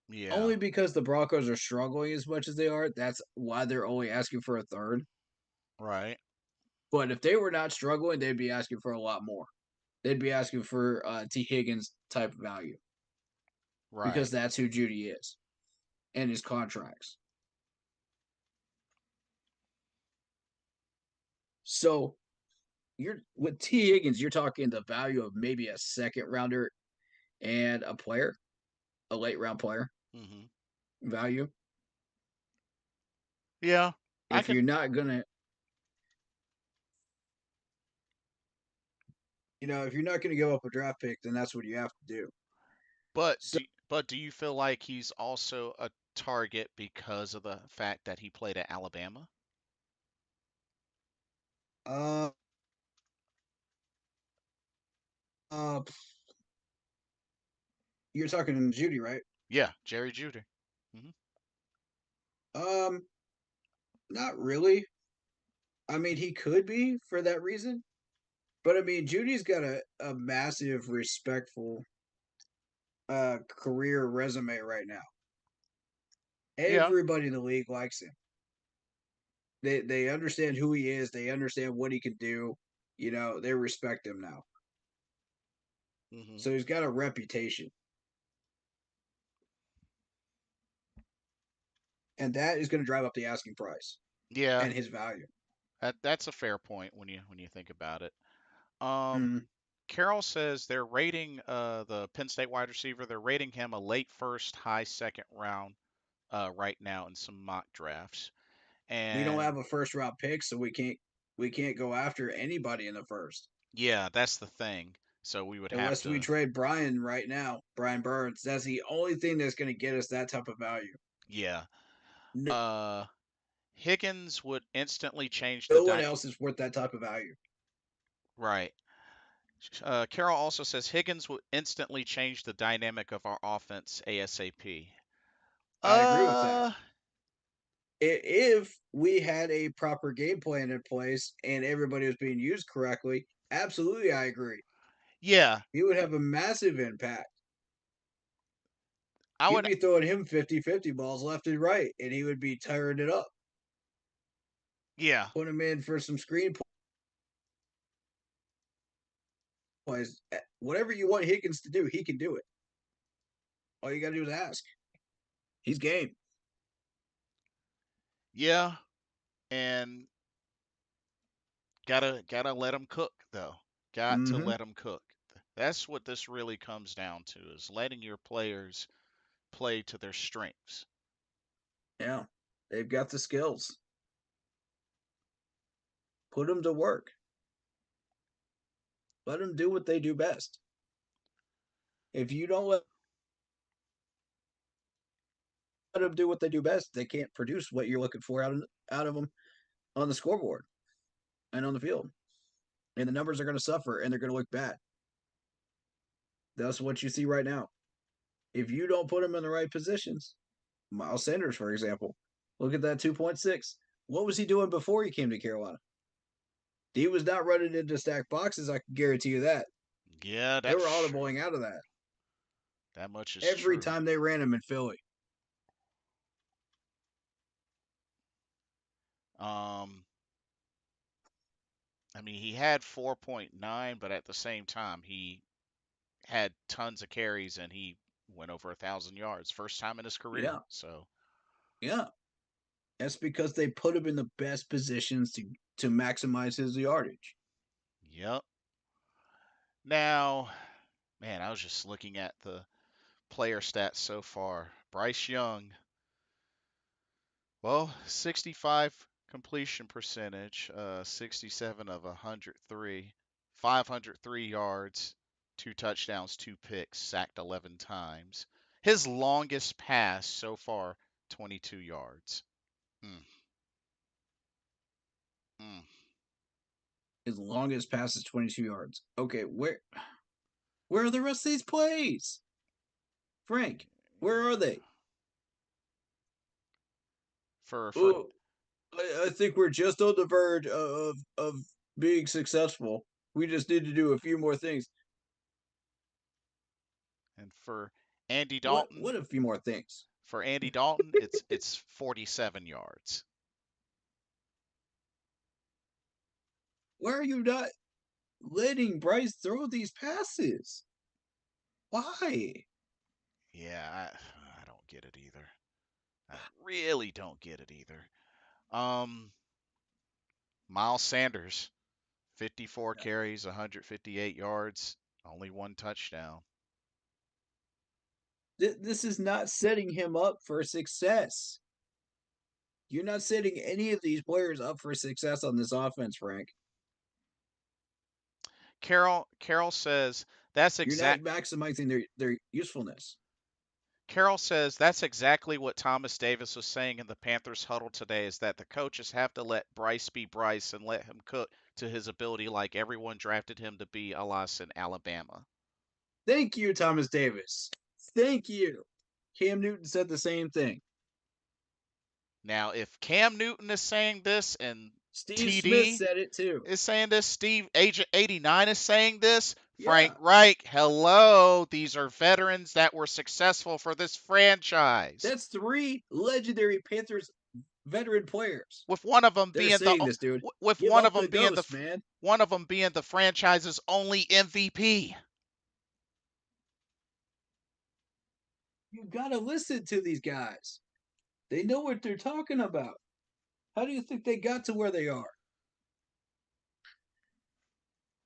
Yeah. Only because the Broncos are struggling as much as they are. That's why they're only asking for a third. Right. But if they were not struggling, they'd be asking for a lot more. They'd be asking for T. Higgins type of value because Right. that's who Judy is and his contracts. So you're with T. Higgins, you're talking the value of maybe a second rounder and a player, a late round player hmm value. Yeah. I If can. you're not gonna, if you're not gonna give up a draft pick, then that's what you have to do. But So, do you feel like he's also a target because of the fact that he played at Alabama? uh, uh, you're talking to Judy, right? Yeah, Jerry Judy. hmm Um, not really. I mean, he could be for that reason, but I mean, Judy's got a massive, respectful career resume right now. Yeah. Everybody in the league likes him. They understand who he is. They understand what he can do. They respect him now. hmm So he's got a reputation, and that is going to drive up the asking price Yeah. and his value. That's a fair point when you think about it. Um, Mm, Carroll says they're rating the Penn State wide receiver. They're rating him a late first, high second round right now in some mock drafts. we don't And have a first round pick, so we can't go after anybody in the first yeah, that's the thing. So we would have unless we to, trade Brian right now. Brian Burns. That's the only thing that's going to get us that type of value. yeah. No, Uh, Higgins would instantly change the no one else is worth that type of value. right. Carol also says Higgins will instantly change the dynamic of our offense ASAP. I agree with that. Uh, If we had a proper game plan in place and everybody was being used correctly, absolutely, I agree. yeah, He would have a massive impact. I You'd would. be throwing him 50-50 balls left and right, and he would be tearing it up. Yeah, Put him in for some screen plays. Whatever you want Higgins to do, he can do it. All you got to do is ask. He's game. yeah, and gotta let him cook though. Got to Mm-hmm. let him cook. That's what this really comes down to: is letting your players play to their strengths. Yeah, they've got the skills. Put them to work. Let them do what they do best. If you don't let them do what they do best, they can't produce what you're looking for out of them on the scoreboard and on the field. And the numbers are going to suffer and they're going to look bad. That's what you see right now. If you don't put them in the right positions, Miles Sanders, for example, look at that 2.6. What was he doing before he came to Carolina? He was not running into stacked boxes. I can guarantee you that. Yeah, They that's were true. audibling out of that That much is every true. time they ran him in Philly. Um, I mean, he had 4.9, but at the same time, he had tons of carries and he went over 1,000 yards, first time in his career. Yeah, So, yeah. That's because they put him in the best positions to maximize his yardage. yep. Now, man, I was just looking at the player stats so far. Bryce Young, well, 65 completion percentage, 67 of 103, 503 yards, 2 touchdowns, 2 picks, sacked 11 times. His longest pass so far, 22 yards. Mm, mm. His longest pass is 22 yards. Okay, where are the rest of these plays? Frank, where are Yeah. they? For Oh, I think we're just on the verge of being successful. We just need to do a few more things. and for Andy What Dalton, what a few more things? it's 47 yards. Why are you not letting Bryce throw these passes? Why? Yeah, I don't get it either. I really don't get it either. Um, Miles Sanders, 54 carries, 158 yards, only 1 touchdown. This is not setting him up for success. You're not setting any of these players up for success on this offense, Frank. Carol says that's You're not exact maximizing their usefulness. Carroll says that's exactly what Thomas Davis was saying in the Panthers huddle today, is that the coaches have to let Bryce be Bryce and let him cook to his ability like everyone drafted him to be, alas, in Alabama. Thank you, Thomas Davis. Thank you. Cam Newton said the same thing. Now, if Cam Newton is saying this and Steve Smith TD said it too. is saying this, Steve Agent 89 is saying this, Frank Yeah, Reich, hello, these are veterans that were successful for this franchise. that's three legendary Panthers veteran players. With one of them They're being the saying this, dude. with Give one of up them the being ghost, man. one of them being the franchise's only MVP. You gotta listen to these guys. They know what they're talking about. How do you think they got to where they are?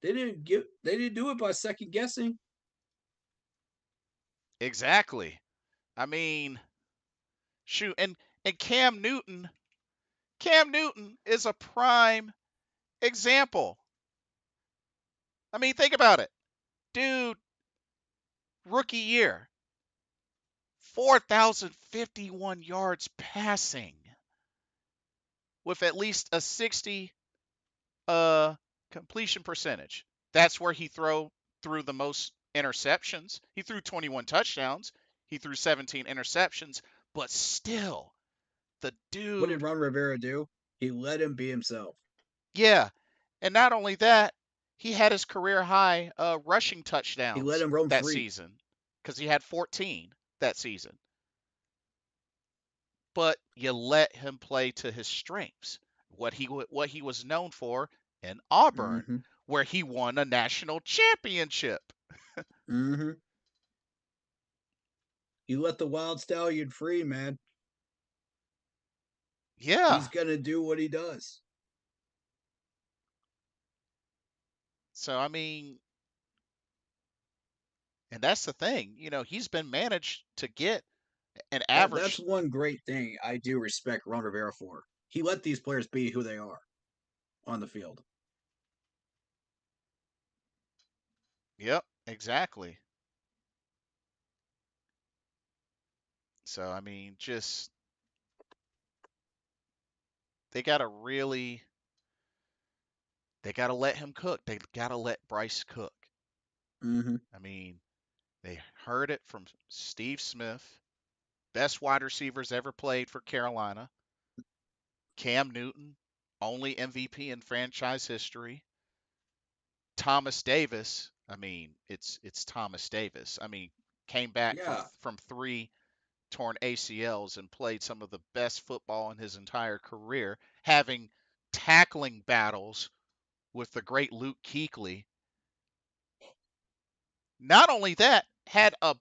They didn't do it by second guessing. Exactly. I mean, shoot, and Cam Newton is a prime example. I mean, think about it. Dude, rookie year, 4,051 yards passing with at least a 60 completion percentage. That's where he threw the most interceptions. He threw 21 touchdowns. He threw 17 interceptions, but still, the What did dude, Ron Rivera do? He let him be himself. yeah. And not only that, he had his career high rushing He let touchdowns him roam that free. season because he had 14 that season. But you let him play to his strengths, what he was known for in Auburn, Mm-hmm. where he won a national championship. Mm-hmm. You let the wild stallion free, man. Yeah. He's gonna do what he does. So I mean, and that's the thing. He's been managed to get an That's average. one great thing I do respect Ron Rivera for. He let these players be who they are on the field. Yep, exactly. So I mean, just they got to really they got to let him cook. They got to let Bryce cook. Mm-hmm. I mean, they heard it from Steve Smith, best wide receivers ever played for Carolina. Cam Newton, only MVP in franchise history. Thomas Davis, I mean, it's Thomas Davis. I mean, came back from Yeah, from 3 torn ACLs and played some of the best football in his entire career, having tackling battles with the great Luke Kuechly. Not only that, had a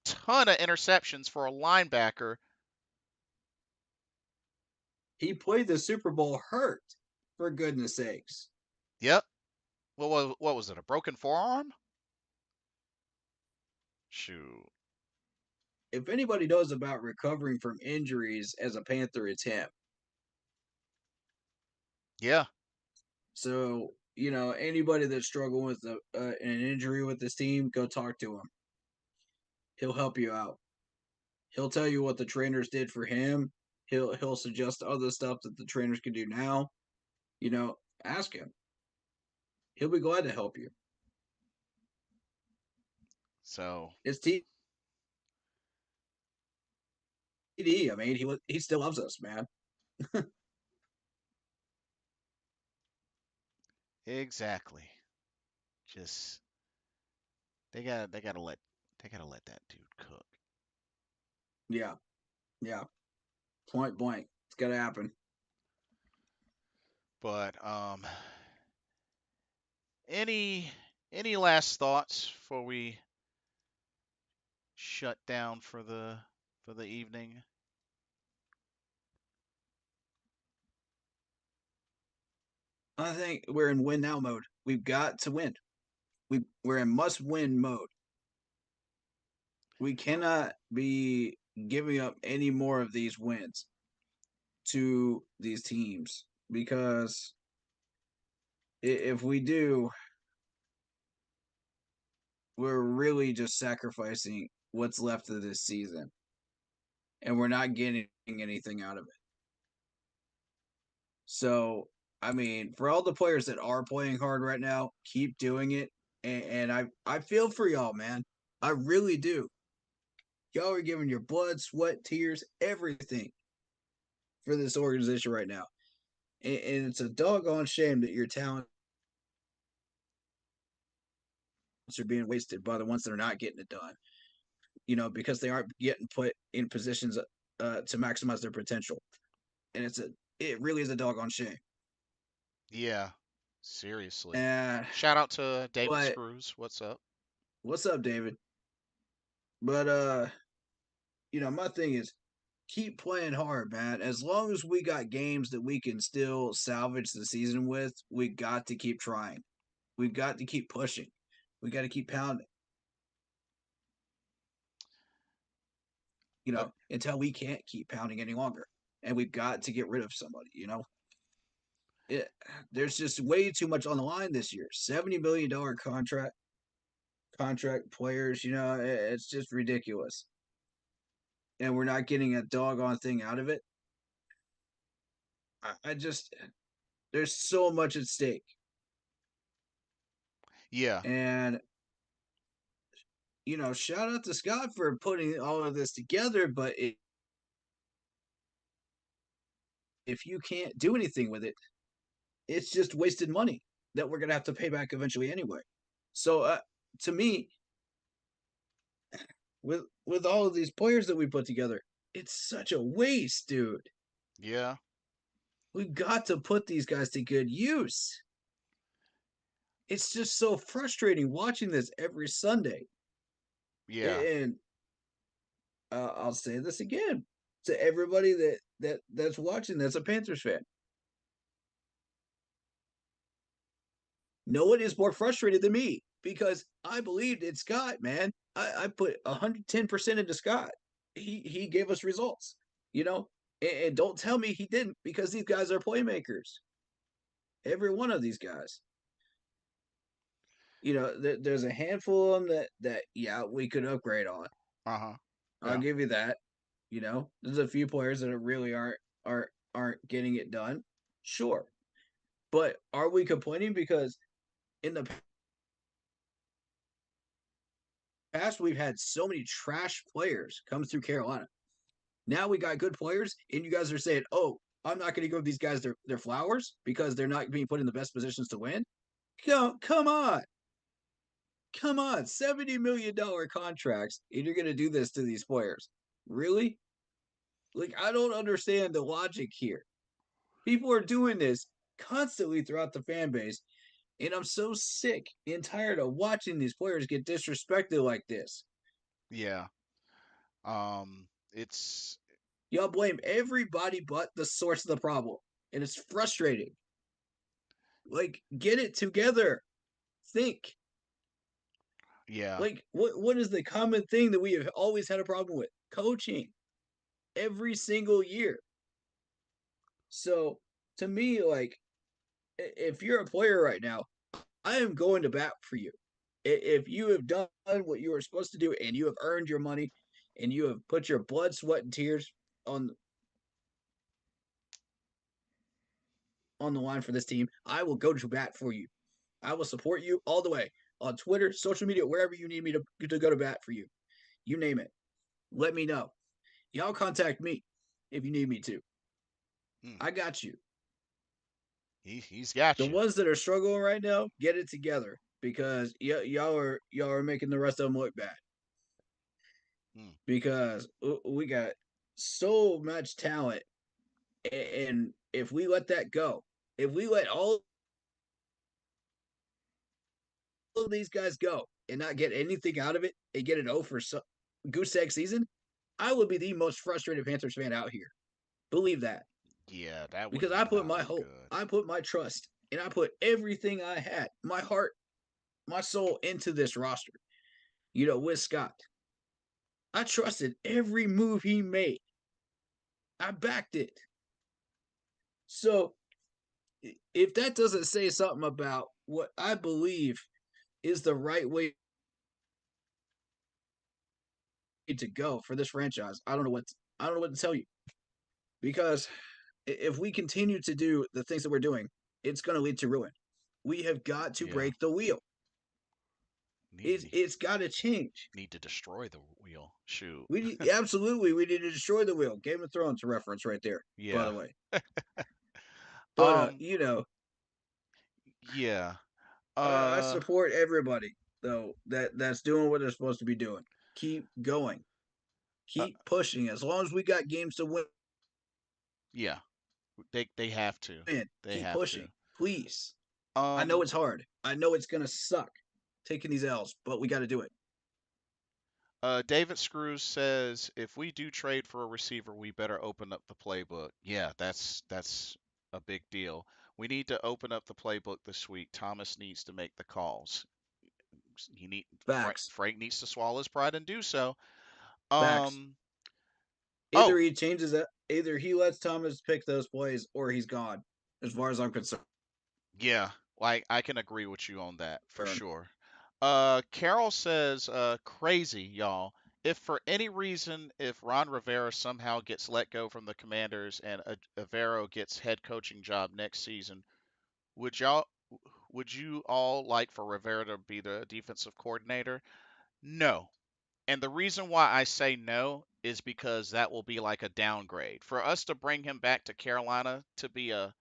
ton of interceptions for a linebacker. he played the Super Bowl hurt, for goodness sakes. Yep. What was it? A broken forearm? Shoot. If anybody knows about recovering from injuries as a Panther, it's him. Yeah. So, anybody that's struggling with an injury with this team, go talk to him. He'll help you out. He'll tell you what the trainers did for him. He'll suggest other stuff that the trainers can do now. Ask him. He'll be glad to help you. So It's TD. I mean, he still loves us, man. exactly. Just they gotta let that dude cook. Yeah, yeah. Point blank. It's gotta happen. But any any last thoughts before we shut down for the evening? I think we're in win now mode. We've got to win. We're in must win mode. We cannot be giving up any more of these wins to these teams because if we do, we're really just sacrificing what's left of this season and we're not getting anything out of it. So, I mean, for all the players that are playing hard right now, keep doing it. And I feel for y'all, man. I really do. Y'all are giving your blood, sweat, tears, everything for this organization right now. And it's a doggone shame that your talents are being wasted by the ones that are not getting it done. Because they aren't getting put in positions to maximize their potential. And it really is a doggone shame. Yeah. Seriously. Uh, Shout out to David but Screws. What's up? what's up, David? But my thing is keep playing hard, man. As long as we got games that we can still salvage the season with, we got to keep trying. We've got to keep pushing. We got to keep pounding. Uh, Until we can't keep pounding any longer. And we've got to get rid of somebody. It, there's just way too much on the line this year. $70 million contract players, it's just ridiculous. And we're not getting a doggone thing out of it. I just there's so much at stake. Yeah. And shout out to Scott for putting all of this together. But if you can't do anything with it, it's just wasted money that we're gonna have to pay back eventually anyway. So to me, with all of these players that we put together, it's such a waste, dude. Yeah. We got to put these guys to good use. It's just so frustrating watching this every Sunday. Yeah. And I'll say this again to everybody that's watching that's a Panthers fan. No one is more frustrated than me because I believed in Scott, man. I put 110% into Scott. He gave us results, and don't tell me he didn't because these guys are playmakers. Every one of these guys. There's a handful of them that yeah, we could upgrade on. Uh-huh. I'll Yeah. give you that. There's a few players that really aren't getting it done. Sure. But are we complaining because in the past we've had so many trash players come through Carolina? Now we got good players, and you guys are saying, "Oh, I'm not going to give these guys their flowers because they're not being put in the best positions to win." Come on, $70 million contracts, and you're going to do this to these players? Really? Like, I don't understand the logic here. People are doing this constantly throughout the fan base, and I'm so sick and tired of watching these players get disrespected like this. Yeah. It's Y'all blame everybody but the source of the problem, and it's frustrating. Like, get it together. Think. yeah. Like, what is the common thing that we have always had a problem with? Coaching. Every single year. So, to me, like, if you're a player right now, I am going to bat for you. If you have done what you were supposed to do and you have earned your money and you have put your blood, sweat, and tears on on the line for this team, I will go to bat for you. I will support you all the way on Twitter, social media, wherever you need me to go to bat for you. You name it. Let me know. Y'all contact me if you need me to. Hmm. I got you. He's got The you. ones that are struggling right now, get it together because y'all are making the rest of them look bad. Hmm. Because we got so much talent, and if we let that go, if we let all of these guys go and not get anything out of it and get an O for goose egg season, I would be the most frustrated Panthers fan out here. Believe that. Yeah, that would Because I put not my look hope, good. I put my trust, and I put everything I had, my heart, my soul into this roster. With Scott. I trusted every move he made. I backed it. So if that doesn't say something about what I believe is the right way to go for this franchise, I don't know what to tell you. Because if we continue to do the things that we're doing, it's going to lead to ruin. We have got to Yeah. break the wheel. Need It's got to change. need to destroy the wheel. Shoot. We absolutely we need to destroy the wheel. Game of Thrones reference right there, by Yeah. the way. But Um. Yeah. I Uh. support everybody though that's doing what they're supposed to be doing. Keep going. uh Keep pushing. As long as we got games to yeah. They have to. win, They keep have to. pushing. Please. I know Um. it's hard. I know it's gonna suck taking these L's, but we got to do it. David Screws says if we do trade for a receiver, we better open up the playbook. Yeah, that's a big deal. We need to open up the playbook this week. Thomas needs to make the calls. He need Facts. Frank needs to swallow his pride and do so. Facts. Um. Either Oh, he changes it. Either he lets Thomas pick those plays, or he's gone. As far as I'm concerned. yeah. Like I can agree with you on that for sure. Carol says, crazy, y'all. If for any reason, if Ron Rivera somehow gets let go from the Commanders and Avero gets head coaching job next season, would y'all would you all like for Rivera to be the defensive coordinator? No. And the reason why I say no is because that will be like a downgrade. For us to bring him back to Carolina to be a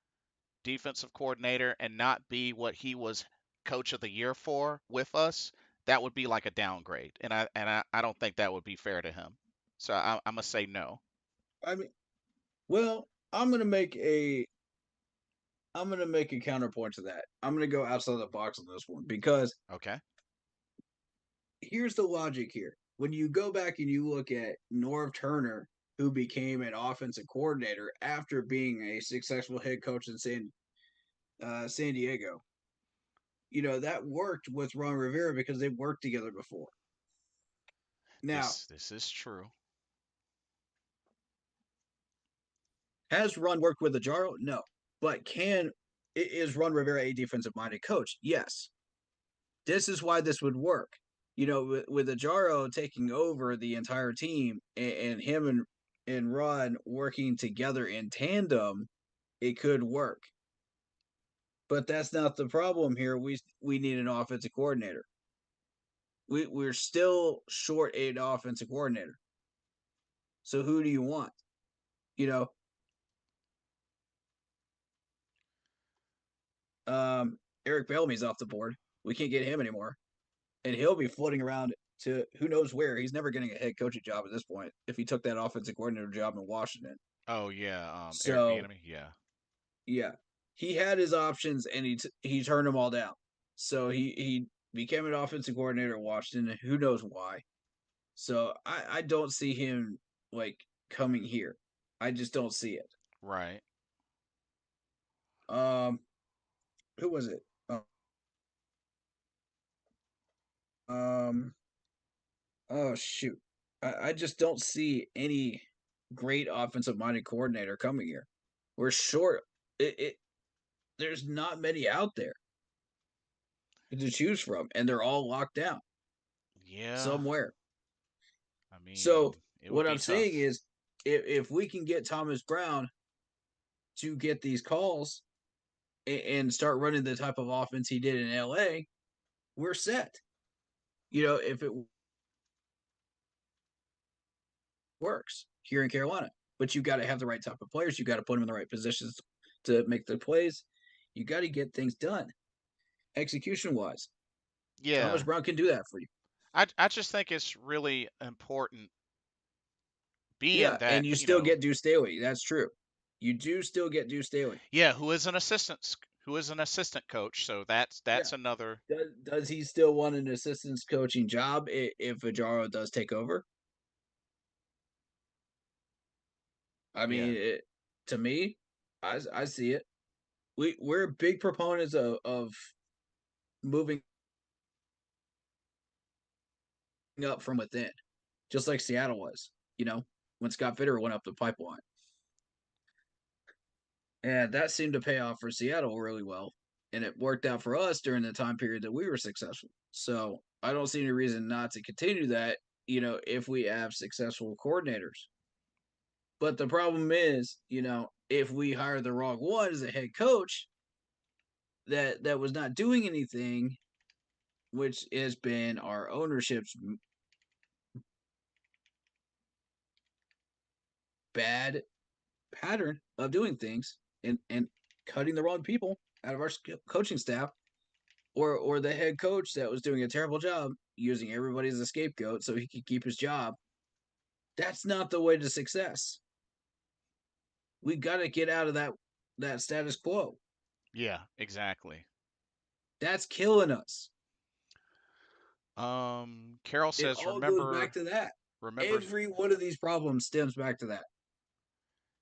defensive coordinator and not be what he was coach of the year for with us, that would be like a downgrade. And I don't think that would be fair to him. So I'm gonna say no. I mean, well, I'm gonna make a counterpoint to that. I'm gonna go outside the box on this one because Okay. here's the logic here. When you go back and you look at Norv Turner, who became an offensive coordinator after being a successful head coach in San Diego, that worked with Ron Rivera because they worked together before. Now, This is true. has Ron worked with Ajaro? No, but is Ron Rivera a defensive minded coach? Yes. This is why this would work. With Ajaro taking over the entire team and him and Ron working together in tandem, it could work. But that's not the problem here. We need an offensive coordinator. We're still short an offensive coordinator. So who do you want? You know, Eric Bellamy's off the board. We can't get him anymore, and he'll be floating around to who knows where. He's never getting a head coaching job at this point if he took that offensive coordinator job in Washington. Oh yeah, Eric So Bieniemy. Yeah. yeah, he had his options and he turned them all down. So he became an offensive coordinator at Washington. Who knows why? So I don't see him like coming here. I just don't see it. Right. Um, who was it? Um, oh shoot, I just don't see any great offensive minded coordinator coming here. We're short. It there's not many out there to choose from, and they're all locked down Yeah. somewhere. I So mean, it would what be I'm saying tough. is, if we can get Thomas Brown to get these calls and start running the type of offense he did in LA, we're set. If it works here in Carolina, but you got to have the right type of players. You got to put them in the right positions to make the plays. You got to get things done execution wise. Yeah. Thomas Brown can do that for you. I just think it's really important being Yeah, that, and you still get Deuce Staley. That's true. You do still get Deuce Staley. yeah, who is an assistant coach, so Yeah. that's another. Does he still want an assistant's coaching job if Ajaro does take over? I Yeah. mean, to me, I see it. We're big proponents of moving up from within, just like Seattle was. When Scott Fitterer went up the pipeline, and that seemed to pay off for Seattle really well, and it worked out for us during the time period that we were successful. So I don't see any reason not to continue that. If we have successful coordinators. But the problem is, if we hire the wrong one as a head coach that was not doing anything, which has been our ownership's bad pattern of doing things and cutting the wrong people out of our coaching staff, or the head coach that was doing a terrible job using everybody as a scapegoat so he could keep his job. That's not the way to success. We got to get out of that status quo. Yeah, exactly. That's killing us. Carol It says all goes back to that. remember Every one of these problems stems back to that.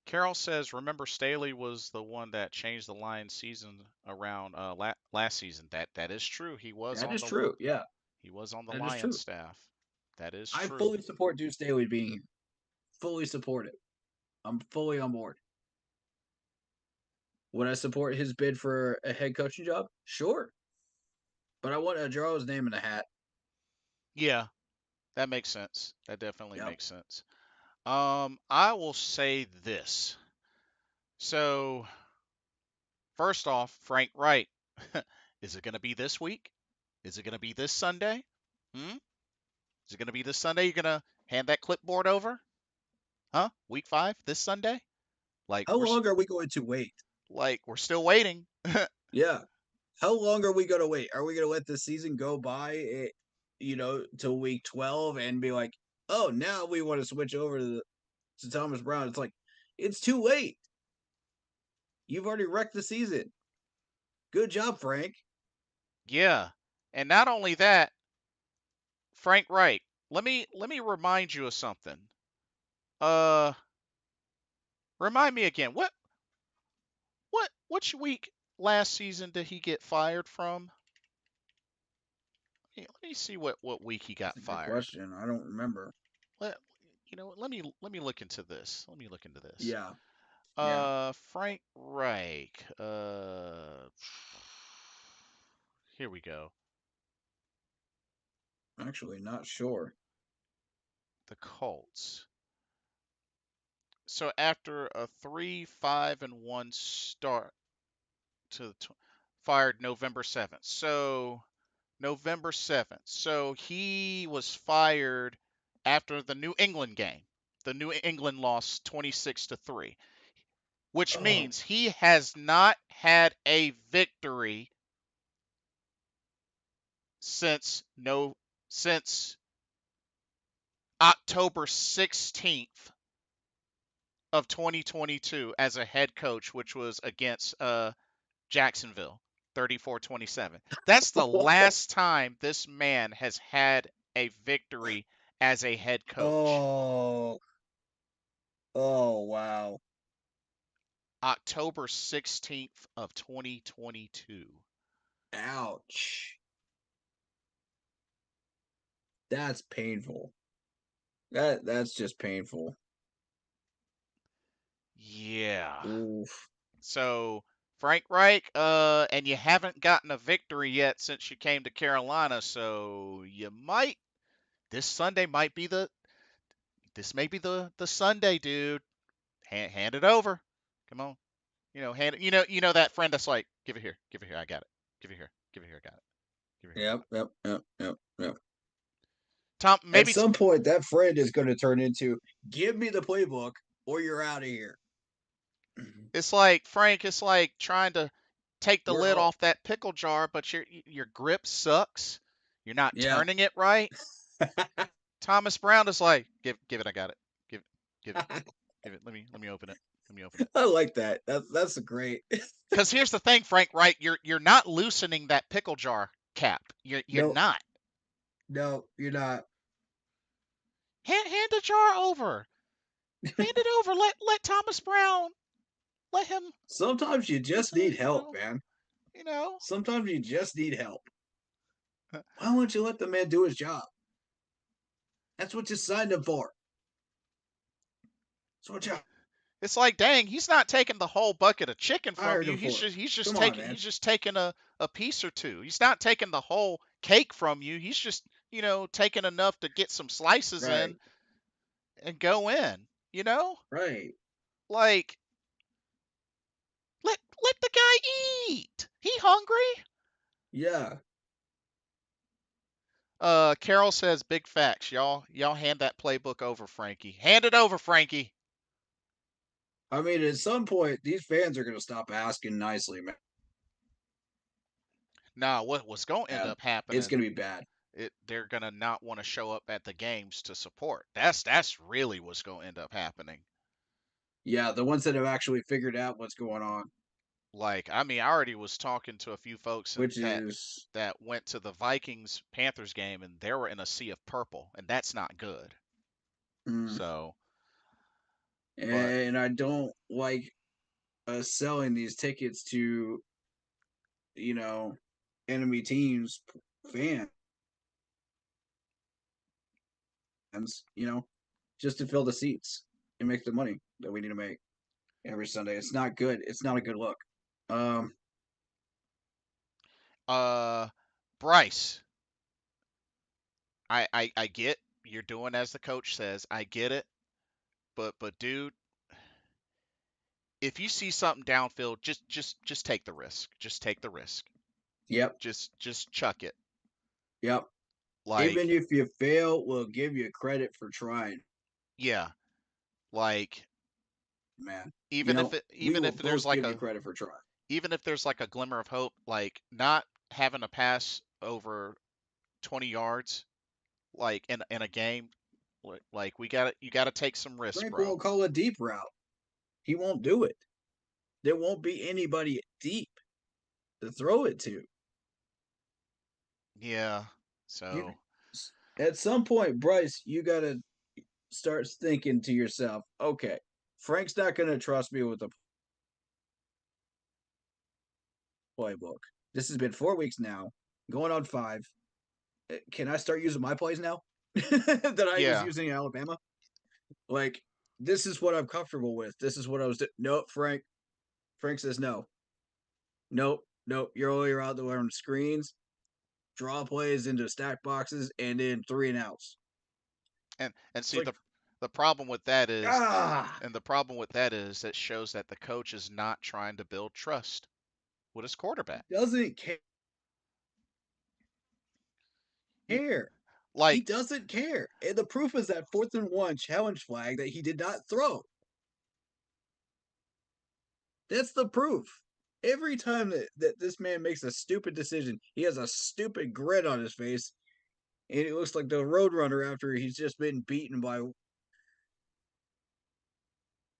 Carol says remember Staley was the one that changed the Lions season around last season. That is true. That is true. Yeah, He was on the that is Lions true. staff. That is I true. fully support Deuce Staley being here. Fully support it. I'm fully on board. Would I support his bid for a head coaching job? Sure. But I want Ajaro's name in the hat. Yeah, that makes sense. That definitely Yep. makes sense. I will say this. So, first off, Frank Wright Is it going to be this week? Is it going to be this Sunday? Hmm? Is it going to be this Sunday? You're going to hand that clipboard over? Huh? Week 5 this Sunday? Like How long are we going to wait? we're still waiting. Yeah. How long are we going to wait? Are we going to let the season go by, till week 12 and be like, oh, now we want to switch over to Thomas Brown? It's like, it's too late. You've already wrecked the season. Good job, Frank. Yeah. And not only that, Frank Reich, let me remind you of something. Uh Remind me again. Which week last season did he get fired from? Let me see what week he That's got a good fired. question. I don't remember. Let let me look into this. Let me look into this. Yeah. Yeah. Frank Reich. Here we go. Actually, not sure. The Colts. So after a 3-5-1 start to fired November 7th. So November 7th. So he was fired after the New England game. The New England lost 26-3, which Oh. means he has not had a victory since since October 16th of 2022 as a head coach, which was against Jacksonville, 34-27. That's the last time this man has had a victory as a head coach. Oh. Oh, wow. October 16th of 2022. Ouch. That's painful. That's just painful. Yeah. Oof. So Frank Reich, and you haven't gotten a victory yet since you came to Carolina, so you might this may be the Sunday, dude. Hand it over. Come on. Hand it, that friend that's like, give it here, I got it. Give it here, I got it. Give it here, I got Yep, it. yep, yep, yep, yep. Tom, At maybe some point, that friend is going to turn into, give me the playbook or you're out of here. it's like Frank, it's like trying to take the We're lid all, off that pickle jar, but your grip sucks. You're not yeah. turning it right. Thomas Brown is like, give it, I got it. Give give it, give it. Let me open it. Let me open it. I like that. That's a great. Because here's the thing, Frank, right? You're not loosening that pickle jar cap. You're No, not. no, you're not. Hand the jar over. Hand it over. Let Thomas Brown, let him Sometimes you get just the need help, man. you know. Sometimes you just need help. Why don't you let the man do his job? That's what you signed him for. That's what you It's like, dang, he's not taking the whole bucket of chicken from hired you. him for. Come on, man. He's just taking a piece or two. He's not taking the whole cake from you. He's just, taking enough to get some slices in Right, and go in, you know? right. Like, let the guy eat. He hungry? Yeah. Carol says big facts. Y'all hand that playbook over, Frankie. Hand it over, Frankie. I mean, at some point, these fans are going to stop asking nicely, Nah, what's going to end man. up It's going happening, to be bad. they're going to not want to show up at the games to support. That's really what's going to end up happening. Yeah, the ones that have actually figured out what's going on, Like, I mean, I already was talking to a few folks which that is, went to the Vikings Panthers game, and they were in a sea of purple, and that's not good. mm, So, but and I don't like selling these tickets to, you know, enemy teams, fans, just to fill the seats and make the money that we need to make every Sunday. It's not good. It's not a good look. Um, uh, Bryce, I get you're doing as the coach says. I get it, but dude, if you see something downfield, just take the risk. Just take the risk. Yep. Just chuck it. Yep. Even Like, if you fail, we'll give you credit for trying, yeah, like man. We even will if there's both like give you a credit for trying. even if there's like a glimmer of hope, like not having a pass over 20 yards, like in a game, like you got to take some risks, Frank bro. won't call a deep route. He won't do it. There won't be anybody deep to throw it to. Yeah. You So, at some point, Bryce, you gotta start thinking to yourself, okay, Frank's not gonna trust me with the playbook. This has been 4 weeks now, going on 5. Can I start using my plays now that I was yeah. using in Alabama? Like, this is what I'm comfortable with. This is what I was doing. Nope, Frank. Frank says no. Nope, nope. You're only out there on screens, draw plays into stack boxes, and then 3 and outs. And It's see like, the problem with that is ah, and the problem with that is that shows that the coach is not trying to build trust with his quarterback. doesn't You care. He like doesn't care. And the proof is that 4th and 1 challenge flag that he did not throw. That's the proof. Every time that this man makes a stupid decision, he has a stupid grin on his face. And it looks like the Roadrunner after he's just been beaten by.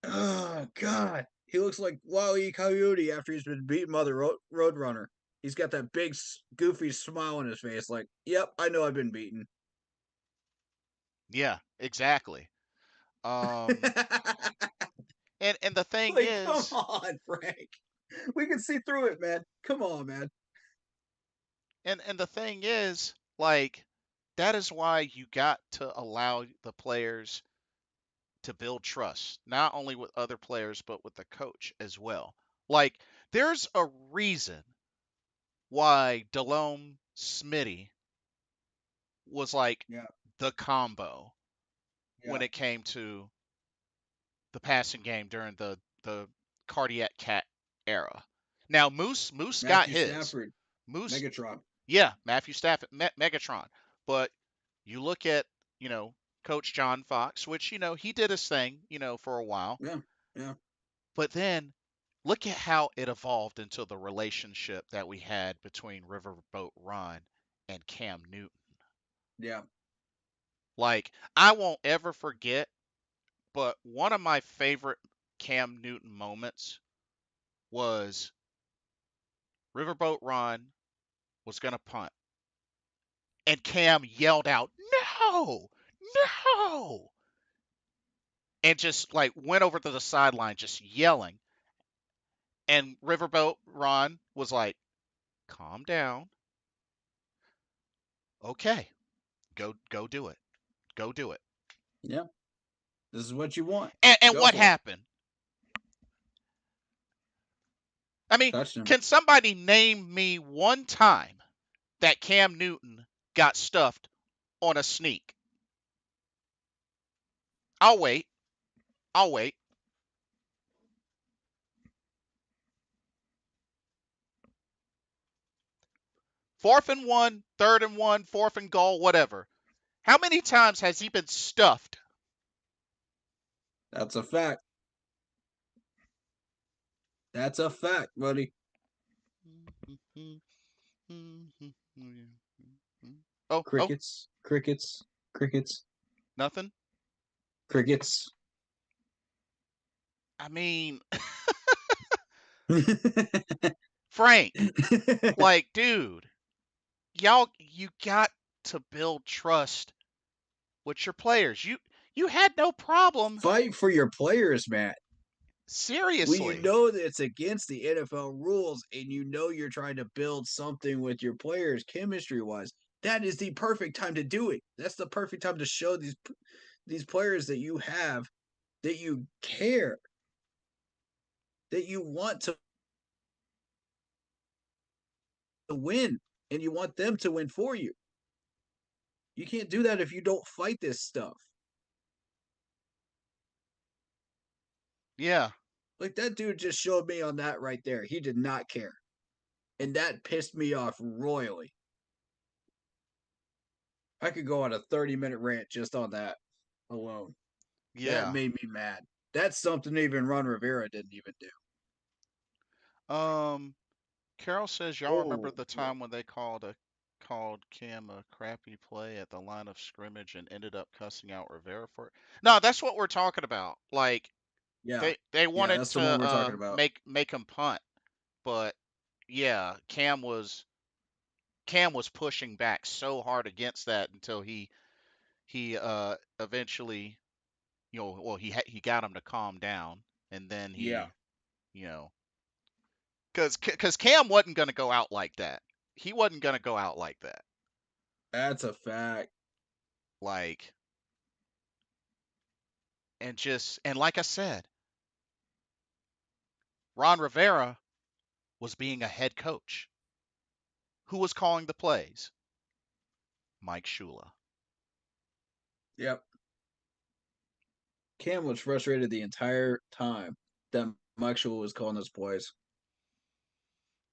Oh, God. He looks like Wally Coyote after he's been beaten by the Roadrunner. He's got that big, goofy smile on his face, like, yep, I know I've been beaten. yeah, exactly. Um and the thing Like, come is on, Frank. We can see through it, man. Come on, man. and the thing is like that is why you got to allow the players to build trust, not only with other players but with the coach as well. Like there's a reason why Delhomme Smitty was like Yeah, the combo when yeah. it came to the passing game during the cardiac cat era. Now Moose got Matthew his. Stafford, Moose, Megatron. yeah, Matthew Stafford, Megatron. But you look at Coach John Fox, which he did his thing for a while, Yeah, yeah, but then look at how it evolved into the relationship that we had between Riverboat Ron and Cam Newton. yeah. Like I won't ever forget, but one of my favorite Cam Newton moments was Riverboat Ron was going to punt, and Cam yelled out, "No! No!" and just like went over to the sideline just yelling. And Riverboat Ron was like, "Calm down. Okay. Go do it. Go do it." Yeah. This is what you want. And Go what for it. happened? I mean, Touched him. can somebody name me one time that Cam Newton got stuffed on a sneak? I'll wait. I'll wait. 4th and 1, 3rd and 1, 4th and goal, whatever. How many times has he been stuffed? That's a fact. That's a fact, buddy. Oh, Crickets, crickets, crickets, nothing. crickets. I mean, Frank, like, dude, you got to build trust with your players. You had no problem. Fight for your players, Matt. When you Seriously. know that it's against the NFL rules and you know you're trying to build something with your players chemistry wise, that is the perfect time to do it. That's the perfect time to show these players that you have that you care, that you want to win and you want them to win for you. You can't do that if you don't fight this stuff. Yeah. Like that dude just showed me on that right there. He did not care. and that pissed me off royally. I could go on a 30-minute rant just on that alone. That Yeah. made me mad. That's something even Ron Rivera didn't even do. Um, Carol says y'all remember Oh, the time when they called Kim a crappy play at the line of scrimmage and ended up cussing out Rivera for it. No, that's what we're talking about. Like yeah. they Yeah, wanted that's to the one we're talking about. make him punt, but yeah, Cam was pushing back so hard against that until he eventually, well, he got him to calm down, and then Yeah, you know because Cam wasn't going to go out like that. He wasn't going to go out like that. that's a fact. Like, and like I said, Ron Rivera was being a head coach. Who was calling the plays? Mike Shula. Yep. Cam was frustrated the entire time that Mike Shula was calling those plays.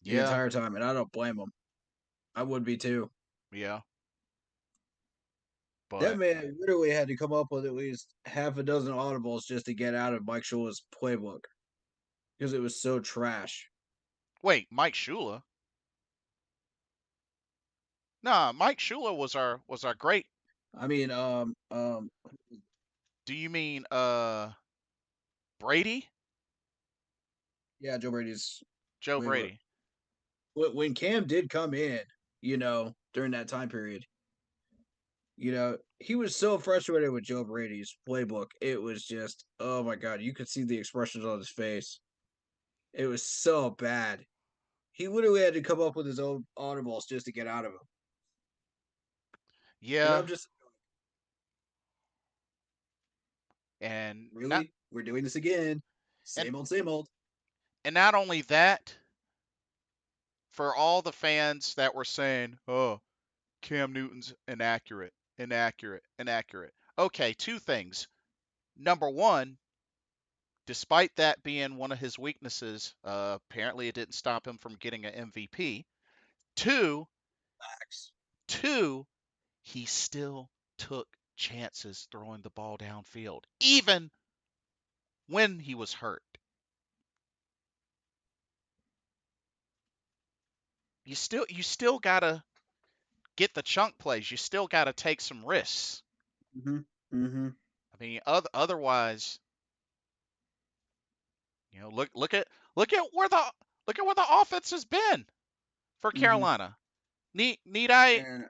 The Yeah, entire time, and I don't blame him. I would be too. yeah, That but man literally had to come up with at least half a dozen audibles just to get out of Mike Shula's playbook because it was so trash. wait, Mike Shula? Nah, Mike Shula was our great. I mean, Do you mean Brady? yeah, Joe Brady's Joe playbook. Brady. When Cam did come in, during that time period, he was so frustrated with Joe Brady's playbook. It was just, oh my god, you could see the expressions on his face. It was so bad. He literally had to come up with his own audibles just to get out of him. And Yeah, I'm just and not really, we're doing this again. and Same old, same old. and not only that, for all the fans that were saying, "Oh, Cam Newton's inaccurate, inaccurate, inaccurate." Okay, two things. Number one, despite that being one of his weaknesses, apparently it didn't stop him from getting an MVP. Two, Facts. two, he still took chances throwing the ball downfield, even when he was hurt. You still gotta get the chunk plays. You still gotta take some risks. Mm-hmm. Mm-hmm. I mean, otherwise, look at where the offense has been for Mm-hmm. Carolina. Need I And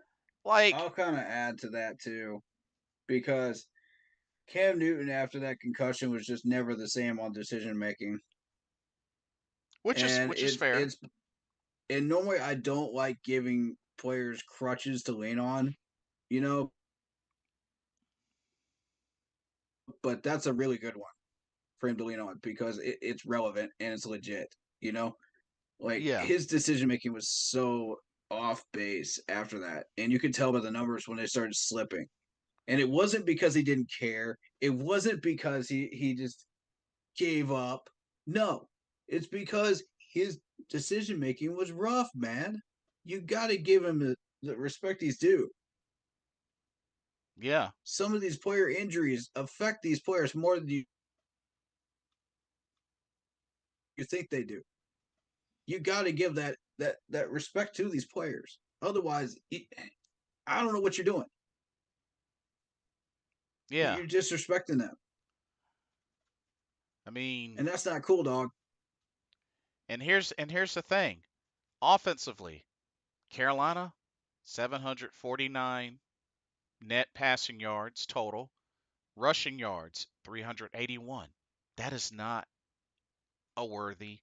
like? I'll kind of add to that too, because Cam Newton after that concussion was just never the same on decision making. which is And which is fair. normally I don't like giving players crutches to lean on, you know, but that's a really good one for him to lean on because it's relevant and it's legit, you know? Like Yeah, his decision making was so off base after that. And you could tell by the numbers when they started slipping. And it wasn't because he didn't care. It wasn't because he just gave up. No. It's because his decision making was rough, man. You got to give him the respect he's due. yeah, Some of these player injuries affect these players more than you think they do. You got to give that respect to these players. Otherwise, I don't know what you're doing. yeah. You're disrespecting them, I mean, and that's not cool, dog. and here's the thing. Offensively, Carolina, 749 net passing yards total, rushing yards, 381. That is not a worthy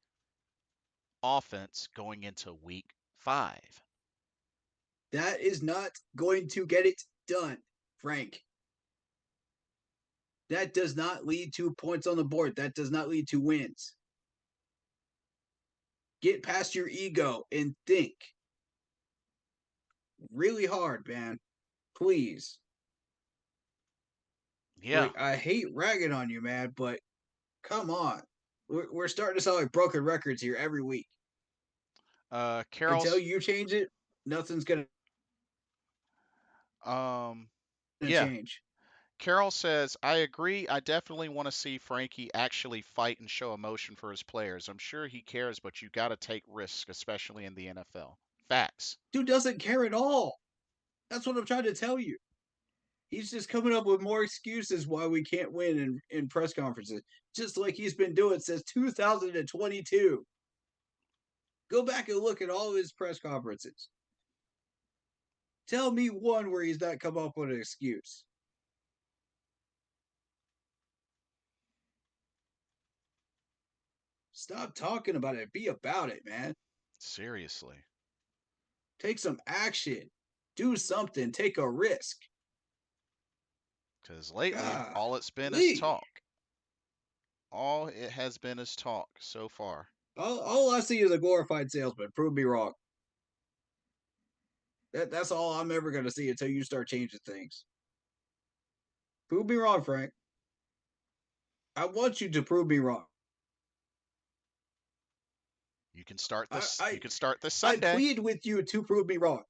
offense going into week 5. That is not going to get it done, Frank. That does not lead to points on the board. That does not lead to wins. Get past your ego and think really hard, man. Please. Yeah. Like, I hate ragging on you, man, but come on. We're starting to sound like broken records here every week. Until Carol's you change it, nothing's gonna um yeah, change. Carol says, I agree. I definitely want to see Frankie actually fight and show emotion for his players. I'm sure he cares, but you got to take risks, especially in the NFL. Facts. Dude doesn't care at all. That's what I'm trying to tell you. He's just coming up with more excuses why we can't win in press conferences, just like he's been doing since 2022. Go back and look at all of his press conferences. Tell me one where he's not come up with an excuse. Stop talking about it. Be about it, man. Seriously. Take some action. Do something. Take a risk. Because lately, all it's been is Golly. talk. All it has been is talk so far. All I see is a glorified salesman. Prove me wrong. That's all I'm ever going to see until you start changing things. Prove me wrong, Frank. I want you to prove me wrong. You can start I, this. I, You can start this I Sunday. plead with you to prove me wrong.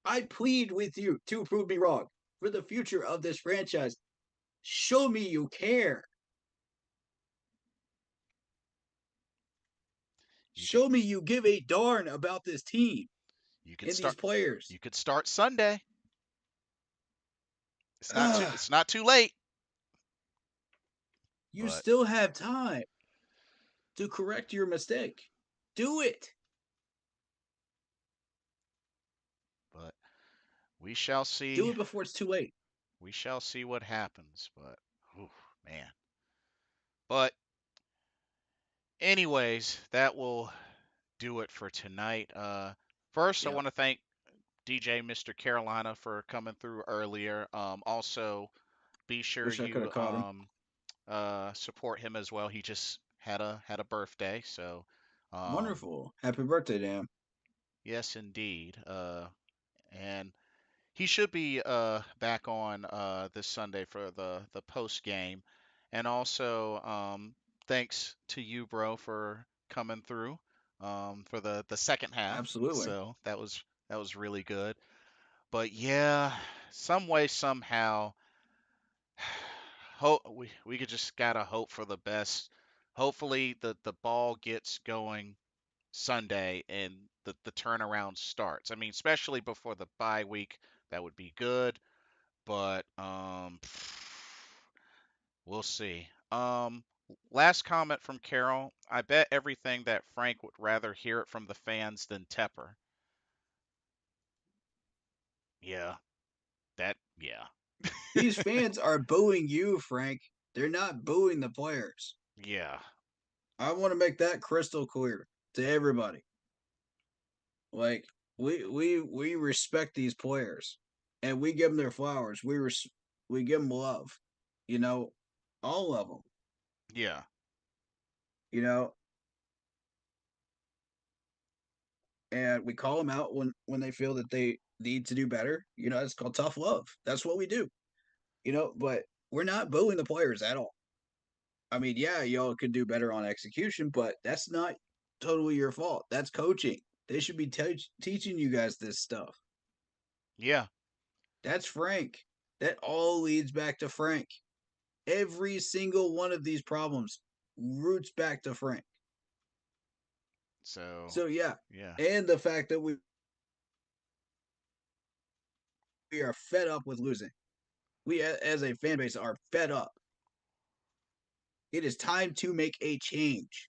I plead with you to prove me wrong for the future of this franchise. Show me you care. You can. Show me you give a darn about this team You can and these start. players. You could start Sunday. It's not too. Ugh, It's not too late. you But still have time to correct your mistake. Do it. but we shall Do see. it before it's too late. We shall see what happens. But ooh, man. But anyways, that will do it for tonight. First, I Yep. want to thank DJ Mr. Carolina for coming through earlier. Also, be sure Wish I could you have caught him. support him as well. He just had a birthday, so Wonderful. Happy birthday, Dan. yes, indeed. And he should be back on this Sunday for the post game. And also, thanks to you, bro, for coming through for the second half. Absolutely. So that was really good. But yeah, some way somehow, hope we could just gotta hope for the best. Hopefully the ball gets going Sunday and the turnaround starts. I mean, especially before the bye week, that would be good. But we'll see. Last comment from Carol. I bet everything that Frank would rather hear it from the fans than Tepper. Yeah, yeah. These fans are booing you, Frank. They're not booing the players. Yeah. I want to make that crystal clear to everybody. Like we respect these players, and we give them their flowers. We give them love. You know, all of them. Yeah. You know, and we call them out when they feel that they need to do better. You know, it's called tough love. That's what we do. You know, but we're not booing the players at all. I mean, yeah, y'all could do better on execution, but that's not totally your fault. That's coaching. They should be teaching you guys this stuff. Yeah. That's Frank. That all leads back to Frank. Every single one of these problems roots back to Frank. So, So yeah, yeah. and the fact that we are fed up with losing. We as a fan base are fed up. It is time to make a change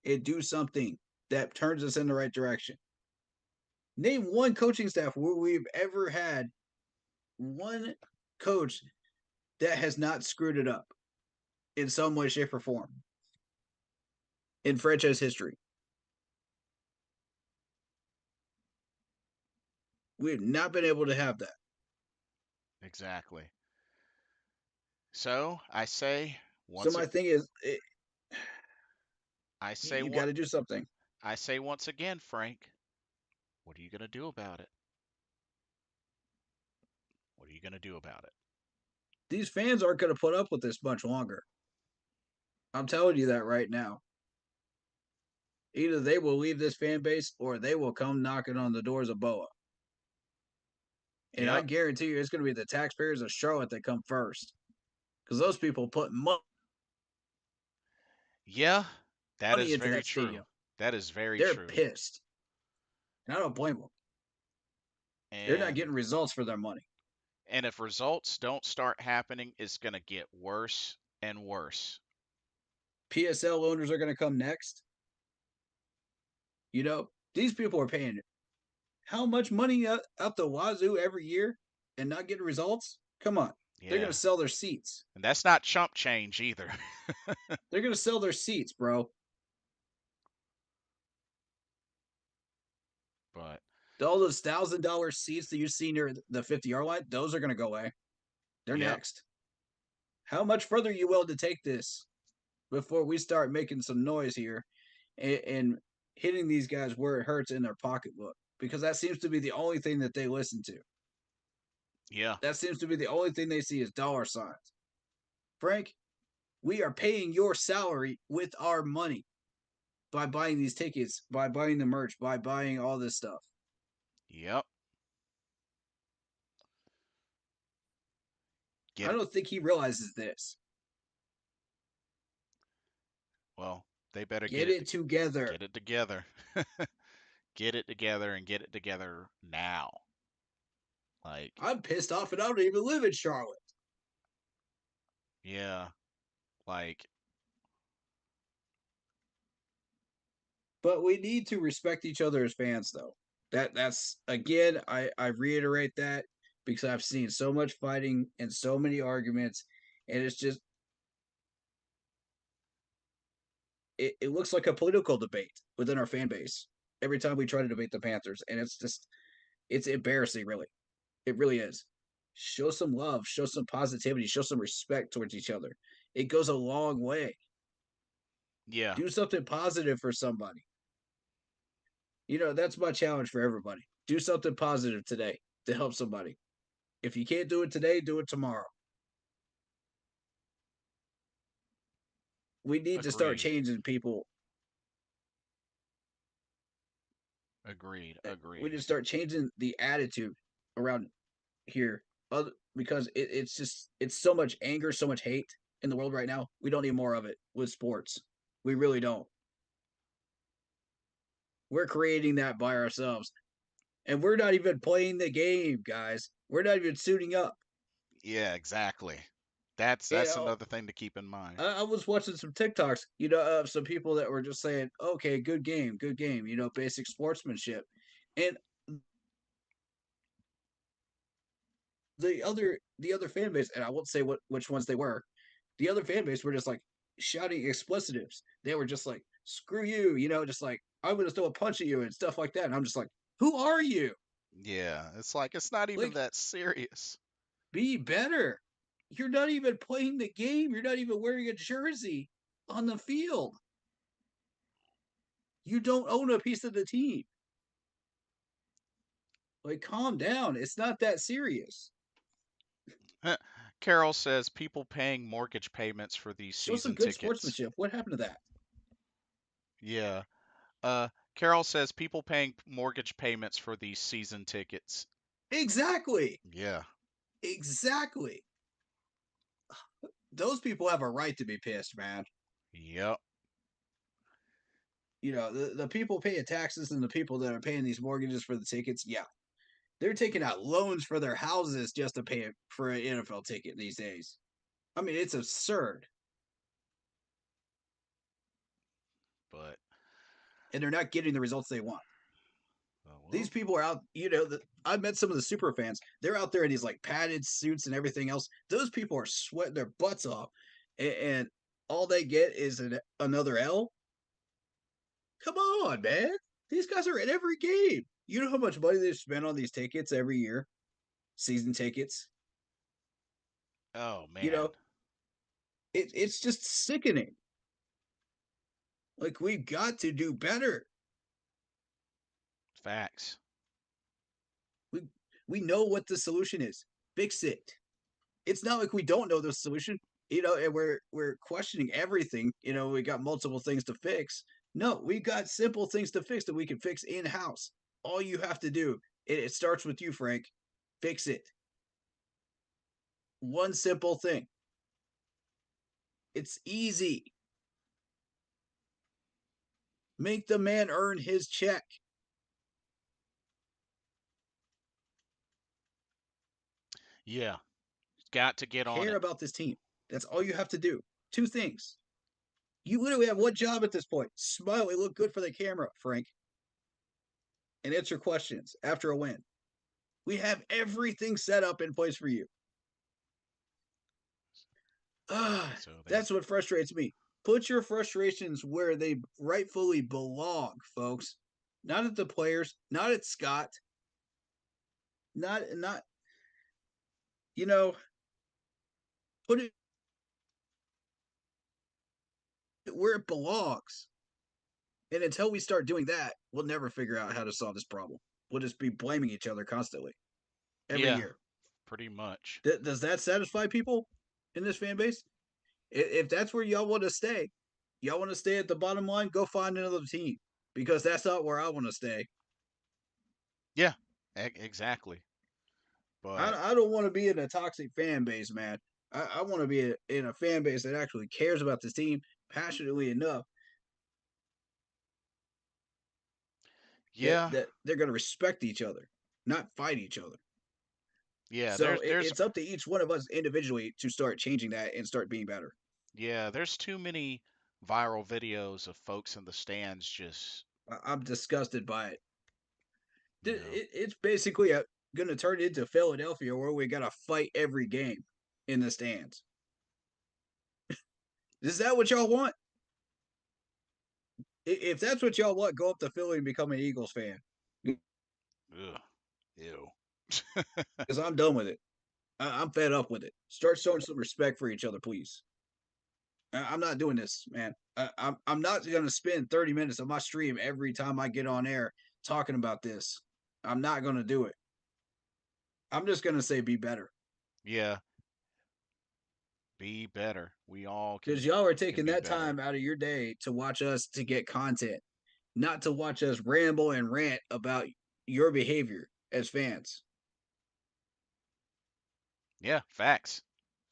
and do something that turns us in the right direction. Name one coaching staff where we've ever had one coach that has not screwed it up in some way, shape, or form in franchise history. We've not been able to have that. Exactly. So, I say So once my it, thing is, I say you what got to do something. I say once again, Frank, what are you going to do about it? What are you going to do about it? These fans aren't going to put up with this much longer. I'm telling you that right now. Either they will leave this fan base or they will come knocking on the doors of Boa. And I Yep. guarantee you it's going to be the taxpayers of Charlotte that come first. Because those people put Yeah, that money is into very that true. stadium. That is very They're true. pissed. And I don't blame them. They're not And getting results for their money. and if results don't start happening, it's going to get worse and worse. PSL owners are going to come next. You know, these people are paying how much money out the wazoo every year and not getting results? Come on. They're going Yeah. to sell their seats. And that's not chump change either. They're going to sell their seats, bro. But All those $1,000 seats that you see near the 50-yard line, those are going to go away. They're yep. next. How much further are you willing to take this before we start making some noise here and hitting these guys where it hurts in their pocketbook? Because that seems to be the only thing that they listen to. Yeah. That seems to be the only thing they see is dollar signs. Frank, we are paying your salary with our money by buying these tickets, by buying the merch, by buying all this stuff. Yep. I Get it. don't think he realizes this. Well, they better Get it together. get it together. Get it together and get it together now. Like, I'm pissed off and I don't even live in Charlotte. yeah. Like, But we need to respect each other as fans, though. That's again, I reiterate that because I've seen so much fighting and so many arguments, and it's just it looks like a political debate within our fan base every time we try to debate the Panthers, and it's embarrassing, really. It really is. Show some love, show some positivity, show some respect towards each other. It goes a long way. yeah. Do something positive for somebody. That's my challenge for everybody. Do something positive today to help somebody. If you can't do it today, do it tomorrow. We need to start Agreed. changing people. Agreed. We need Agreed. to start changing the attitude around here. Because it's so much anger, so much hate in the world right now. We don't need more of it with sports. We really don't. We're creating that by ourselves. And we're not even playing the game, guys. We're not even suiting up. Yeah, exactly. That's You another thing to keep in mind. I was watching some TikToks, of some people that were just saying, "Okay, good game," basic sportsmanship, and the other fan base, and I won't say which ones they were. The other fan base were just like shouting explicitives. They were just like, "Screw you," just like I'm gonna throw a punch at you and stuff like that. And I'm just like, "Who are you? Yeah, it's like it's not even Like, that serious. be better. You're not even playing the game. You're not even wearing a jersey on the field. You don't own a piece of the team. Like, calm down. It's not that serious. Carol says people paying mortgage payments for these Show some season good tickets. sportsmanship. What happened to that? Yeah. Carol says people paying mortgage payments for these season tickets. Exactly. Yeah. Exactly. Those people have a right to be pissed, man. Yep. The people paying taxes and the people that are paying these mortgages for the tickets, yeah. They're taking out loans for their houses just to pay for an NFL ticket these days. I mean, it's absurd. But And they're not getting the results they want. These well, people are out, I met some of the super fans. They're out there in these like padded suits and everything else. Those people are sweating their butts off, and all they get is another L. Come on, man. These guys are at every game. You know how much money they spend on these tickets every year? Season tickets. oh You man, know, it's just sickening. Like, we've got to do better. facts. We we know what the solution is. Fix it. It's not like we don't know the solution, and we're questioning everything. We got multiple things to fix. No, we got simple things to fix that we can fix in house. All you have to do, it starts with you, Frank. Fix it. One simple thing. It's easy. Make the man earn his check. Yeah, got to get on Care it. about this team. That's all you have to do. Two things. You literally have one job at this point. Smile and look good for the camera, Frank, and answer questions after a win. We have everything set up in place for you. So they, That's what frustrates me. Put your frustrations where they rightfully belong, folks. Not at the players, not at Scott, not you know, put it where it belongs. And until we start doing that, we'll never figure out how to solve this problem. We'll just be blaming each other constantly every yeah, year. pretty much. Does that satisfy people in this fan base? If that's where y'all want to stay at the bottom line, go find another team because that's not where I want to stay. Yeah, exactly. But I don't want to be in a toxic fan base, man. I want to be in a fan base that actually cares about this team passionately enough yeah, that they're going to respect each other, not fight each other. yeah, So there's it's up to each one of us individually to start changing that and start being better. yeah, there's too many viral videos of folks in the stands just, I'm disgusted by it. you know, It's basically going to turn into Philadelphia where we got to fight every game in the stands. Is that what y'all want? If that's what y'all want, go up to Philly and become an Eagles fan. ugh, ew. Because I'm done with it. I'm fed up with it. Start showing some respect for each other, please. I'm not doing this, man. I'm not going to spend 30 minutes of my stream every time I get on air talking about this. I'm not going to do it. I'm just going to say be better. Yeah, be better. We all Because can y'all are can taking be that better. time out of your day to watch us to get content, not to watch us ramble and rant about your behavior as fans Yeah, facts.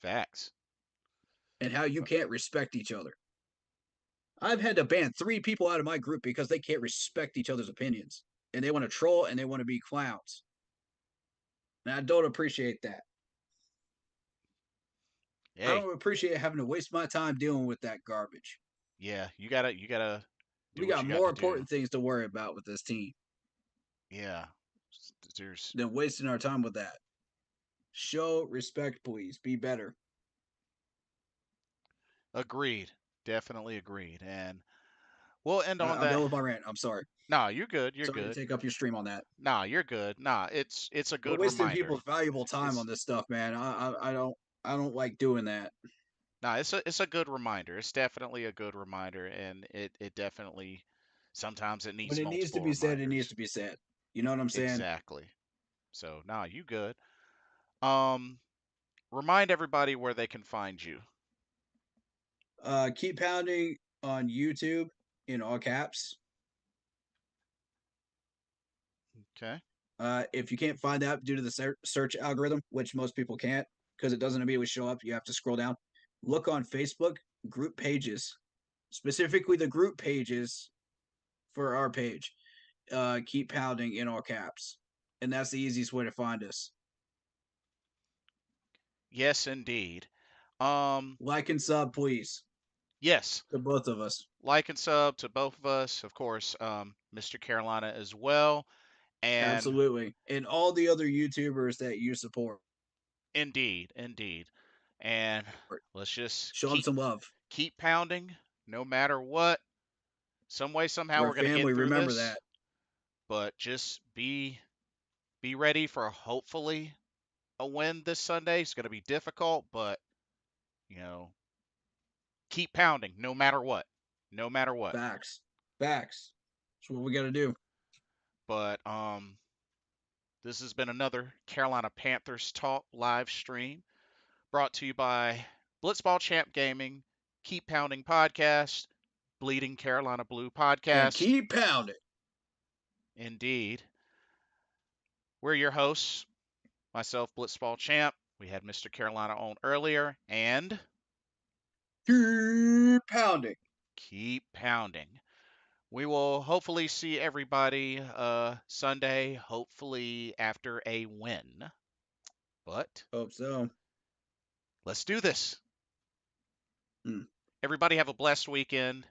Facts. and how you But can't respect each other. I've had to ban 3 people out of my group because they can't respect each other's opinions and they want to troll and they want to be clowns. And I don't appreciate that. I hey, don't appreciate having to waste my time dealing with that garbage. yeah, you gotta do We what got you got more to do. important things to worry about with this team Yeah. There's than wasting our time with that. Show respect, please. Be better. agreed. Definitely agreed. And we'll end on I'm that. done with my rant. I'm sorry. Nah, you're good. You're Sorry to good. take up your stream on that. Nah, you're good. Nah, it's a We're good wasting reminder. people's valuable time on It's this stuff, man. I don't like doing that. nah, it's a good reminder. It's definitely a good reminder, and it definitely sometimes it When needs it needs to multiple be said, it needs reminders. to be said. You know what I'm saying? Exactly. So nah, you good. Um, remind everybody where they can find you. Keep pounding on YouTube in all caps. Okay. If you can't find that due to the search algorithm, which most people can't because it doesn't immediately show up, you have to scroll down. Look on Facebook group pages, specifically the group pages for our page. Keep pounding in all caps, and that's the easiest way to find us. Yes, indeed. Um, Like and sub, please, yes. to both of us. Like and sub to both of us, of course, Mr. Carolina as well. And Absolutely, and all the other YouTubers that you support. indeed, indeed. And let's just Show them some love. keep pounding no matter what. Some way, somehow We're we're gonna get family. through Remember this. that. But just be ready for hopefully a win this Sunday. It's gonna be difficult, but you know, keep pounding no matter what. No matter what. Facts. Facts. That's what we got to do. But this has been another Carolina Panthers Talk live stream brought to you by Blitzball Champ Gaming, Keep Pounding Podcast. Bleeding Carolina Blue And podcast. keep pounding. Indeed. We're your hosts, myself, Blitzball Champ. We had Mr. Carolina on earlier, and Keep pounding. keep pounding. We will hopefully see everybody Sunday, hopefully after a win. But Hope so. let's do this. Hmm. Everybody have a blessed weekend.